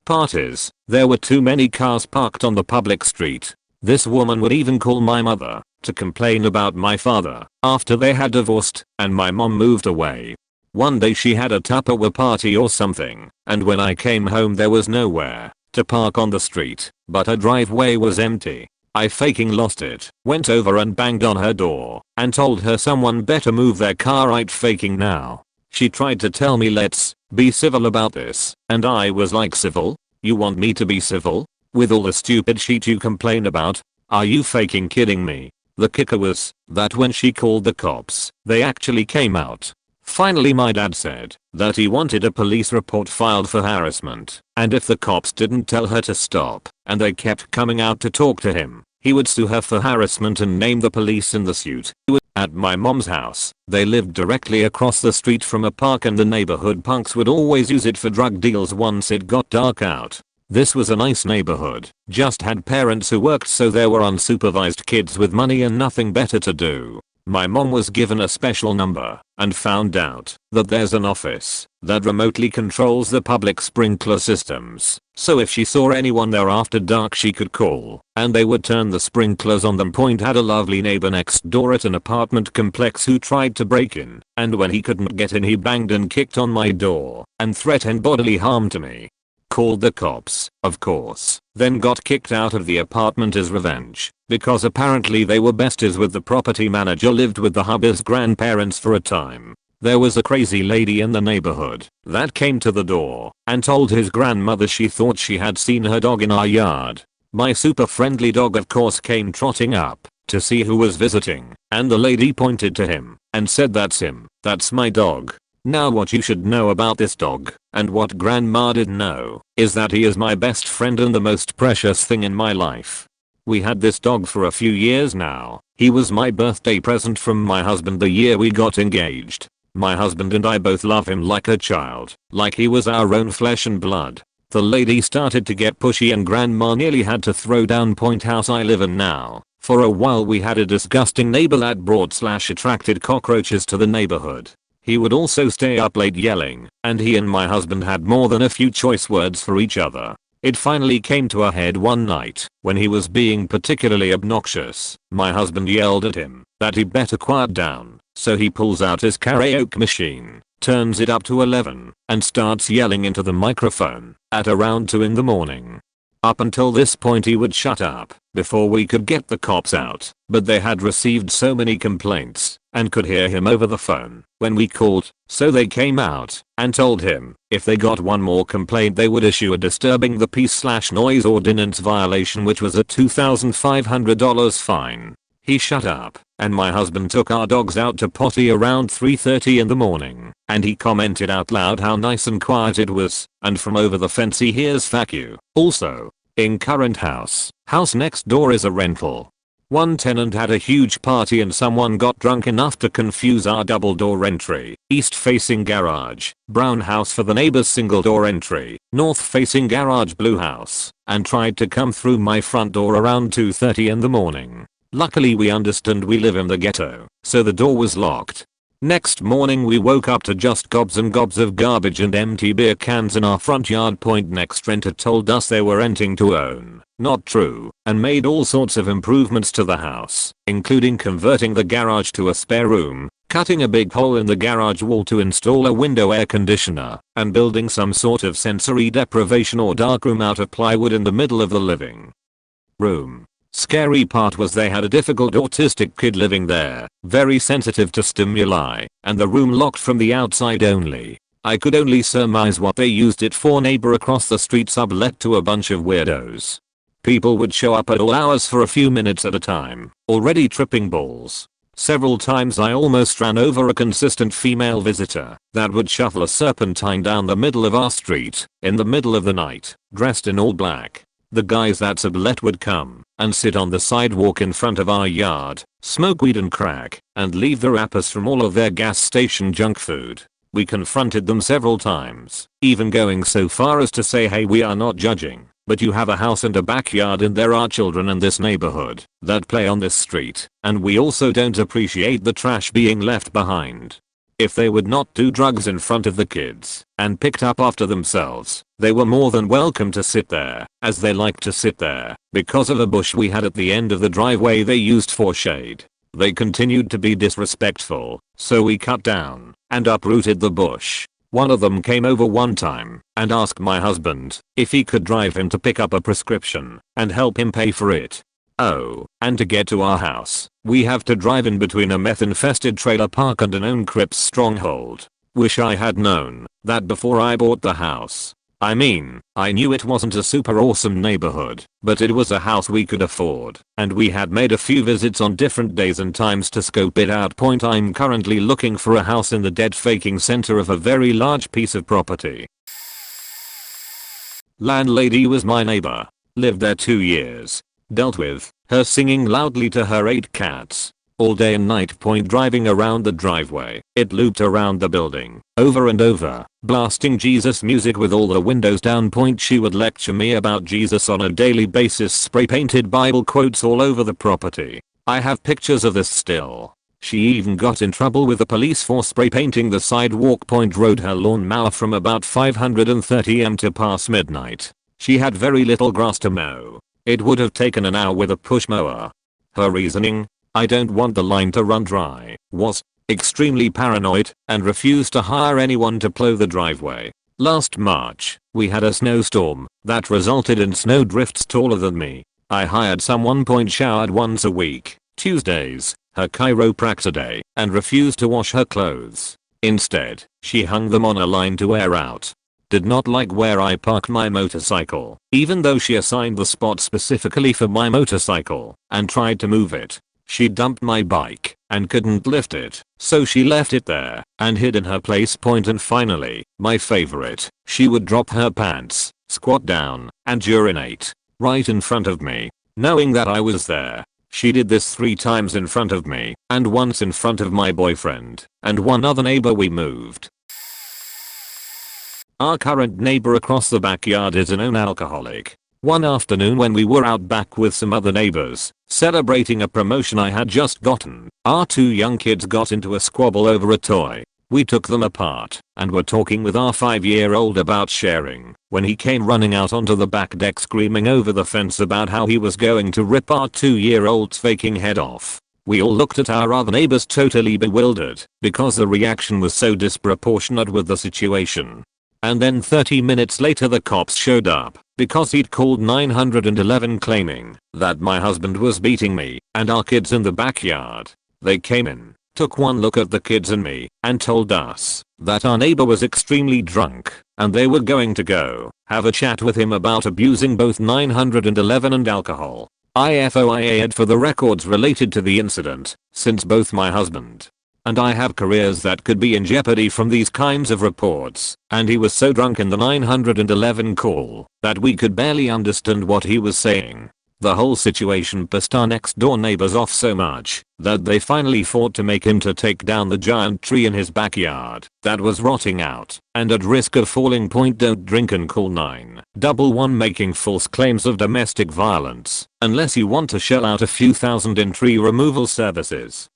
parties, there were too many cars parked on the public street. This woman would even call my mother to complain about my father after they had divorced and my mom moved away. One day she had a Tupperware party or something, and when I came home there was nowhere to park on the street, but her driveway was empty. I faking lost it, went over and banged on her door and told her someone better move their car right faking now. She tried to tell me let's be civil about this, and I was like, civil? You want me to be civil? With all the stupid shit you complain about? Are you faking kidding me? The kicker was that when she called the cops, they actually came out. Finally my dad said that he wanted a police report filed for harassment, and if the cops didn't tell her to stop and they kept coming out to talk to him, he would sue her for harassment and name the police in the suit. At my mom's house, they lived directly across the street from a park and the neighborhood punks would always use it for drug deals once it got dark out. This was a nice neighborhood, just had parents who worked, so there were unsupervised kids with money and nothing better to do. My mom was given a special number and found out that there's an office that remotely controls the public sprinkler systems, so if she saw anyone there after dark she could call and they would turn the sprinklers on them. Had a lovely neighbor next door at an apartment complex who tried to break in, and when he couldn't get in he banged and kicked on my door and threatened bodily harm to me. Called the cops, of course, then got kicked out of the apartment as revenge, because apparently they were besties with the property manager, lived with the hubby's grandparents for a time. There was a crazy lady in the neighborhood that came to the door and told his grandmother she thought she had seen her dog in our yard. My super friendly dog of course came trotting up to see who was visiting, and the lady pointed to him and said, "That's him, that's my dog." Now what you should know about this dog, and what grandma didn't know, is that he is my best friend and the most precious thing in my life. We had this dog for a few years now. He was my birthday present from my husband the year we got engaged. My husband and I both love him like a child, like he was our own flesh and blood. The lady started to get pushy and grandma nearly had to throw down point house I live in now. For a while we had a disgusting neighbor that brought/attracted cockroaches to the neighborhood. He would also stay up late yelling, and he and my husband had more than a few choice words for each other. It finally came to a head one night when he was being particularly obnoxious. My husband yelled at him that he better quiet down, so he pulls out his karaoke machine, turns it up to 11, and starts yelling into the microphone at around 2 in the morning. Up until this point he would shut up before we could get the cops out, but they had received so many complaints and could hear him over the phone when we called, so they came out and told him if they got one more complaint they would issue a disturbing the peace/noise ordinance violation, which was a $2,500 fine. He shut up, and my husband took our dogs out to potty around 3:30 in the morning, and he commented out loud how nice and quiet it was, and from over the fence he hears "fuck you." Also, in current house next door is a rental. One tenant had a huge party and someone got drunk enough to confuse our double door entry, east facing garage, brown house for the neighbor's single door entry, north facing garage, blue house, and tried to come through my front door around 2:30 in the morning. Luckily we understand we live in the ghetto, so the door was locked. Next morning we woke up to just gobs and gobs of garbage and empty beer cans in our front yard. Next renter told us they were renting to own. Not true, and made all sorts of improvements to the house, including converting the garage to a spare room, cutting a big hole in the garage wall to install a window air conditioner, and building some sort of sensory deprivation or darkroom out of plywood in the middle of the living room. Scary part was they had a difficult autistic kid living there, very sensitive to stimuli, and the room locked from the outside only. I could only surmise what they used it for. Neighbor across the street sublet to a bunch of weirdos. People would show up at all hours for a few minutes at a time, already tripping balls. Several times I almost ran over a consistent female visitor that would shuffle a serpentine down the middle of our street in the middle of the night, dressed in all black. The guys that sublet would come and sit on the sidewalk in front of our yard, smoke weed and crack, and leave the wrappers from all of their gas station junk food. We confronted them several times, even going so far as to say, hey, we are not judging, but you have a house and a backyard and there are children in this neighborhood that play on this street, and we also don't appreciate the trash being left behind. If they would not do drugs in front of the kids and picked up after themselves, they were more than welcome to sit there, as they like to sit there, because of a bush we had at the end of the driveway they used for shade. They continued to be disrespectful, so we cut down and uprooted the bush. One of them came over one time and asked my husband if he could drive him to pick up a prescription and help him pay for it. Oh, and to get to our house, we have to drive in between a meth-infested trailer park and a known Crips stronghold. Wish I had known that before I bought the house. I mean, I knew it wasn't a super awesome neighborhood, but it was a house we could afford, and we had made a few visits on different days and times to scope it out. I'm currently looking for a house in the dead faking center of a very large piece of property. Landlady was my neighbor. Lived there 2 years. Dealt with her singing loudly to her 8 cats all day and night. Driving around the driveway, it looped around the building over and over, blasting Jesus music with all the windows down. She would lecture me about Jesus on a daily basis, spray painted Bible quotes all over the property. I have pictures of this still. She even got in trouble with the police for spray painting the sidewalk. Rode her lawnmower from about 5:30 am to past midnight. She had very little grass to mow. It would have taken an hour with a push mower. Her reasoning, I don't want the line to run dry, was extremely paranoid and refused to hire anyone to plow the driveway. Last March, we had a snowstorm that resulted in snow drifts taller than me. I hired someone. Showered once a week, Tuesdays, her chiropractor day, and refused to wash her clothes. Instead, she hung them on a line to air out. Did not like where I parked my motorcycle, even though she assigned the spot specifically for my motorcycle, and tried to move it. She dumped my bike and couldn't lift it, so she left it there and hid in her place. And finally, my favorite, she would drop her pants, squat down, and urinate right in front of me, knowing that I was there. She did this 3 times in front of me, and once in front of my boyfriend and one other neighbor we moved. Our current neighbor across the backyard is a known alcoholic. One afternoon when we were out back with some other neighbors, celebrating a promotion I had just gotten, our 2 young kids got into a squabble over a toy. We took them apart and were talking with our 5-year-old about sharing when he came running out onto the back deck screaming over the fence about how he was going to rip our 2-year-old's faking head off. We all looked at our other neighbors totally bewildered because the reaction was so disproportionate with the situation. And then 30 minutes later the cops showed up because he'd called 911 claiming that my husband was beating me and our kids in the backyard. They came in, took one look at the kids and me, and told us that our neighbor was extremely drunk and they were going to go have a chat with him about abusing both 911 and alcohol. IFOIA'd for the records related to the incident, since both my husband and I have careers that could be in jeopardy from these kinds of reports, and he was so drunk in the 911 call that we could barely understand what he was saying. The whole situation pissed our next door neighbors off so much that they finally fought to make him to take down the giant tree in his backyard that was rotting out and at risk of falling. Don't drink and call 911 making false claims of domestic violence unless you want to shell out a few thousand in tree removal services.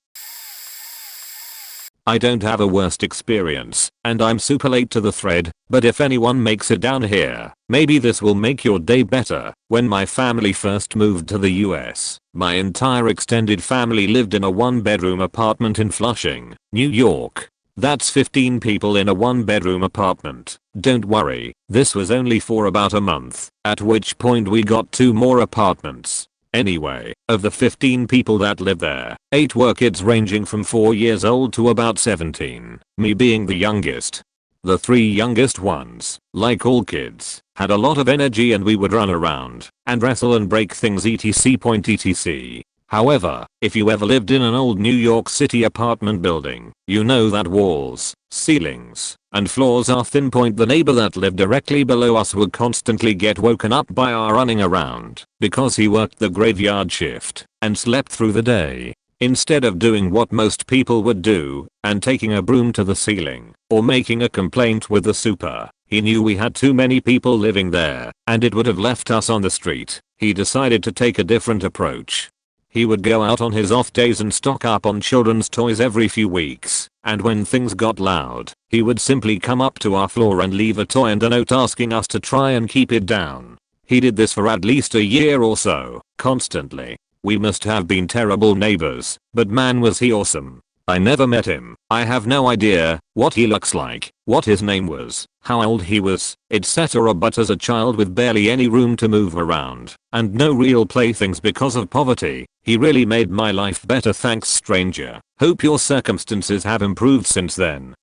I don't have a worst experience, and I'm super late to the thread, but if anyone makes it down here, maybe this will make your day better. When my family first moved to the US, my entire extended family lived in a 1-bedroom apartment in Flushing, New York. That's 15 people in a 1-bedroom apartment. Don't worry, this was only for about a month, at which point we got 2 more apartments. Anyway, of the 15 people that lived there, 8 were kids ranging from 4 years old to about 17, me being the youngest. The three youngest ones, like all kids, had a lot of energy and we would run around and wrestle and break things etc. However, if you ever lived in an old New York City apartment building, you know that walls, ceilings, and floors are thin. The neighbor that lived directly below us would constantly get woken up by our running around because he worked the graveyard shift and slept through the day. Instead of doing what most people would do and taking a broom to the ceiling or making a complaint with the super, he knew we had too many people living there and it would have left us on the street. He decided to take a different approach. He would go out on his off days and stock up on children's toys every few weeks, and when things got loud, he would simply come up to our floor and leave a toy and a note asking us to try and keep it down. He did this for at least a year or so, constantly. We must have been terrible neighbors, but man was he awesome. I never met him. I have no idea what he looks like, what his name was, how old he was, etc. But as a child with barely any room to move around and no real playthings because of poverty, he really made my life better. Thanks, stranger. Hope your circumstances have improved since then.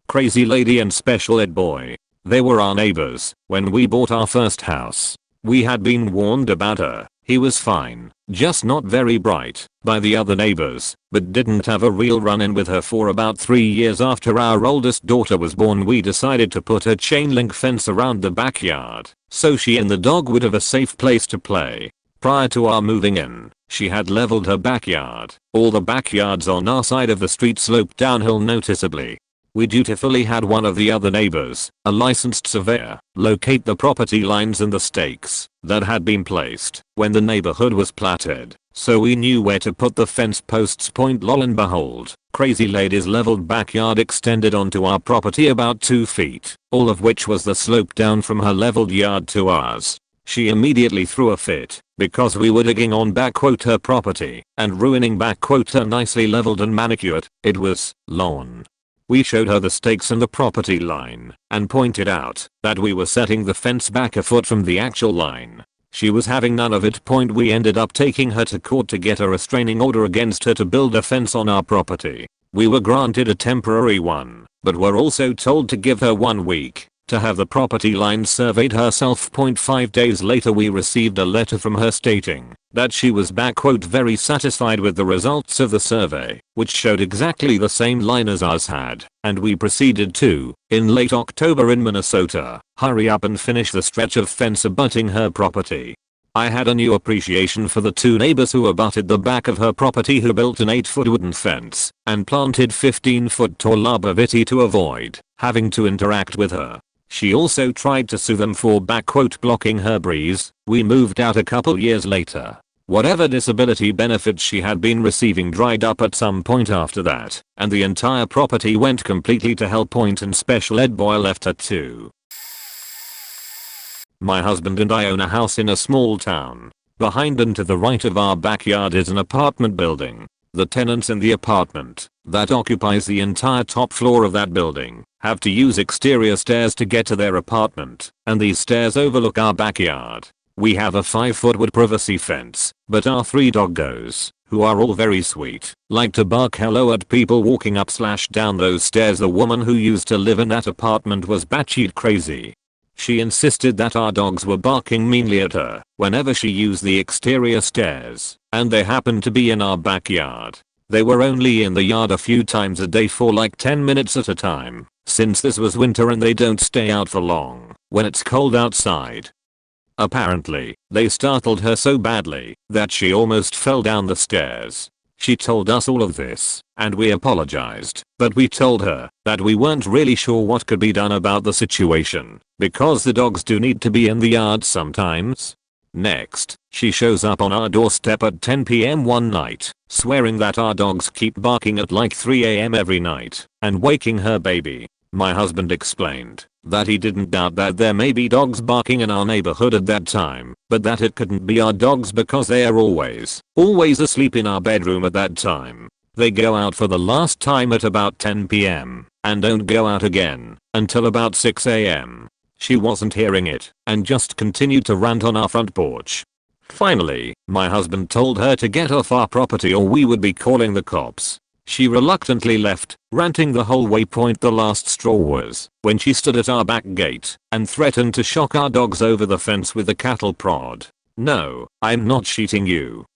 Crazy lady and special ed boy. They were our neighbors when we bought our first house. We had been warned about her. He was fine, just not very bright, by the other neighbors, but didn't have a real run-in with her for about 3 years. After our oldest daughter was born, we decided to put a chain link fence around the backyard so she and the dog would have a safe place to play. Prior to our moving in, she had leveled her backyard. All the backyards on our side of the street sloped downhill noticeably. We dutifully had one of the other neighbors, a licensed surveyor, locate the property lines and the stakes that had been placed when the neighborhood was platted, so we knew where to put the fence posts. Lo and behold, crazy lady's leveled backyard extended onto our property about 2 feet, all of which was the slope down from her leveled yard to ours. She immediately threw a fit because we were digging on her property and ruining her nicely leveled and manicured, it was, lawn. We showed her the stakes and the property line and pointed out that we were setting the fence back a foot from the actual line. She was having none of it. We ended up taking her to court to get a restraining order against her to build a fence on our property. We were granted a temporary one, but were also told to give her 1 week to have the property line surveyed herself. 5 days later we received a letter from her stating that she was very satisfied with the results of the survey, which showed exactly the same line as ours had, and we proceeded to, in late October in Minnesota, hurry up and finish the stretch of fence abutting her property. I had a new appreciation for the 2 neighbors who abutted the back of her property, who built an 8-foot wooden fence and planted 15-foot tall arborvitae to avoid having to interact with her. She also tried to sue them for blocking her breeze. We moved out a couple years later. Whatever disability benefits she had been receiving dried up at some point after that, and the entire property went completely to hell. And special ed boy left her too. My husband and I own a house in a small town. Behind and to the right of our backyard is an apartment building. The tenants in the apartment that occupies the entire top floor of that building have to use exterior stairs to get to their apartment, and these stairs overlook our backyard. We have a 5-foot wood privacy fence, but our 3 doggos, who are all very sweet, like to bark hello at people walking up/down those stairs. The woman who used to live in that apartment was batshit crazy. She insisted that our dogs were barking meanly at her whenever she used the exterior stairs, and they happened to be in our backyard. They were only in the yard a few times a day for like 10 minutes at a time, since this was winter and they don't stay out for long when it's cold outside. Apparently, they startled her so badly that she almost fell down the stairs. She told us all of this, and we apologized, but we told her that we weren't really sure what could be done about the situation, because the dogs do need to be in the yard sometimes. Next, she shows up on our doorstep at 10 PM one night, swearing that our dogs keep barking at like 3 AM every night, and waking her baby. My husband explained that he didn't doubt that there may be dogs barking in our neighborhood at that time, but that it couldn't be our dogs because they are always asleep in our bedroom at that time. They go out for the last time at about 10 PM, and don't go out again until about 6 AM. She wasn't hearing it, and just continued to rant on our front porch. Finally, my husband told her to get off our property or we would be calling the cops. She reluctantly left, ranting the whole way. The last straw was when she stood at our back gate and threatened to shock our dogs over the fence with a cattle prod. No, I'm not shooting you.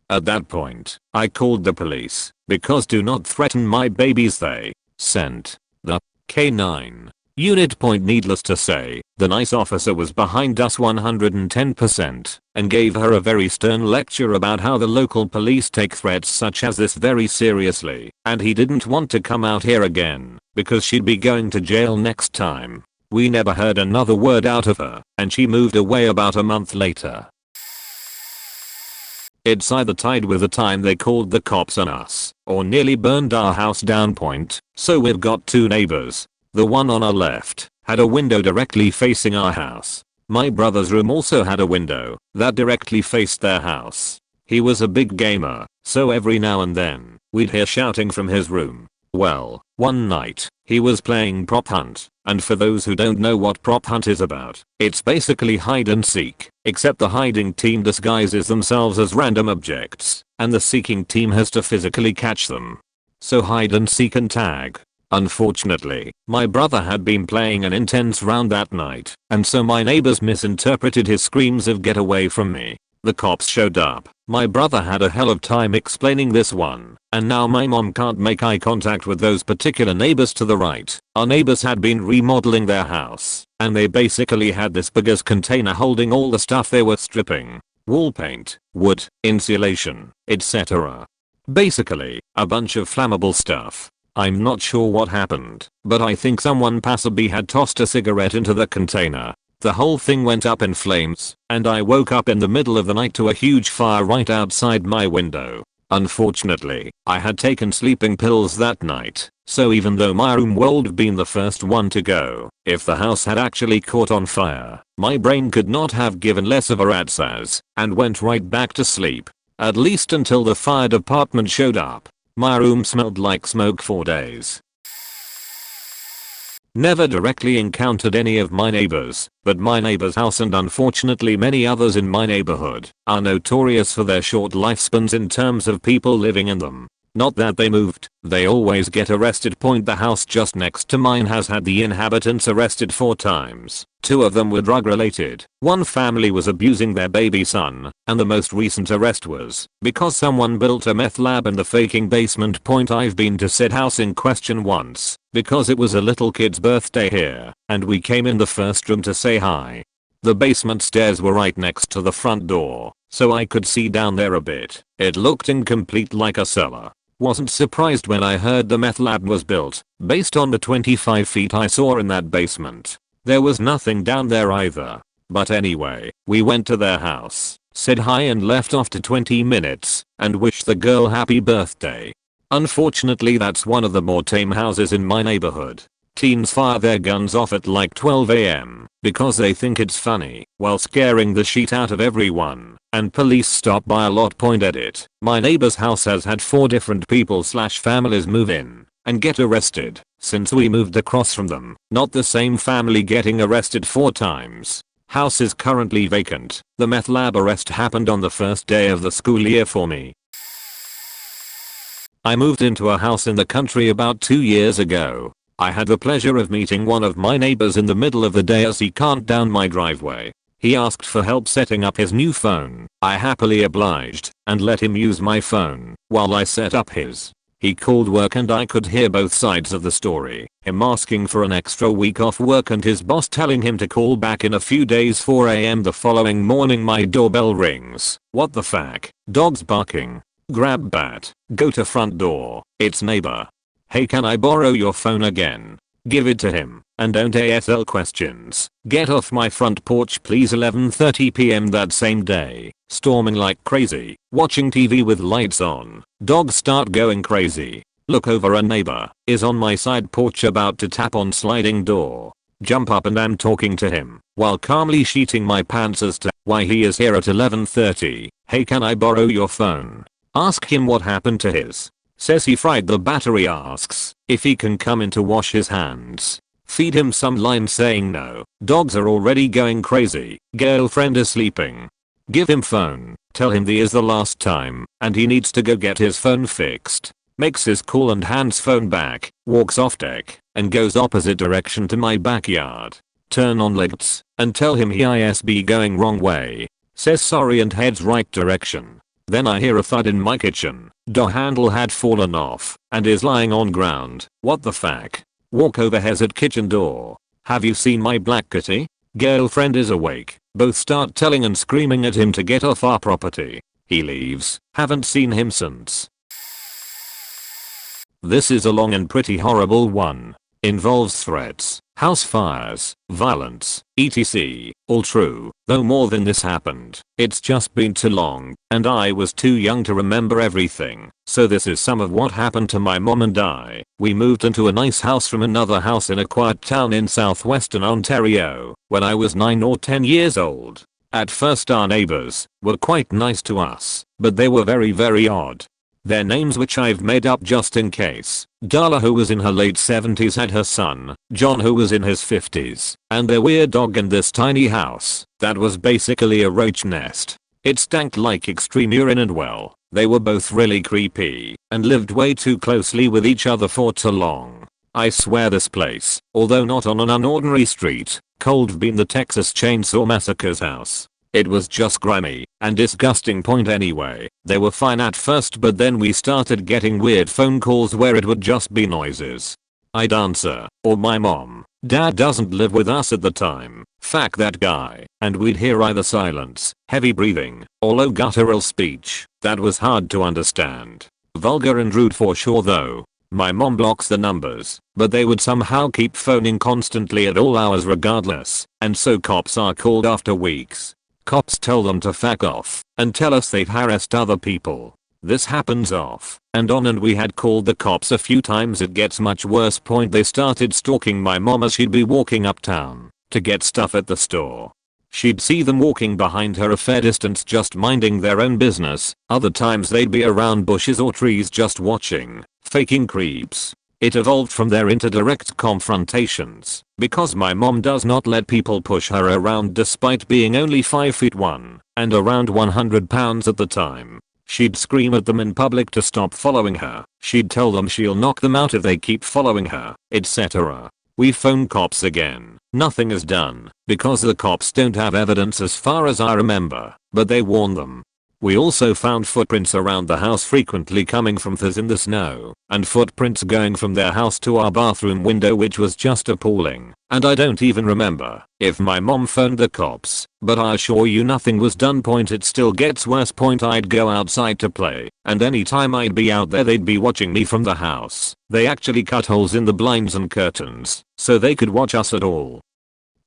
At that point, I called the police because do not threaten my babies. They sent the K9 unit. Needless to say, the nice officer was behind us 110% and gave her a very stern lecture about how the local police take threats such as this very seriously, and he didn't want to come out here again because she'd be going to jail next time. We never heard another word out of her, and she moved away about a month later. It's either tied with the time they called the cops on us or nearly burned our house down. So we've got two neighbors. The one on our left had a window directly facing our house. My brother's room also had a window that directly faced their house. He was a big gamer, so every now and then we'd hear shouting from his room. Well, one night he was playing prop hunt, and for those who don't know what prop hunt is about, it's basically hide and seek, except the hiding team disguises themselves as random objects and the seeking team has to physically catch them. So hide and seek and tag. Unfortunately, my brother had been playing an intense round that night, and so my neighbors misinterpreted his screams of "get away from me." The cops showed up. My brother had a hell of time explaining this one, and now my mom can't make eye contact with those particular neighbors to the right. Our neighbors had been remodeling their house, and they basically had this biggest container holding all the stuff they were stripping. Wall paint, wood, insulation, etc. Basically, a bunch of flammable stuff. I'm not sure what happened, but I think someone passably had tossed a cigarette into the container. The whole thing went up in flames, and I woke up in the middle of the night to a huge fire right outside my window. Unfortunately, I had taken sleeping pills that night, so even though my room would have been the first one to go, if the house had actually caught on fire, my brain could not have given less of a rat's ass, and went right back to sleep. At least until the fire department showed up. My room smelled like smoke for days. Never directly encountered any of my neighbors, but my neighbor's house and unfortunately many others in my neighborhood are notorious for their short lifespans in terms of people living in them. Not that they moved, they always get arrested. The house just next to mine has had the inhabitants arrested 4 times. 2 of them were drug related. One family was abusing their baby son, and the most recent arrest was because someone built a meth lab in the faking basement. I've been to said house in question once because it was a little kid's birthday here, and we came in the first room to say hi. The basement stairs were right next to the front door, so I could see down there a bit. It looked incomplete, like a cellar. Wasn't surprised when I heard the meth lab was built based on the 25 feet I saw in that basement. There was nothing down there either. But anyway, we went to their house, said hi and left after 20 minutes and wished the girl happy birthday. Unfortunately, that's one of the more tame houses in my neighborhood. Teens fire their guns off at like 12 AM because they think it's funny while scaring the shit out of everyone, and police stop by a lot. Edit. My neighbor's house has had 4 different people/families move in and get arrested since we moved across from them. Not the same family getting arrested 4 times. House is currently vacant. The meth lab arrest happened on the first day of the school year for me. I moved into a house in the country about 2 years ago. I had the pleasure of meeting one of my neighbors in the middle of the day as he camped down my driveway. He asked for help setting up his new phone. I happily obliged and let him use my phone while I set up his. He called work and I could hear both sides of the story. Him asking for an extra week off work and his boss telling him to call back in a few days. 4 AM the following morning my doorbell rings. What the fuck? Dogs barking. Grab bat. Go to front door. It's neighbor. Hey, can I borrow your phone again? Give it to him, and don't ASL questions. Get off my front porch please. 11:30 PM that same day. Storming like crazy. Watching TV with lights on. Dogs start going crazy. Look over, a neighbor is on my side porch about to tap on sliding door. Jump up and am talking to him while calmly sheeting my pants as to why he is here at 11:30. Hey, can I borrow your phone? Ask him what happened to his. Says he fried the battery. Asks if he can come in to wash his hands. Feed him some lime saying no. Dogs are already going crazy. Girlfriend is sleeping. Give him phone. Tell him the is the last time and he needs to go get his phone fixed. makes his call and hands phone back, walks off deck, and goes opposite direction to my backyard. Turn on lights, and tell him he is going wrong way. Says sorry and heads right direction. Then I hear a thud in my kitchen. Door handle had fallen off, and is lying on ground. What the fuck? Walk over hesitate kitchen door. Have you seen my black kitty? Girlfriend is awake. Both start telling and screaming at him to get off our property. He leaves. Haven't seen him since. This is a long and pretty horrible one. Involves threats, house fires, violence, etc. All true, though more than this happened. It's just been too long, and I was too young to remember everything. So this is some of what happened to my mom and I. We moved into a nice house from another house in a quiet town in southwestern Ontario when I was 9 or 10 years old. At first our neighbors were quite nice to us, but they were very odd. Their names, which I've made up just in case. Darla, who was in her late 70s, had her son, John, who was in his 50s, and their weird dog in this tiny house that was basically a roach nest. It stank like extreme urine, and well, they were both really creepy and lived way too closely with each other for too long. I swear this place, although not on an unordinary street, could have been the Texas Chainsaw Massacre's house. It was just grimy and disgusting. Point anyway, they were fine at first, but then we started getting weird phone calls where it would just be noises. I'd answer, or my mom. Dad doesn't live with us at the time. Fuck that guy. And we'd hear either silence, heavy breathing, or low guttural speech that was hard to understand. Vulgar and rude for sure though. My mom blocks the numbers, but they would somehow keep phoning constantly at all hours regardless, and so cops are called after weeks. Cops tell them to fuck off and tell us they've harassed other people. This happens off and on, and we had called the cops a few times. It gets much worse. Point they started stalking my mom as she'd be walking uptown to get stuff at the store. She'd see them walking behind her a fair distance just minding their own business. Other times they'd be around bushes or trees just watching, faking creeps. It evolved from there into direct confrontations because my mom does not let people push her around despite being only 5'1" and around 100 pounds at the time. She'd scream at them in public to stop following her. She'd tell them she'll knock them out if they keep following her, etc. We phone cops again. Nothing is done because the cops don't have evidence as far as I remember, but they warn them. We also found footprints around the house frequently coming from things in the snow, and footprints going from their house to our bathroom window, which was just appalling. And I don't even remember if my mom phoned the cops, but I assure you nothing was done. Point it still gets worse. Point I'd go outside to play, and anytime I'd be out there they'd be watching me from the house. They actually cut holes in the blinds and curtains so they could watch us at all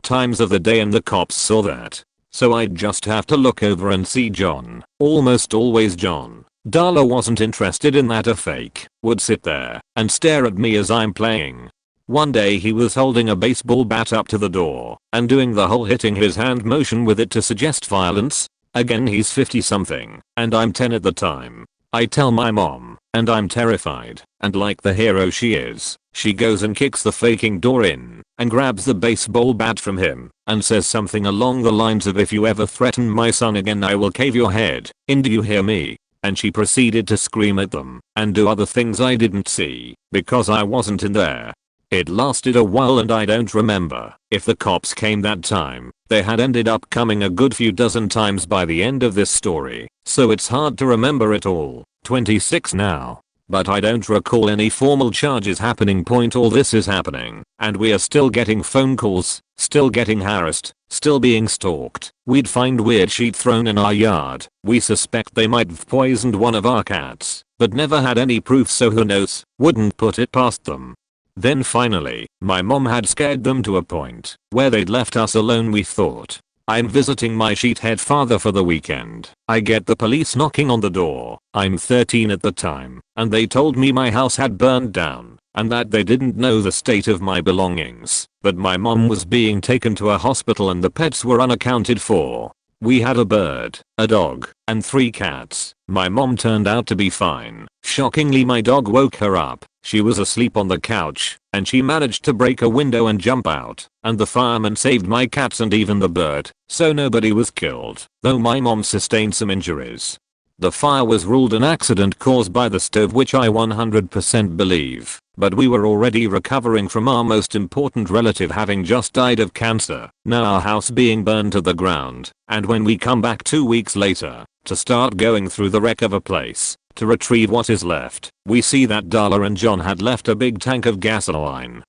times of the day, and the cops saw that. So I'd just have to look over and see John. Almost always John. Darla wasn't interested in that. A fake would sit there and stare at me as I'm playing. One day he was holding a baseball bat up to the door and doing the whole hitting his hand motion with it to suggest violence. Again, he's 50 something and I'm 10 at the time. I tell my mom and I'm terrified, and like the hero she is, she goes and kicks the faking door in and grabs the baseball bat from him and says something along the lines of, "If you ever threaten my son again I will cave your head in, do you hear me?" And she proceeded to scream at them and do other things I didn't see because I wasn't in there. It lasted a while and I don't remember if the cops came that time. They had ended up coming a good few dozen times by the end of this story, so it's hard to remember it all. 26 now. But I don't recall any formal charges happening. Point all this is happening, and we are still getting phone calls, still getting harassed, still being stalked. We'd find weird shit thrown in our yard. We suspect they might have poisoned one of our cats, but never had any proof, so who knows, wouldn't put it past them. Then finally, my mom had scared them to a point where they'd left us alone. We thought, I'm visiting my sheethead father for the weekend. I get the police knocking on the door. I'm 13 at the time, and they told me my house had burned down and that they didn't know the state of my belongings, but my mom was being taken to a hospital and the pets were unaccounted for. We had a bird, a dog, and 3 cats. My mom turned out to be fine. Shockingly, my dog woke her up. She was asleep on the couch, and she managed to break a window and jump out, and the fireman saved my cats and even the bird, so nobody was killed, though my mom sustained some injuries. The fire was ruled an accident caused by the stove, which I 100% believe, but we were already recovering from our most important relative having just died of cancer, now our house being burned to the ground, and when we come back 2 weeks later to start going through the wreck of a place to retrieve what is left, we see that Darla and John had left a big tank of gasoline,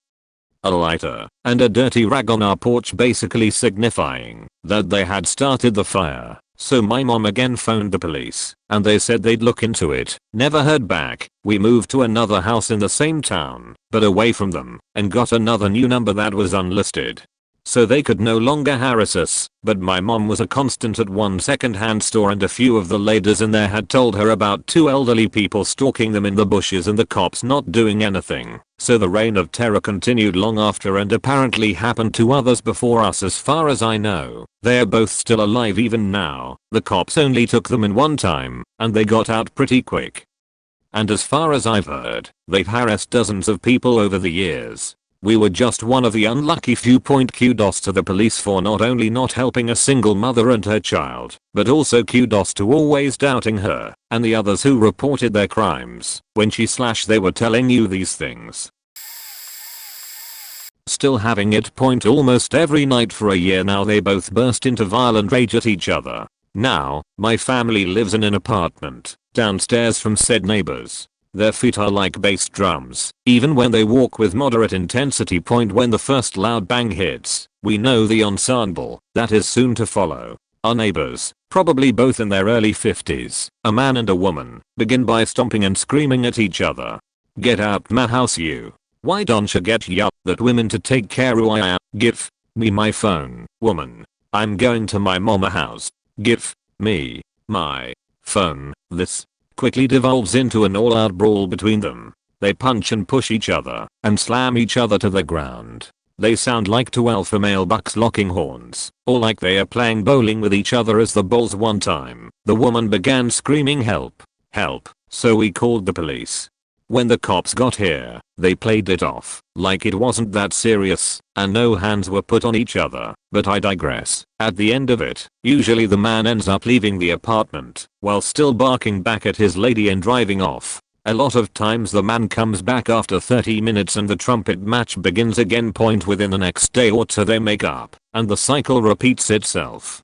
a lighter, and a dirty rag on our porch, basically signifying that they had started the fire. So my mom again phoned the police, and they said they'd look into it. Never heard back. We moved to another house in the same town, but away from them, and got another new number that was unlisted, so they could no longer harass us. But my mom was a constant at one second-hand store, and a few of the ladies in there had told her about 2 elderly people stalking them in the bushes and the cops not doing anything. So the reign of terror continued long after, and apparently happened to others before us as far as I know. They are both still alive even now. The cops only took them in one time, and they got out pretty quick. And as far as I've heard, they've harassed dozens of people over the years. We were just one of the unlucky few. Kudos to the police for not only not helping a single mother and her child, but also kudos to always doubting her and the others who reported their crimes when they were telling you these things. Still having it point almost every night for a year now, they both burst into violent rage at each other. Now, my family lives in an apartment downstairs from said neighbors. Their feet are like bass drums, even when they walk with moderate intensity. When the first loud bang hits, we know the ensemble that is soon to follow. Our neighbors, probably both in their early 50s, a man and a woman, begin by stomping and screaming at each other. "Get out my house, you. Why don't you get that women to take care who I am? Give me my phone, woman. I'm going to my mama house. Give me my phone." This quickly devolves into an all-out brawl between them. They punch and push each other and slam each other to the ground. They sound like 2 alpha male bucks locking horns, or like they are playing bowling with each other as the balls. One time, the woman began screaming help, help, so we called the police. When the cops got here, they played it off like it wasn't that serious, and no hands were put on each other. But I digress. At the end of it, usually the man ends up leaving the apartment while still barking back at his lady and driving off. A lot of times the man comes back after 30 minutes and the trumpet match begins again. Within the next day or two they make up, and the cycle repeats itself.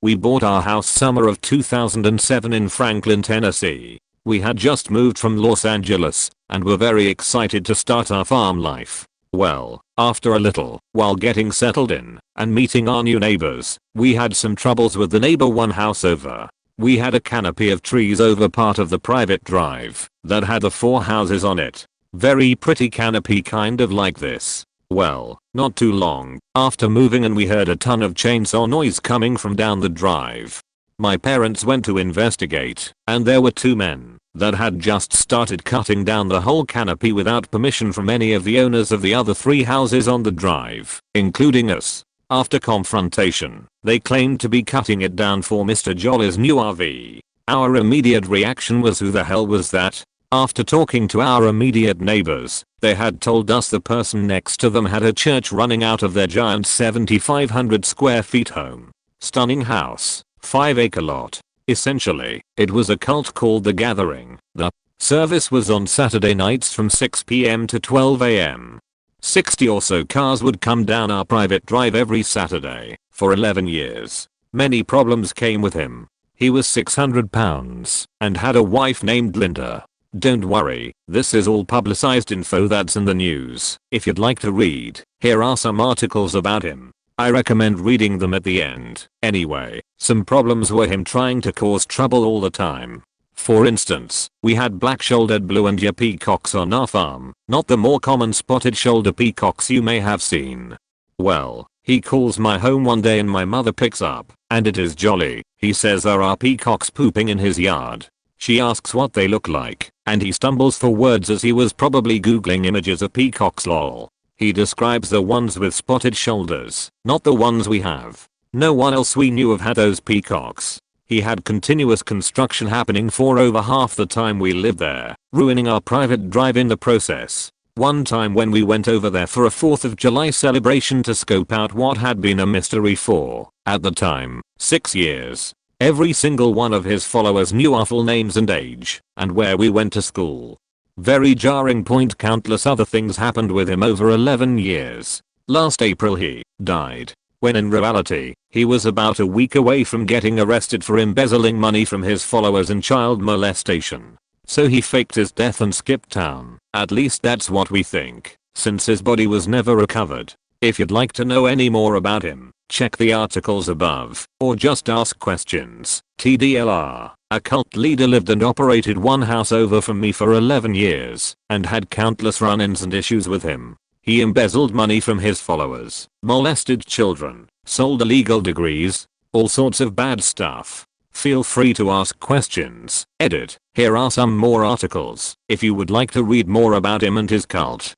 We bought our house summer of 2007 in Franklin, Tennessee. We had just moved from Los Angeles and were very excited to start our farm life. Well, after a little while getting settled in and meeting our new neighbors, we had some troubles with the neighbor one house over. We had a canopy of trees over part of the private drive that had the 4 houses on it. Very pretty canopy, kind of like this. Well, not too long after moving in, we heard a ton of chainsaw noise coming from down the drive. My parents went to investigate, and there were 2 men that had just started cutting down the whole canopy without permission from any of the owners of the other 3 houses on the drive, including us. After confrontation, they claimed to be cutting it down for Mr. Jolly's new RV. Our immediate reaction was, who the hell was that? After talking to our immediate neighbors, they had told us the person next to them had a church running out of their giant 7,500 square feet home. Stunning house. 5-acre lot. Essentially, it was a cult called The Gathering. The service was on Saturday nights from 6 p.m. to 12 a.m. 60 or so cars would come down our private drive every Saturday for 11 years. Many problems came with him. He was 600 pounds and had a wife named Linda. Don't worry, this is all publicized info that's in the news. If you'd like to read, here are some articles about him. I recommend reading them at the end. Anyway, some problems were him trying to cause trouble all the time. For instance, we had black-shouldered blue and yellow peacocks on our farm, not the more common spotted shoulder peacocks you may have seen. Well, he calls my home one day and my mother picks up, and it is Jolly. He says there are peacocks pooping in his yard. She asks what they look like, and he stumbles for words as he was probably googling images of peacocks. Lol. He describes the ones with spotted shoulders, not the ones we have. No one else we knew of had those peacocks. He had continuous construction happening for over half the time we lived there, ruining our private drive in the process. One time when we went over there for a 4th of July celebration to scope out what had been a mystery for, at the time, 6 years. Every single one of his followers knew our full names and age, and where we went to school. Very jarring point. Countless other things happened with him over 11 years. Last April he died, when in reality, he was about a week away from getting arrested for embezzling money from his followers and child molestation. So he faked his death and skipped town. At least that's what we think, since his body was never recovered. If you'd like to know any more about him, check the articles above, or just ask questions. TDLR, a cult leader lived and operated one house over from me for 11 years, and had countless run-ins and issues with him. He embezzled money from his followers, molested children, sold illegal degrees, all sorts of bad stuff. Feel free to ask questions. Edit. Here are some more articles, if you would like to read more about him and his cult.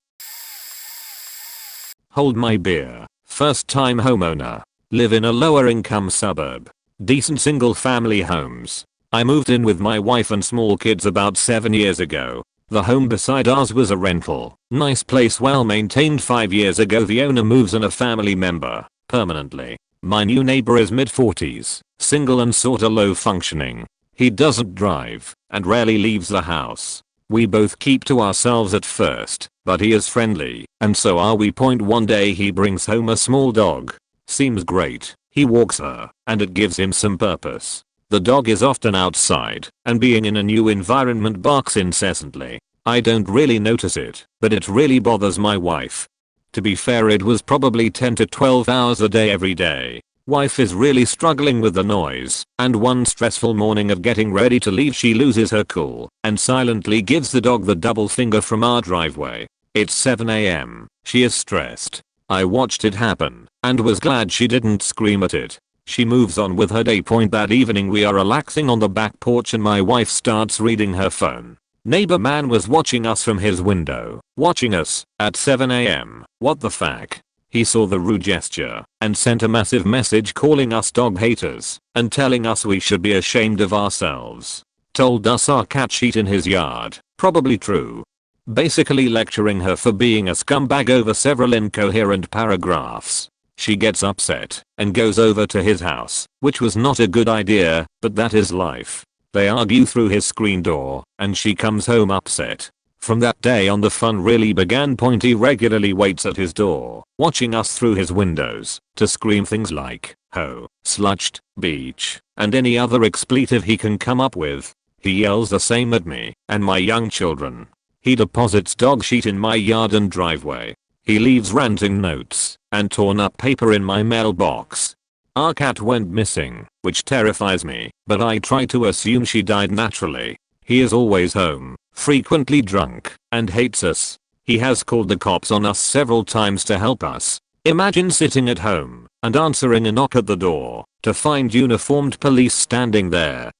Hold my beer. First time homeowner. Live in a lower income suburb. Decent single family homes. I moved in with my wife and small kids about 7 years ago. The home beside ours was a rental. Nice place, well maintained. 5 years ago the owner moves in a family member, permanently. My new neighbor is mid-40s, single and sorta low functioning. He doesn't drive, and rarely leaves the house. We both keep to ourselves at first, but he is friendly, and so are we. One day he brings home a small dog. Seems great. He walks her, and it gives him some purpose. The dog is often outside, and being in a new environment barks incessantly. I don't really notice it, but it really bothers my wife. To be fair, it was probably 10 to 12 hours a day every day. Wife is really struggling with the noise, and one stressful morning of getting ready to leave she loses her cool, and silently gives the dog the double finger from our driveway. It's 7 AM. She is stressed. I watched it happen, and was glad she didn't scream at it. She moves on with her day. That evening we are relaxing on the back porch and my wife starts reading her phone. Neighbor man was watching us from his window. Watching us, at 7 AM. What the fuck? He saw the rude gesture, and sent a massive message calling us dog haters, and telling us we should be ashamed of ourselves. Told us our cat shit in his yard. Probably true. Basically lecturing her for being a scumbag over several incoherent paragraphs. She gets upset, and goes over to his house, which was not a good idea, but that is life. They argue through his screen door, and she comes home upset. From that day on the fun really began. He regularly waits at his door, watching us through his windows, to scream things like, ho, slutched, beach, and any other expletive he can come up with. He yells the same at me, and my young children. He deposits dog shit in my yard and driveway. He leaves ranting notes, and torn up paper in my mailbox. Our cat went missing, which terrifies me, but I try to assume she died naturally. He is always home, frequently drunk, and hates us. He has called the cops on us several times to help us. Imagine sitting at home, and answering a knock at the door, to find uniformed police standing there.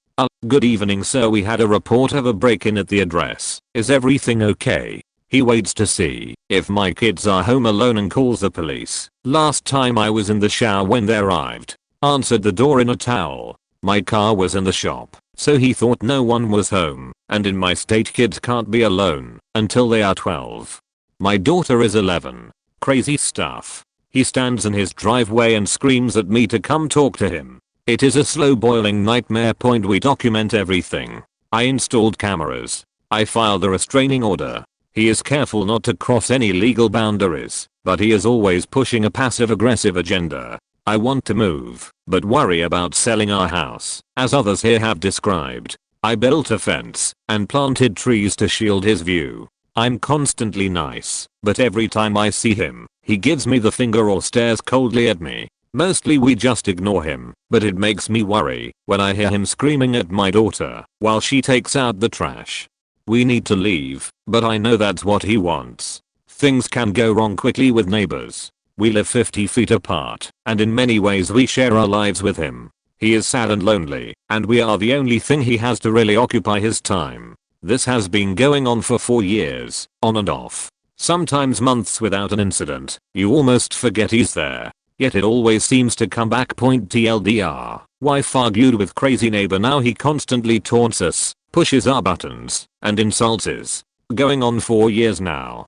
Good evening sir, we had a report of a break-in at the address. Is everything okay? He waits to see if my kids are home alone and calls the police. Last time I was in the shower when they arrived. Answered the door in a towel. My car was in the shop, so he thought no one was home, and in my state kids can't be alone until they are 12. My daughter is 11. Crazy stuff. He stands in his driveway and screams at me to come talk to him. It is a slow boiling nightmare. We document everything. I installed cameras. I filed a restraining order. He is careful not to cross any legal boundaries, but he is always pushing a passive-aggressive agenda. I want to move, but worry about selling our house, as others here have described. I built a fence and planted trees to shield his view. I'm constantly nice, but every time I see him, he gives me the finger or stares coldly at me. Mostly we just ignore him, but it makes me worry when I hear him screaming at my daughter while she takes out the trash. We need to leave, but I know that's what he wants. Things can go wrong quickly with neighbors. We live 50 feet apart, and in many ways we share our lives with him. He is sad and lonely, and we are the only thing he has to really occupy his time. This has been going on for 4 years, on and off. Sometimes months without an incident. You almost forget he's there. Yet it always seems to come back. TLDR. Wife argued with crazy neighbor. Now he constantly taunts us, pushes our buttons, and insults us. Going on 4 years now.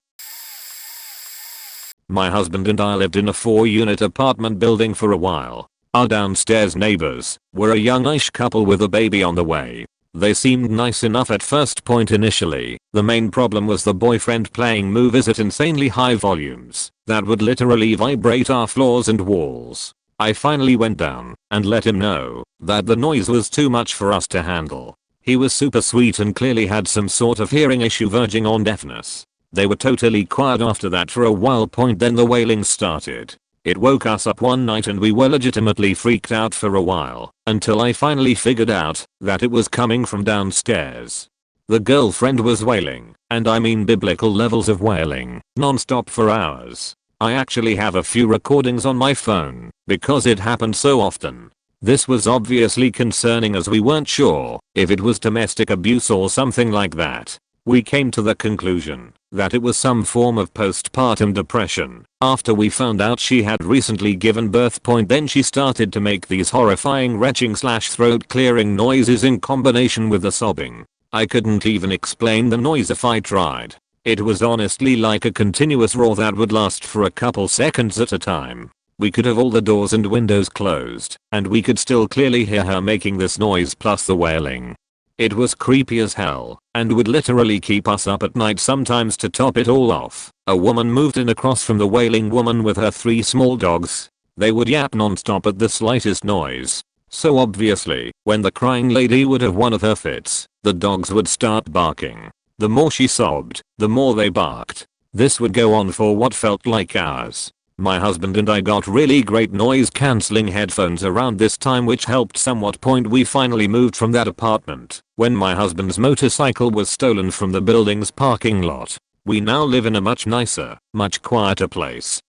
My husband and I lived in a 4-unit apartment building for a while. Our downstairs neighbors were a youngish couple with a baby on the way. They seemed nice enough at first point initially. The main problem was the boyfriend playing movies at insanely high volumes that would literally vibrate our floors and walls. I finally went down and let him know that the noise was too much for us to handle. He was super sweet and clearly had some sort of hearing issue verging on deafness. They were totally quiet after that for a while. Then the wailing started. It woke us up one night and we were legitimately freaked out for a while until I finally figured out that it was coming from downstairs. The girlfriend was wailing, and I mean biblical levels of wailing, non-stop for hours. I actually have a few recordings on my phone because it happened so often. This was obviously concerning as we weren't sure if it was domestic abuse or something like that. We came to the conclusion that it was some form of postpartum depression after we found out she had recently given birth. Then she started to make these horrifying retching/throat clearing noises in combination with the sobbing. I couldn't even explain the noise if I tried. It was honestly like a continuous roar that would last for a couple seconds at a time. We could have all the doors and windows closed and we could still clearly hear her making this noise plus the wailing. It was creepy as hell and would literally keep us up at night. Sometimes to top it all off, a woman moved in across from the wailing woman with her 3 small dogs. They would yap non-stop at the slightest noise. So obviously, when the crying lady would have one of her fits, the dogs would start barking. The more she sobbed, the more they barked. This would go on for what felt like hours. My husband and I got really great noise cancelling headphones around this time, which helped somewhat. We finally moved from that apartment when my husband's motorcycle was stolen from the building's parking lot. We now live in a much nicer, much quieter place.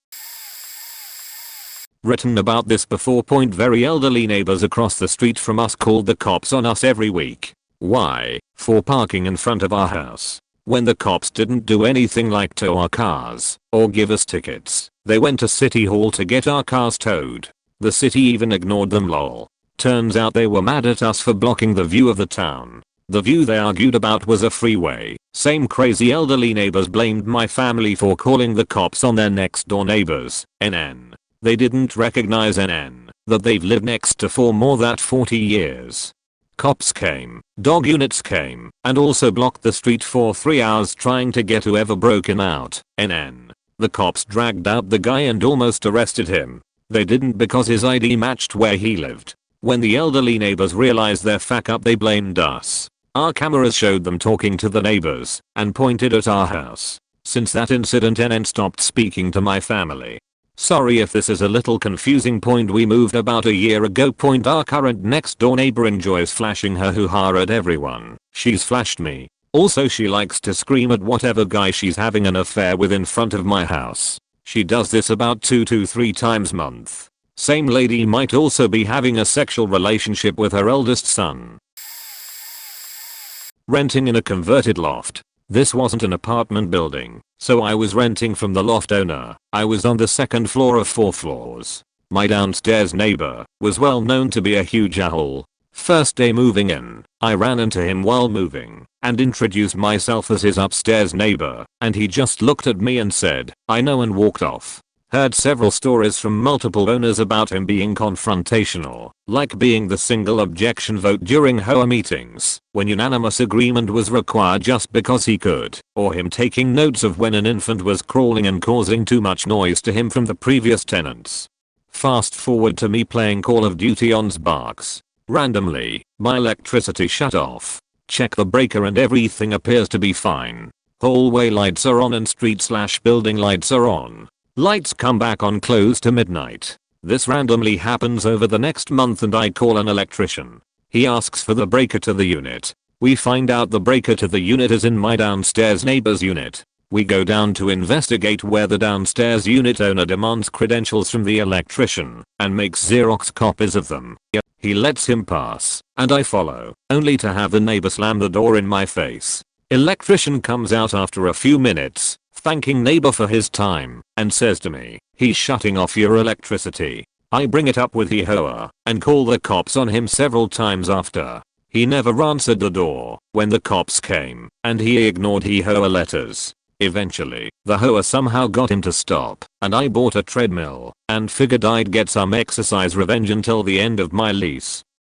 Written about this before. Very elderly neighbors across the street from us called the cops on us every week. Why? For parking in front of our house. When the cops didn't do anything like tow our cars or give us tickets, they went to City Hall to get our cars towed. The city even ignored them. Lol. Turns out they were mad at us for blocking the view of the town. The view they argued about was a freeway. Same crazy elderly neighbors blamed my family for calling the cops on their next door neighbors. NN. They didn't recognize NN, that they've lived next to for more than 40 years. Cops came, dog units came, and also blocked the street for 3 hours trying to get whoever broke in out. NN. The cops dragged out the guy and almost arrested him. They didn't because his ID matched where he lived. When the elderly neighbors realized their fuck up, they blamed us. Our cameras showed them talking to the neighbors and pointed at our house. Since that incident, NN stopped speaking to my family. Sorry if this is a little confusing. We moved about a year ago. Our current next door neighbor enjoys flashing her hoo-ha at everyone. She's flashed me. Also, she likes to scream at whatever guy she's having an affair with in front of my house. She does this about 2 to 3 times a month. Same lady might also be having a sexual relationship with her eldest son. Renting in a converted loft. This wasn't an apartment building, so I was renting from the loft owner. I was on the 2nd floor of 4 floors. My downstairs neighbor was well known to be a huge a-hole. First day moving in, I ran into him while moving and introduced myself as his upstairs neighbor, and he just looked at me and said, "I know," and walked off. Heard several stories from multiple owners about him being confrontational, like being the single objection vote during HOA meetings when unanimous agreement was required just because he could, or him taking notes of when an infant was crawling and causing too much noise to him from the previous tenants. Fast forward to me playing Call of Duty on Xbox. Randomly, my electricity shut off. Check the breaker and everything appears to be fine. Hallway lights are on and street/building lights are on. Lights come back on close to midnight. This randomly happens over the next month and I call an electrician. He asks for the breaker to the unit. We find out the breaker to the unit is in my downstairs neighbor's unit. We go down to investigate, where the downstairs unit owner demands credentials from the electrician and makes Xerox copies of them. He lets him pass and I follow, only to have the neighbor slam the door in my face. Electrician comes out after a few minutes, thanking neighbor for his time, and says to me, "He's shutting off your electricity." I bring it up with HOA and call the cops on him several times after. He never answered the door when the cops came, and he ignored HOA letters. Eventually, the hoa somehow got him to stop, and I bought a treadmill, and figured I'd get some exercise revenge until the end of my lease.